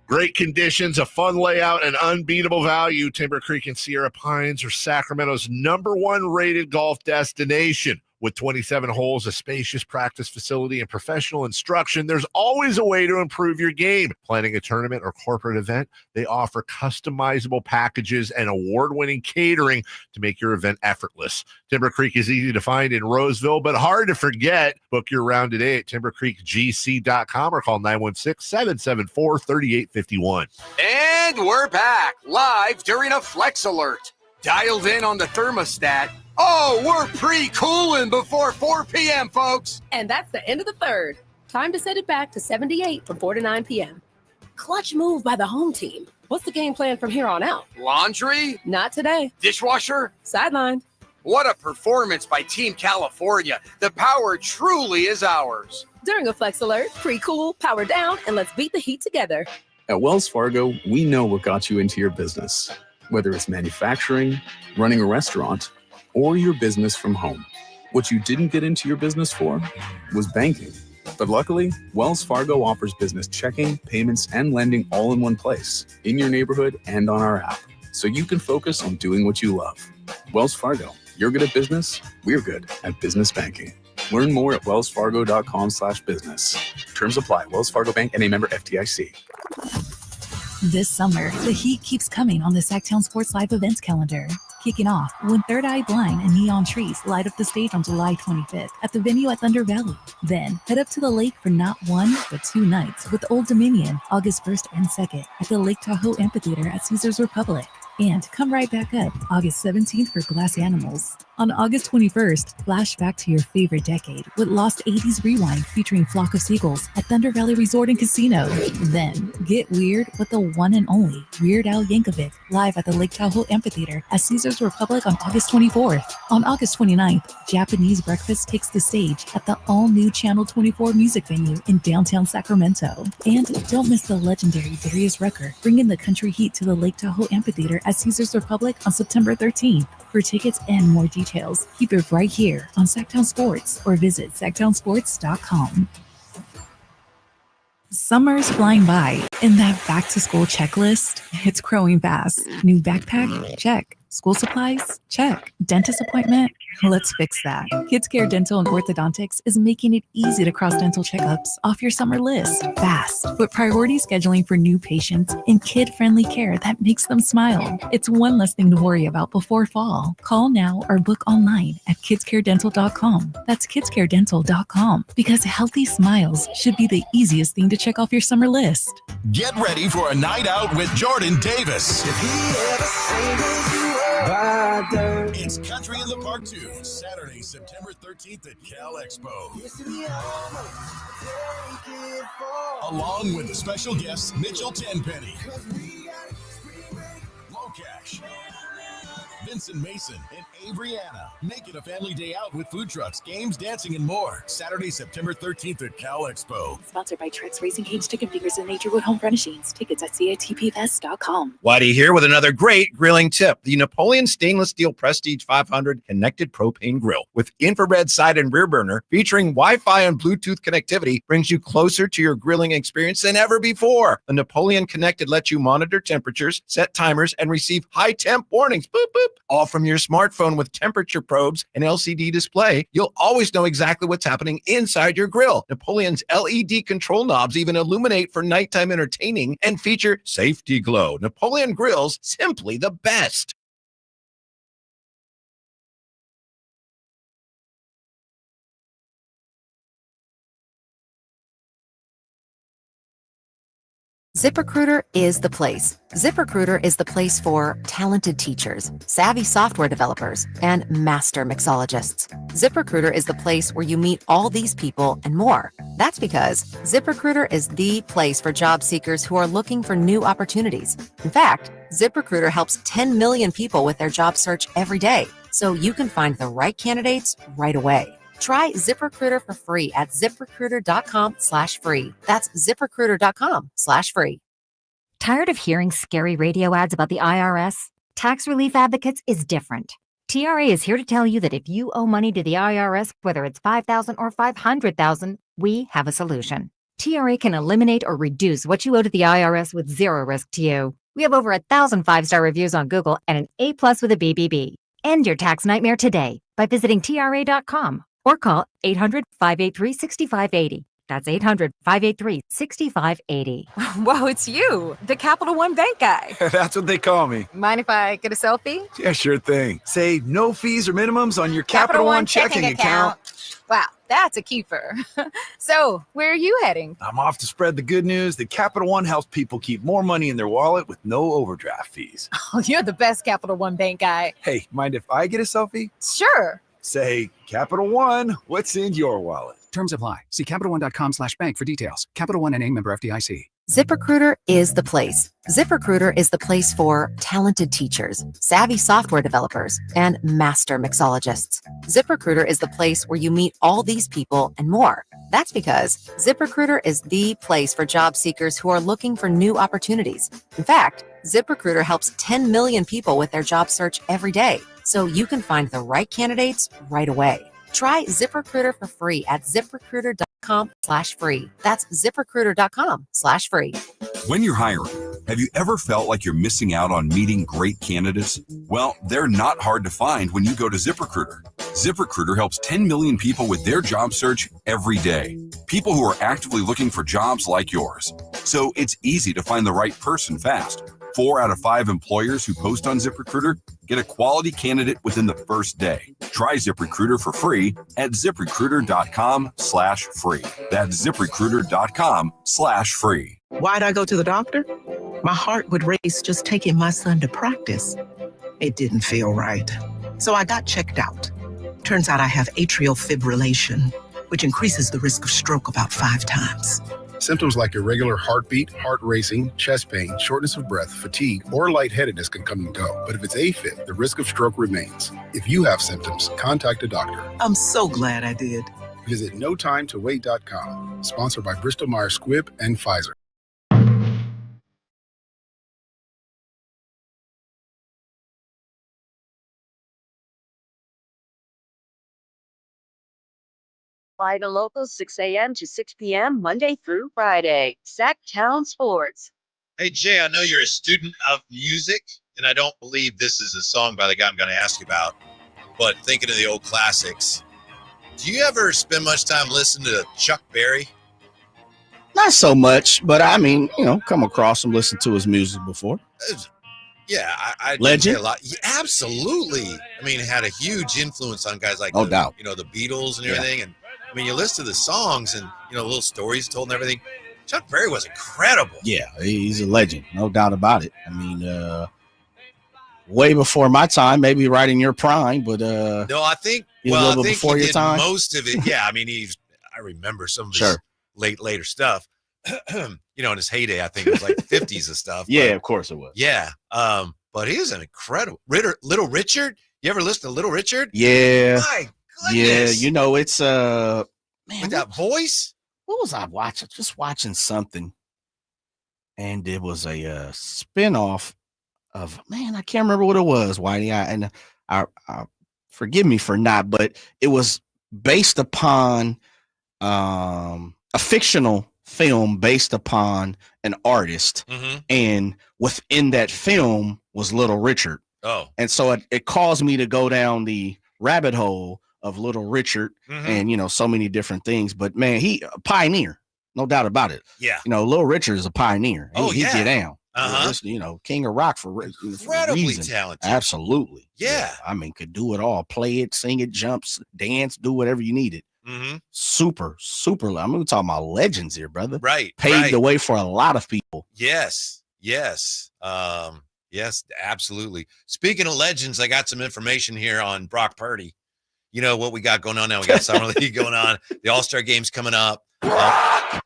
Great conditions, a fun layout, and unbeatable value. Timber Creek and Sierra Pines are Sacramento's #1 rated golf destination. With 27 holes, a spacious practice facility, and professional instruction, there's always a way to improve your game. Planning a tournament or corporate event, they offer customizable packages and award-winning catering to make your event effortless. Timber Creek is easy to find in Roseville, but hard to forget. Book your round today at timbercreekgc.com or call 916-774-3851. And we're back live during a Flex Alert. Dialed in on the thermostat. Oh, we're pre-cooling before 4 p.m., folks. And that's the end of the third. Time to set it back to 78 from 4 to 9 p.m. Clutch move by the home team. What's the game plan from here on out? Laundry? Not today. Dishwasher? Sidelined. What a performance by Team California. The power truly is ours. During a Flex Alert, pre-cool, power down, and let's beat the heat together. At Wells Fargo, we know what got you into your business, whether it's manufacturing, running a restaurant, or your business from home. What you didn't get into your business for was banking. But luckily, Wells Fargo offers business checking, payments, and lending all in one place, in your neighborhood and on our app, so you can focus on doing what you love. Wells Fargo, you're good at business, we're good at business banking. Learn more at wellsfargo.com/business. Terms apply. Wells Fargo Bank and a member FDIC. This summer, the heat keeps coming on the Sacktown Sports Live events calendar. Kicking off when Third Eye Blind and Neon Trees light up the stage on July 25th at the venue at Thunder Valley. Then head up to the lake for not one, but 2 nights with Old Dominion, August 1st and 2nd at the Lake Tahoe Amphitheater at Caesars Republic. And come right back up August 17th for Glass Animals. On August 21st, flash back to your favorite decade with Lost 80s Rewind featuring Flock of Seagulls at Thunder Valley Resort and Casino. Then get weird with the one and only Weird Al Yankovic live at the Lake Tahoe Amphitheater at Caesars Republic on August 24th. On August 29th, Japanese Breakfast takes the stage at the all-new Channel 24 music venue in downtown Sacramento. And don't miss the legendary Darius Rucker bringing the country heat to the Lake Tahoe Amphitheater at Caesars Republic on September 13th. For tickets and more details, keep it right here on Sacktown Sports or visit sacktownsports.com. Summer's flying by, and that back-to-school checklist, it's growing fast. New backpack? Check. School supplies? Check. Dentist appointment? Let's fix that. Kids Care Dental and Orthodontics is making it easy to cross dental checkups off your summer list fast, with priority scheduling for new patients and kid-friendly care that makes them smile. It's one less thing to worry about before fall. Call now or book online at kidscaredental.com. That's kidscaredental.com, because healthy smiles should be the easiest thing to check off your summer list. Get ready for a night out with Jordan Davis. It's Country in the Park 2, Saturday, September 13th at Cal Expo. Along with the special guests Mitchell Tenpenny, Low Cash, Vincent Mason, and Averyana. Make it a family day out with food trucks, games, dancing, and more. Saturday, September 13th at Cal Expo. Sponsored by Trex Racing Cage, Chicken Fingers, and Naturewood Home Furnishings. Tickets at catpfest.com. Whitey here with another great grilling tip. The Napoleon Stainless Steel Prestige 500 Connected Propane Grill with infrared side and rear burner featuring Wi-Fi and Bluetooth connectivity brings you closer to your grilling experience than ever before. The Napoleon Connected lets you monitor temperatures, set timers, and receive high temp warnings. Boop, boop. All from your smartphone with temperature probes and LCD display. You'll always know exactly what's happening inside your grill. Napoleon's LED control knobs even illuminate for nighttime entertaining and feature safety glow. Napoleon grills, simply the best. ZipRecruiter is the place. ZipRecruiter is the place for talented teachers, savvy software developers, and master mixologists. ZipRecruiter is the place where you meet all these people and more. That's because ZipRecruiter is the place for job seekers who are looking for new opportunities. In fact, ZipRecruiter helps 10 million people with their job search every day, so you can find the right candidates right away. Try ZipRecruiter for free at ziprecruiter.com/free. That's ziprecruiter.com/free. Tired of hearing scary radio ads about the IRS? Tax Relief Advocates is different. TRA is here to tell you that if you owe money to the IRS, whether it's $5,000 or $500,000, we have a solution. TRA can eliminate or reduce what you owe to the IRS with zero risk to you. We have over 1,000 5-star reviews on Google and an A+ with a BBB. End your tax nightmare today by visiting TRA.com. Or call 800-583-6580. That's 800-583-6580. Whoa, it's you, the Capital One Bank guy. That's what they call me. Mind if I get a selfie? Yeah, sure thing. Say no fees or minimums on your Capital One checking account. Wow, that's a keeper. So, where are you heading? I'm off to spread the good news that Capital One helps people keep more money in their wallet with no overdraft fees. Oh, you're the best Capital One Bank guy. Hey, mind if I get a selfie? Sure. Say, Capital One, what's in your wallet? Terms apply. See CapitalOne.com/bank for details. Capital One and a member FDIC. ZipRecruiter is the place. ZipRecruiter is the place for talented teachers, savvy software developers, and master mixologists. ZipRecruiter is the place where you meet all these people and more. That's because ZipRecruiter is the place for job seekers who are looking for new opportunities. In fact, ZipRecruiter helps 10 million people with their job search every day, so you can find the right candidates right away. Try ZipRecruiter for free at ZipRecruiter.com/free. That's ZipRecruiter.com/free. When you're hiring, have you ever felt like you're missing out on meeting great candidates? Well, they're not hard to find when you go to ZipRecruiter. ZipRecruiter helps 10 million people with their job search every day. People who are actively looking for jobs like yours. So it's easy to find the right person fast. 4 out of 5 employers who post on ZipRecruiter get a quality candidate within the first day. Try ZipRecruiter for free at ZipRecruiter.com/free. That's ZipRecruiter.com/free. Why'd I go to the doctor? My heart would race just taking my son to practice. It didn't feel right. So I got checked out. Turns out I have atrial fibrillation, which increases the risk of stroke about 5 times. Symptoms like irregular heartbeat, heart racing, chest pain, shortness of breath, fatigue, or lightheadedness can come and go. But if it's AFib, the risk of stroke remains. If you have symptoms, contact a doctor. I'm so glad I did. Visit NoTimeToWait.com. Sponsored by Bristol Myers Squibb and Pfizer. By the local 6 a.m. to 6 p.m. Monday through Friday. Sacktown Sports. Hey, Jay, I know you're a student of music, and I don't believe this is a song by the guy I'm going to ask you about, but thinking of the old classics, do you ever spend much time listening to Chuck Berry? Not so much, but I mean, come across him, listen to his music before. Yeah, I Legend? a lot. Yeah, absolutely. I mean, it had a huge influence on guys like No doubt. The Beatles and everything. And I mean, you listen to the songs and little stories told and everything. Chuck Berry was incredible. Yeah, he's a legend, no doubt about it. I mean, way before my time, maybe right in your prime, but no, I think a little bit before he your did time. most of it. Yeah, I mean, I remember some of his later stuff. In his heyday, I think it was like 50s and stuff. Yeah, but, of course it was. Yeah, but he was an incredible Little Richard. You ever listen to Little Richard? Yeah. My goodness. Yeah, it's man, with that voice. What was I watching? Just watching something, and it was a spinoff of I can't remember what it was. Whitey, I forgive me for not, but it was based upon a fictional film based upon an artist, and within that film was Little Richard. Oh, and so it caused me to go down the rabbit hole of Little Richard and so many different things. But man, he a pioneer, no doubt about it. Yeah, Little Richard is a pioneer. He get down. King of rock for incredibly reason. talented. Absolutely. Yeah. I mean, could do it all. Play it, sing it, jumps, dance, do whatever you needed. Super. I mean, we're talking about legends here, brother. Right. Paved the way for a lot of people. Yes. Yes, absolutely. Speaking of legends, I got some information here on Brock Purdy. You know what we got going on now? We got Summer League going on. The All-Star game's coming up.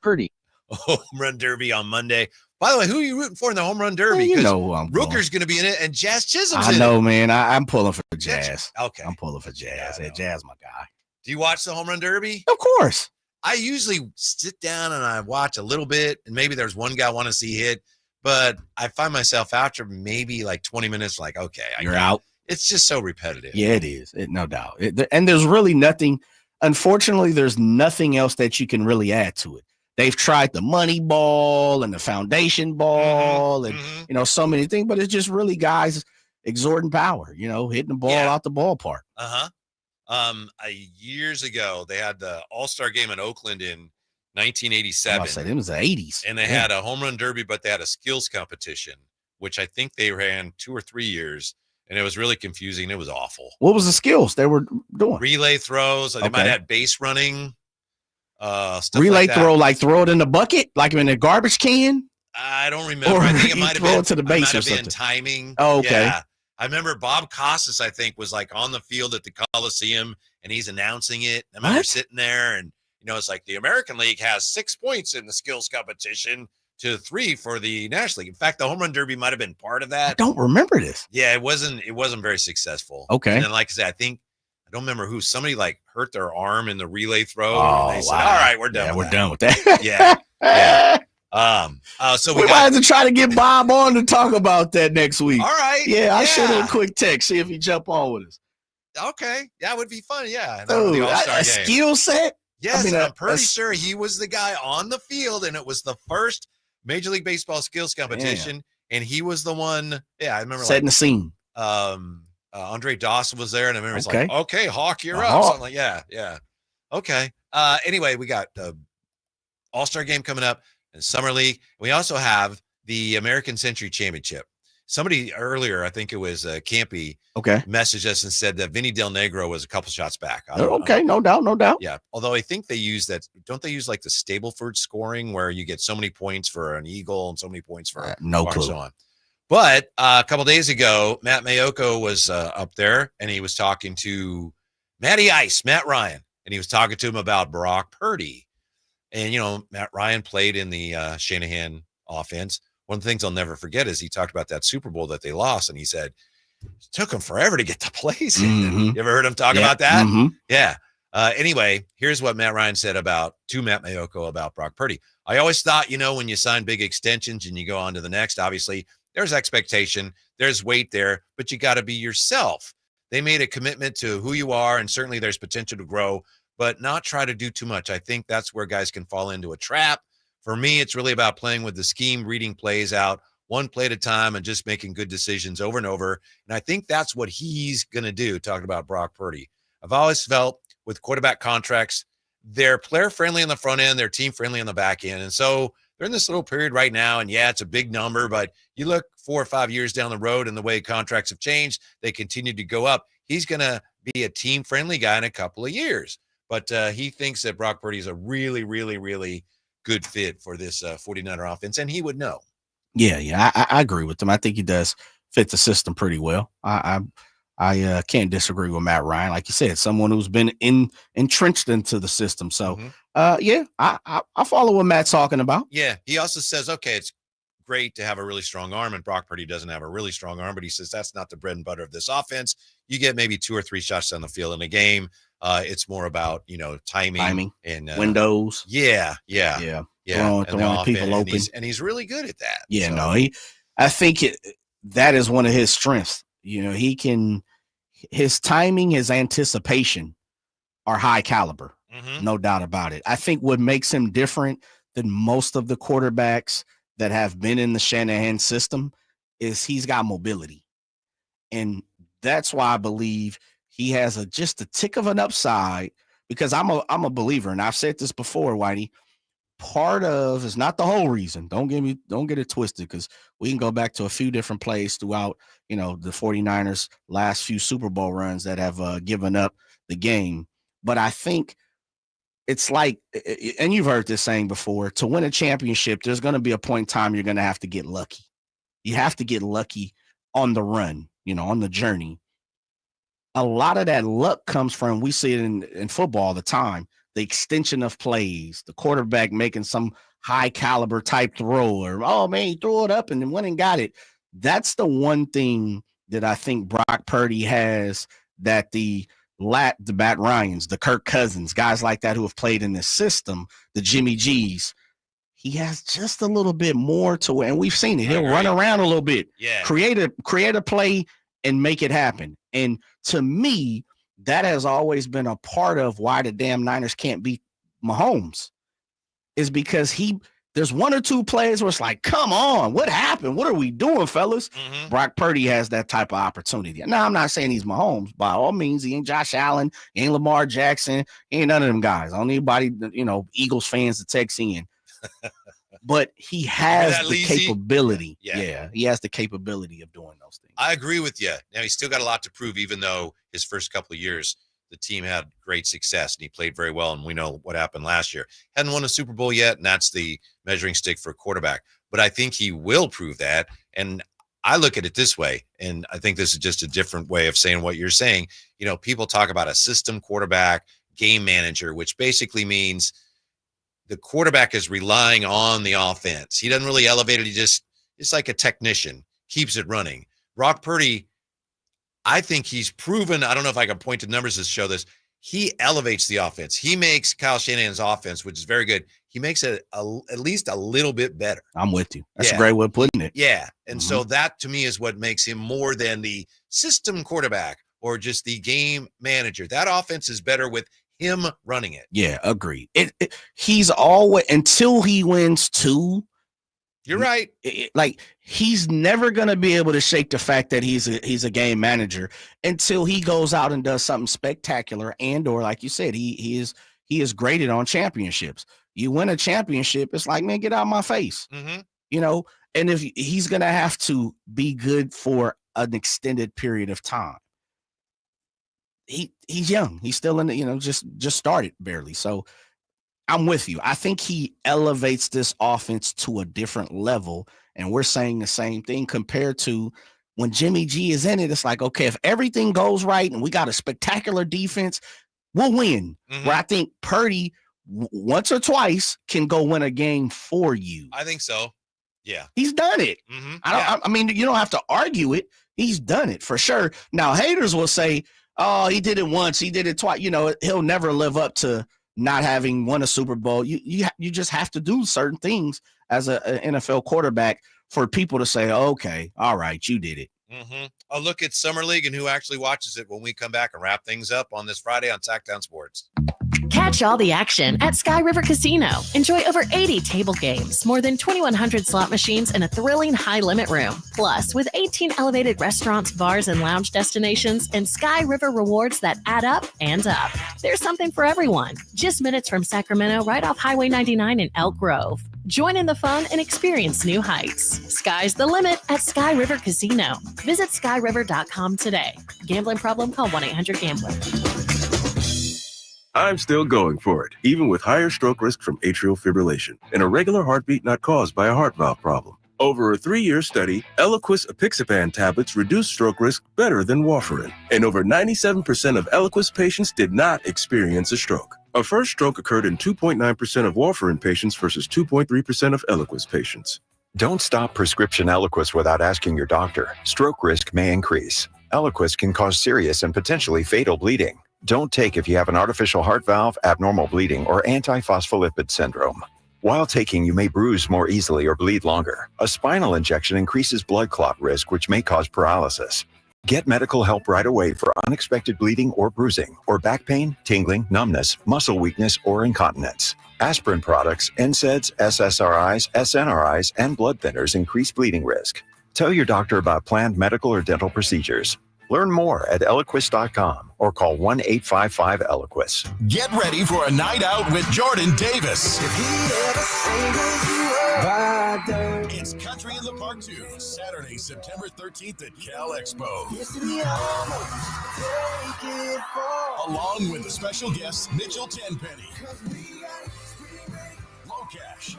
Purdy. Home Run Derby on Monday. By the way, who are you rooting for in the Home Run Derby? You know who I'm Rooker's going to be in it, and Jazz Chisholm's in it. I know, man. I'm pulling for the Jazz. Okay. I'm pulling for Jazz. Hey, Jazz, my guy. Do you watch the Home Run Derby? Of course. I usually sit down and I watch a little bit, and maybe there's one guy I want to see hit, but I find myself after maybe like 20 minutes, like, okay. You're out. It's just so repetitive. Yeah, it is. No doubt. And there's really nothing. Unfortunately, there's nothing else that you can really add to it. They've tried the money ball and the foundation ball and, so many things, but it's just really guys exerting power, hitting the ball out the ballpark. Years ago, they had the All-Star game in Oakland in 1987. I said it was the 80s. And they had a home run derby, but they had a skills competition, which I think they ran 2 or 3 years. And it was really confusing. It was awful. What was the skills they were doing? Relay throws. They might have had base running. Stuff relay like throw, like throw it in the bucket, like in a garbage can. I don't remember. Or I think it might have throw been it to the base or been something. timing. Oh, okay. Yeah. I remember Bob Costas, I think, was like on the field at the Coliseum, and he's announcing it. I remember sitting there, and it's like the American League has 6 points in the skills competition to 3 for the National League. In fact, the Home Run Derby might have been part of that. I don't remember this. Yeah, it wasn't very successful. Okay. And then, like I said, I think I don't remember who. Somebody like hurt their arm in the relay throw. Oh, and they said, wow. all right, we're done. Yeah, with we're that. done with that. Yeah. So we might have to try to get Bob on to talk about that next week. All right. Yeah, I should have a quick text, see if he jump on with us. Okay. That would be fun. Yeah. Dude, a skill set? Yes, I'm pretty sure he was the guy on the field, and it was the first Major League Baseball skills competition, and he was the one. Yeah, I remember setting the scene. Andre Dawson was there, and I remember he's Okay. like, "Okay, Hawk, you're up." So I'm like, "Yeah, okay." Anyway, we got the All-Star game coming up and Summer League. We also have the American Century Championship. Somebody earlier, I think it was Campy, messaged us and said that Vinny Del Negro was a couple shots back. Okay, no doubt. Yeah, although I think they use that. Don't they use like the Stableford scoring where you get so many points for an eagle and so many points for no clue. so on. But a couple days ago, Matt Mayoko was up there, and he was talking to Matty Ice, Matt Ryan, and he was talking to him about Brock Purdy. And, Matt Ryan played in the Shanahan offense. One of the things I'll never forget is he talked about that Super Bowl that they lost, and he said, it took him forever to get the plays in. Mm-hmm. You ever heard him talk about that? Mm-hmm. Yeah. Anyway, here's what Matt Ryan said to Matt Mayoko about Brock Purdy. I always thought, when you sign big extensions and you go on to the next, obviously there's expectation, there's weight there, but you got to be yourself. They made a commitment to who you are, and certainly there's potential to grow, but not try to do too much. I think that's where guys can fall into a trap. For me, it's really about playing with the scheme, reading plays out one play at a time, and just making good decisions over and over. And I think that's what he's going to do, talking about Brock Purdy. I've always felt with quarterback contracts, they're player-friendly on the front end, they're team-friendly on the back end. And so they're in this little period right now, and yeah, it's a big number, but you look 4 or 5 years down the road and the way contracts have changed, they continue to go up. He's going to be a team-friendly guy in a couple of years. But he thinks that Brock Purdy is a really, really, really good fit for this 49er offense, and he would know. Yeah, I agree with him. I think he does fit the system pretty well. I can't disagree with Matt Ryan. Like you said, someone who's been entrenched into the system. So, I follow what Matt's talking about. Yeah, he also says, okay, it's great to have a really strong arm, and Brock Purdy doesn't have a really strong arm, but he says that's not the bread and butter of this offense. You get maybe 2 or 3 shots down the field in a game. It's more about, timing and windows. Yeah. Throwing people open. And he's really good at that. Yeah, so. I think that is one of his strengths. His timing, his anticipation are high caliber. Mm-hmm. No doubt about it. I think what makes him different than most of the quarterbacks that have been in the Shanahan system is he's got mobility. And that's why I believe he has just a tick of an upside, because I'm a believer, and I've said this before, Whitey. Part of is not the whole reason. Don't get it twisted, because we can go back to a few different plays throughout, the 49ers last few Super Bowl runs that have given up the game. But I think it's like, and you've heard this saying before, to win a championship, there's going to be a point in time you're going to have to get lucky. You have to get lucky on the run, on the journey. A lot of that luck comes from, we see it in football all the time, the extension of plays, the quarterback making some high caliber type throw, or, oh man, he threw it up and then went and got it. That's the one thing that I think Brock Purdy has that the Matt Ryans, the Kirk Cousins, guys like that who have played in this system, the Jimmy G's, he has just a little bit more to it. And we've seen it. He'll run around a little bit, create a play and make it happen. And to me, that has always been a part of why the damn Niners can't beat Mahomes, is because there's 1 or 2 plays where it's like, come on, what happened? What are we doing, fellas? Mm-hmm. Brock Purdy has that type of opportunity. Now, I'm not saying he's Mahomes. By all means, he ain't Josh Allen, he ain't Lamar Jackson, he ain't none of them guys. I don't need anybody, Eagles fans to text in. But he has the capability. Yeah, he has the capability of doing those things. I agree with you. Now, he's still got a lot to prove, even though his first couple of years, the team had great success and he played very well. And we know what happened last year. Hadn't won a Super Bowl yet, and that's the measuring stick for a quarterback. But I think he will prove that. And I look at it this way, and I think this is just a different way of saying what you're saying. People talk about a system quarterback, game manager, which basically means the quarterback is relying on the offense. He doesn't really elevate it. It's like a technician, keeps it running. Brock Purdy, I think he's proven, I don't know if I can point to numbers to show this, he elevates the offense. He makes Kyle Shanahan's offense, which is very good. He makes it at least a little bit better. I'm with you. That's a great way of putting it. Yeah. And so that to me is what makes him more than the system quarterback or just the game manager. That offense is better with him running it. Yeah, agreed. He's always, until he wins 2. You're right. Like, he's never going to be able to shake the fact that he's a game manager until he goes out and does something spectacular, and or like you said, he is graded on championships. You win a championship, it's like, man, get out of my face. You know, and if he's going to have to be good for an extended period of time. He's young. He's still in the, just started barely. So I'm with you. I think he elevates this offense to a different level. And we're saying the same thing compared to when Jimmy G is in it. It's like, okay, if everything goes right and we got a spectacular defense, we'll win. Where I think Purdy once or twice can go win a game for you. I think so. Yeah. He's done it. I mean, you don't have to argue it. He's done it for sure. Now, haters will say, oh, he did it once, he did it twice. He'll never live up to not having won a Super Bowl. You just have to do certain things as an NFL quarterback for people to say, okay, all right, you did it. A look at Summer League and who actually watches it when we come back and wrap things up on this Friday on Sacktown Sports. Catch all the action at Sky River Casino. Enjoy over 80 table games, more than 2,100 slot machines, and a thrilling high-limit room. Plus, with 18 elevated restaurants, bars, and lounge destinations, and Sky River rewards that add up and up. There's something for everyone. Just minutes from Sacramento, right off Highway 99 in Elk Grove. Join in the fun and experience new heights. Sky's the limit at Sky River Casino. Visit skyriver.com today. Gambling problem? Call 1-800-GAMBLER. I'm still going for it, even with higher stroke risk from atrial fibrillation and a regular heartbeat not caused by a heart valve problem. Over a 3-year study, Eliquis apixaban tablets reduced stroke risk better than warfarin, and over 97% of Eliquis patients did not experience a stroke. A first stroke occurred in 2.9% of warfarin patients versus 2.3% of Eliquis patients. Don't stop prescription Eliquis without asking your doctor. Stroke risk may increase. Eliquis can cause serious and potentially fatal bleeding. Don't take if you have an artificial heart valve, abnormal bleeding, or antiphospholipid syndrome. While taking, you may bruise more easily or bleed longer. A spinal injection increases blood clot risk, which may cause paralysis. Get medical help right away for unexpected bleeding or bruising, or back pain, tingling, numbness, muscle weakness, or incontinence. Aspirin products, NSAIDs, SSRIs, SNRIs, and blood thinners increase bleeding risk. Tell your doctor about planned medical or dental procedures. Learn more at Eliquis.com or call 1-855-ELIQUIS. Get ready for a night out with Jordan Davis. It's Country in the Park 2, Saturday, September 13th at Cal Expo. Along with the special guests, Mitchell Tenpenny, Low Cash,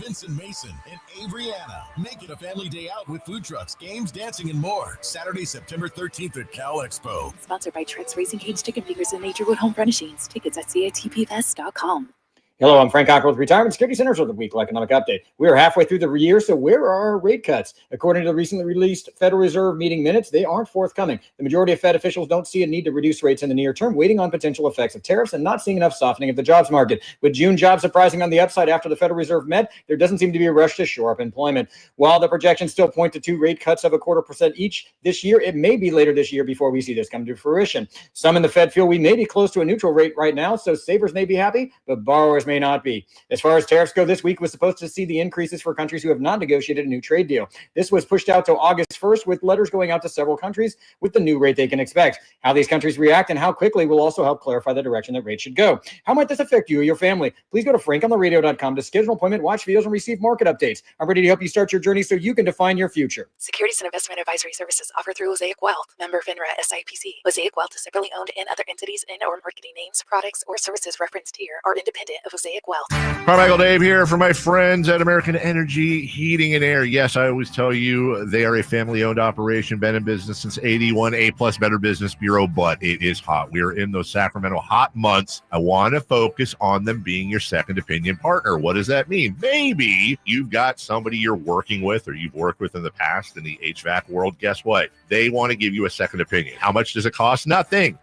Vincent Mason, and Avriana. Make it a family day out with food trucks, games, dancing, and more. Saturday, September 13th at Cal Expo. Sponsored by Trex Racing Cage Chicken Fingers and Naturewood Home Furnishings. Tickets at catpfest.com. Hello, I'm Frank Cocker with Retirement Security Centers with the Weekly Economic Update. We are halfway through the year, so where are our rate cuts? According to the recently released Federal Reserve meeting minutes, they aren't forthcoming. The majority of Fed officials don't see a need to reduce rates in the near term, waiting on potential effects of tariffs and not seeing enough softening of the jobs market. With June jobs surprising on the upside after the Federal Reserve met, there doesn't seem to be a rush to shore up employment. While the projections still point to 2 rate cuts of 0.25% each this year, it may be later this year before we see this come to fruition. Some in the Fed feel we may be close to a neutral rate right now, so savers may be happy, but borrowers may not be. As far as tariffs go, this week was supposed to see the increases for countries who have not negotiated a new trade deal. This was pushed out to August 1st, with letters going out to several countries with the new rate they can expect. How these countries react and how quickly will also help clarify the direction that rates should go. How might this affect you or your family? Please go to frankontheradio.com to schedule an appointment, watch videos, and receive market updates. I'm ready to help you start your journey so you can define your future. Securities and investment advisory services offered through Mosaic Wealth. Member FINRA SIPC. Mosaic Wealth is separately owned, and other entities and or marketing names, products, or services referenced here are independent of Mosaic Wealth. Carmichael Dave here for my friends at American Energy Heating and Air. Yes, I always tell you they are a family-owned operation, been in business since 81, A-plus Better Business Bureau, but it is hot. We are in those Sacramento hot months. I want to focus on them being your second opinion partner. What does that mean? Maybe you've got somebody you're working with or you've worked with in the past in the HVAC world. Guess what? They want to give you a second opinion. How much does it cost? Nothing.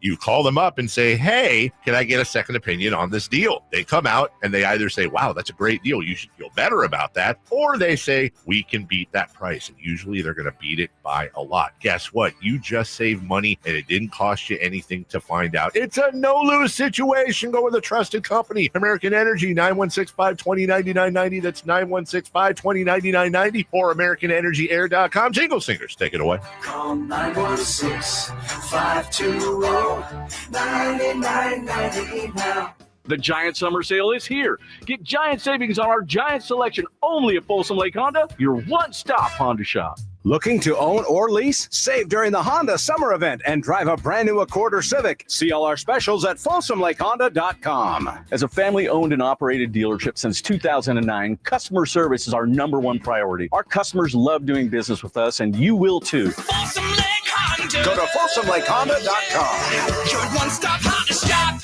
You call them up and say, hey, can I get a second opinion on this deal? They come out and they either say, wow, that's a great deal, you should feel better about that. Or they say, we can beat that price. And usually they're going to beat it by a lot. Guess what? You just saved money and it didn't cost you anything to find out. It's a no-lose situation. Go with a trusted company. American Energy, 916-520-9990. That's 916-520-9990 or AmericanEnergyAir.com. Jingle Singers, take it away. Call 916-520-9990 now. The Giant Summer Sale is here. Get giant savings on our giant selection only at Folsom Lake Honda, your one-stop Honda shop. Looking to own or lease? Save during the Honda Summer Event and drive a brand new Accord or Civic. See all our specials at FolsomLakeHonda.com. As a family-owned and operated dealership since 2009, customer service is our number one priority. Our customers love doing business with us, and you will too. Folsom Lake Honda. Go to FolsomLakeHonda.com. Your one-stop Honda shop.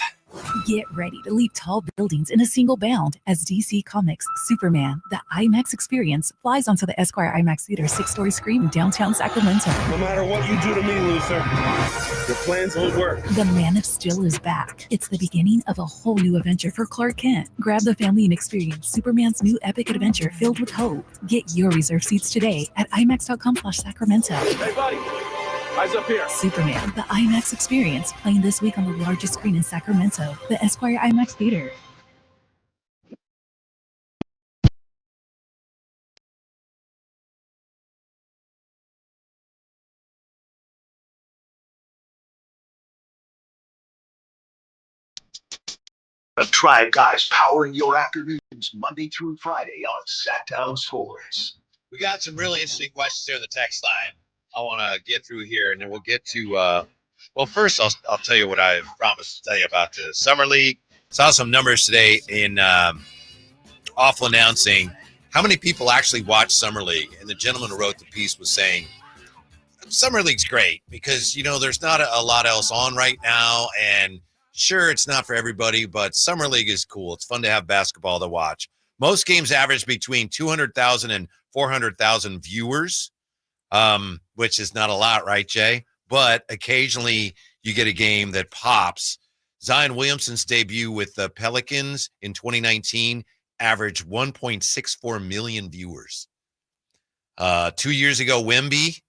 Get ready to leap tall buildings in a single bound as DC Comics' Superman, the IMAX experience, flies onto the Esquire IMAX Theater 6-story screen in downtown Sacramento. No matter what you do to me, Luther, your plans won't work. The Man of Steel is back. It's the beginning of a whole new adventure for Clark Kent. Grab the family and experience Superman's new epic adventure filled with hope. Get your reserved seats today at IMAX.com/Sacramento. Hey, buddy. Eyes up here. Superman, the IMAX experience, playing this week on the largest screen in Sacramento, the Esquire IMAX Theater. The Tribe Guys powering your afternoons Monday through Friday on Sacktown Sports. We got some really interesting questions there in the text line I want to get through here, and then we'll get to well, first I'll tell you what I promised to tell you about the Summer League. Saw some numbers today in awful announcing how many people actually watch Summer League, and the gentleman who wrote the piece was saying Summer League's great because, you know, there's not a lot else on right now, and sure, it's not for everybody, but Summer League is cool. It's fun to have basketball to watch. Most games average between 200,000 and 400,000 viewers, which is not a lot, right, Jay? But occasionally you get a game that pops. Zion Williamson's debut with the Pelicans in 2019 averaged 1.64 million viewers. 2 years ago, Wemby,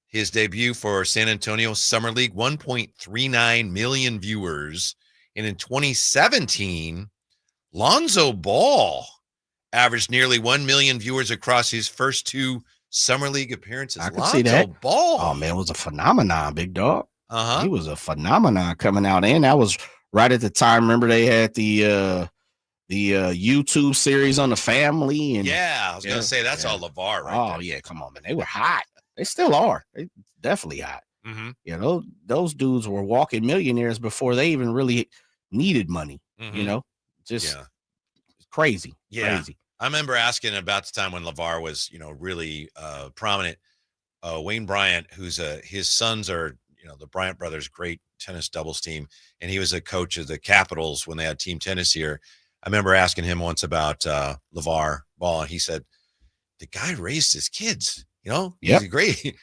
his debut for San Antonio Summer League, 1.39 million viewers. And in 2017, Lonzo Ball averaged nearly 1 million viewers across his first two Summer League appearances. I can see that. Ball. Oh, man, it was a phenomenon, big dog. Uh-huh. He was a phenomenon coming out. And that was right at the time. Remember, they had the YouTube series on the family. And yeah, I was going to say, that's all LeVar, right? Oh, yeah, come on, man. They were hot. They still are. They definitely hot. Mm-hmm. You know, those dudes were walking millionaires before they even really needed money. Mm-hmm. You know, just crazy. Yeah. Crazy. I remember asking about the time when LeVar was, you know, really prominent. Wayne Bryant, who's his sons are, you know, the Bryant brothers' great tennis doubles team, and he was a coach of the Capitals when they had team tennis here. I remember asking him once about LeVar Ball, and he said, the guy raised his kids, you know, he's great.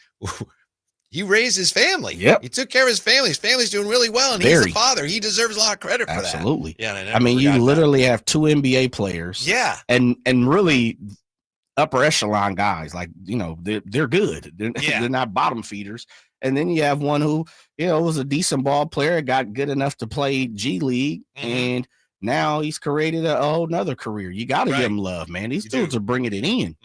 He raised his family. Yep. He took care of his family. His family's doing really well, and he's the father. He deserves a lot of credit for that. Absolutely. Yeah, and I mean, you literally have two NBA players. Yeah. And really upper echelon guys. Like, you know, they're good. They're not bottom feeders. And then you have one who, you know, was a decent ball player, got good enough to play G League, and now he's created a whole nother career. You got to give him love, man. These dudes are bringing it in.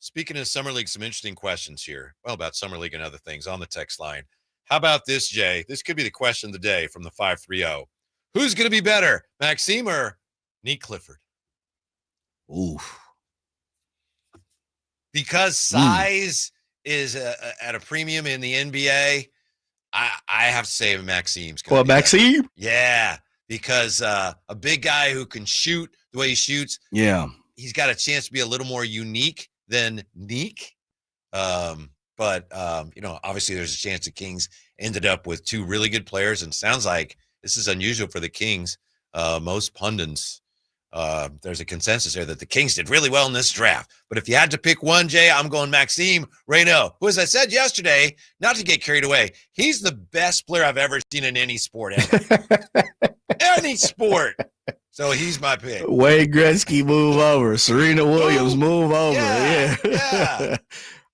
Speaking of Summer League, some interesting questions here. Well, about Summer League and other things on the text line. How about this, Jay? This could be the question of the day from the 530. Who's going to be better, Maxime or Nique Clifford? Ooh. Because size is at a premium in the NBA, I have to say Maxime's going to be Maxime? better. Yeah. because a big guy who can shoot the way he shoots, he's got a chance to be a little more unique than Nique. But obviously there's a chance the Kings ended up with two really good players, and sounds like this is unusual for the Kings. Most pundits, there's a consensus there that the Kings did really well in this draft. But if you had to pick one, Jay, I'm going Maxime Raynaud, who, as I said yesterday, not to get carried away, he's the best player I've ever seen in any sport ever. Any sport. So he's my pick. Wayne Gretzky, move over. Serena Williams, move over. Yeah.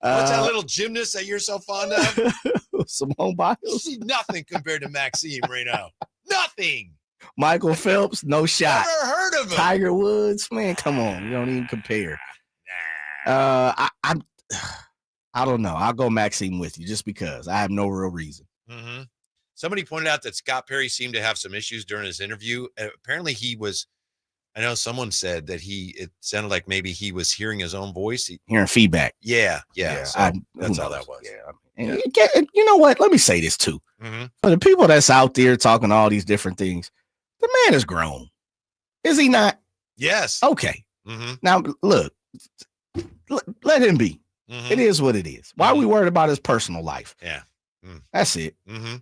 What's that little gymnast that you're so fond of? Simone Biles. She's nothing compared to Maxime Raynaud. Nothing. Michael Phelps, no shot. Never heard of him. Tiger Woods, man, come on. You don't even compare. I don't know. I'll go Maxime with you just because. I have no real reason. Mm-hmm. Somebody pointed out that Scott Perry seemed to have some issues during his interview. Apparently I know someone said that it sounded like maybe he was hearing his own voice. Hearing feedback. Yeah. So that's all that was. Yeah. And you know what? Let me say this too. Mm-hmm. For the people that's out there talking all these different things, the man is grown. Is he not? Yes. Okay. Mm-hmm. Now, look, let him be. Mm-hmm. It is what it is. Why are we worried about his personal life? Yeah. That's it. Mm-hmm.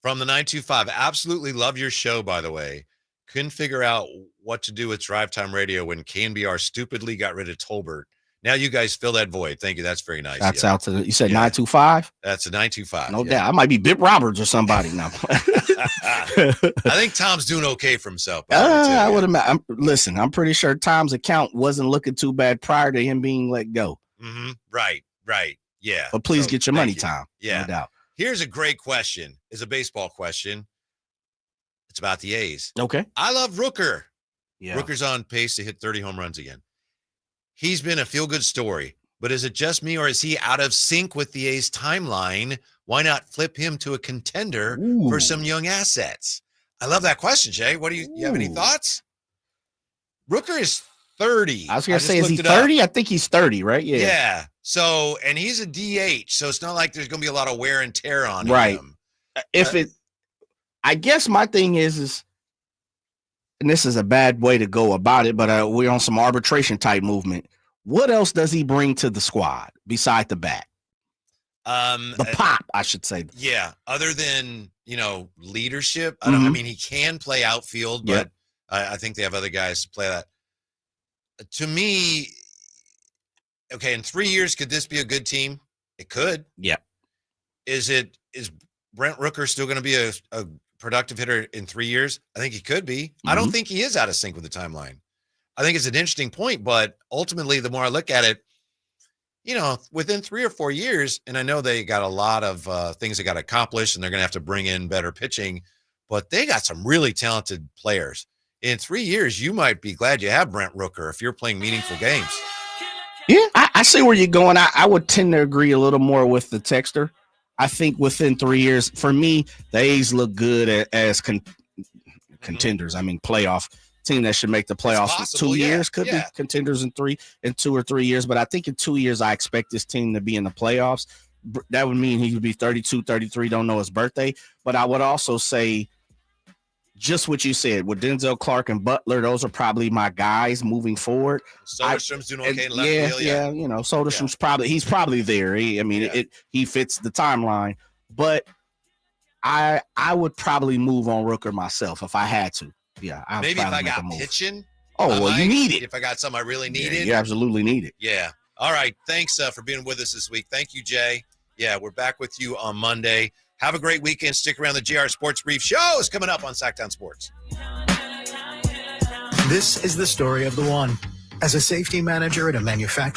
From the 925, absolutely love your show, by the way. Couldn't figure out what to do with Drive Time Radio when KNBR stupidly got rid of Tolbert. Now you guys fill that void. Thank you. That's very nice. That's out to you said 925? That's a 925. No doubt. I might be Bip Roberts or somebody now. I think Tom's doing okay for himself. I would imagine. Listen, I'm pretty sure Tom's account wasn't looking too bad prior to him being let go. Mm-hmm. Right. Yeah. But please get your money, Tom. Yeah. No doubt. Here's a great question. It's a baseball question. It's about the A's. Okay. I love Rooker. Yeah. Rooker's on pace to hit 30 home runs again. He's been a feel-good story, but is it just me or is he out of sync with the A's timeline? Why not flip him to a contender for some young assets? I love that question, Jay. What do you have any thoughts? Rooker is 30. I was going to say, is he 30? I think he's 30, right? Yeah. Yeah. So, and he's a DH, so it's not like there's going to be a lot of wear and tear on him. I guess my thing is, and this is a bad way to go about it, but we're on some arbitration type movement. What else does he bring to the squad beside the bat? The pop, I should say. Yeah. Other than, leadership. I mean, he can play outfield, but I think they have other guys to play that. To me, okay, in 3 years, could this be a good team? It could. Yeah. Is Brent Rooker still going to be a productive hitter in 3 years? I think he could be. I don't think he is out of sync with the timeline. I think it's an interesting point, but ultimately, the more I look at it, within 3 or 4 years, and I know they got a lot of things they got to accomplish, and they're going to have to bring in better pitching, but they got some really talented players. In 3 years, you might be glad you have Brent Rooker if you're playing meaningful games. Yeah, I see where you're going. I would tend to agree a little more with the texter. I think within 3 years, for me, the A's look good as contenders. I mean, playoff team that should make the playoffs in 2 years. Could be contenders in 2 or 3 years. But I think in 2 years, I expect this team to be in the playoffs. That would mean he would be 32, 33, don't know his birthday. But I would also say, just what you said, with Denzel Clark and Butler, those are probably my guys moving forward. Soderstrom's doing okay in left field. Yeah. Soderstrom's probably there. He fits the timeline. But I would probably move on Rooker myself if I had to. Yeah, maybe if I got pitching. Oh, well, you need it. If I got something I really needed. You absolutely need it. Yeah. All right. Thanks for being with us this week. Thank you, Jay. Yeah, we're back with you on Monday. Have a great weekend. Stick around. The JR Sports Brief show is coming up on Sacktown Sports. This is the story of the one. As a safety manager at a manufacturer,